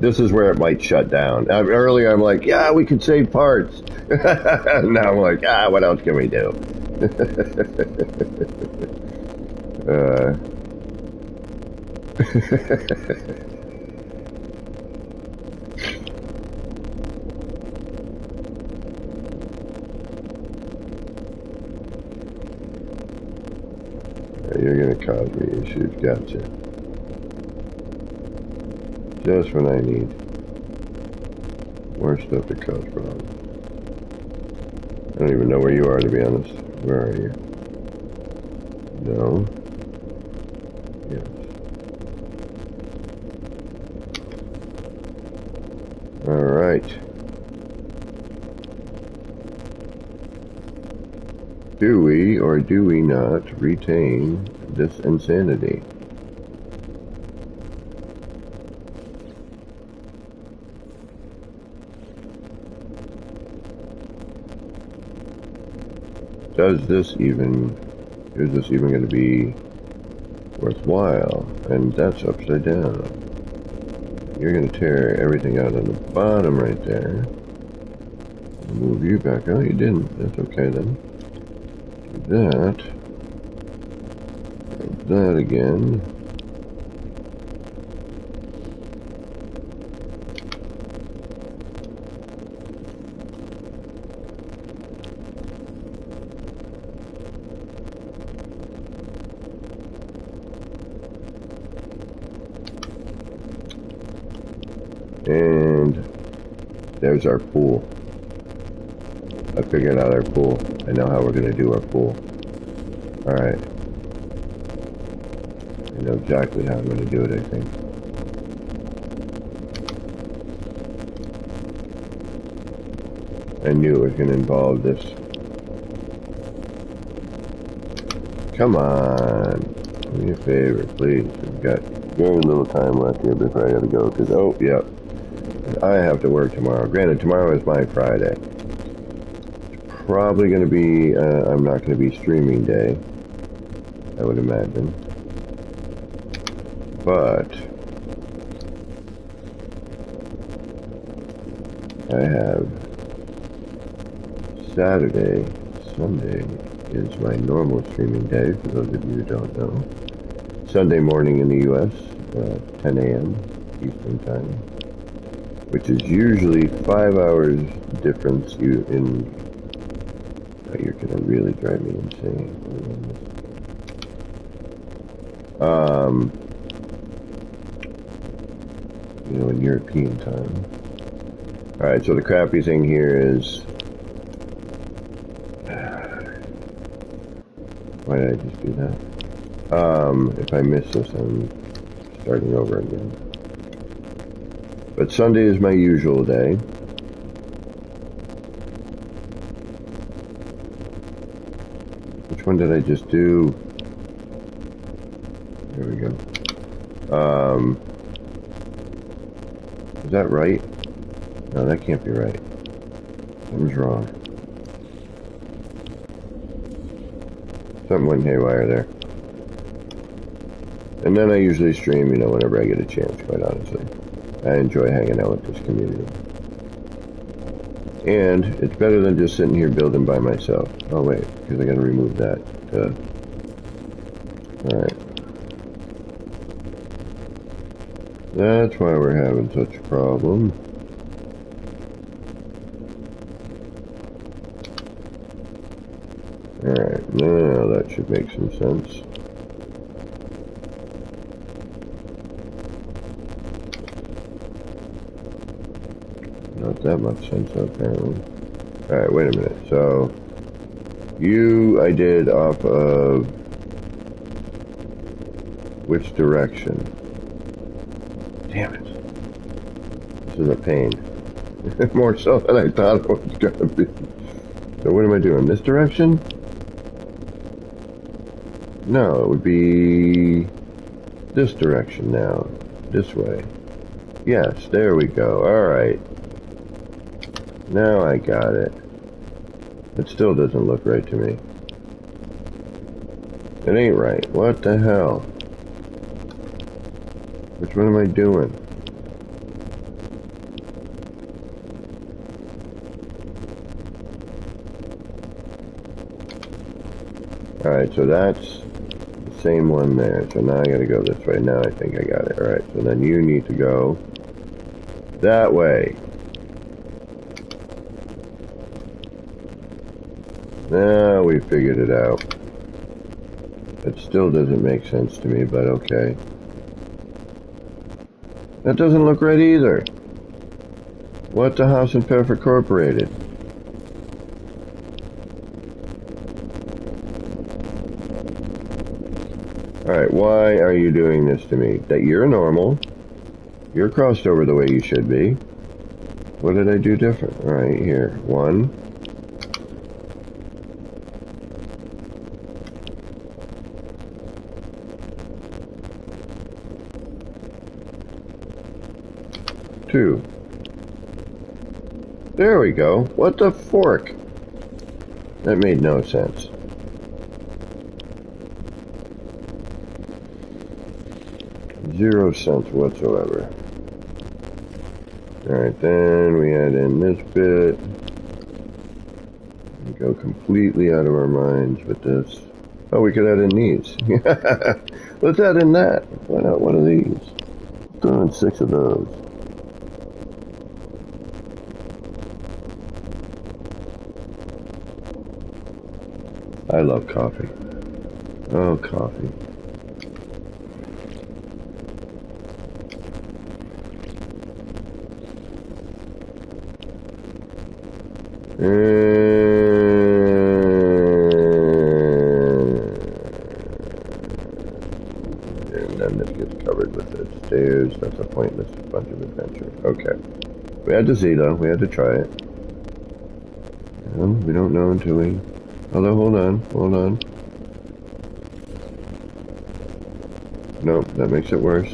This is where it might shut down. Earlier I'm like, yeah, we could save parts. Now I'm like, what else can we do? You're gonna cause me issues, gotcha. Just when I need more stuff to cause problems. I don't even know where you are, to be honest. Where are you? No. Yes. Alright. Do we or do we not retain this insanity? Is this even going to be worthwhile? And that's upside down. You're going to tear everything out on the bottom right there. Move you back. Oh, you didn't. That's okay then. Do that. That again. And there's our pool. I figured out our pool. I know how we're going to do our pool. Alright. I know exactly how I'm going to do it, I think. I knew it was going to involve this. Come on. Do me a favor, please. We've got very little time left here before I got to go. Because, oh, yep. I have to work tomorrow. Granted, tomorrow is my Friday. Probably going to be, I'm not going to be streaming day, I would imagine. But I have Saturday, Sunday is my normal streaming day, for those of you who don't know. Sunday morning in the US, 10 a.m. Eastern Time, which is usually 5 hours difference in. You're gonna really drive me insane. You know, in European time. Alright, so the crappy thing here is... Why did I just do that? If I miss this, I'm starting over again. But Sunday is my usual day. Which one did I just do? There we go. Is that right? No, that can't be right. Something's wrong. Something went haywire there. And then I usually stream, you know, whenever I get a chance, quite honestly. I enjoy hanging out with this community. And it's better than just sitting here building by myself. Oh wait, because I gotta remove that. Alright. That's why we're having such a problem. Alright, now that should make some sense. Not that much sense, apparently. Alright, wait a minute. So, I did off of which direction? Damn it. This is a pain. More so than I thought it was going to be. So what am I doing? This direction? No, it would be this direction now. This way. Yes, there we go. Alright. Now I got it. It still doesn't look right to me. It ain't right. What the hell? Which one am I doing? Alright, so that's the same one there. So now I gotta go this way. Now I think I got it. Alright, so then you need to go that way. Now we figured it out. It still doesn't make sense to me, but okay. That doesn't look right either. What the House and Pfeffer Incorporated? Alright, why are you doing this to me? That you're normal. You're crossed over the way you should be. What did I do different? Alright, here. 1. 2. There we go. What the fork? That made no sense. Zero sense whatsoever. Alright, then we add in this bit. We go completely out of our minds with this. Oh, we could add in these. Let's add in that. Why not one of these? Throw in 6 of those. I love coffee. Oh, coffee. And then this gets covered with the stairs. That's a pointless bunch of adventure. Okay. We had to see though. We had to try it. We don't know until we... Although, hold on. Nope, that makes it worse.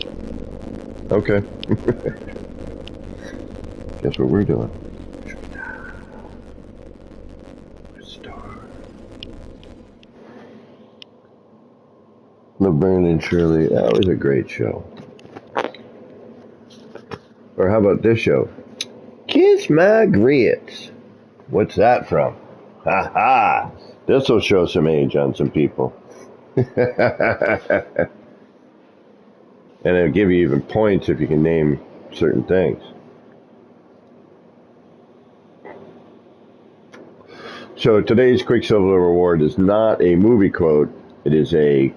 Okay. Guess what we're doing? Laverne and Shirley, that was a great show. Or how about this show? Kiss My Grits. What's that from? Ha ha! This'll show some age on some people. And it'll give you even points if you can name certain things. So today's Quicksilver Reward is not a movie quote. It is a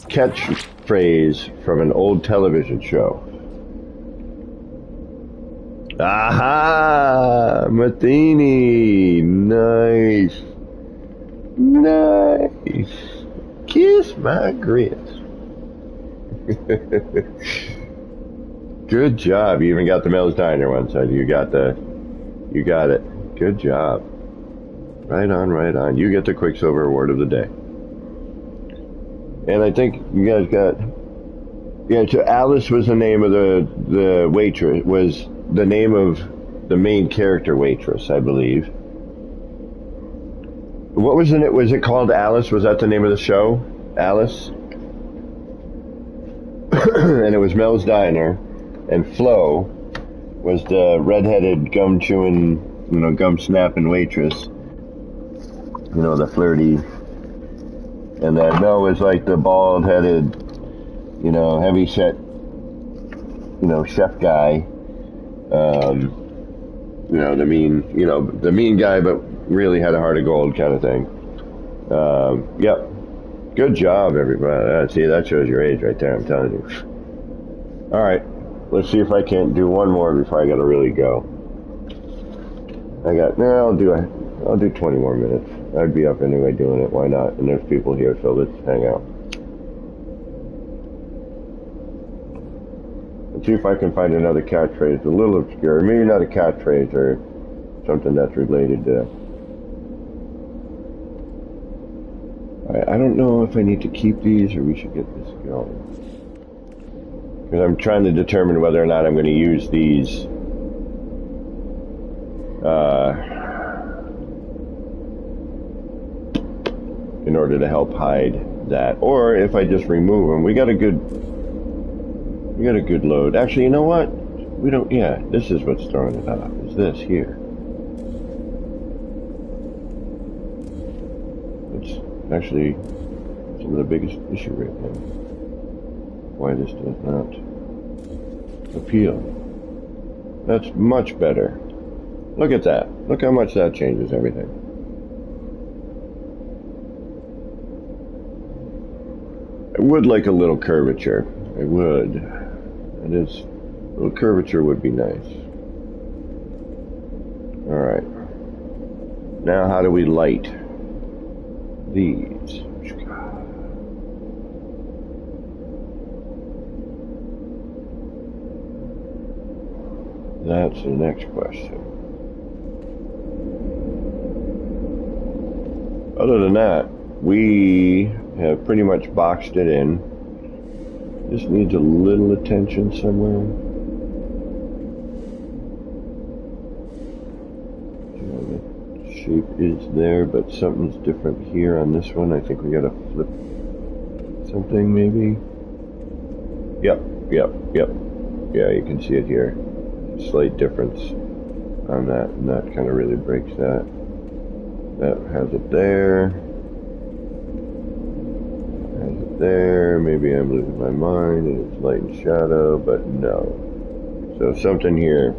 catchphrase from an old television show. Aha! Matheny! Nice! Nice! Kiss my grits. Good job. You even got the Mel's Diner one, so you got it. Good job. Right on. You get the Quicksilver Award of the day. And I think you guys got... Yeah, so Alice was the name of the waitress, was the name of the main character waitress, I believe. What was it? Was it called Alice? Was that the name of the show? Alice? And it was Mel's Diner. And Flo was the redheaded, gum-chewing, gum-snapping waitress. The flirty. And then Mel was like the bald-headed, heavy-set, chef guy. The mean guy, but really had a heart of gold kind of thing. Yep. Good job, everybody. See, that shows your age right there, I'm telling you. All right. Let's see if I can't do one more before I gotta really go. I'll do 20 more minutes. I'd be up anyway doing it. Why not? And there's people here, so let's hang out. Let's see if I can find another catchphrase, a little obscure. Maybe not a catchphrase or something that's related to... I don't know if I need to keep these or we should get this going. Because I'm trying to determine whether or not I'm going to use these in order to help hide that, or if I just remove them. We got a good We got a good load. Actually, you know what? We don't, yeah, this is what's throwing it off, is this here. It's actually some of the biggest issue right now. Why this does not appeal. That's much better. Look at that. Look how much that changes everything. I would like a little curvature. I would. It is, a little curvature would be nice. Alright. Now how do we light these? That's the next question. Other than that, we have pretty much boxed it in. Just needs a little attention somewhere. The shape is there, but something's different here on this one. I think we gotta flip something maybe. Yep. Yeah, you can see it here. Slight difference on that, and that kind of really breaks that. That has it there. Has it there. Maybe I'm losing my mind and it's light and shadow, but no. So something here.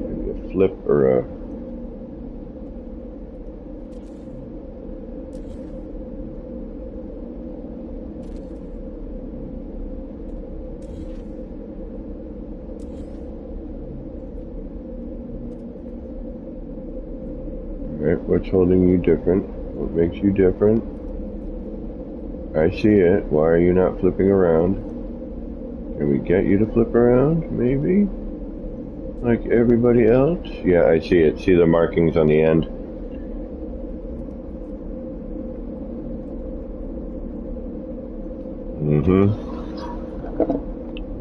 Maybe a flip or a what's holding you different? What makes you different? I see it. Why are you not flipping around? Can we get you to flip around? Maybe? Like everybody else? Yeah, I see it. See the markings on the end?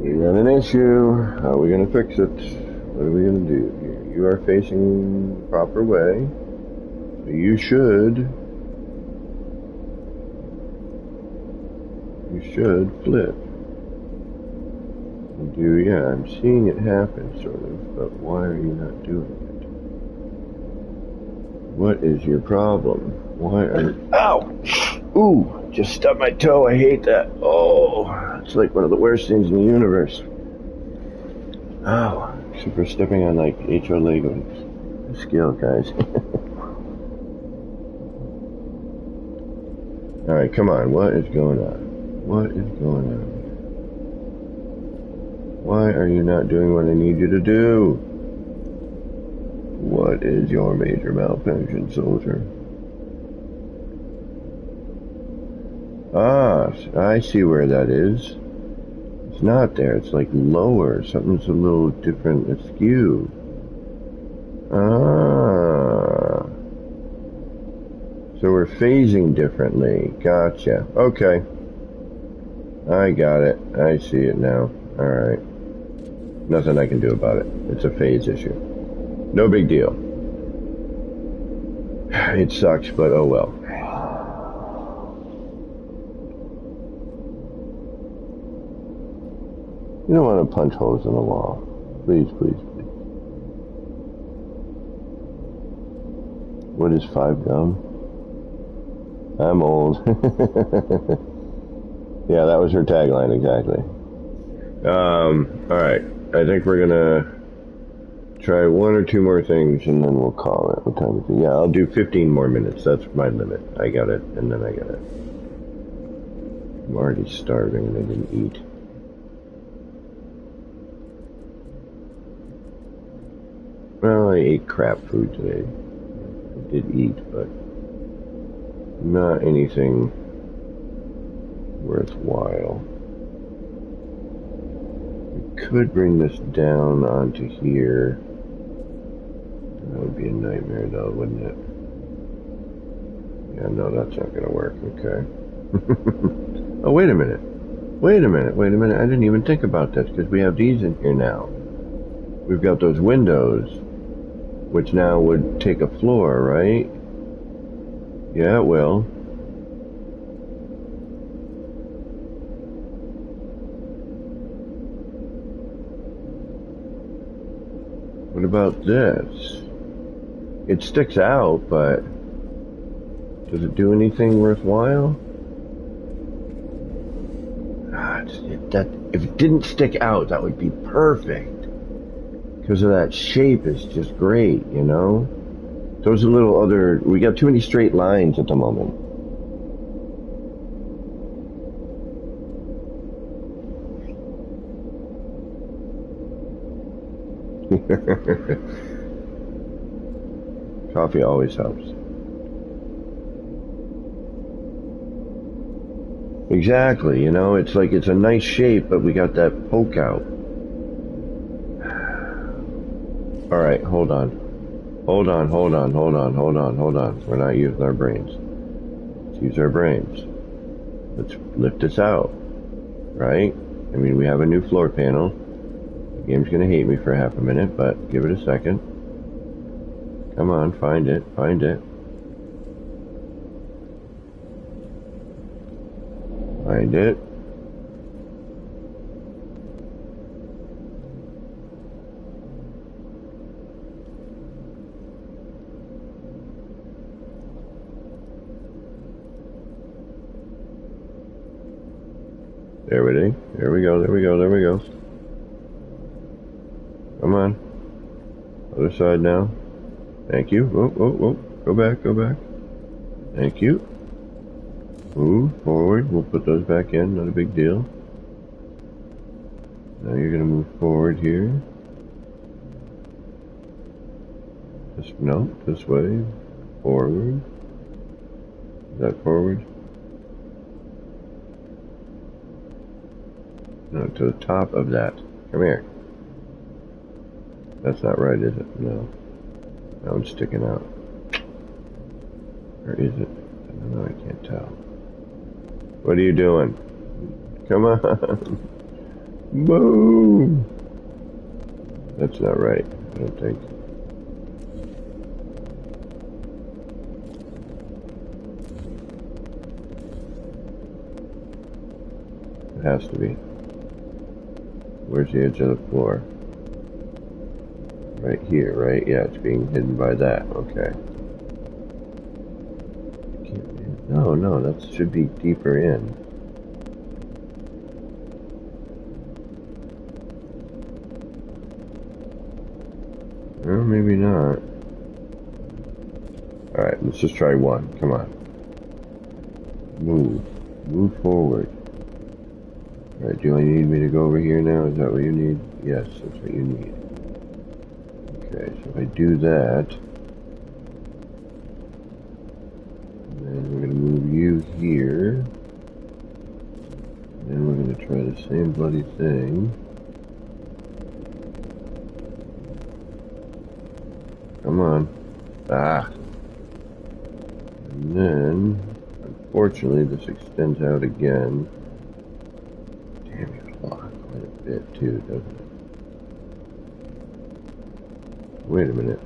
We got an issue. How are we going to fix it? What are we going to do here? You are facing the proper way. You should flip. Yeah, I'm seeing it happen, sort of, but why are you not doing it? What is your problem? Why are you... Ow! Ooh, just stubbed my toe, I hate that. Oh, it's like one of the worst things in the universe. Ow, except for stepping on like HO Legos. Skill, guys. Alright, come on, what is going on? What is going on? Why are you not doing what I need you to do? What is your major malfunction, soldier? Ah, I see where that is. It's not there, it's like lower. Something's a little different, askew. Ah. So we're phasing differently. Gotcha. Okay. I got it. I see it now. Alright. Nothing I can do about it. It's a phase issue. No big deal. It sucks, but oh well. You don't want to punch holes in the wall. Please, please, please. What is 5 gum? I'm old. Yeah, that was her tagline, exactly. Alright. I think we're gonna try 1 or 2 more things and then we'll call it. What time is it? Yeah, I'll do 15 more minutes. That's my limit. I got it, and then I got it. I'm already starving and I didn't eat. Well, I ate crap food today. I did eat, but not anything worthwhile. We could bring this down onto here. That would be a nightmare though, wouldn't it? Yeah, no, that's not gonna work, okay. Oh, wait a minute. Wait a minute. I didn't even think about this, because we have these in here now. We've got those windows, which now would take a floor, right? Yeah, it will. What about this? It sticks out, but does it do anything worthwhile? If it didn't stick out, that would be perfect. Because of that shape is just great, you know? Those are little other... We got too many straight lines at the moment. Coffee always helps. Exactly, you know, it's like it's a nice shape, but we got that poke out. Alright, hold on. Hold on. We're not using our brains. Let's use our brains. Let's lift this out. Right? I mean, we have a new floor panel. The game's gonna hate me for half a minute, but give it a second. Come on, find it. Find it. There we go. Come on. Other side now. Thank you. Oh. Go back. Thank you. Move forward. We'll put those back in. Not a big deal. Now you're going to move forward here. This way. Forward. Is that forward? No, to the top of that. Come here. That's not right, is it? No. That one's sticking out. Or is it? I don't know, I can't tell. What are you doing? Come on. Boom! That's not right, I don't think. It has to be. Where's the edge of the floor? Right here, right? Yeah, it's being hidden by that. Okay. No, that should be deeper in. Well, maybe not. Alright, let's just try one. Come on. Move forward. Alright, do you need me to go over here now? Is that what you need? Yes, that's what you need. Okay, so if I do that, then we're going to move you here, and then we're going to try the same bloody thing. Come on. Ah! And then, unfortunately, this extends out again. Damn, you block quite a bit too, doesn't it? Wait a minute.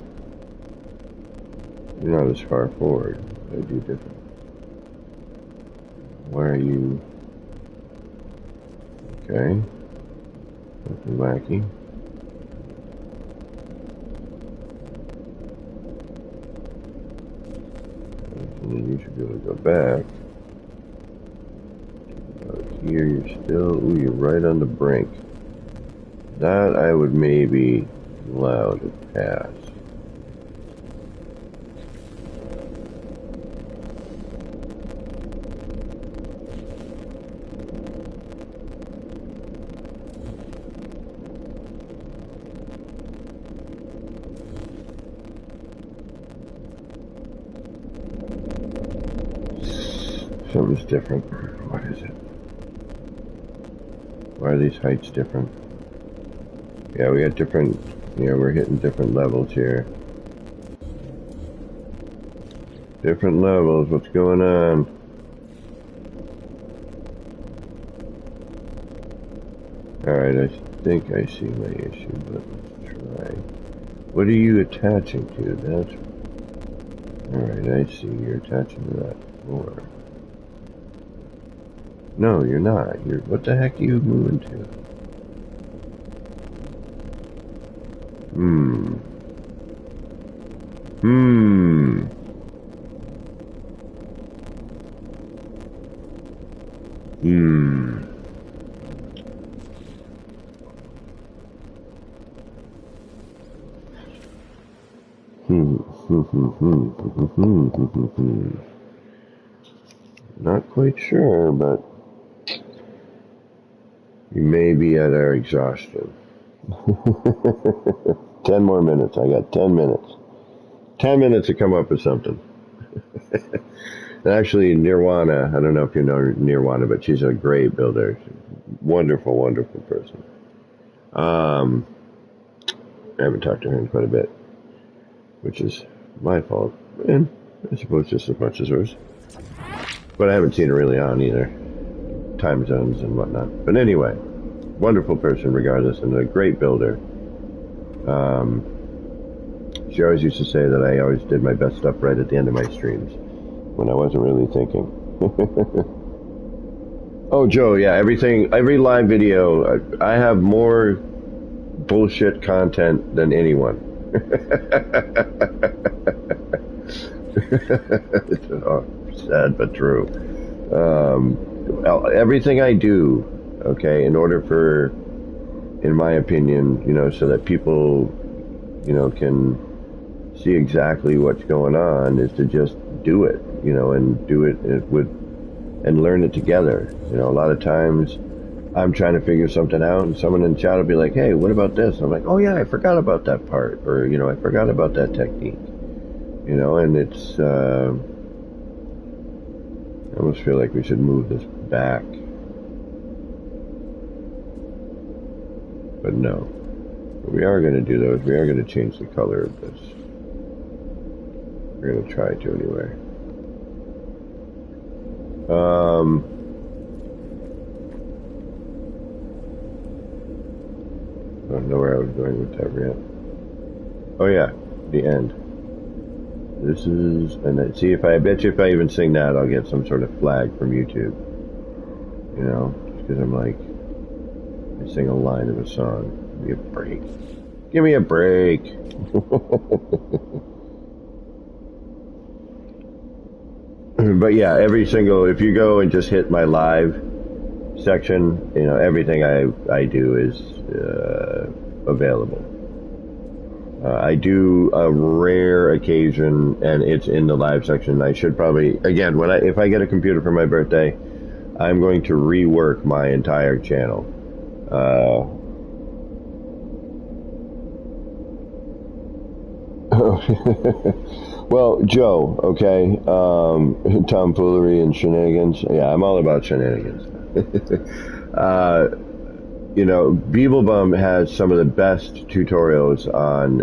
You're not as far forward. I do different. Why are you... Okay. Nothing wacky. And then you should be able to go back. Out here you're still... Ooh, you're right on the brink. That I would maybe allow to pass. Something's different. What is it? Why are these heights different? Yeah, we got different, you know, we're hitting different levels here. Different levels, what's going on? Alright, I think I see my issue, but let's try. What are you attaching to? Alright, I see. You're attaching to that floor. No, you're not. What the heck are you moving to? Hmm. Hmm. Hmm. Not quite sure, but we may be at our exhaustion. 10 more minutes. I got 10 minutes. 10 minutes to come up with something. Actually, Nirvana, I don't know if you know Nirvana, but she's a great builder. Wonderful, wonderful person. I haven't talked to her in quite a bit, which is my fault, and I suppose just as much as hers. But I haven't seen her really on either. Time zones and whatnot. But anyway, wonderful person regardless, and a great builder. She always used to say that I always did my best stuff right at the end of my streams, when I wasn't really thinking. Oh, Joe, yeah, every live video, I have more bullshit content than anyone. Oh, sad but true. Everything I do, okay, in order for, in my opinion, so that people, can see exactly what's going on, is to just do it, and do it and learn it together. A lot of times I'm trying to figure something out, and someone in chat will be like, hey, what about this? And I'm like, oh yeah, I forgot about that part, or, I forgot about that technique, and it's, I almost feel like we should move this back. But no. What we are going to do, though, is we are going to change the color of this. We're going to try to, anyway. I don't know where I was going with that yet. Oh yeah, the end. This is, and see, I bet you if I even sing that, I'll get some sort of flag from YouTube. Just because I'm like, I sing a line of a song. Give me a break. Give me a break. But yeah, if you go and just hit my live section, everything I do is available. I do a rare occasion, and it's in the live section. I should probably, again, if I get a computer for my birthday, I'm going to rework my entire channel. Well, Joe, okay, tomfoolery and shenanigans. Yeah, I'm all about shenanigans. Beeblebum has some of the best tutorials on,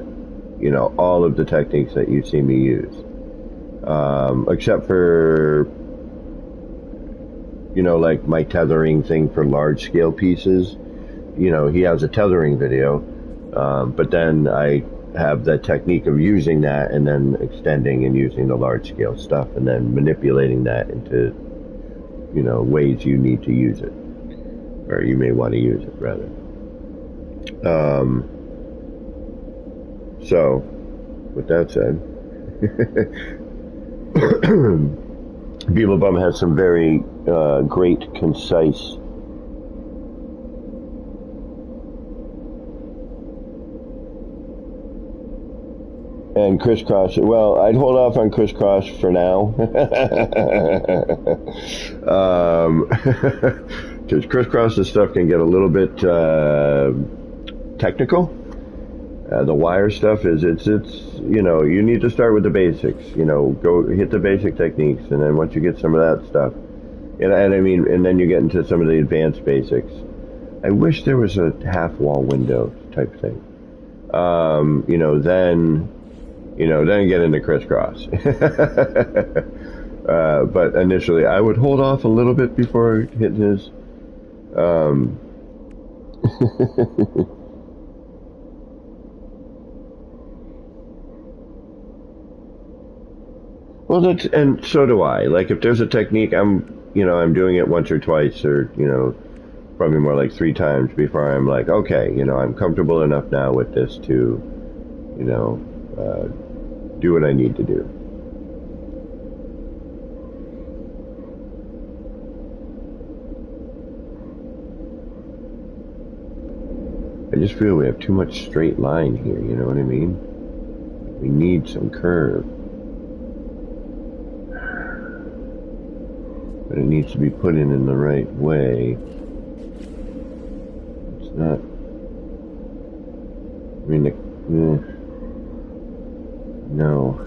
all of the techniques that you see me use. Except for, like my tethering thing for large scale pieces. He has a tethering video, but then I have the technique of using that and then extending and using the large scale stuff and then manipulating that into, ways you need to use it. Or you may want to use it, rather. So, with that said, Beeblebum has some very great, concise and crisscross. Well, I'd hold off on crisscross for now. Because crisscross stuff can get a little bit technical. The wire stuff is, you need to start with the basics. Go hit the basic techniques, and then once you get some of that stuff, and then you get into some of the advanced basics. I wish there was a half wall window type thing. Then get into crisscross. But initially, I would hold off a little bit before hitting his. Well, that's, and so do I. Like, if there's a technique, I'm doing it once or twice, or, probably more like 3 times before I'm like, okay, I'm comfortable enough now with this to, do what I need to do. I just feel we have too much straight line here, you know what I mean? We need some curve. But it needs to be put in the right way. It's not... I mean, no.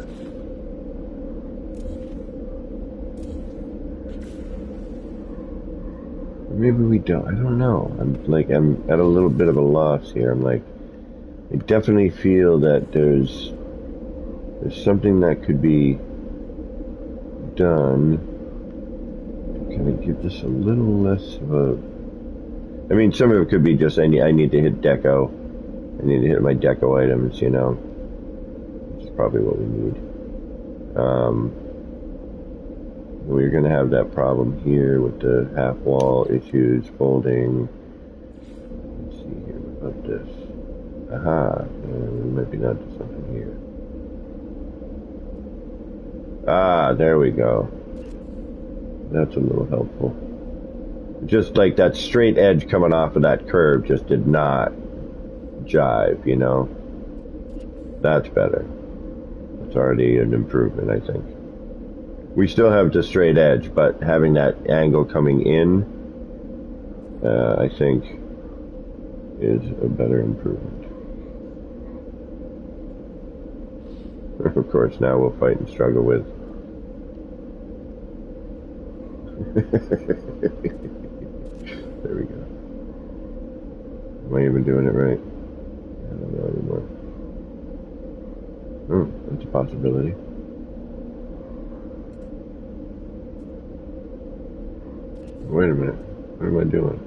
Maybe we don't. I don't know. I'm at a little bit of a loss here. I'm like, I definitely feel that there's something that could be done to kind of give this a little less of a... I mean, some of it could be just I need to hit deco. I need to hit my deco items, which is probably what we need. We're going to have that problem here with the half wall issues, folding. Let's see here, what about this? Aha, we might be onto something here. Ah, there we go. That's a little helpful. Just like that straight edge coming off of that curve just did not jive, That's better. It's already an improvement, I think. We still have the straight edge, but having that angle coming in, I think, is a better improvement. Of course, now we'll fight and struggle with. There we go. Am I even doing it right? I don't know anymore. Oh, that's a possibility. Wait a minute. What am I doing?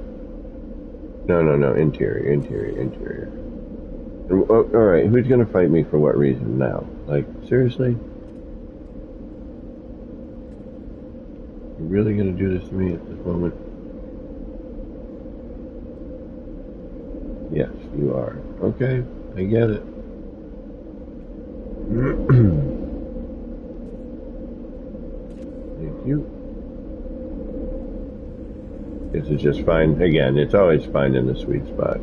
No. Interior. Alright, who's gonna fight me for what reason now? Like, seriously? You really gonna do this to me at this moment? Yes, you are. Okay, I get it. Thank you. This is just fine. Again, it's always fine in the sweet spot,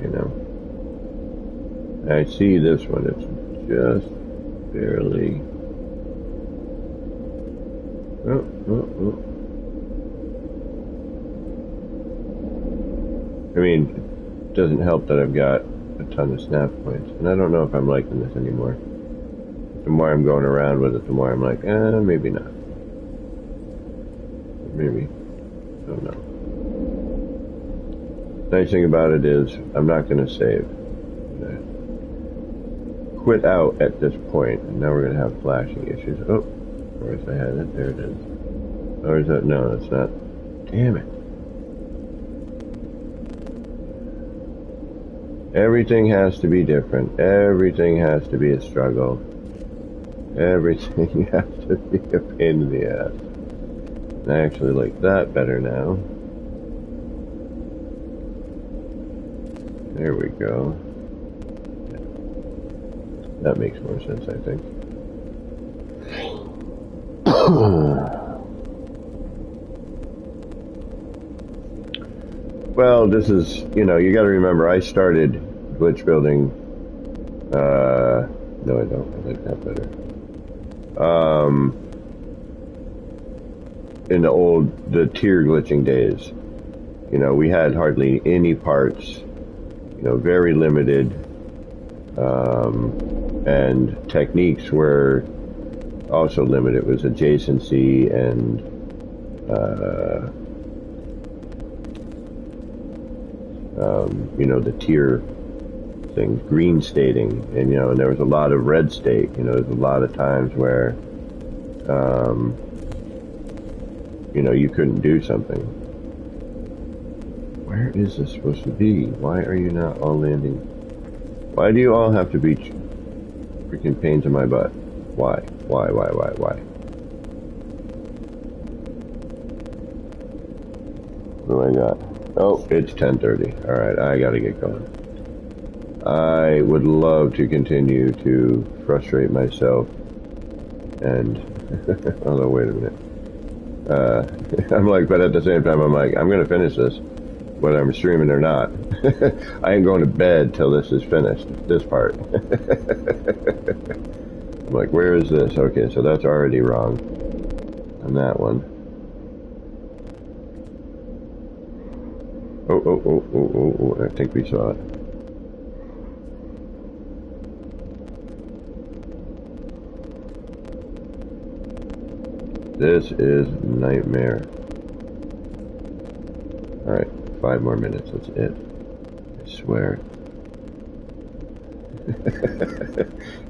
I see this one. It's just barely. Oh. I mean, it doesn't help that I've got a ton of snap points. And I don't know if I'm liking this anymore. The more I'm going around with it, the more I'm like, maybe not. Maybe. I don't know. Nice thing about it is, I'm not going to save. Quit out at this point, and now we're going to have flashing issues. Oh, of course I had it. There it is. Or is that? No, it's not. Damn it. Everything has to be different. Everything has to be a struggle. Everything has to be a pain in the ass. I actually like that better now. There we go. That makes more sense, I think. Well, this is, you gotta remember, I started glitch building, no I don't, I like that better. In the tier glitching days, we had hardly any parts, very limited, and techniques were also limited. It was adjacency and, the tier things, green stating, and, and there was a lot of red state, there's a lot of times where, you couldn't do something. Where is this supposed to be? Why are you not all landing? Why do you all have to be freaking pains in my butt? Why? What do I got? Oh, it's 10:30. Alright, I gotta get going. I would love to continue to frustrate myself and... although, wait a minute. I'm like, but at the same time, I'm like, I'm gonna finish this, whether I'm streaming or not. I ain't going to bed till this is finished, this part. I'm like, where is this? Okay, so that's already wrong on that one. Oh, I think we saw it. This is nightmare. Alright, 5 more minutes, that's it. I swear.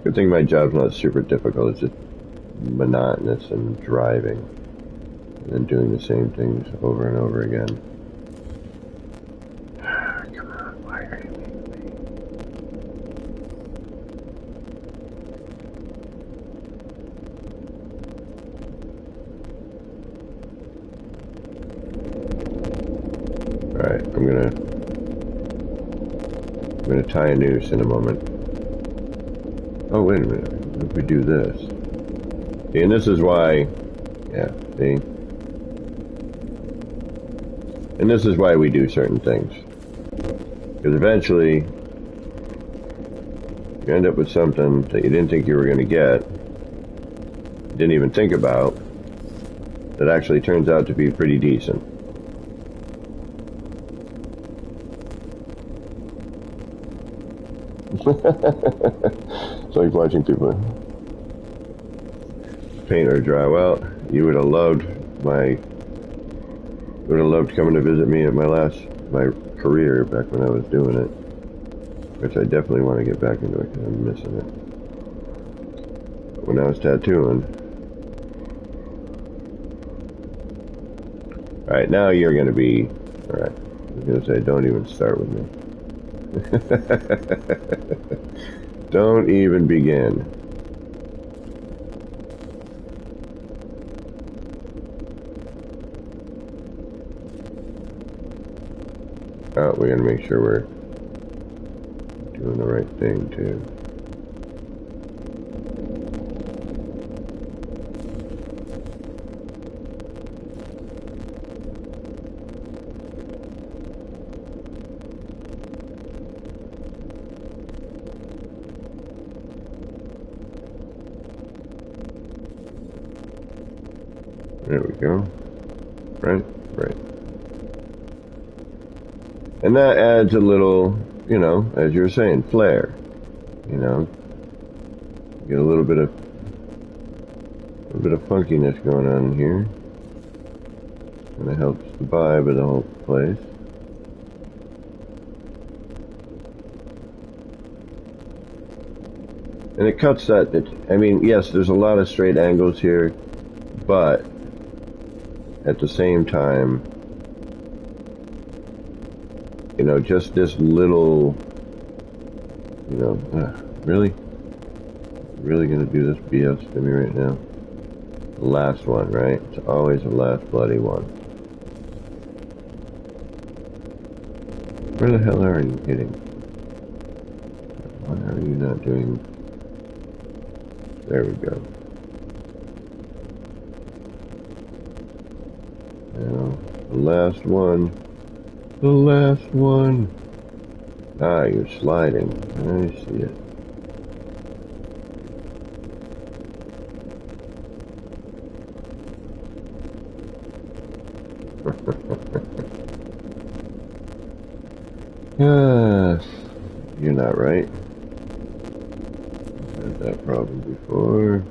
Good thing my job's not super difficult, it's just monotonous and driving. And then doing the same things over and over again. Come on, why are you leaving me? Alright, I'm gonna tie a noose in a moment. Oh, wait a minute. What if we do this? See, and this is why... yeah, see? And this is why we do certain things. Because eventually, you end up with something that you didn't think you were going to get, didn't even think about, that actually turns out to be pretty decent. It's like watching people paint or draw. Well, you would have loved coming to visit me at my career back when I was doing it, which I definitely want to get back into it because I'm missing it. But when I was tattooing, all right, now you're going to be all right. I was going to say, don't even start with me. Don't even begin. Oh, we gotta make sure we're doing the right thing too. There we go. Right. And that adds a little, you know, as you were saying, flair. You know, get a little bit of funkiness going on in here. And it helps the vibe of the whole place. And it cuts that, I mean, yes, there's a lot of straight angles here, but at the same time, you know, just this little, you know, really gonna do this BS to me right now? The last one, right? It's always the last bloody one. Where the hell are you getting? Why are you not doing? There we go. Now, the last one. The last one. Ah, you're sliding. I see it. You're not right. I've had that problem before.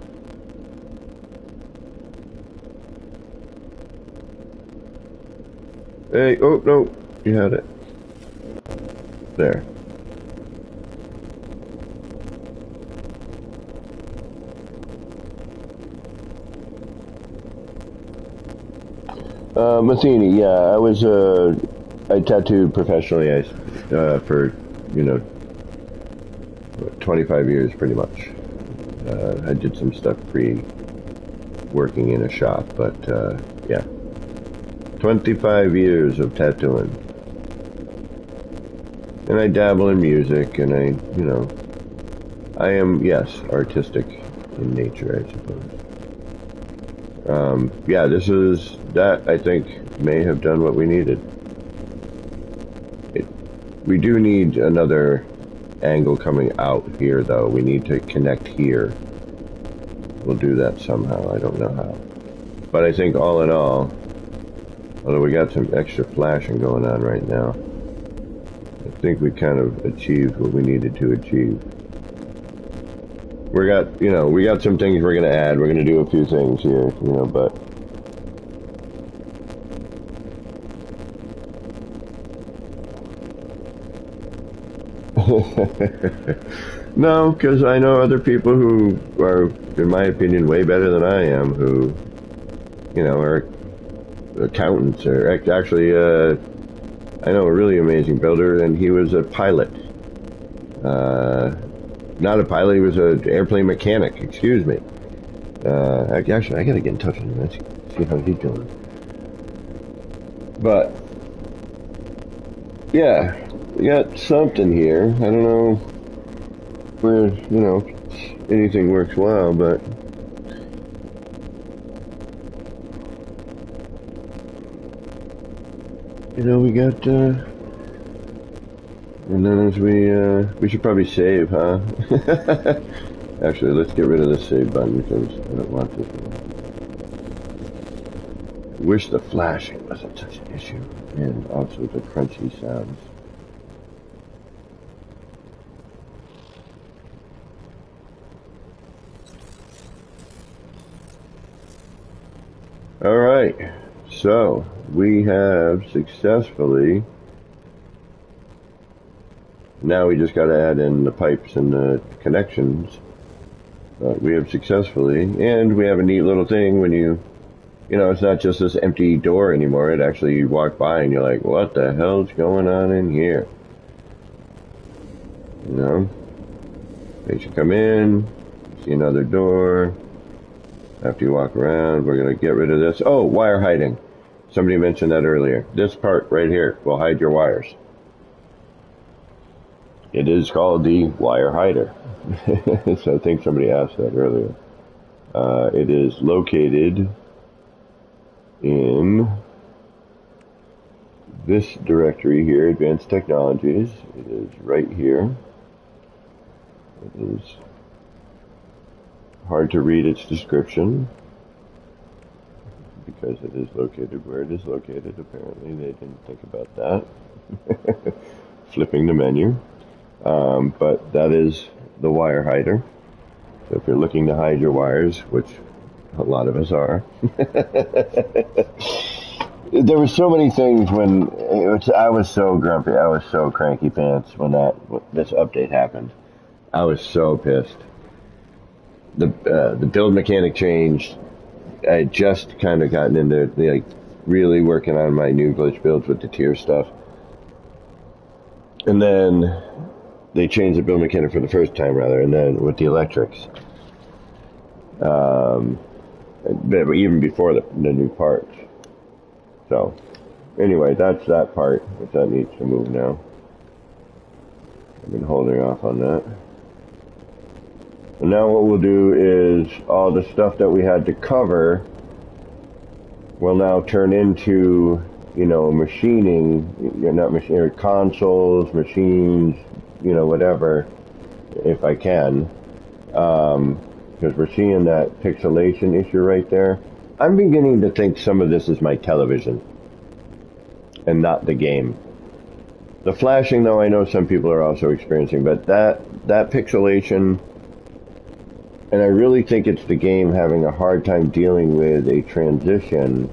Hey, oh no, you had it. There. Matheny, yeah, I tattooed professionally, for, you know, 25 years pretty much. I did some stuff working in a shop, but, yeah. 25 years of tattooing. And I dabble in music, and I am, yes, artistic in nature, I suppose. Yeah, that I think may have done what we needed. We do need another angle coming out here, though. We need to connect here. We'll do that somehow. I don't know how. But I think all in all, although we got some extra flashing going on right now, I think we kind of achieved what we needed to achieve. We got some things we're going to add. We're going to do a few things here, but no, because I know other people who are, in my opinion, way better than I am, who, are accountants, or actually, I know a really amazing builder, and he was a pilot. Not a pilot, he was an airplane mechanic, excuse me. Actually, I gotta get in touch with him, see how he's doing. But, yeah, we got something here. I don't know where, anything works well, but we got, and then as we should probably save, huh? Actually, let's get rid of the save button, because I don't want this one. Wish the flashing wasn't such an issue, and also the crunchy sounds. Alright, so we have successfully, now we just got to add in the pipes and the connections, but we have successfully, and we have a neat little thing when it's not just this empty door anymore. It actually, you walk by and you're like, what the hell's going on in here? As you come in, see another door. After you walk around, we're going to get rid of this. Oh, wire hiding. Somebody mentioned that earlier. This part right here will hide your wires. It is called the wire hider. So I think somebody asked that earlier. It is located in this directory here, Advanced Technologies. It is right here. It is hard to read its description because it is located where it is located. Apparently they didn't think about that. Flipping the menu. But that is the wire hider. So if you're looking to hide your wires, which a lot of us are, there were so many things when I was so grumpy, I was so cranky pants when this update happened. I was so pissed. The build mechanic changed. I had just kind of gotten into really working on my new glitch builds with the tier stuff, and then they changed the build mechanic for the first time, rather, and then with the electrics. But even before the new parts. So, anyway, that's that part, which that needs to move now. I've been holding off on that. And now what we'll do is all the stuff that we had to cover will now turn into, machining, consoles, machines, whatever, if I can. Because we're seeing that pixelation issue right there. I'm beginning to think some of this is my television and not the game. The flashing, though, I know some people are also experiencing, but that pixelation, and I really think it's the game having a hard time dealing with a transition.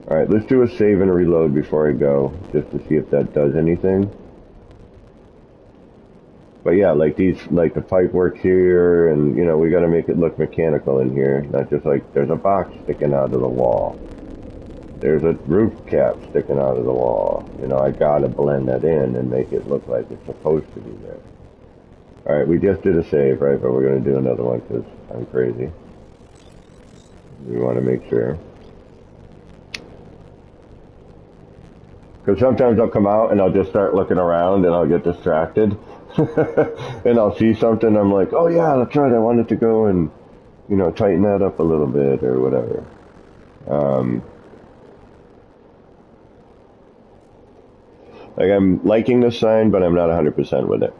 Alright, let's do a save and a reload before I go, just to see if that does anything. But yeah, like the pipe works here, and we got to make it look mechanical in here, not just like there's a box sticking out of the wall, there's a roof cap sticking out of the wall. I gotta blend that in and make it look like it's supposed to be there. All right, we just did a save, right? But we're gonna do another one because I'm crazy. We want to make sure. Because sometimes I'll come out and I'll just start looking around and I'll get distracted. And I'll see something, I'm like, oh yeah, that's right, I wanted to go and, tighten that up a little bit or whatever. Like, I'm liking this sign, but I'm not 100% with it.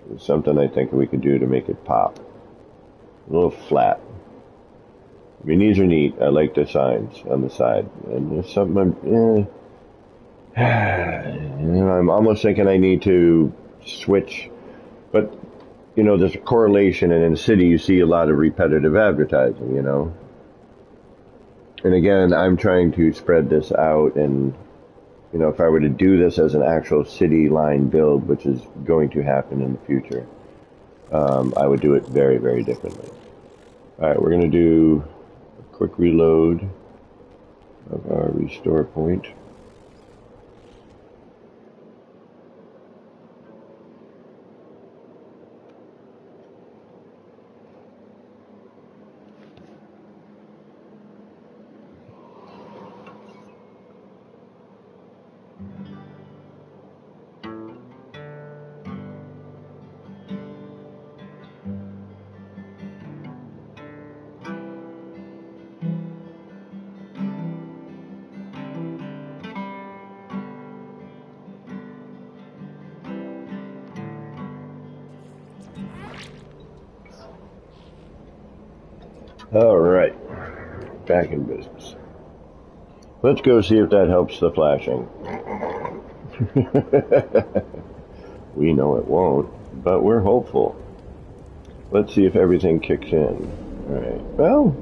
There's something I think we could do to make it pop. A little flat. I mean, these are neat. I like the signs on the side. And there's something I'm almost thinking I need to switch. But, there's a correlation, and in the city you see a lot of repetitive advertising, And again, I'm trying to spread this out, and, if I were to do this as an actual city line build, which is going to happen in the future, I would do it very, very differently. Alright, we're going to do a quick reload of our restore point. Alright, back in business. Let's go see if that helps the flashing. We know it won't, but we're hopeful. Let's see if everything kicks in. Alright, well,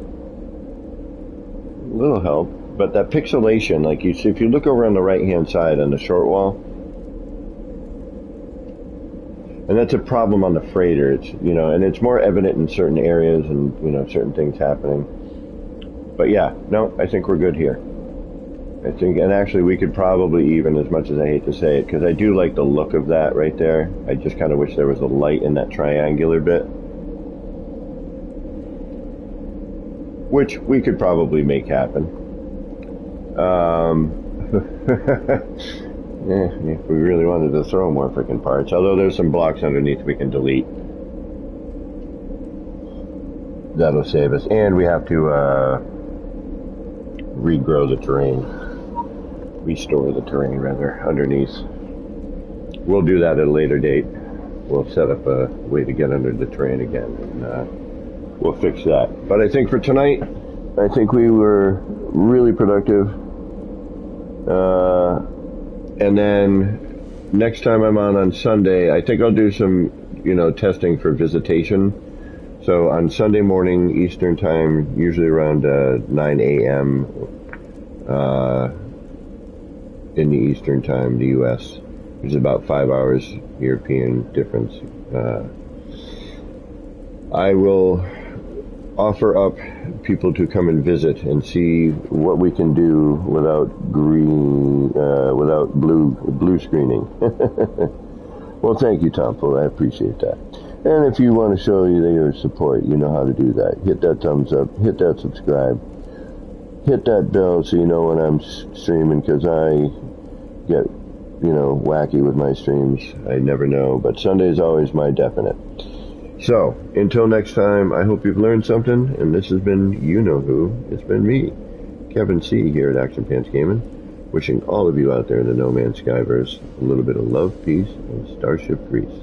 a little help, but that pixelation, like you see, if you look over on the right hand side on the short wall, and that's a problem on the freighter. It's, and it's more evident in certain areas and, certain things happening. But yeah, no, I think we're good here. I think, and actually we could probably even, as much as I hate to say it, because I do like the look of that right there. I just kind of wish there was a light in that triangular bit. Which we could probably make happen. If we really wanted to throw more freaking parts. Although there's some blocks underneath we can delete. That'll save us. And we have to regrow the terrain. Restore the terrain, rather, underneath. We'll do that at a later date. We'll set up a way to get under the terrain again. And we'll fix that. But I think for tonight, I think we were really productive. And then next time I'm on Sunday, I think I'll do some, testing for visitation. So on Sunday morning Eastern time, usually around 9 a.m. In the Eastern time, the U.S., which is about 5 hours European difference. I will offer up people to come and visit and see what we can do without blue screening. Well, thank you, Tom Full. I appreciate that. And if you want to show your support, you know how to do that. Hit that thumbs up, hit that subscribe, hit that bell so you know when I'm streaming, because I get, wacky with my streams. I never know, but Sunday is always my definite. So, until next time, I hope you've learned something, and this has been you-know-who. It's been me, Kevin C. here at Action Pants Gaming, wishing all of you out there in the No Man's Skyverse a little bit of love, peace, and starship grease.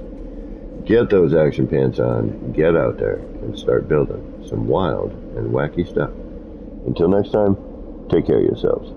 Get those action pants on, get out there, and start building some wild and wacky stuff. Until next time, take care of yourselves.